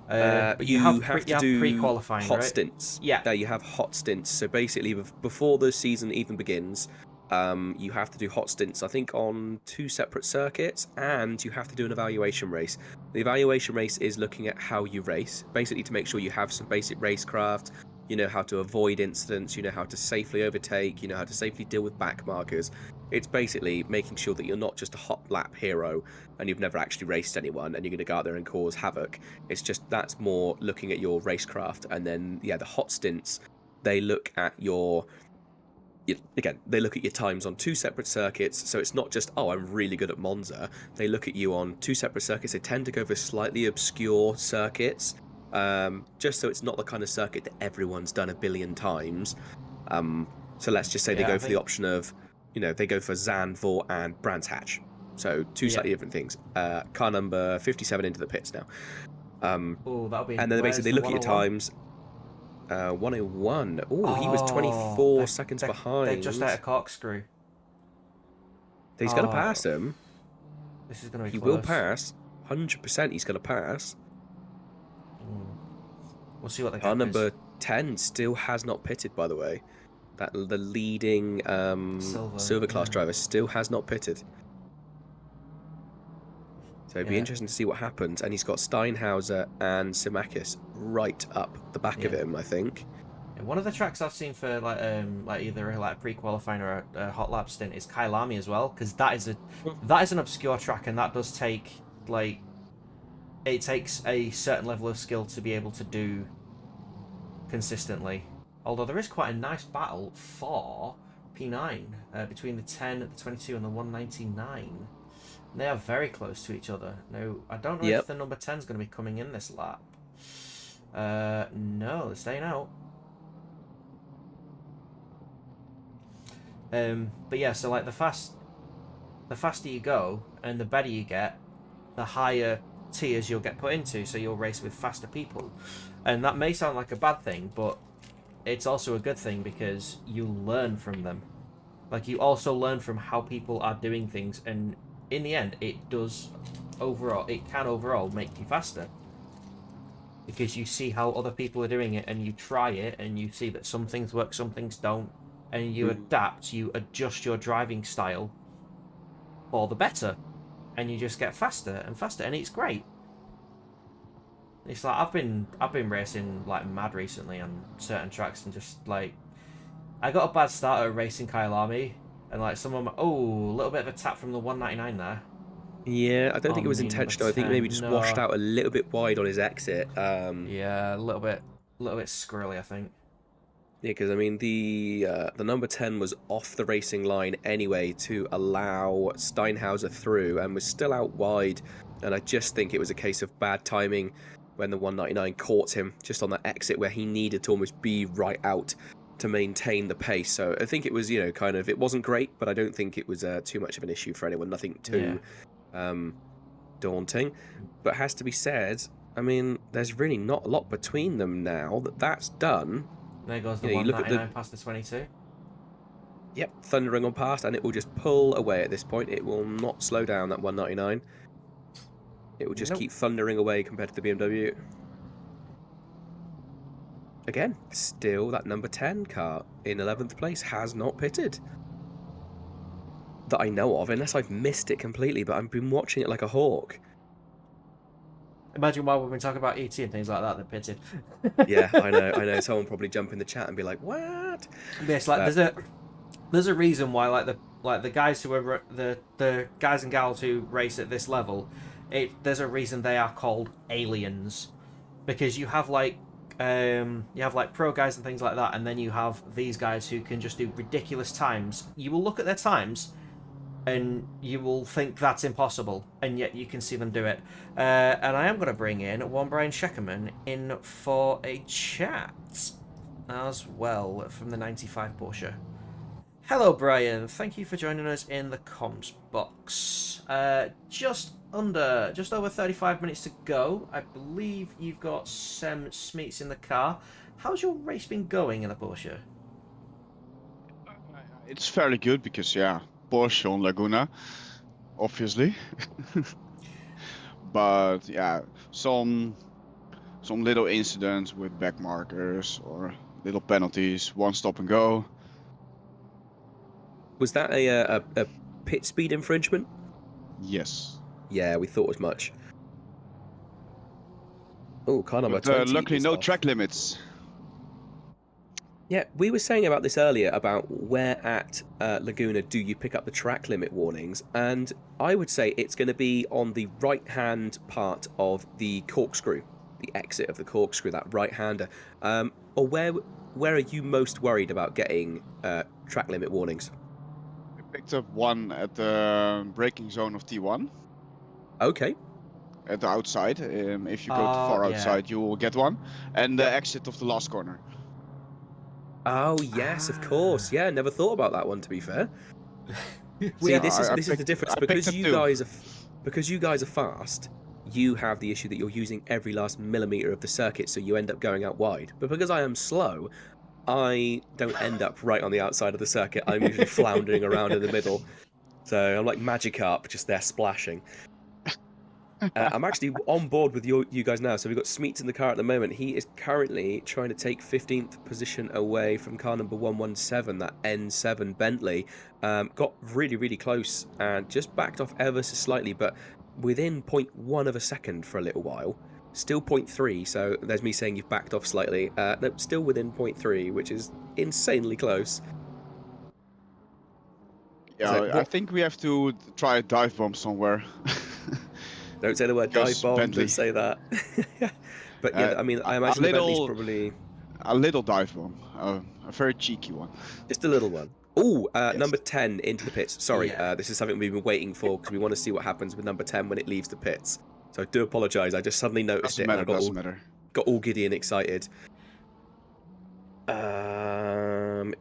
But you have to do pre-qualifying, hot right? stints. Yeah. You have hot stints. So basically, before the season even begins, you have to do hot stints, I think, on 2 separate circuits, and you have to do an evaluation race. The evaluation race is looking at how you race, basically to make sure you have some basic racecraft, you know how to avoid incidents, you know how to safely overtake, you know how to safely deal with back markers. It's basically making sure that you're not just a hot lap hero and you've never actually raced anyone and you're going to go out there and cause havoc. It's just, that's more looking at your racecraft. And then, yeah, the hot stints, they look at they look at your times on 2 separate circuits. So it's not just, oh, I'm really good at Monza. They look at you on 2 separate circuits. They tend to go for slightly obscure circuits, just so it's not the kind of circuit that everyone's done a billion times. So let's just say they go for the option of, they go for Zandvoort and Brands Hatch. So 2 slightly different things. Car number 57 into the pits now. That'll be. And then basically they look at your times. 101. Oh, he was 24 seconds behind. They just had a corkscrew. He's going to pass him. This is going to be He close. will pass. 100% he's going to pass. We'll see what the Car gap number is. 10 still has not pitted, by the way. The leading silver class driver still has not pitted. So it'd be interesting to see what happens. And he's got Steinhauser and Simakis right up the back of him, I think. One of the tracks I've seen for like either a pre-qualifying or a hot lap stint is Kailami as well, because that is an obscure track, and that does take it takes a certain level of skill to be able to do consistently. Although there is quite a nice battle for P9 between the 10, the 22, and the 199. They are very close to each other. Now, I don't know if the number 10 is going to be coming in this lap. No, they're staying out. But yeah, so like the faster you go and the better you get, the higher tiers you'll get put into, so you'll race with faster people. And that may sound like a bad thing, but it's also a good thing because you learn from them. Like, you also learn from how people are doing things, and in the end, it can overall make you faster. Because you see how other people are doing it, and you try it, and you see that some things work, some things don't, and you adapt, you adjust your driving style for the better, and you just get faster and faster, and it's great. It's like I've been racing like mad recently on certain tracks, and just like I got a bad start at racing Kyalami, and like a little bit of a tap from the 199 there. Yeah, I don't think it was intentional. I think maybe just washed out a little bit wide on his exit. Yeah, a little bit squirrely, I think. Yeah, because I mean the number 10 was off the racing line anyway to allow Steinhauser through, and was still out wide. And I just think it was a case of bad timing when the 199 caught him just on that exit where he needed to almost be right out to maintain the pace. So I think it was, kind of, it wasn't great, but I don't think it was too much of an issue for anyone. Nothing too daunting. But has to be said, I mean, there's really not a lot between them now that's done. There goes the 199 past the 22. Yep, thundering on past, and it will just pull away at this point. It will not slow down, that 199. It will just keep thundering away compared to the BMW. Again, still that number 10 car in 11th place has not pitted. That I know of, unless I've missed it completely, but I've been watching it like a hawk. Imagine while we've been talking about ET and things like that, they pitted. Yeah, I know. Someone probably jump in the chat and be like, "What?" Yeah, it's like there's a reason why the guys who are the guys and gals who race at this level, there's a reason they are called aliens, because you have like pro guys and things like that, and then you have these guys who can just do ridiculous times. You will look at their times and you will think that's impossible, and yet you can see them do it. And I am going to bring in one Brian Scheckerman in for a chat as well from the 95 Porsche. Hello, Brian. Thank you for joining us in the comms box. Just over 35 minutes to go. I believe you've got some Smeets in the car. How's your race been going in the Porsche? It's fairly good because, Porsche on Laguna, obviously. But yeah, some little incidents with back markers or little penalties, one stop and go. Was that a pit speed infringement? Yes. Yeah, we thought as much. Oh, car number 20. Luckily, no track limits. Yeah, we were saying about this earlier, about where at Laguna do you pick up the track limit warnings, and I would say it's going to be on the right-hand part of the corkscrew, the exit of the corkscrew, that right-hander. Or where are you most worried about getting track limit warnings? We picked up one at the braking zone of T1. Okay. At the outside. If you go too far outside, you will get one. And the exit of the last corner. Oh yes, of course. Yeah, never thought about that one. To be fair, see, this is the difference, because you guys are fast. You have the issue that you're using every last millimeter of the circuit, so you end up going out wide. But because I am slow, I don't end up right on the outside of the circuit. I'm usually floundering around in the middle. So I'm like Magikarp, just there splashing. I'm actually on board with you guys now. So we've got Smeets in the car at the moment. He is currently trying to take 15th position away from car number 117, that N7 Bentley. Got really, really close and just backed off ever so slightly, but within 0.1 of a second for a little while. Still 0.3, so there's me saying you've backed off slightly. No, still within 0.3, which is insanely close. Yeah, so, I think we have to try a dive bomb somewhere. Don't say the word dive bomb, Bentley. Don't say that. But yeah, I mean, I imagine the Bentley's probably... A little dive bomb, a very cheeky one. Just a little one. Oh, yes. Number 10 into the pits. Sorry, this is something we've been waiting for, because we want to see what happens with number 10 when it leaves the pits. So I do apologise, I just suddenly noticed it. Doesn't matter. Got all giddy and excited.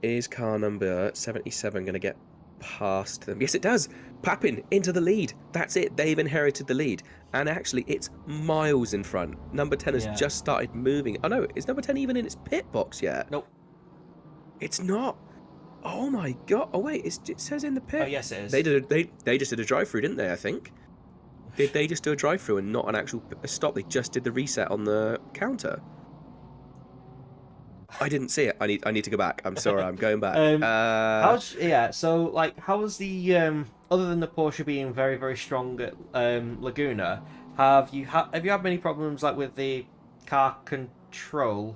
Is car number 77 going to get past them? Yes, it does. Papin into the lead. That's it. They've inherited the lead. And actually, it's miles in front. Number 10 has just started moving. Oh no, is number 10 even in its pit box yet? Nope. It's not. Oh my god. Oh wait, it says in the pit. Oh yes, it is. They just did a drive-through, didn't they? I think. Did they just do a drive-through and not an actual stop? They just did the reset on the counter. I didn't see it. I need to go back. I'm sorry. I'm going back. So like, how was the other than the Porsche being very, very strong at Laguna? Have you had many problems like with the car control?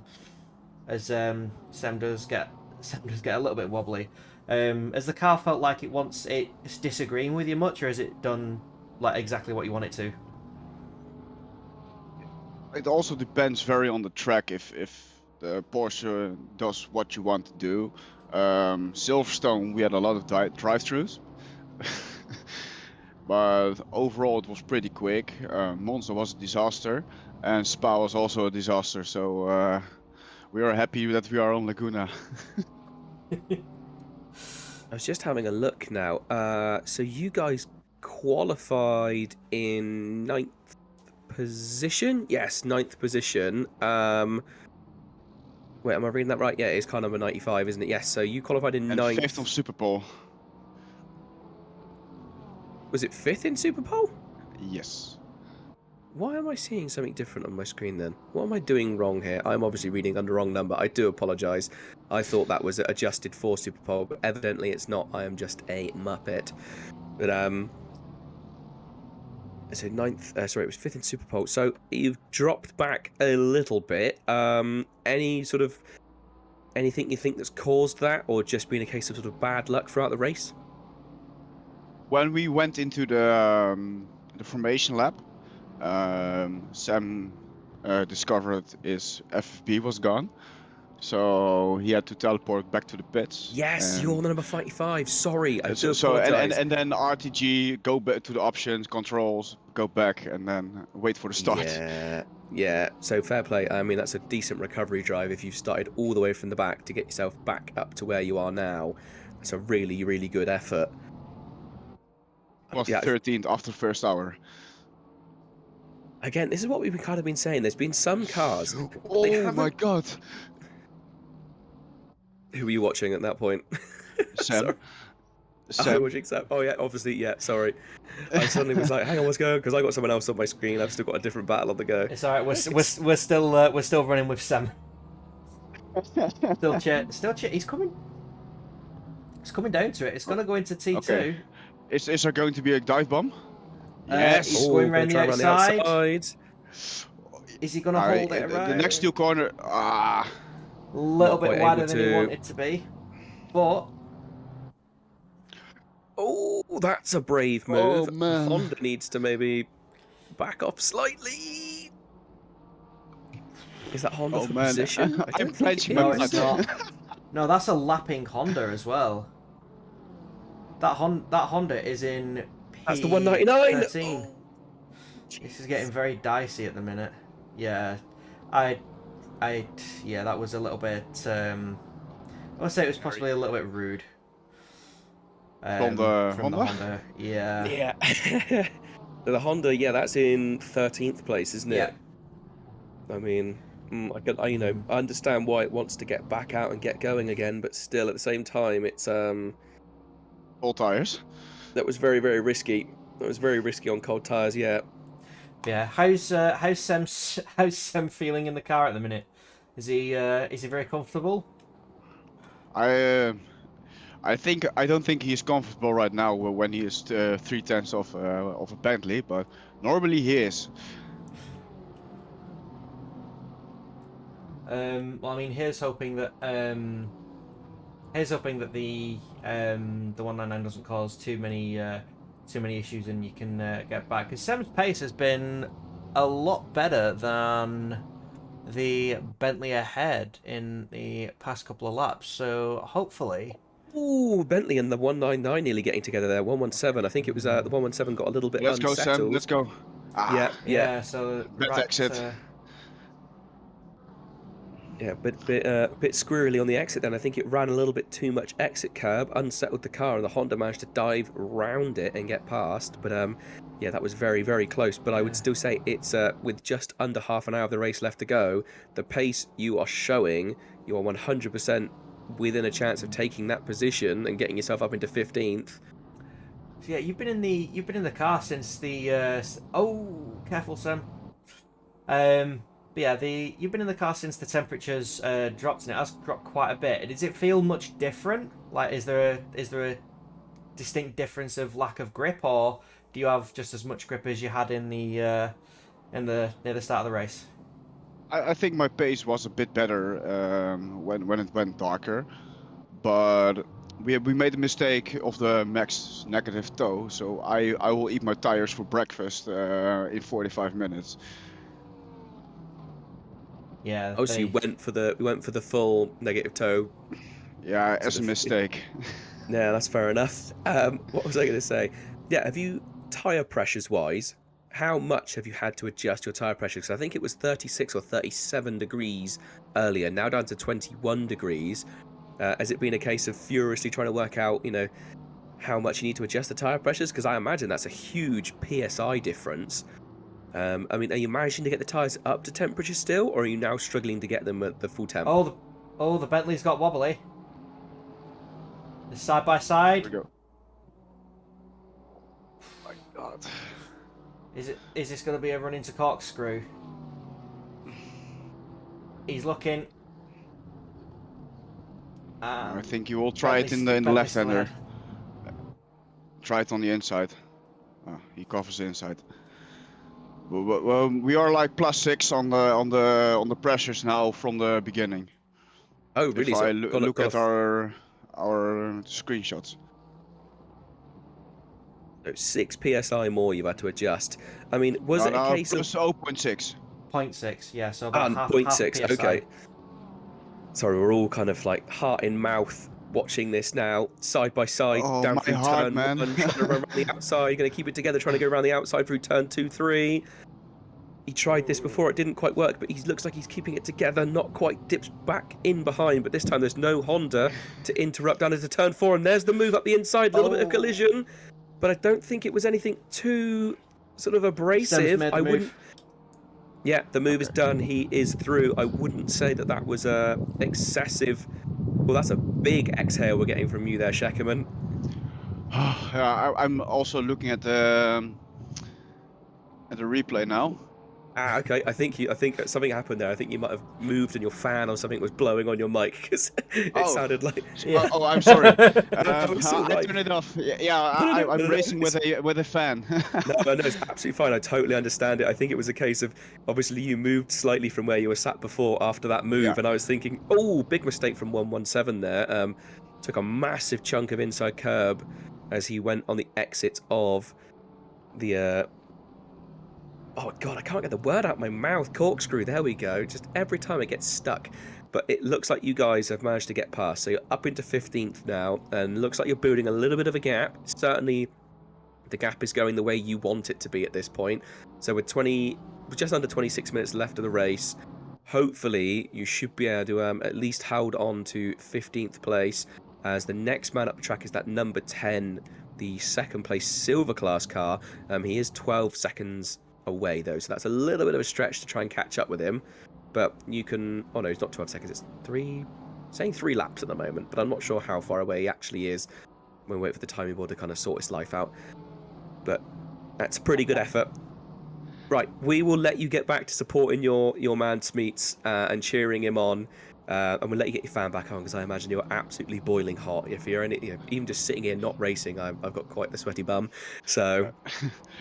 As Sem does get a little bit wobbly. Has the car felt like it's disagreeing with you much, or has it done like exactly what you want it to? It also depends very on the track. If the Porsche does what you want to do. Silverstone, we had a lot of drive-throughs. But overall it was pretty quick. Monza was a disaster, and Spa was also a disaster, so we are happy that we are on Laguna. I was just having a look now. So you guys qualified in 9th position? Yes, 9th position. Wait, am I reading that right? Yeah, it's car number 95, isn't it? Yes, so you qualified in 9th. 5th of Superpole. Was it 5th in Superpole? Yes. Why am I seeing something different on my screen then? What am I doing wrong here? I'm obviously reading under wrong number. I do apologise. I thought that was adjusted for Superpole, but evidently it's not. I am just a muppet. But so 9th, sorry, it was 5th in Superpole. So you've dropped back a little bit. Anything you think that's caused that, or just been a case of sort of bad luck throughout the race? When we went into the formation lap, Sam discovered his FFP was gone, so he had to teleport back to the pits. Yes, you're on the number 55. Sorry, I do apologize. And then RTG, go back to the options, controls, go back, and then wait for the start. Yeah. So fair play. I mean, that's a decent recovery drive if you've started all the way from the back to get yourself back up to where you are now. It's a really, really good effort. Was 13th after the first hour. Again, this is what we've kind of been saying. There's been some cars. Oh my god. Who were you watching at that point? Sam. Sam. Watching Sam. Oh yeah, obviously, yeah, sorry. I suddenly was like, hang on, what's going on? Because I got someone else on my screen. I've still got a different battle on the go. It's alright, we're still running with Sam. Still cheer. He's coming down to it. It's gonna go into T2. Okay. Is there going to be a dive bomb? Yes. He's going around the outside. Is he gonna hold it around? The next two corner. A little bit wider than he wanted to be, but oh, that's a brave move. Oh, man. Honda needs to maybe back off slightly. Is that Honda for position? I don't think no, it's not. No, that's a lapping Honda as well. That Honda is in P13. That's the 199. Oh, this is getting very dicey at the minute. Yeah, yeah, that was a little bit. I would say it was possibly a little bit rude. From the Honda? Honda, yeah. Yeah. The Honda, yeah, that's in 13th place, isn't it? Yeah. I mean, I understand why it wants to get back out and get going again, but still, at the same time, it's all tires. That was very, very risky. That was very risky on cold tires. Yeah. Yeah. How's Sam feeling in the car at the minute? Is he very comfortable? I don't think he's comfortable right now when he is 3/10 of a Bentley, but normally he is. Well, I mean, here's hoping that the 199 doesn't cause too many issues and you can get back. Because Sam's pace has been a lot better than the Bentley ahead in the past couple of laps. So hopefully. Ooh, Bentley and the 199 nearly getting together there. 117. I think it was the 117 got a little bit unsettled. Let's go, Sam. Let's go. Yeah. So exit. Yeah, bit squirrely on the exit then. I think it ran a little bit too much exit curb, unsettled the car, and the Honda managed to dive round it and get past. But yeah, that was very, very close. But I would still say it's with just under half an hour of the race left to go, the pace you are showing, you are 100% within a chance of taking that position and getting yourself up into 15th. So yeah, you've been in the car since the oh, careful, Sam. But yeah, you've been in the car since the temperatures dropped, and it has dropped quite a bit. Does it feel much different? Like, is there a distinct difference of lack of grip, or do you have just as much grip as you had in the near the start of the race? I think my pace was a bit better when it went darker, but we made a mistake of the max negative toe, so I will eat my tires for breakfast in 45 minutes. Yeah. Oh, so we went for the full negative toe. Yeah, as a mistake. Yeah, that's fair enough. What was I going to say? Yeah, have you, tyre pressures wise, how much have you had to adjust your tyre pressure? Because I think it was 36 or 37 degrees earlier, now down to 21 degrees. Has it been a case of furiously trying to work out, you know, how much you need to adjust the tyre pressures? Because I imagine that's a huge PSI difference. I mean, are you managing to get the tyres up to temperature still, or are you now struggling to get them at the full temp? Oh, the Bentley's got wobbly. The side by side. Here we go. Oh my God. Is this going to be a run into corkscrew? He's looking. I think you will try it in the left-hander. Try it on the inside. Oh, he covers the inside. Well, we are like +6 on the pressures now from the beginning. Oh, really? If So I look at our screenshots. So 6 PSI more you've had to adjust. I mean, was it a case plus of 0.6? 0.6, yeah. So about half 0.6. PSI. Okay. Sorry, we're all kind of like heart in mouth watching this now, side by side, down through turn 1, trying to run around the outside. You're going to keep it together, trying to go around the outside through turn 2, 3. He tried this before, it didn't quite work, but he looks like he's keeping it together, not quite dips back in behind, but this time there's no Honda to interrupt down into turn 4, and there's the move up the inside, a little bit of collision, but I don't think it was anything too sort of abrasive. I wouldn't. Yeah, the move is done. He is through. I wouldn't say that was excessive. Well, that's a big exhale we're getting from you there, Sheckerman. Yeah, I'm also looking at the replay now. Ah, okay. I think something happened there. I think you might have moved and your fan or something was blowing on your mic because it sounded like. Yeah. Oh, I'm sorry. I right. turned it off. Yeah, I'm racing with a fan. No, it's absolutely fine. I totally understand it. I think it was a case of obviously you moved slightly from where you were sat before after that move, and I was thinking, oh, big mistake from 117 there. Took a massive chunk of inside curb as he went on the exit of the. Oh God, I can't get the word out of my mouth. Corkscrew, there we go. Just every time it gets stuck. But it looks like you guys have managed to get past. So you're up into 15th now, and looks like you're building a little bit of a gap. Certainly, the gap is going the way you want it to be at this point. So with just under 26 minutes left of the race, hopefully you should be able to at least hold on to 15th place, as the next man up the track is that number 10, the second place silver class car. He is 12 seconds away though, so that's a little bit of a stretch to try and catch up with him, but you can. Oh no, it's not 12 seconds, it's 3 laps at the moment, but I'm not sure how far away he actually is. We'll wait for the timing board to kind of sort his life out, but that's a pretty good effort. Right, we will let you get back to supporting your man Smeets and cheering him on, and we'll let you get your fan back on, because I imagine you're absolutely boiling hot. If you're even just sitting here not racing, I've got quite the sweaty bum. So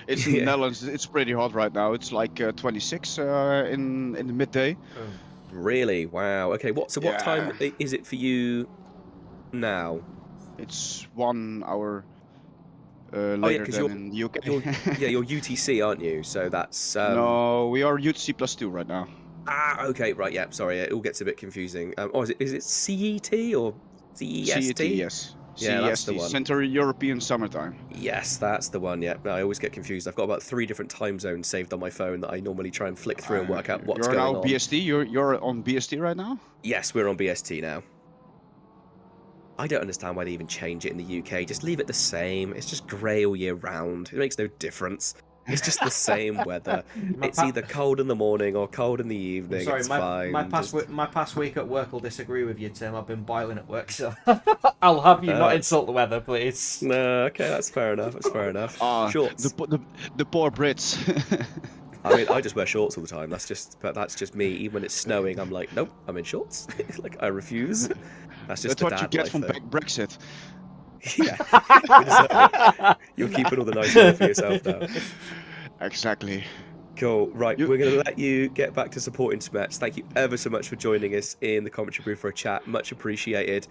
it's in the Netherlands. It's pretty hot right now. It's like 26 in the midday. Really? Wow. Okay. What time is it for you now? It's 1 hour later than in the UK. You're UTC, aren't you? So that's no, we are UTC +2 right now. Ah, okay, right, yeah, sorry, it all gets a bit confusing. Is it CET or CEST? CET, yes. Yeah, that's the CEST, one. Central European Summertime. Yes, that's the one. Yeah, no, I always get confused. I've got about 3 different time zones saved on my phone that I normally try and flick through and work out what's You're going now on. BST. You're on BST right now. Yes, we're on BST now. I don't understand why they even change it in the UK. Just leave it the same. It's just grey all year round. It makes no difference. It's just the same weather. It's either cold in the morning or cold in the evening. Sorry, it's my fine. my past week at work will disagree with you, Tim. I've been boiling at work, so I'll have you not insult the weather, please. No, okay, that's fair enough. That's fair enough. Shorts. The poor Brits. I mean, I just wear shorts all the time. That's just me. Even when it's snowing, I'm like, nope, I'm in shorts. Like, I refuse. That's just That's what you get from Brexit. Yeah. You're keeping all the nice weather for yourself now. Exactly. Cool. Right, we're going to let you get back to supporting Smets. Thank you ever so much for joining us in the commentary booth for a chat. Much appreciated.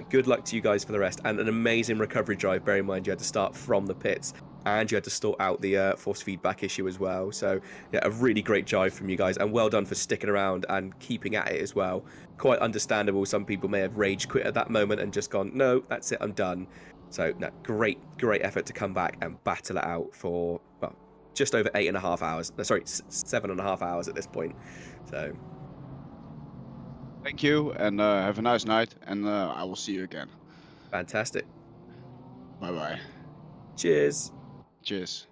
Good luck to you guys for the rest. And an amazing recovery drive. Bear in mind, you had to start from the pits. And you had to sort out the force feedback issue as well. So, yeah, a really great drive from you guys. And well done for sticking around and keeping at it as well. Quite understandable. Some people may have rage quit at that moment and just gone, no, that's it, I'm done. So, no, great effort to come back and battle it out for, well, just over 8.5 hours. No, sorry, 7.5 hours at this point. So, thank you, and have a nice night, and I will see you again. Fantastic. Bye-bye. Cheers. Cheers.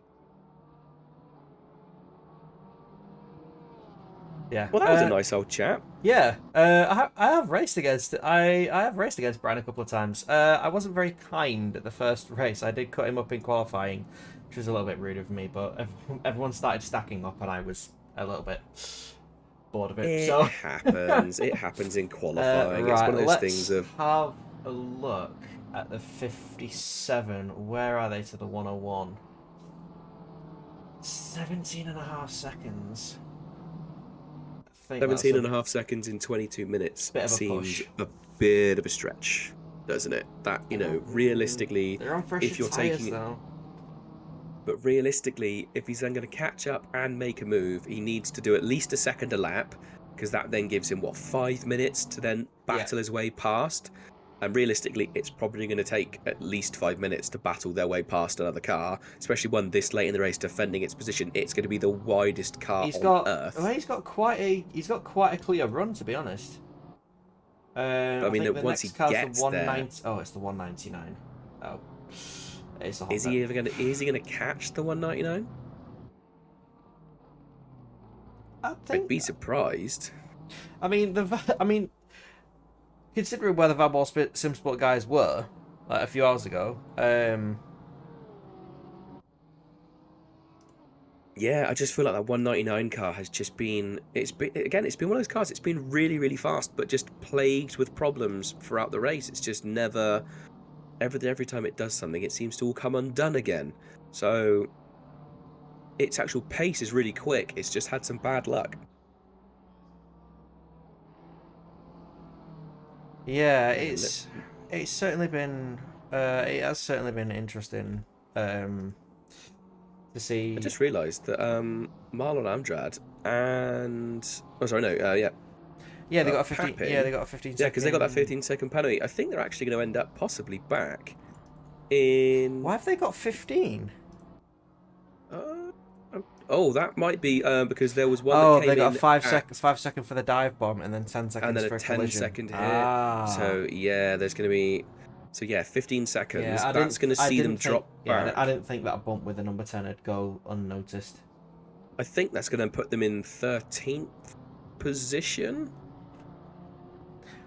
Yeah. Well, that was a nice old chat. Yeah. I have raced against I have raced against Brian a couple of times. I wasn't very kind at the first race. I did cut him up in qualifying, which was a little bit rude of me. But everyone started stacking up, and I was a little bit bored of it. It so happens. It happens in qualifying. right, It's one of those let's things of. have a look at the 57. Where are they to the 101? 17.5 seconds. 17.5 seconds in 22 minutes seems a bit of a stretch, doesn't it? That, you know, realistically, they're on fresher if you're tires, taking it, though. but realistically, if he's then going to catch up and make a move, he needs to do at least a second a lap, because that then gives him, what, 5 minutes to then battle his way past. And realistically, it's probably going to take at least 5 minutes to battle their way past another car, especially one this late in the race defending its position. It's going to be the widest car on Earth. Well, he's got quite a clear run, to be honest. I mean, think the once next he car's gets the 190. there, it's the 199. Oh, it's a hot is he going to catch the 199? I'd be surprised. I mean, considering where the Vanwall SimSport guys were, like a few hours ago, yeah, I just feel like that 199 car has just been. It's been one of those cars. It's been really, really fast, but just plagued with problems throughout the race. It's just never. Every time it does something, it seems to all come undone again. So, its actual pace is really quick. It's just had some bad luck. yeah, it's certainly been it has certainly been interesting to see. I just realised that Marlon Amdrad and yeah, they got a 15. Papin, yeah, they got a 15. Yeah, because they got that 15-second penalty. I think they're actually going to end up possibly back in. Why have they got 15? Oh, that might be because there was one. Oh, that came they got in 5 seconds. 5 seconds for the dive bomb, and then 10 seconds and then for a a collision. 10-second hit. Ah. So yeah, there's going to be. So yeah, 15 seconds. Yeah, that's going to see them drop back. I didn't think that bump with the number 10 would go unnoticed. I think that's going to put them in 13th position.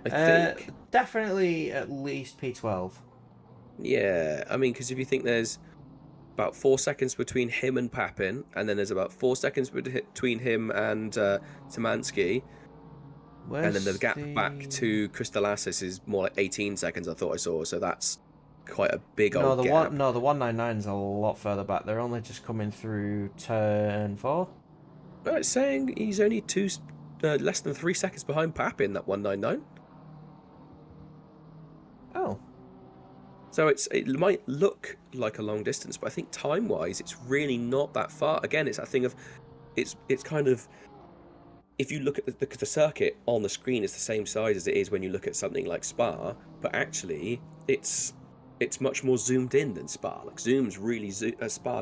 I think. Definitely at least P12. Yeah, I mean, because if you think there's about 4 seconds between him and Papin, and then there's about 4 seconds between him and Szymanski, and then the gap back to Crystallassis is more like 18 seconds, I thought I saw, so that's quite a big old gap. The 199 is a lot further back. They're only just coming through turn 4. Well, it's saying he's only less than 3 seconds behind Papin, that 199. Oh. So it might look like a long distance, but I think time-wise, it's really not that far. Again, it's that thing of, it's kind of, if you look at the circuit on the screen, is the same size as it is when you look at something like Spa, but actually, it's it's much more zoomed in than Spa. Like Spa's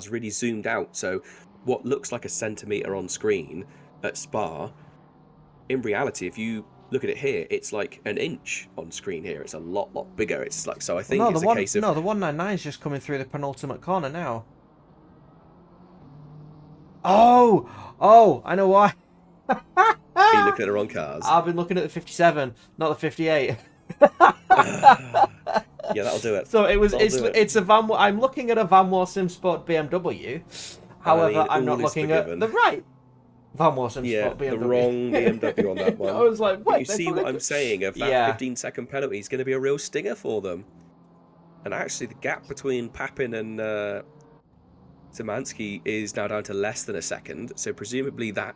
really zoomed out. So what looks like a centimetre on screen at Spa, in reality, if you look at it here, it's like an inch on screen here. It's a lot bigger. It's like, so I think it's a case of... No, the 199 is just coming through the penultimate corner now. Oh, I know why. Are you looking at the wrong cars? I've been looking at the 57, not the 58. Yeah, that'll do it. So it's a Van. I'm looking at a Van War SimSport BMW. However, I'm not looking at the right Van War SimSport BMW. The wrong BMW on that one. I was like, wait. You see what I'm saying? Of that 15-second penalty is going to be a real stinger for them. And actually, the gap between Papin and Szymanski is now down to less than a second. So presumably that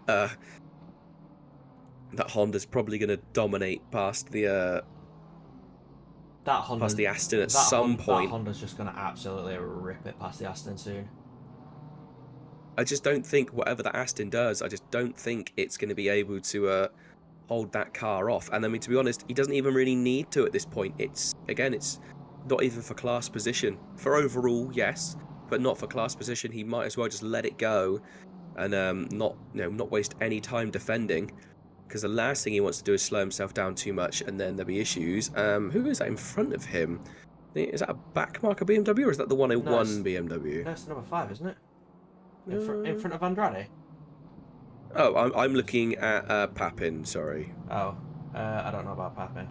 Honda's probably going to dominate past the past the Aston at some point. That Honda's just going to absolutely rip it past the Aston soon. I just don't think whatever the Aston does, I just don't think it's going to be able to hold that car off. And I mean, to be honest, he doesn't even really need to at this point. It's not even for class position. For overall, yes, but not for class position. He might as well just let it go and not waste any time defending. Because the last thing he wants to do is slow himself down too much, and then there'll be issues. Who is that in front of him? Is that a backmarker BMW, or is that the 101 BMW? That's number 5, isn't it? In front of Andrade. Oh, I'm looking at Papin. Sorry. Oh, I don't know about Papin.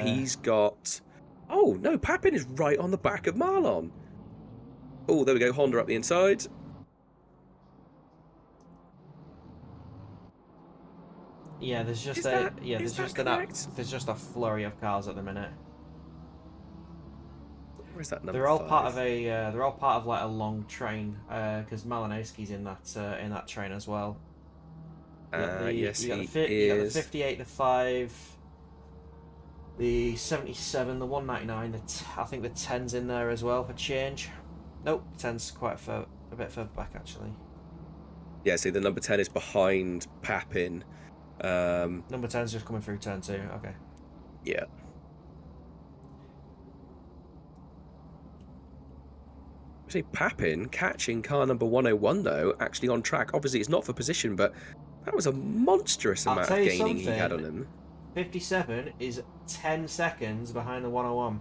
He's got. Oh no, Papin is right on the back of Marlon. Oh, there we go. Honda up the inside. Yeah, there's just there's just a flurry of cars at the minute. Where's that number? They're all 5? part of like a long train, because Malinowski's in that train as well. Yes, you got he You got the is. 58, the 5, the 77, the 199. I think the 10's in there as well for change. Nope, 10's quite a bit further back actually. Yeah, see, the number 10 is behind Papin. Number 10's just coming through turn 2. Okay. Yeah. See, Papin catching car number 101 though, actually on track. Obviously, it's not for position, but that was a monstrous amount of gaining he had on him. 57 is 10 seconds behind the 101.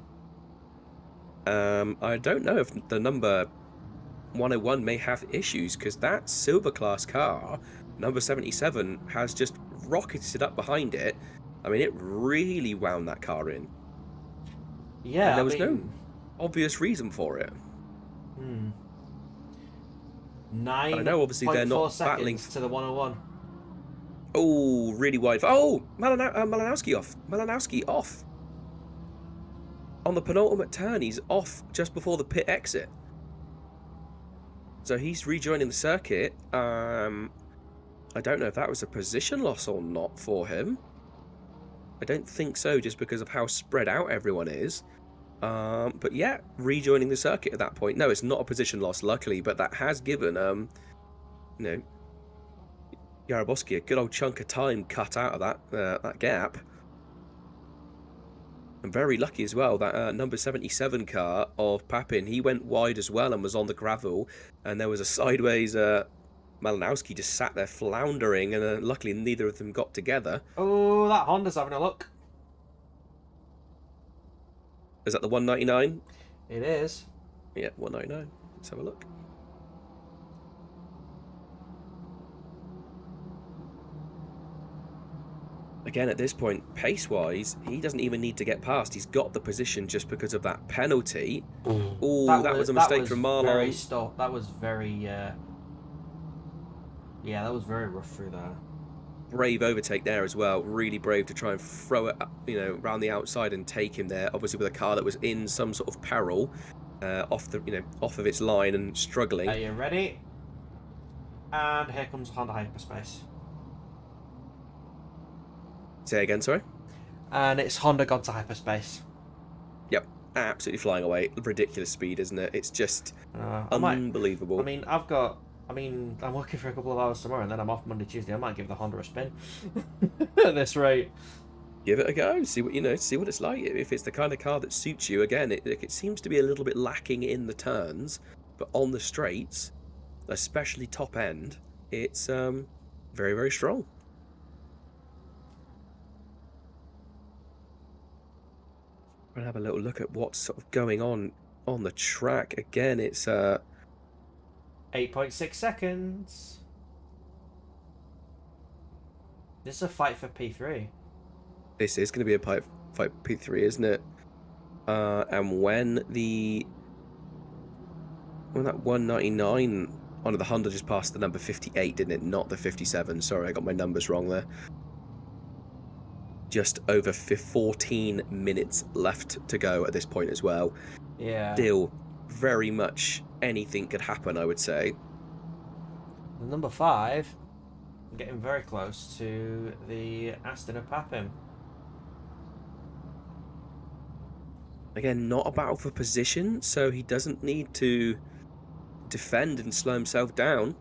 I don't know if the number 101 may have issues, because that silver class car, number 77, has just rocketed up behind it. I mean, it really wound that car in. Yeah, and there was no obvious reason for it. 9. I know, obviously, they're not battling to the 101. Oh, really wide. Oh, Malinowski off. Malinowski off. On the penultimate turn, he's off just before the pit exit. So he's rejoining the circuit. I don't know if that was a position loss or not for him. I don't think so, just because of how spread out everyone is. But yeah, rejoining the circuit at that point. No, it's not a position loss, luckily, but that has given, Yarabowski a good old chunk of time cut out of that gap. And very lucky as well that number 77 car of Papin, he went wide as well and was on the gravel, and there was a sideways Malinowski just sat there floundering, and luckily neither of them got together. Oh, that Honda's having a look. Is that the 199? It is. Yeah, 199. Let's have a look. Again, at this point, pace-wise, he doesn't even need to get past. He's got the position just because of that penalty. Oh, that was a mistake from Marlon. That was very... yeah, that was very rough through there. Brave overtake there as well. Really brave to try and throw it, around the outside and take him there. Obviously, with a car that was in some sort of peril, off of its line and struggling. Are you ready? And here comes Honda Hyperspace. Say again, sorry? And it's Honda gone to hyperspace. Yep, absolutely flying away. Ridiculous speed, isn't it? It's just unbelievable. I'm working for a couple of hours tomorrow, and then I'm off Monday, Tuesday. I might give the Honda a spin at this rate. Give it a go. See what see what it's like. If it's the kind of car that suits you. Again, it seems to be a little bit lacking in the turns, but on the straights, especially top end, it's very, very strong. We'll have a little look at what's sort of going on the track. Again, it's 8.6 seconds. This is a fight for P3. This is going to be a fight for P3, isn't it? And when that 199 on the Honda just passed the number 58, didn't it? Not the 57. Sorry, I got my numbers wrong there. Just over 14 minutes left to go at this point as well. Yeah. Still, very much anything could happen, I would say. The number 5, getting very close to the Aston of Papin. Again, not a battle for position, so he doesn't need to defend and slow himself down.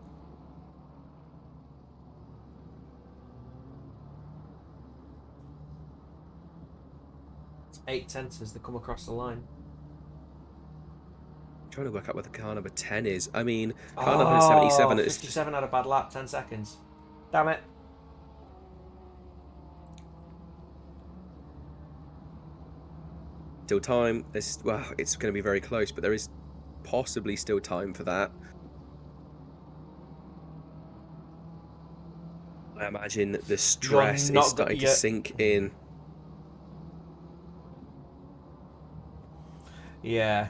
It's 8 tenths as they come across the line. I'm trying to work out what the car number 10 is. I mean, car number 77 is... 57 had a bad lap, 10 seconds. Damn it. Still time. Well, it's going to be very close, but there is possibly still time for that. I imagine the stress is starting to sink in. Yeah.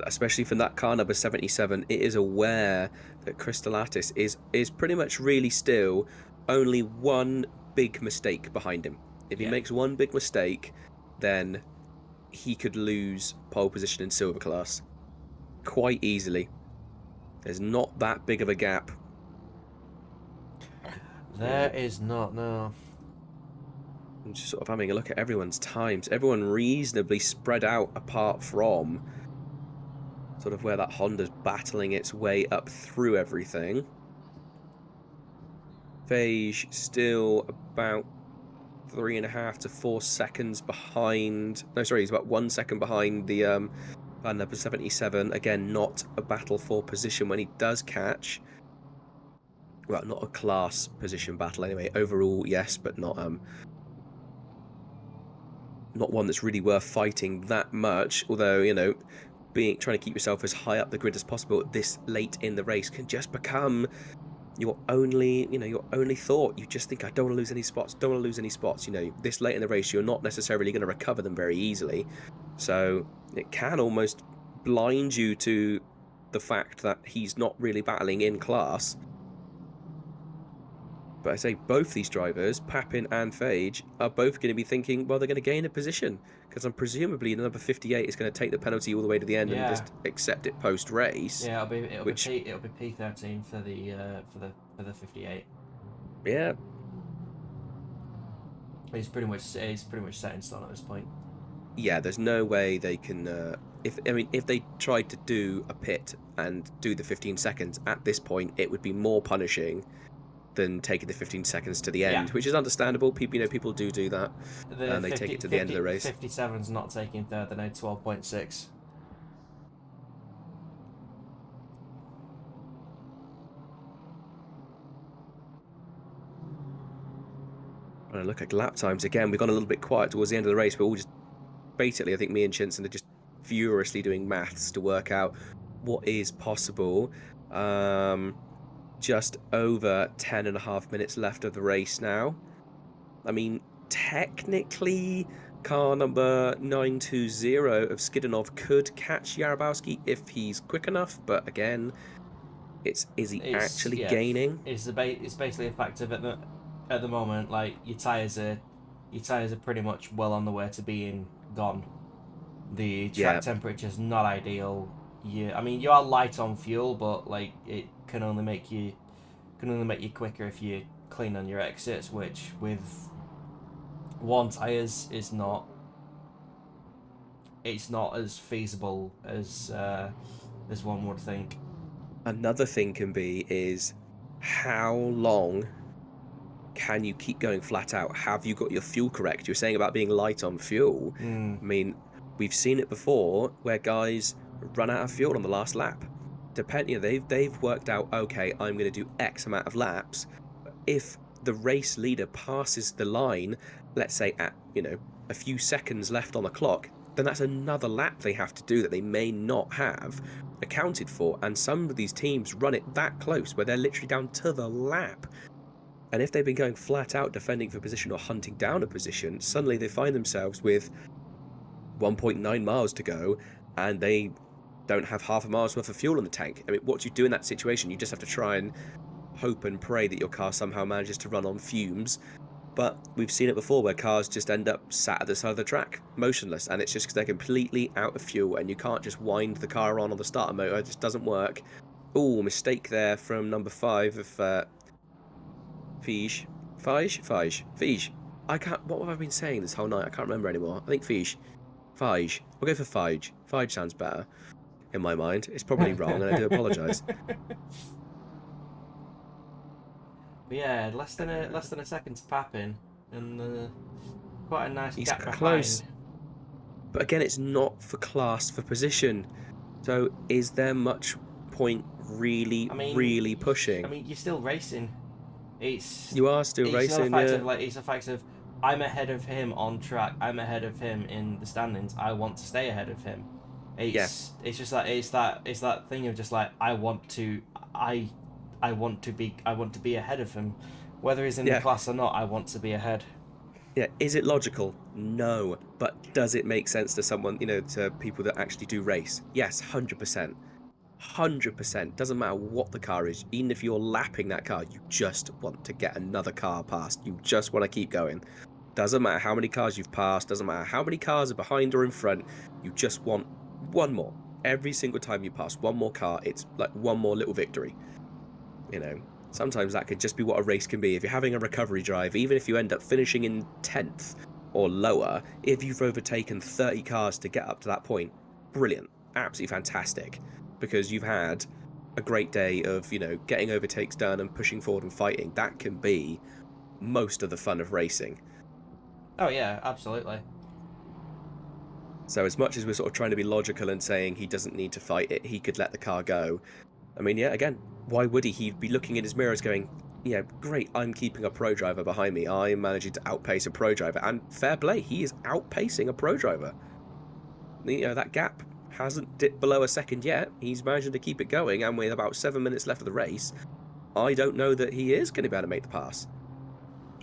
Especially from that car number 77, it is aware that Crystalatis is pretty much really still only one big mistake behind him. If he makes one big mistake, then he could lose pole position in silver class quite easily. There's not that big of a gap. There is not, no. I'm just sort of having a look at everyone's times. Everyone reasonably spread out apart from sort of where that Honda's battling its way up through everything. Phage still about 3.5 to 4 seconds behind. No, sorry, he's about 1 second behind the van number 77. Again, not a battle for position when he does catch. Well, not a class position battle anyway. Overall, yes, but not one that's really worth fighting that much. Although, you know, trying to keep yourself as high up the grid as possible this late in the race can just become your only thought. You just think, I don't want to lose any spots, You know, this late in the race, you're not necessarily going to recover them very easily. So it can almost blind you to the fact that he's not really battling in class. But I say both these drivers, Papin and Phage, are both going to be thinking, well, they're going to gain a position. Because I'm presumably the number 58 is going to take the penalty all the way to the end and just accept it post-race. Yeah, it'll be P13 for the 58. Yeah. It's pretty much set in stone at this point. Yeah, there's no way they can. If they tried to do a pit and do the 15 seconds at this point, it would be more punishing than taking the 15 seconds to the end, which is understandable. People do that, and they take it to the end of the race. 57's not taking third, they need 12.6. When I look at lap times again, we've gone a little bit quiet towards the end of the race, but we're all just basically, I think me and Chinson are just furiously doing maths to work out what is possible. Just over 10.5 minutes left of the race now. I mean, technically, car number 920 of Skidanov could catch Yarabowski if he's quick enough, but again, is he actually gaining? It's basically a fact of it at the moment, like your tires are pretty much well on the way to being gone. The track temperature's not ideal. You are light on fuel, but like it can only make you quicker if you clean on your exits, which with one tires is not as feasible as one would think. Another thing can be is how long Can you keep going flat out? Have you got your fuel correct? You're saying about being light on fuel. I mean, we've seen it before where guys run out of fuel on the last lap. They've worked out, okay, I'm going to do X amount of laps. If the race leader passes the line, let's say at, a few seconds left on the clock, then that's another lap they have to do that they may not have accounted for. And some of these teams run it that close where they're literally down to the lap. And if they've been going flat out defending for position or hunting down a position, suddenly they find themselves with 1.9 miles to go and they don't have half a mile's worth of fuel in the tank. I mean, what do you do in that situation? You just have to try and hope and pray that your car somehow manages to run on fumes. But we've seen it before where cars just end up sat at the side of the track, motionless, and it's just because they're completely out of fuel and you can't just wind the car on the starter motor. It just doesn't work. Oh, mistake there from number 5 of Fige. I can't. What have I been saying this whole night? I can't remember anymore. I think Fige. We'll go for Fige. Fige sounds better in my mind. It's probably wrong, and I do apologise. Yeah, less than a second to Papin, and quite a nice He's gap behind. close. But again, it's not for class, for position. So is there much point really pushing? I mean, you're still racing. You are still racing, not a fact yeah. of, it's a fact of, I'm ahead of him on track. I'm ahead of him in the standings. I want to stay ahead of him. It's just like it's that thing of just like I want to be ahead of him, whether he's in the class or not. I want to be ahead. Yeah, is it logical? No, but does it make sense to someone, to people that actually do race? Yes, 100%. 100%. Doesn't matter what the car is. Even if you're lapping that car, you just want to get another car past. You just want to keep going. Doesn't matter how many cars you've passed. Doesn't matter how many cars are behind or in front. You just want one more. Every single time you pass one more car, it's like one more little victory. Sometimes that could just be what a race can be. If you're having a recovery drive, even if you end up finishing in 10th or lower, if you've overtaken 30 cars to get up to that point, brilliant. Absolutely fantastic. Because you've had a great day of, getting overtakes done and pushing forward and fighting. That can be most of the fun of racing. Oh yeah, absolutely. So as much as we're sort of trying to be logical and saying he doesn't need to fight it, he could let the car go. I mean, yeah, again, why would he? He'd be looking in his mirrors going, yeah, great, I'm keeping a pro driver behind me. I'm managing to outpace a pro driver. And fair play, he is outpacing a pro driver. That gap hasn't dipped below a second yet. He's managing to keep it going, and with about 7 minutes left of the race, I don't know that he is going to be able to make the pass.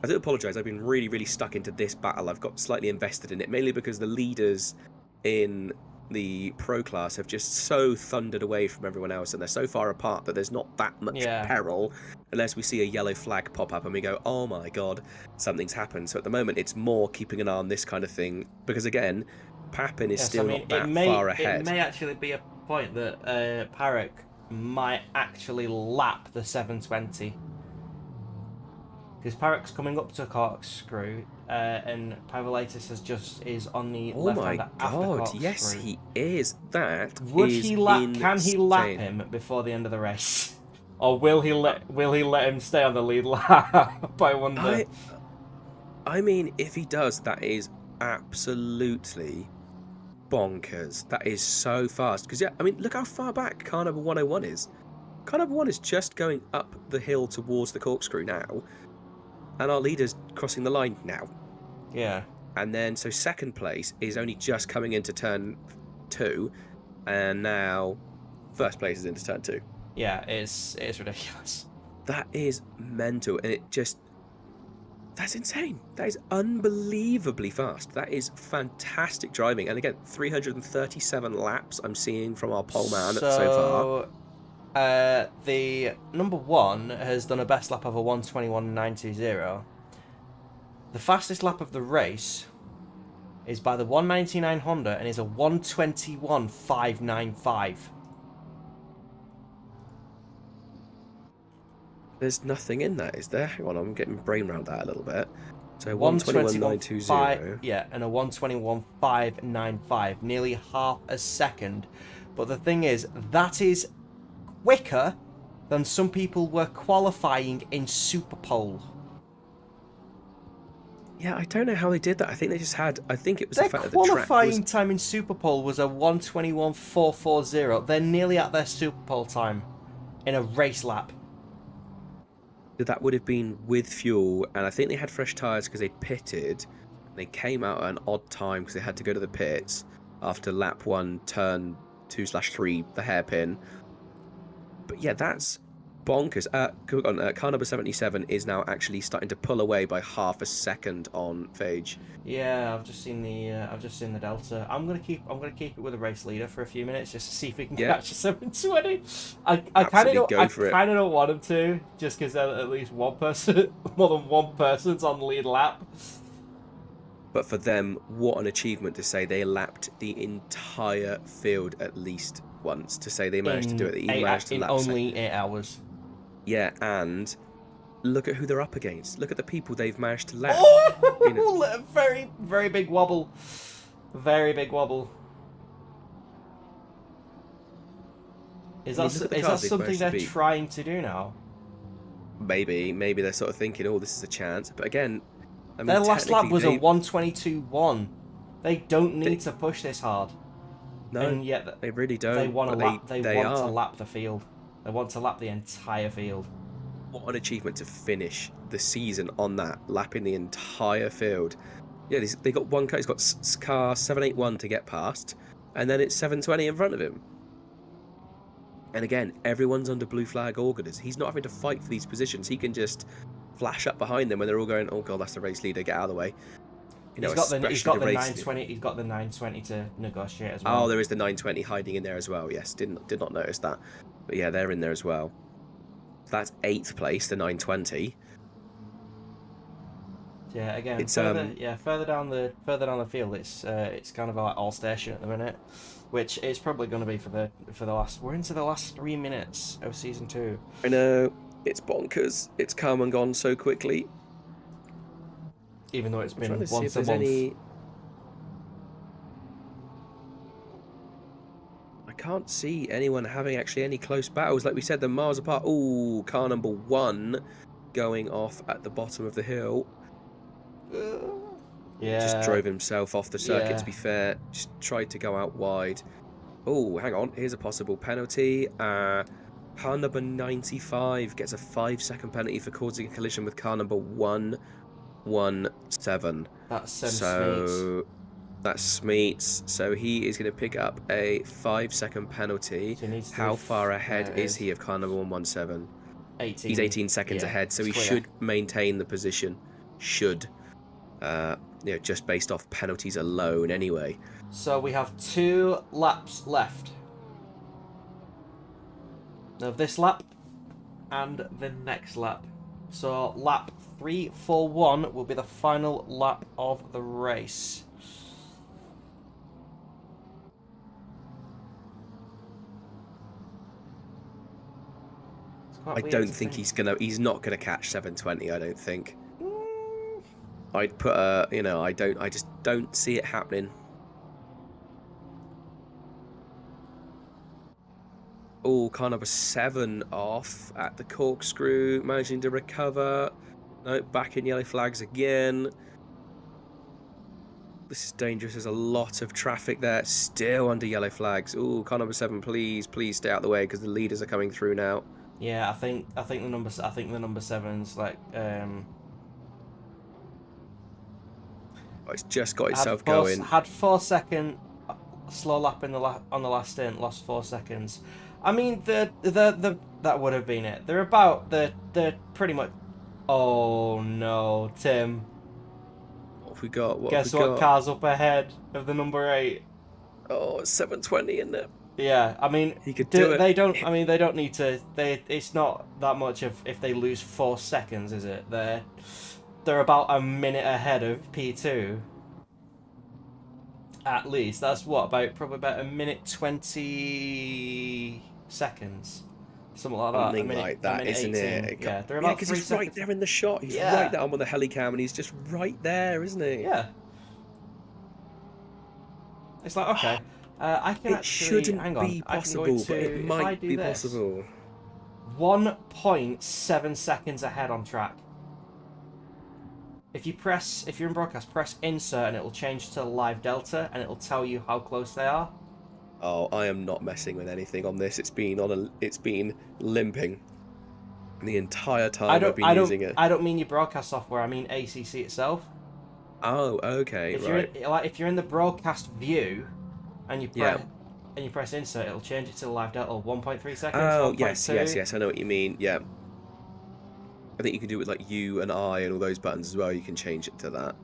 I do apologise, I've been really stuck into this battle. I've got slightly invested in it, mainly because the leaders in the pro class have just so thundered away from everyone else, and they're so far apart that there's not that much peril unless we see a yellow flag pop up and we go, oh my god, something's happened. So at the moment it's more keeping an eye on this kind of thing, because again, Papin is still not that far ahead. It may actually be a point that Parek might actually lap the 720. Because Parek's coming up to corkscrew, and Pavelatis is on the left-hand after corkscrew. Oh my god, yes he is. That Would is he lap? insane. Can he lap him before the end of the race, or will he let him stay on the lead lap? I wonder. I mean, if he does, that is absolutely bonkers. That is so fast. Because yeah, I mean, look how far back car number 101 is. Car number 1 is just going up the hill towards the corkscrew now, and our leader's crossing the line now. Yeah. And then, so second place is only just coming into turn 2, and now first place is into turn 2. Yeah, it's ridiculous. That is mental, and that's insane. That is unbelievably fast. That is fantastic driving. And again, 337 laps I'm seeing from our pole man so far. The number 1 has done a best lap of a 1:21.920. The fastest lap of the race is by the 199 Honda and is a 1:21.595. There's nothing in that, is there? Hang on, I'm getting brain around that a little bit. So 1:21.920. Yeah, and a 1:21.595, nearly half a second. But the thing is, that is quicker than some people were qualifying in Superpole. Yeah, I don't know how they did that. I think they just had. I think it was Their the fact that the track qualifying was. time in Superpole was a 1:21.440. They're nearly at their Superpole time in a race lap. That would have been with fuel, and I think they had fresh tyres because they pitted. They came out at an odd time because they had to go to the pits after lap 1, turn 2/3, the hairpin. But yeah, that's bonkers. Car number 77 is now actually starting to pull away by half a second on Phage. Yeah, I've just seen the delta. I'm gonna keep it with a race leader for a few minutes just to see if we can catch a 720. I kind of don't want him to, just because at least one person, more than one person's on the lead lap. But for them, what an achievement to say they lapped the entire field at least once. To say they managed to do it, in only 8 hours. Yeah, and look at who they're up against. Look at the people they've managed to lap. Oh, you know. Very, very big wobble. Very big wobble. Is that something they're trying to do now? Maybe they're sort of thinking, oh, this is a chance. But again, I mean, their last lap was a 1:22.1. They don't need to push this hard. No, and yet they really don't. They want to lap. They want to lap the field. They want to lap the entire field. What an achievement to finish the season on that, lapping the entire field. Yeah, they got one car. He's got car 781 to get past, and then it's 720 in front of him. And again, everyone's under blue flag orders. He's not having to fight for these positions. He can just flash up behind them when they're all going, "Oh god, that's the race leader. Get out of the way." You know, he's got the 920. He's got the 920 to negotiate as well. Oh, there is the 920 hiding in there as well. Yes, did not notice that. But yeah, they're in there as well. That's 8th place, the 920. Yeah, again, it's further down the field. It's kind of like all station at the minute, which is probably going to be for the last. We're into the last 3 minutes of season 2. I know, it's bonkers. It's come and gone so quickly. Even though it's been once a month. I can't see anyone having actually any close battles. Like we said, they're miles apart. Ooh, car number 1 going off at the bottom of the hill. Yeah. Just drove himself off the circuit, to be fair. Just tried to go out wide. Oh, hang on. Here's a possible penalty. Car number 95 gets a 5-second penalty for causing a collision with car number 117. That's Smeets. So that's Smeets. So he is going to pick up a 5-second penalty. So how far ahead is he of car number 117? 18. He's 18 seconds ahead, so he should maintain the position. Should. Just based off penalties alone anyway. So we have 2 laps left. Of this lap and the next lap. So lap 341 will be the final lap of the race. I don't think he's not gonna catch 720, I don't think. I'd put I just don't see it happening. Oh, car number 7 off at the corkscrew, managing to recover. No, back in yellow flags again. This is dangerous. There's a lot of traffic there. Still under yellow flags. Oh, car number 7, please stay out of the way because the leaders are coming through now. Yeah, I think the number 7's like It's just got itself going. Had 4-second slow lap on the last stint. Lost 4 seconds. I mean, that would have been it. They're pretty much. Oh no, Tim. What have we got? Guess what car's up ahead of the number 8? Oh, it's 720 in there. Yeah, I mean, he could do it. They don't. I mean, they don't need to. It's not that much if they lose 4 seconds, is it? They're about a minute ahead of P2. At least that's probably about a minute 20 seconds, something like that. Something like that, isn't it? Yeah, they're about because he's right there in the shot. He's right there. I'm on the helicam, and he's just right there, isn't he? Yeah. It's like okay. I can actually shouldn't be possible, but it might be possible. 1.7 seconds ahead on track. if you're in broadcast, press insert and it'll change to live delta and it'll tell you how close they are. Oh, I am not messing with anything on this. It's been limping the entire time I've been using it. I don't mean your broadcast software. I mean ACC itself. Oh, okay, If you're in the broadcast view, and you press insert, it'll change it to live delta 1.3 seconds. Oh, 1.2. yes, I know what you mean. Yeah. I think you can do it with like U and I and all those buttons as well. You can change it to that.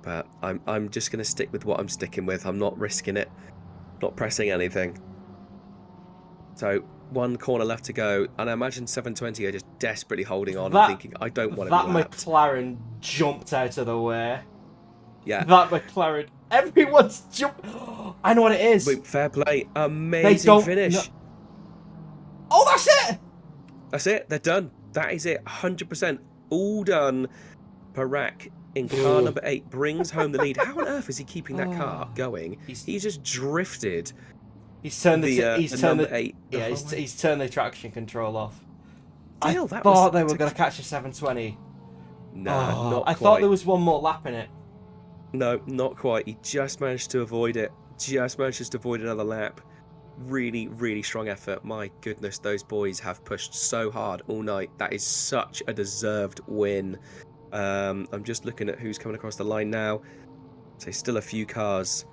But I'm just gonna stick with what I'm sticking with. I'm not risking it. Not pressing anything. So 1 corner left to go, and I imagine 720 are just desperately holding on and thinking, I don't want to be lapped. That McLaren jumped out of the way. Yeah. That McLaren. Everyone's jumped. I know what it is. Wait, fair play. Amazing finish. No. Oh, that's it. That's it. They're done. That is it. 100% all done. Parak in car number 8 brings home the lead. How on earth is he keeping that car going? He's just drifted. He's turned he's turned the traction control off. I thought they were going to catch a 720. Nah, not quite. I thought there was one more lap in it. No, not quite. He just managed to avoid it. Just managed to avoid another lap. Really, really strong effort. My goodness, those boys have pushed so hard all night. That is such a deserved win. I'm just looking at who's coming across the line now. So still a few cars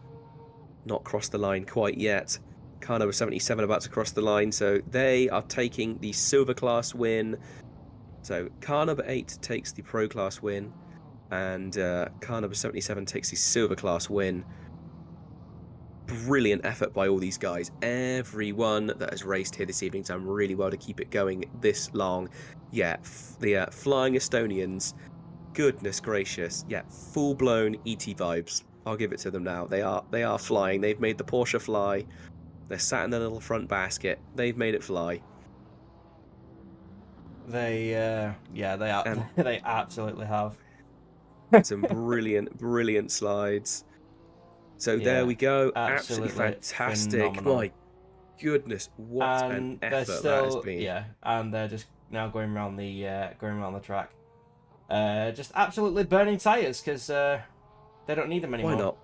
not crossed the line quite yet. Car number 77 about to cross the line, so they are taking the silver class win. So car number 8 takes the pro class win, and car number 77 takes the silver class win. Brilliant effort by all these guys. Everyone that has raced here this evening done really well to keep it going this long. Yeah, the Flying Estonians, goodness gracious, yeah, full-blown ET vibes. I'll give it to them now. They are flying. They've made the Porsche fly. They're sat in their little front basket. They've made it fly. They they absolutely have. Some brilliant slides. So there we go. Absolutely fantastic. Phenomenal. My goodness, what an effort that has been. Yeah, and they're just now going around the track. Just absolutely burning tyres because they don't need them anymore. Why not?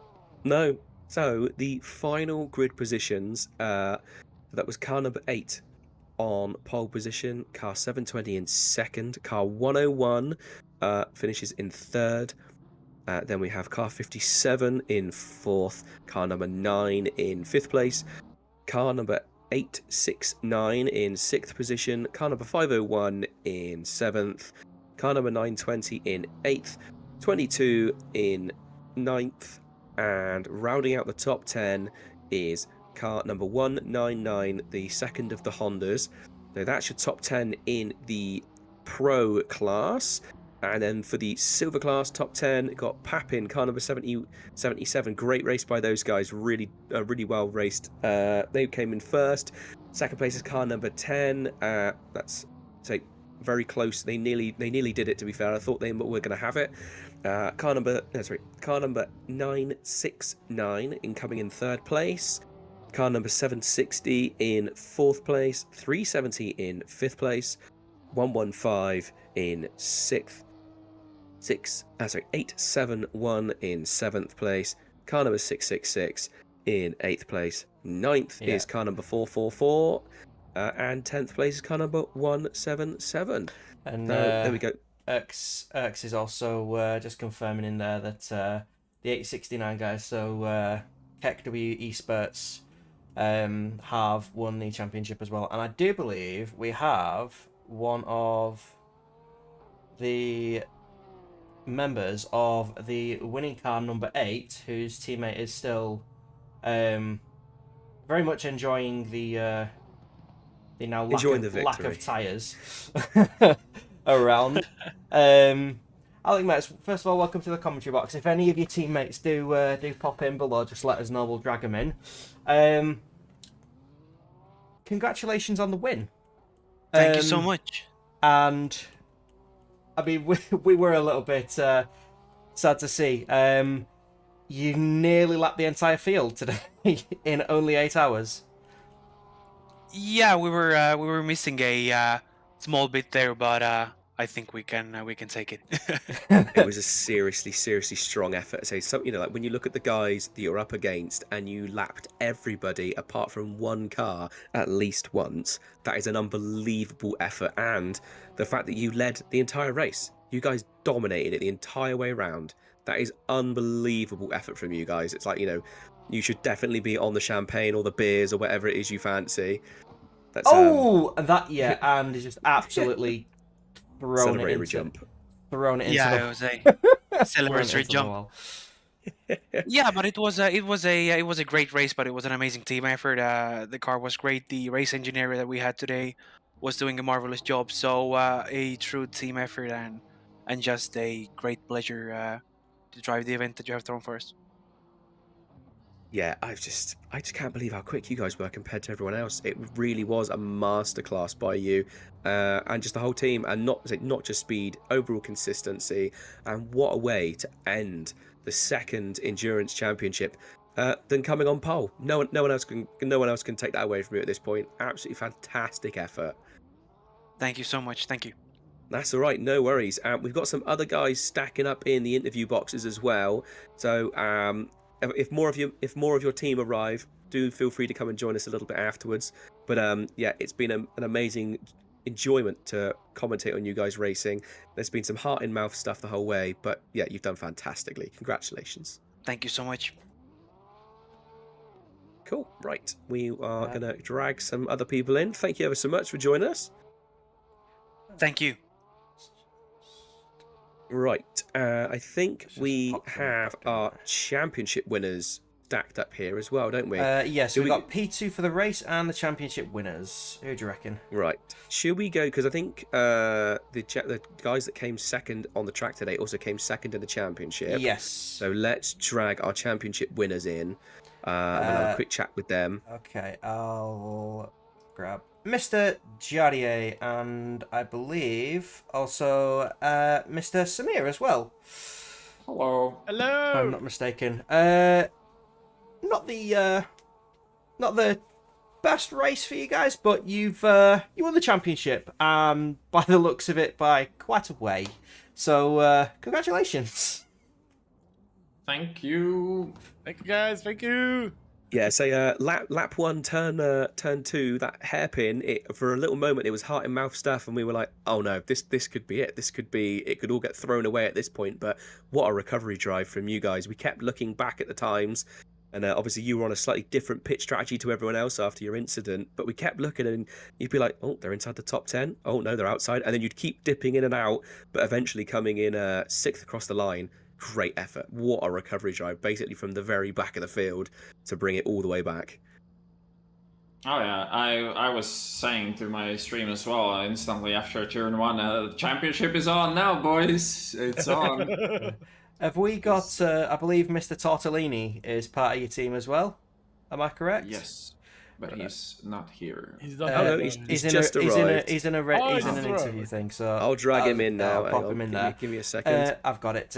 No. So the final grid positions, that was car number 8 on pole position, car 720 in second, car 101 finishes in third. Then we have car 57 in fourth, car number 9 in fifth place, car number 869 in sixth position, car number 501 in seventh, car number 920 in eighth, 22 in ninth, and rounding out the top 10 is car number 199, the second of the Hondas. So that's your top 10 in the pro class. And then for the silver class top 10, got Papin, car number 77. Great race by those guys, really well raced. They came in first. Second place is car number 10. That's very close. They nearly did it, to be fair. I thought they were going to have it. Car number 969 coming in third place. Car number 760 in fourth place. 370 in fifth place. 115 in sixth. 871 in seventh place. Car number 666 in eighth place. Ninth is car number 444. And 10th place is car number 177. And there we go. X is also just confirming in there that the 869 guys, so KEKW Esports, have won the championship as well. And I do believe we have one of the members of the winning car number 8, whose teammate is still very much enjoying the now lack of tyres around. Alec Metz, first of all, welcome to the commentary box. If any of your teammates do pop in below, just let us know, we'll drag them in. Congratulations on the win. Thank you so much. And I mean, we were a little bit sad to see. You nearly lapped the entire field today in only 8 hours. Yeah, we were missing a small bit there, but I think we can take it. It was a seriously strong effort. So, like when you look at the guys that you're up against and you lapped everybody apart from one car at least once, that is an unbelievable effort. And the fact that you led the entire race, you guys dominated it the entire way around. That is unbelievable effort from you guys. It's like, you should definitely be on the champagne or the beers or whatever it is you fancy. That's and it's just absolutely thrown it into jump. Thrown it into Yeah, the it was a celebratory jump. Yeah, but it was a great race, but it was an amazing team effort. The car was great. The race engineer that we had today was doing a marvelous job. So a true team effort and just a great pleasure to drive the event that you have thrown for us. Yeah, I just can't believe how quick you guys were compared to everyone else. It really was a masterclass by you, and just the whole team, and not just speed, overall consistency, and what a way to end the second endurance championship than coming on pole. No one else can take that away from you at this point. Absolutely fantastic effort. Thank you so much. Thank you. That's all right, no worries. We've got some other guys stacking up in the interview boxes as well. So if more of your team arrive, do feel free to come and join us a little bit afterwards. But yeah, it's been an amazing enjoyment to commentate on you guys racing. There's been some heart in mouth stuff the whole way, but yeah, you've done fantastically. Congratulations. Thank you so much. Cool. Right, we are gonna drag some other people in. Thank you ever so much for joining us. Thank you. Right, I think we have our championship winners stacked up here as well, don't we? Yes, we've got P2 for the race and the championship winners. Who do you reckon? Right, should we go, because I think the guys that came second on the track today also came second in the championship. Yes. So let's drag our championship winners in and have a quick chat with them. Okay, I'll grab Mr. Jadier, and I believe also Mr. Samir as well. Hello. If I'm not mistaken. Not the best race for you guys, but you won the championship. By the looks of it, by quite a way. So congratulations. Thank you. Thank you, guys. Thank you. Yeah, so lap one, turn two, that hairpin, for a little moment it was heart and mouth stuff, and we were like, oh no, this could be it. It could all get thrown away at this point. But what a recovery drive from you guys. We kept looking back at the times, and obviously you were on a slightly different pit strategy to everyone else after your incident. But we kept looking, and you'd be like, oh, they're inside the top 10. Oh no, they're outside, and then you'd keep dipping in and out, but eventually coming in 6th across the line. Great effort. What a recovery drive, basically from the very back of the field to bring it all the way back. Oh yeah, I was saying to my stream as well instantly after turn one, the championship is on now, boys. It's on. Have we got, I believe Mr. Tortellini is part of your team as well? Am I correct? Yes, but he's not here. He's just arrived. He's in an interview thing, so I'll drag him in now. I'll pop him in there. Give me a second. I've got it.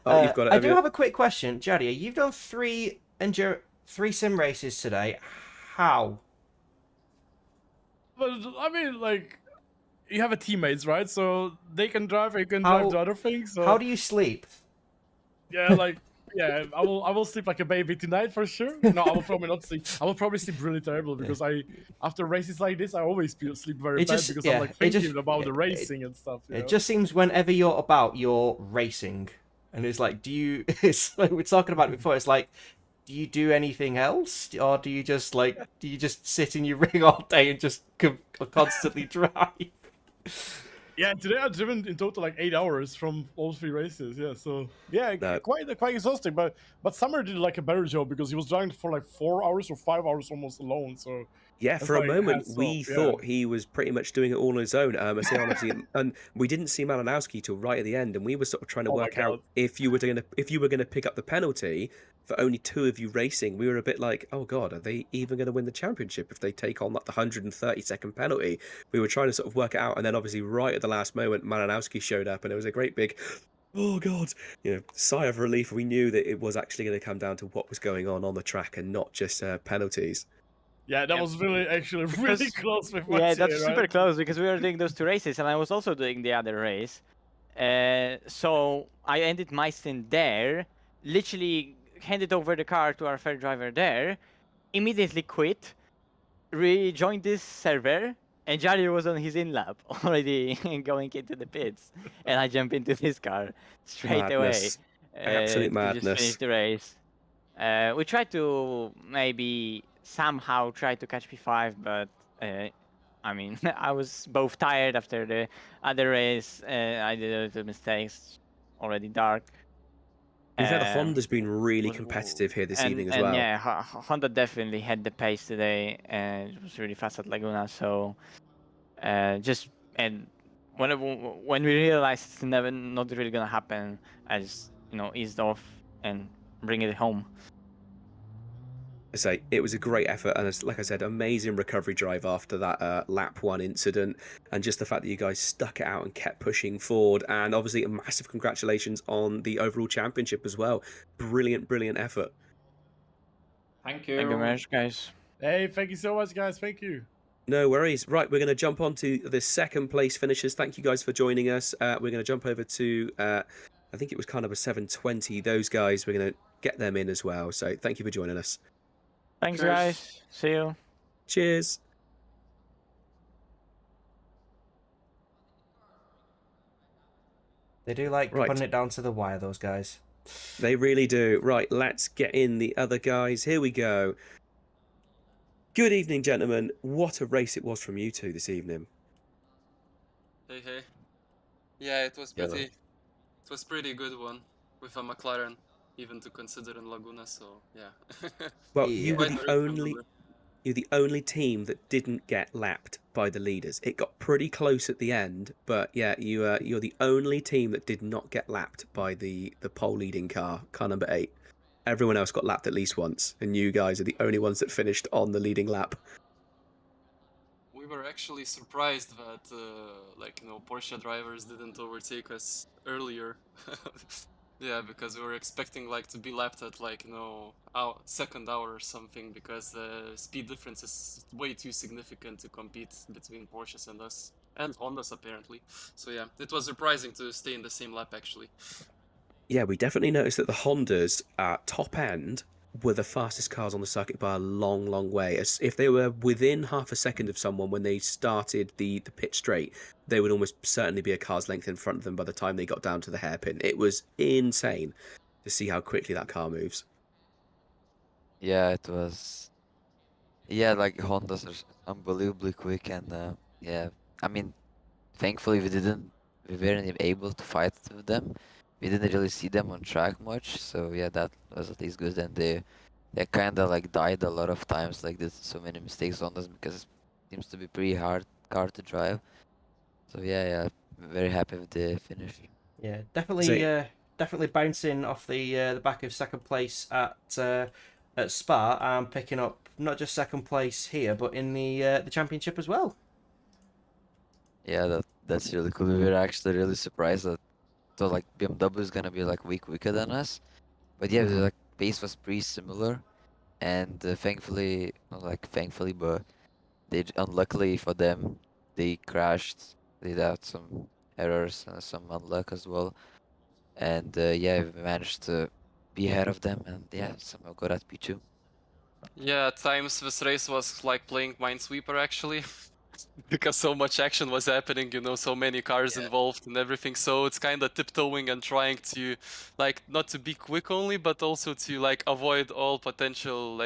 Oh, you've got it. I do have a quick question, Jadia. You've done three sim races today. How? But I mean, like, you have a teammates, right? So they can drive. You can drive the other things. So... How do you sleep? Yeah, like, yeah, I will sleep like a baby tonight for sure. No, I will probably not sleep. I will probably sleep really terrible because after races like this, I always sleep very bad because I'm like thinking about the racing and stuff. It just seems whenever you're about, you're racing. And it's like, it's like we're talking about it before. It's like, do you do anything else, or do you just sit in your rig all day and just constantly drive? Yeah, today I've driven in total like 8 hours from all 3 races. Yeah, so yeah, quite exhausting. But Summer did like a better job because he was driving for like 4 hours or 5 hours almost alone. So yeah, for a moment we thought he was pretty much doing it all on his own. And we didn't see Malinowski till right at the end, and we were sort of trying to work out if you were gonna pick up the penalty for only 2 of you racing. We were a bit like, oh god, are they even going to win the championship if they take on like the 130-second penalty? We were trying to sort of work it out, and then obviously right at the last moment, Malinowski showed up, and it was a great big, oh god, sigh of relief. We knew that it was actually going to come down to what was going on the track and not just penalties. Yeah, that was really actually really close with Yeah, Mathieu, that's super right? close because we were doing those 2 races and I was also doing the other race. So I ended my stint there, literally handed over the car to our fair driver there, immediately quit, rejoined this server, and Jair was on his in lap already going into the pits, and I jump into this car straight away Madness. Absolute to just finish madness. the race. We tried to maybe somehow try to catch P5, but I mean, I was both tired after the other race. I did a little mistakes, already dark. To be fair, the Honda's been really was- competitive here this evening as and well. yeah, Honda definitely had the pace today, and it was really fast at Laguna. So just and when we realized it's never not really gonna happen, I just eased off and bring it home. I say it was a great effort, and like I said, amazing recovery drive after that lap 1 incident, and just the fact that you guys stuck it out and kept pushing forward, and obviously a massive congratulations on the overall championship as well. Brilliant, brilliant effort. Thank you. Thank you very much, guys. Hey, thank you so much, guys. Thank you. No worries. Right, we're going to jump on to the second place finishers. Thank you guys for joining us. We're going to jump over to, I think it was kind of a 720. Those guys, we're going to get them in as well. So thank you for joining us. Thanks, Cheers. guys. See you. Cheers. They do like Right. putting it down to the wire, those guys. They really do. Right, let's get in the other guys. Here we go. Good evening, gentlemen. What a race it was from you two this evening. Hey, hey. Yeah, it was pretty good one with a McLaren, even to consider in Laguna. So yeah. Well, Yeah. you were Quite the a race from only number. you're the only team that didn't get lapped by the leaders. It got pretty close at the end, but yeah, you're the only team that did not get lapped by the pole leading car number 8. Everyone else got lapped at least once, and you guys are the only ones that finished on the leading lap. We were actually surprised that Porsche drivers didn't overtake us earlier. Yeah, because we were expecting to be lapped at our second hour or something, because the speed difference is way too significant to compete between Porsches and us, and Hondas apparently. So yeah, it was surprising to stay in the same lap actually. Yeah, we definitely noticed that the Hondas at top end were the fastest cars on the circuit by a long, long way. As if they were within half a second of someone when they started the pit straight, they would almost certainly be a car's length in front of them by the time they got down to the hairpin. It was insane to see how quickly that car moves. Yeah, it was. Yeah, like Hondas are unbelievably quick, and yeah, I mean, thankfully we weren't able to fight with them. We didn't really see them on track much, so yeah, that was at least good. And they kind of died a lot of times, did so many mistakes on us because it seems to be pretty hard car to drive. So yeah, very happy with the finish. Yeah, definitely bouncing off the back of second place at Spa and picking up not just second place here, but in the championship as well. Yeah, that's really cool. We were actually really surprised that BMW is gonna be way quicker than us, but yeah, the pace was pretty similar, and thankfully, not thankfully, but unluckily for them, they crashed. They had some errors and some unluck as well, and yeah, we managed to be ahead of them, and yeah, somehow got at P2. Yeah, at times this race was like playing Minesweeper actually. Because so much action was happening, so many cars involved and everything. So it's kind of tiptoeing and trying to, not to be quick only, but also to avoid all potential,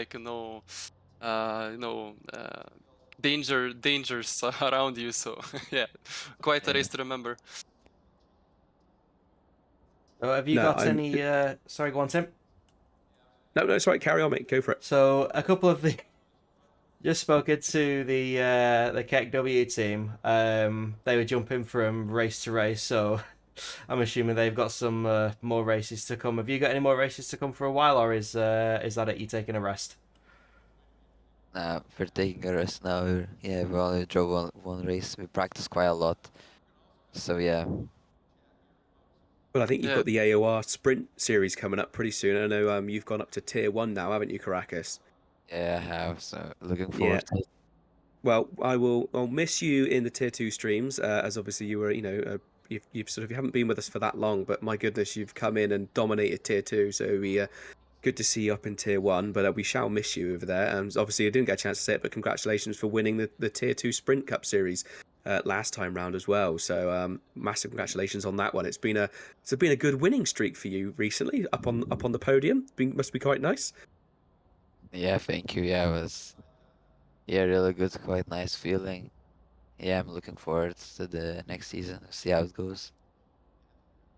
dangers around you. So yeah, quite a race to remember. So have you got any? Sorry, go on, Tim. No, sorry, carry on, mate. Go for it. So a couple of the. Just spoken to the KEKW team. They were jumping from race to race, so I'm assuming they've got some more races to come. Have you got any more races to come for a while, or is that it? You taking a rest? We're taking a rest now. We only drove one race. We practiced quite a lot, so yeah. Well, I think you've got the AOR Sprint Series coming up pretty soon. I know you've gone up to Tier 1 now, haven't you, Caracas? Yeah, I have. So looking forward to it. Well, I'll miss you in the tier 2 streams, as obviously you were, you've sort of, you haven't been with us for that long, but my goodness, you've come in and dominated tier 2. So we good to see you up in tier 1, but we shall miss you over there. And obviously, I didn't get a chance to say it, but congratulations for winning the tier 2 Sprint Cup series last time round as well. So massive congratulations on that one. It's been a good winning streak for you recently up on the podium. Must be quite nice. Yeah, thank you. Yeah, it was really good. Quite nice feeling. Yeah, I'm looking forward to the next season. See how it goes.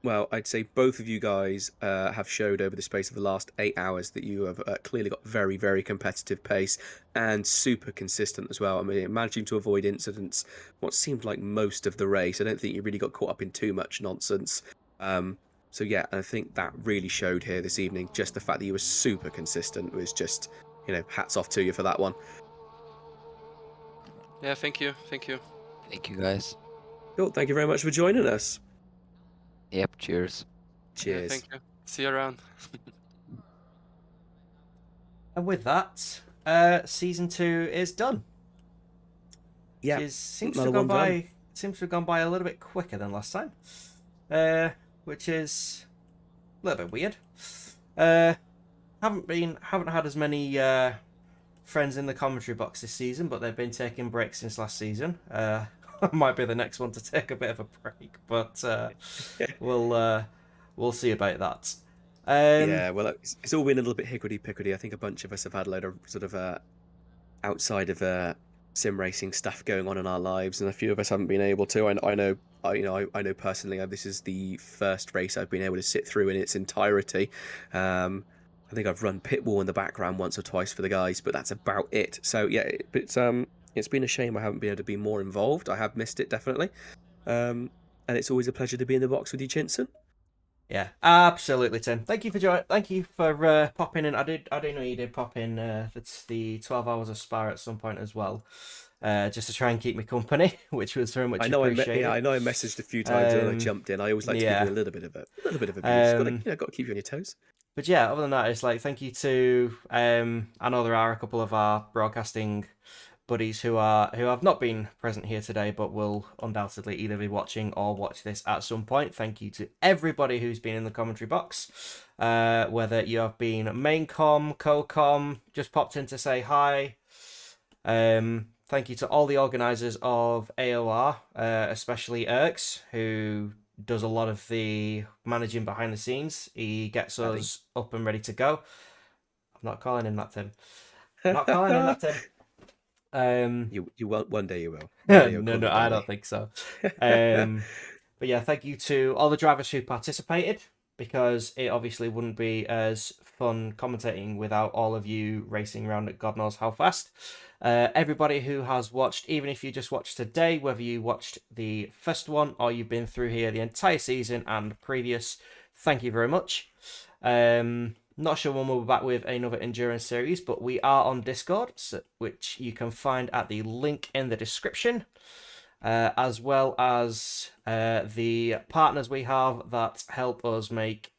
Well, I'd say both of you guys have showed over the space of the last 8 hours that you have clearly got very, very competitive pace and super consistent as well. I mean, managing to avoid incidents what seemed like most of the race. I don't think you really got caught up in too much nonsense. So yeah, I think that really showed here this evening. Just the fact that you were super consistent was just, hats off to you for that one. Yeah, thank you. Thank you, guys. Cool. Thank you very much for joining us. Yep, cheers. Cheers. Yeah, thank you. See you around. And with that, season 2 is done. Yeah, seems to have gone by a little bit quicker than last time, which is a little bit weird. Haven't had as many friends in the commentary box this season, but they've been taking breaks since last season. Might be the next one to take a bit of a break, but we'll see about that. Yeah, well, it's all been a little bit higgledy-piggledy. I think a bunch of us have had a load of sort of outside of sim racing stuff going on in our lives, and a few of us haven't been able to. I know personally, this is the first race I've been able to sit through in its entirety. I think I've run pit wall in the background once or twice for the guys, but that's about it. So yeah, it's been a shame I haven't been able to be more involved. I have missed it definitely, and it's always a pleasure to be in the box with you, Chinson. Yeah, absolutely, Tim. Thank you for joining. Thank you for popping in. I do know you did pop in. That's the 12 hours of Spar at some point as well, just to try and keep me company, which was very much appreciated. I know I messaged a few times and I jumped in. I always like to give you a little bit of abuse. Got to keep you on your toes. But yeah, other than that, it's like thank you to. I know there are a couple of our broadcasting buddies who have not been present here today, but will undoubtedly either be watching or watch this at some point. Thank you to everybody who's been in the commentary box, whether you have been main com, co-com, just popped in to say hi. Thank you to all the organisers of AOR, especially Erks, who does a lot of the managing behind the scenes. He gets us up and ready to go. I'm not calling him that, Tim. Not calling him that, Tim. You will one day. You will. No, I don't think so. But yeah, thank you to all the drivers who participated, because it obviously wouldn't be as fun commentating without all of you racing around at God knows how fast. Everybody who has watched, even if you just watched today, whether you watched the first one or you've been through here the entire season and previous, thank you very much. Not sure when we'll be back with another endurance series, but we are on Discord, which you can find at the link in the description, as well as the partners we have that help us make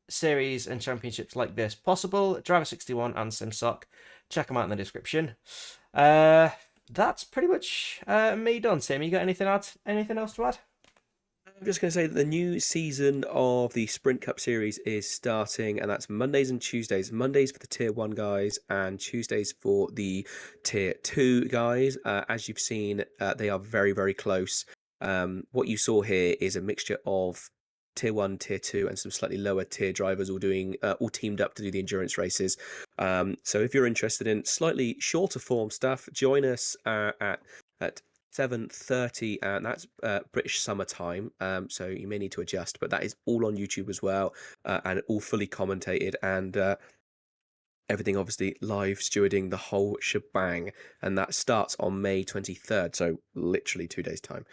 series and championships like this possible, Driver61 and SIMSOK. Check them out in the description. That's pretty much me done, Tim. You got anything else to add? I'm just going to say that the new season of the Sprint Cup Series is starting, and that's Mondays and Tuesdays. Mondays for the Tier 1 guys, and Tuesdays for the Tier 2 guys. As you've seen, they are very, very close. What you saw here is a mixture of Tier 1, Tier 2, and some slightly lower tier drivers all teamed up to do the endurance races. So if you're interested in slightly shorter form stuff, join us at 7:30, and that's British summer time. So you may need to adjust, but that is all on YouTube as well, and all fully commentated, and everything obviously live stewarding the whole shebang. And that starts on May 23rd, so literally 2 days time,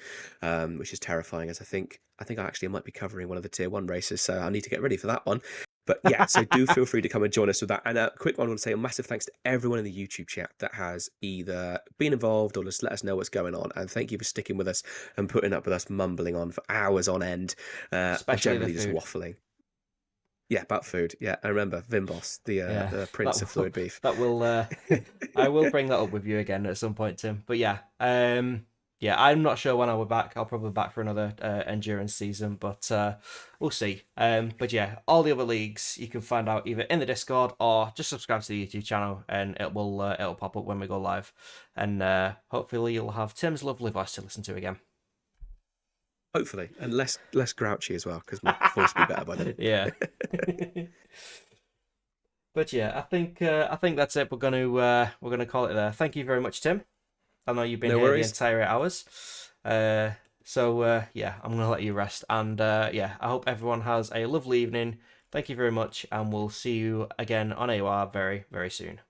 which is terrifying, as I think I actually might be covering one of the Tier 1 races, so I need to get ready for that one. But yeah, so do feel free to come and join us with that. And a quick one, I want to say a massive thanks to everyone in the YouTube chat that has either been involved or just let us know what's going on. And thank you for sticking with us and putting up with us mumbling on for hours on end, Especially generally just waffling. Yeah, about food. Yeah, I remember Vimboss, the Prince of Fluid Beef. That will. I will bring that up with you again at some point, Tim. But yeah, yeah, I'm not sure when I'll be back. I'll probably be back for another endurance season, but we'll see. But yeah, all the other leagues you can find out either in the Discord or just subscribe to the YouTube channel, and it'll pop up when we go live. And hopefully you'll have Tim's lovely voice to listen to again. Hopefully, and less grouchy as well, because my voice will be better by then. Yeah. But yeah, I think that's it. We're gonna call it there. Thank you very much, Tim. I know you've been here the entire 8 hours. So yeah, I'm gonna let you rest. And yeah, I hope everyone has a lovely evening. Thank you very much, and we'll see you again on AOR very, very soon.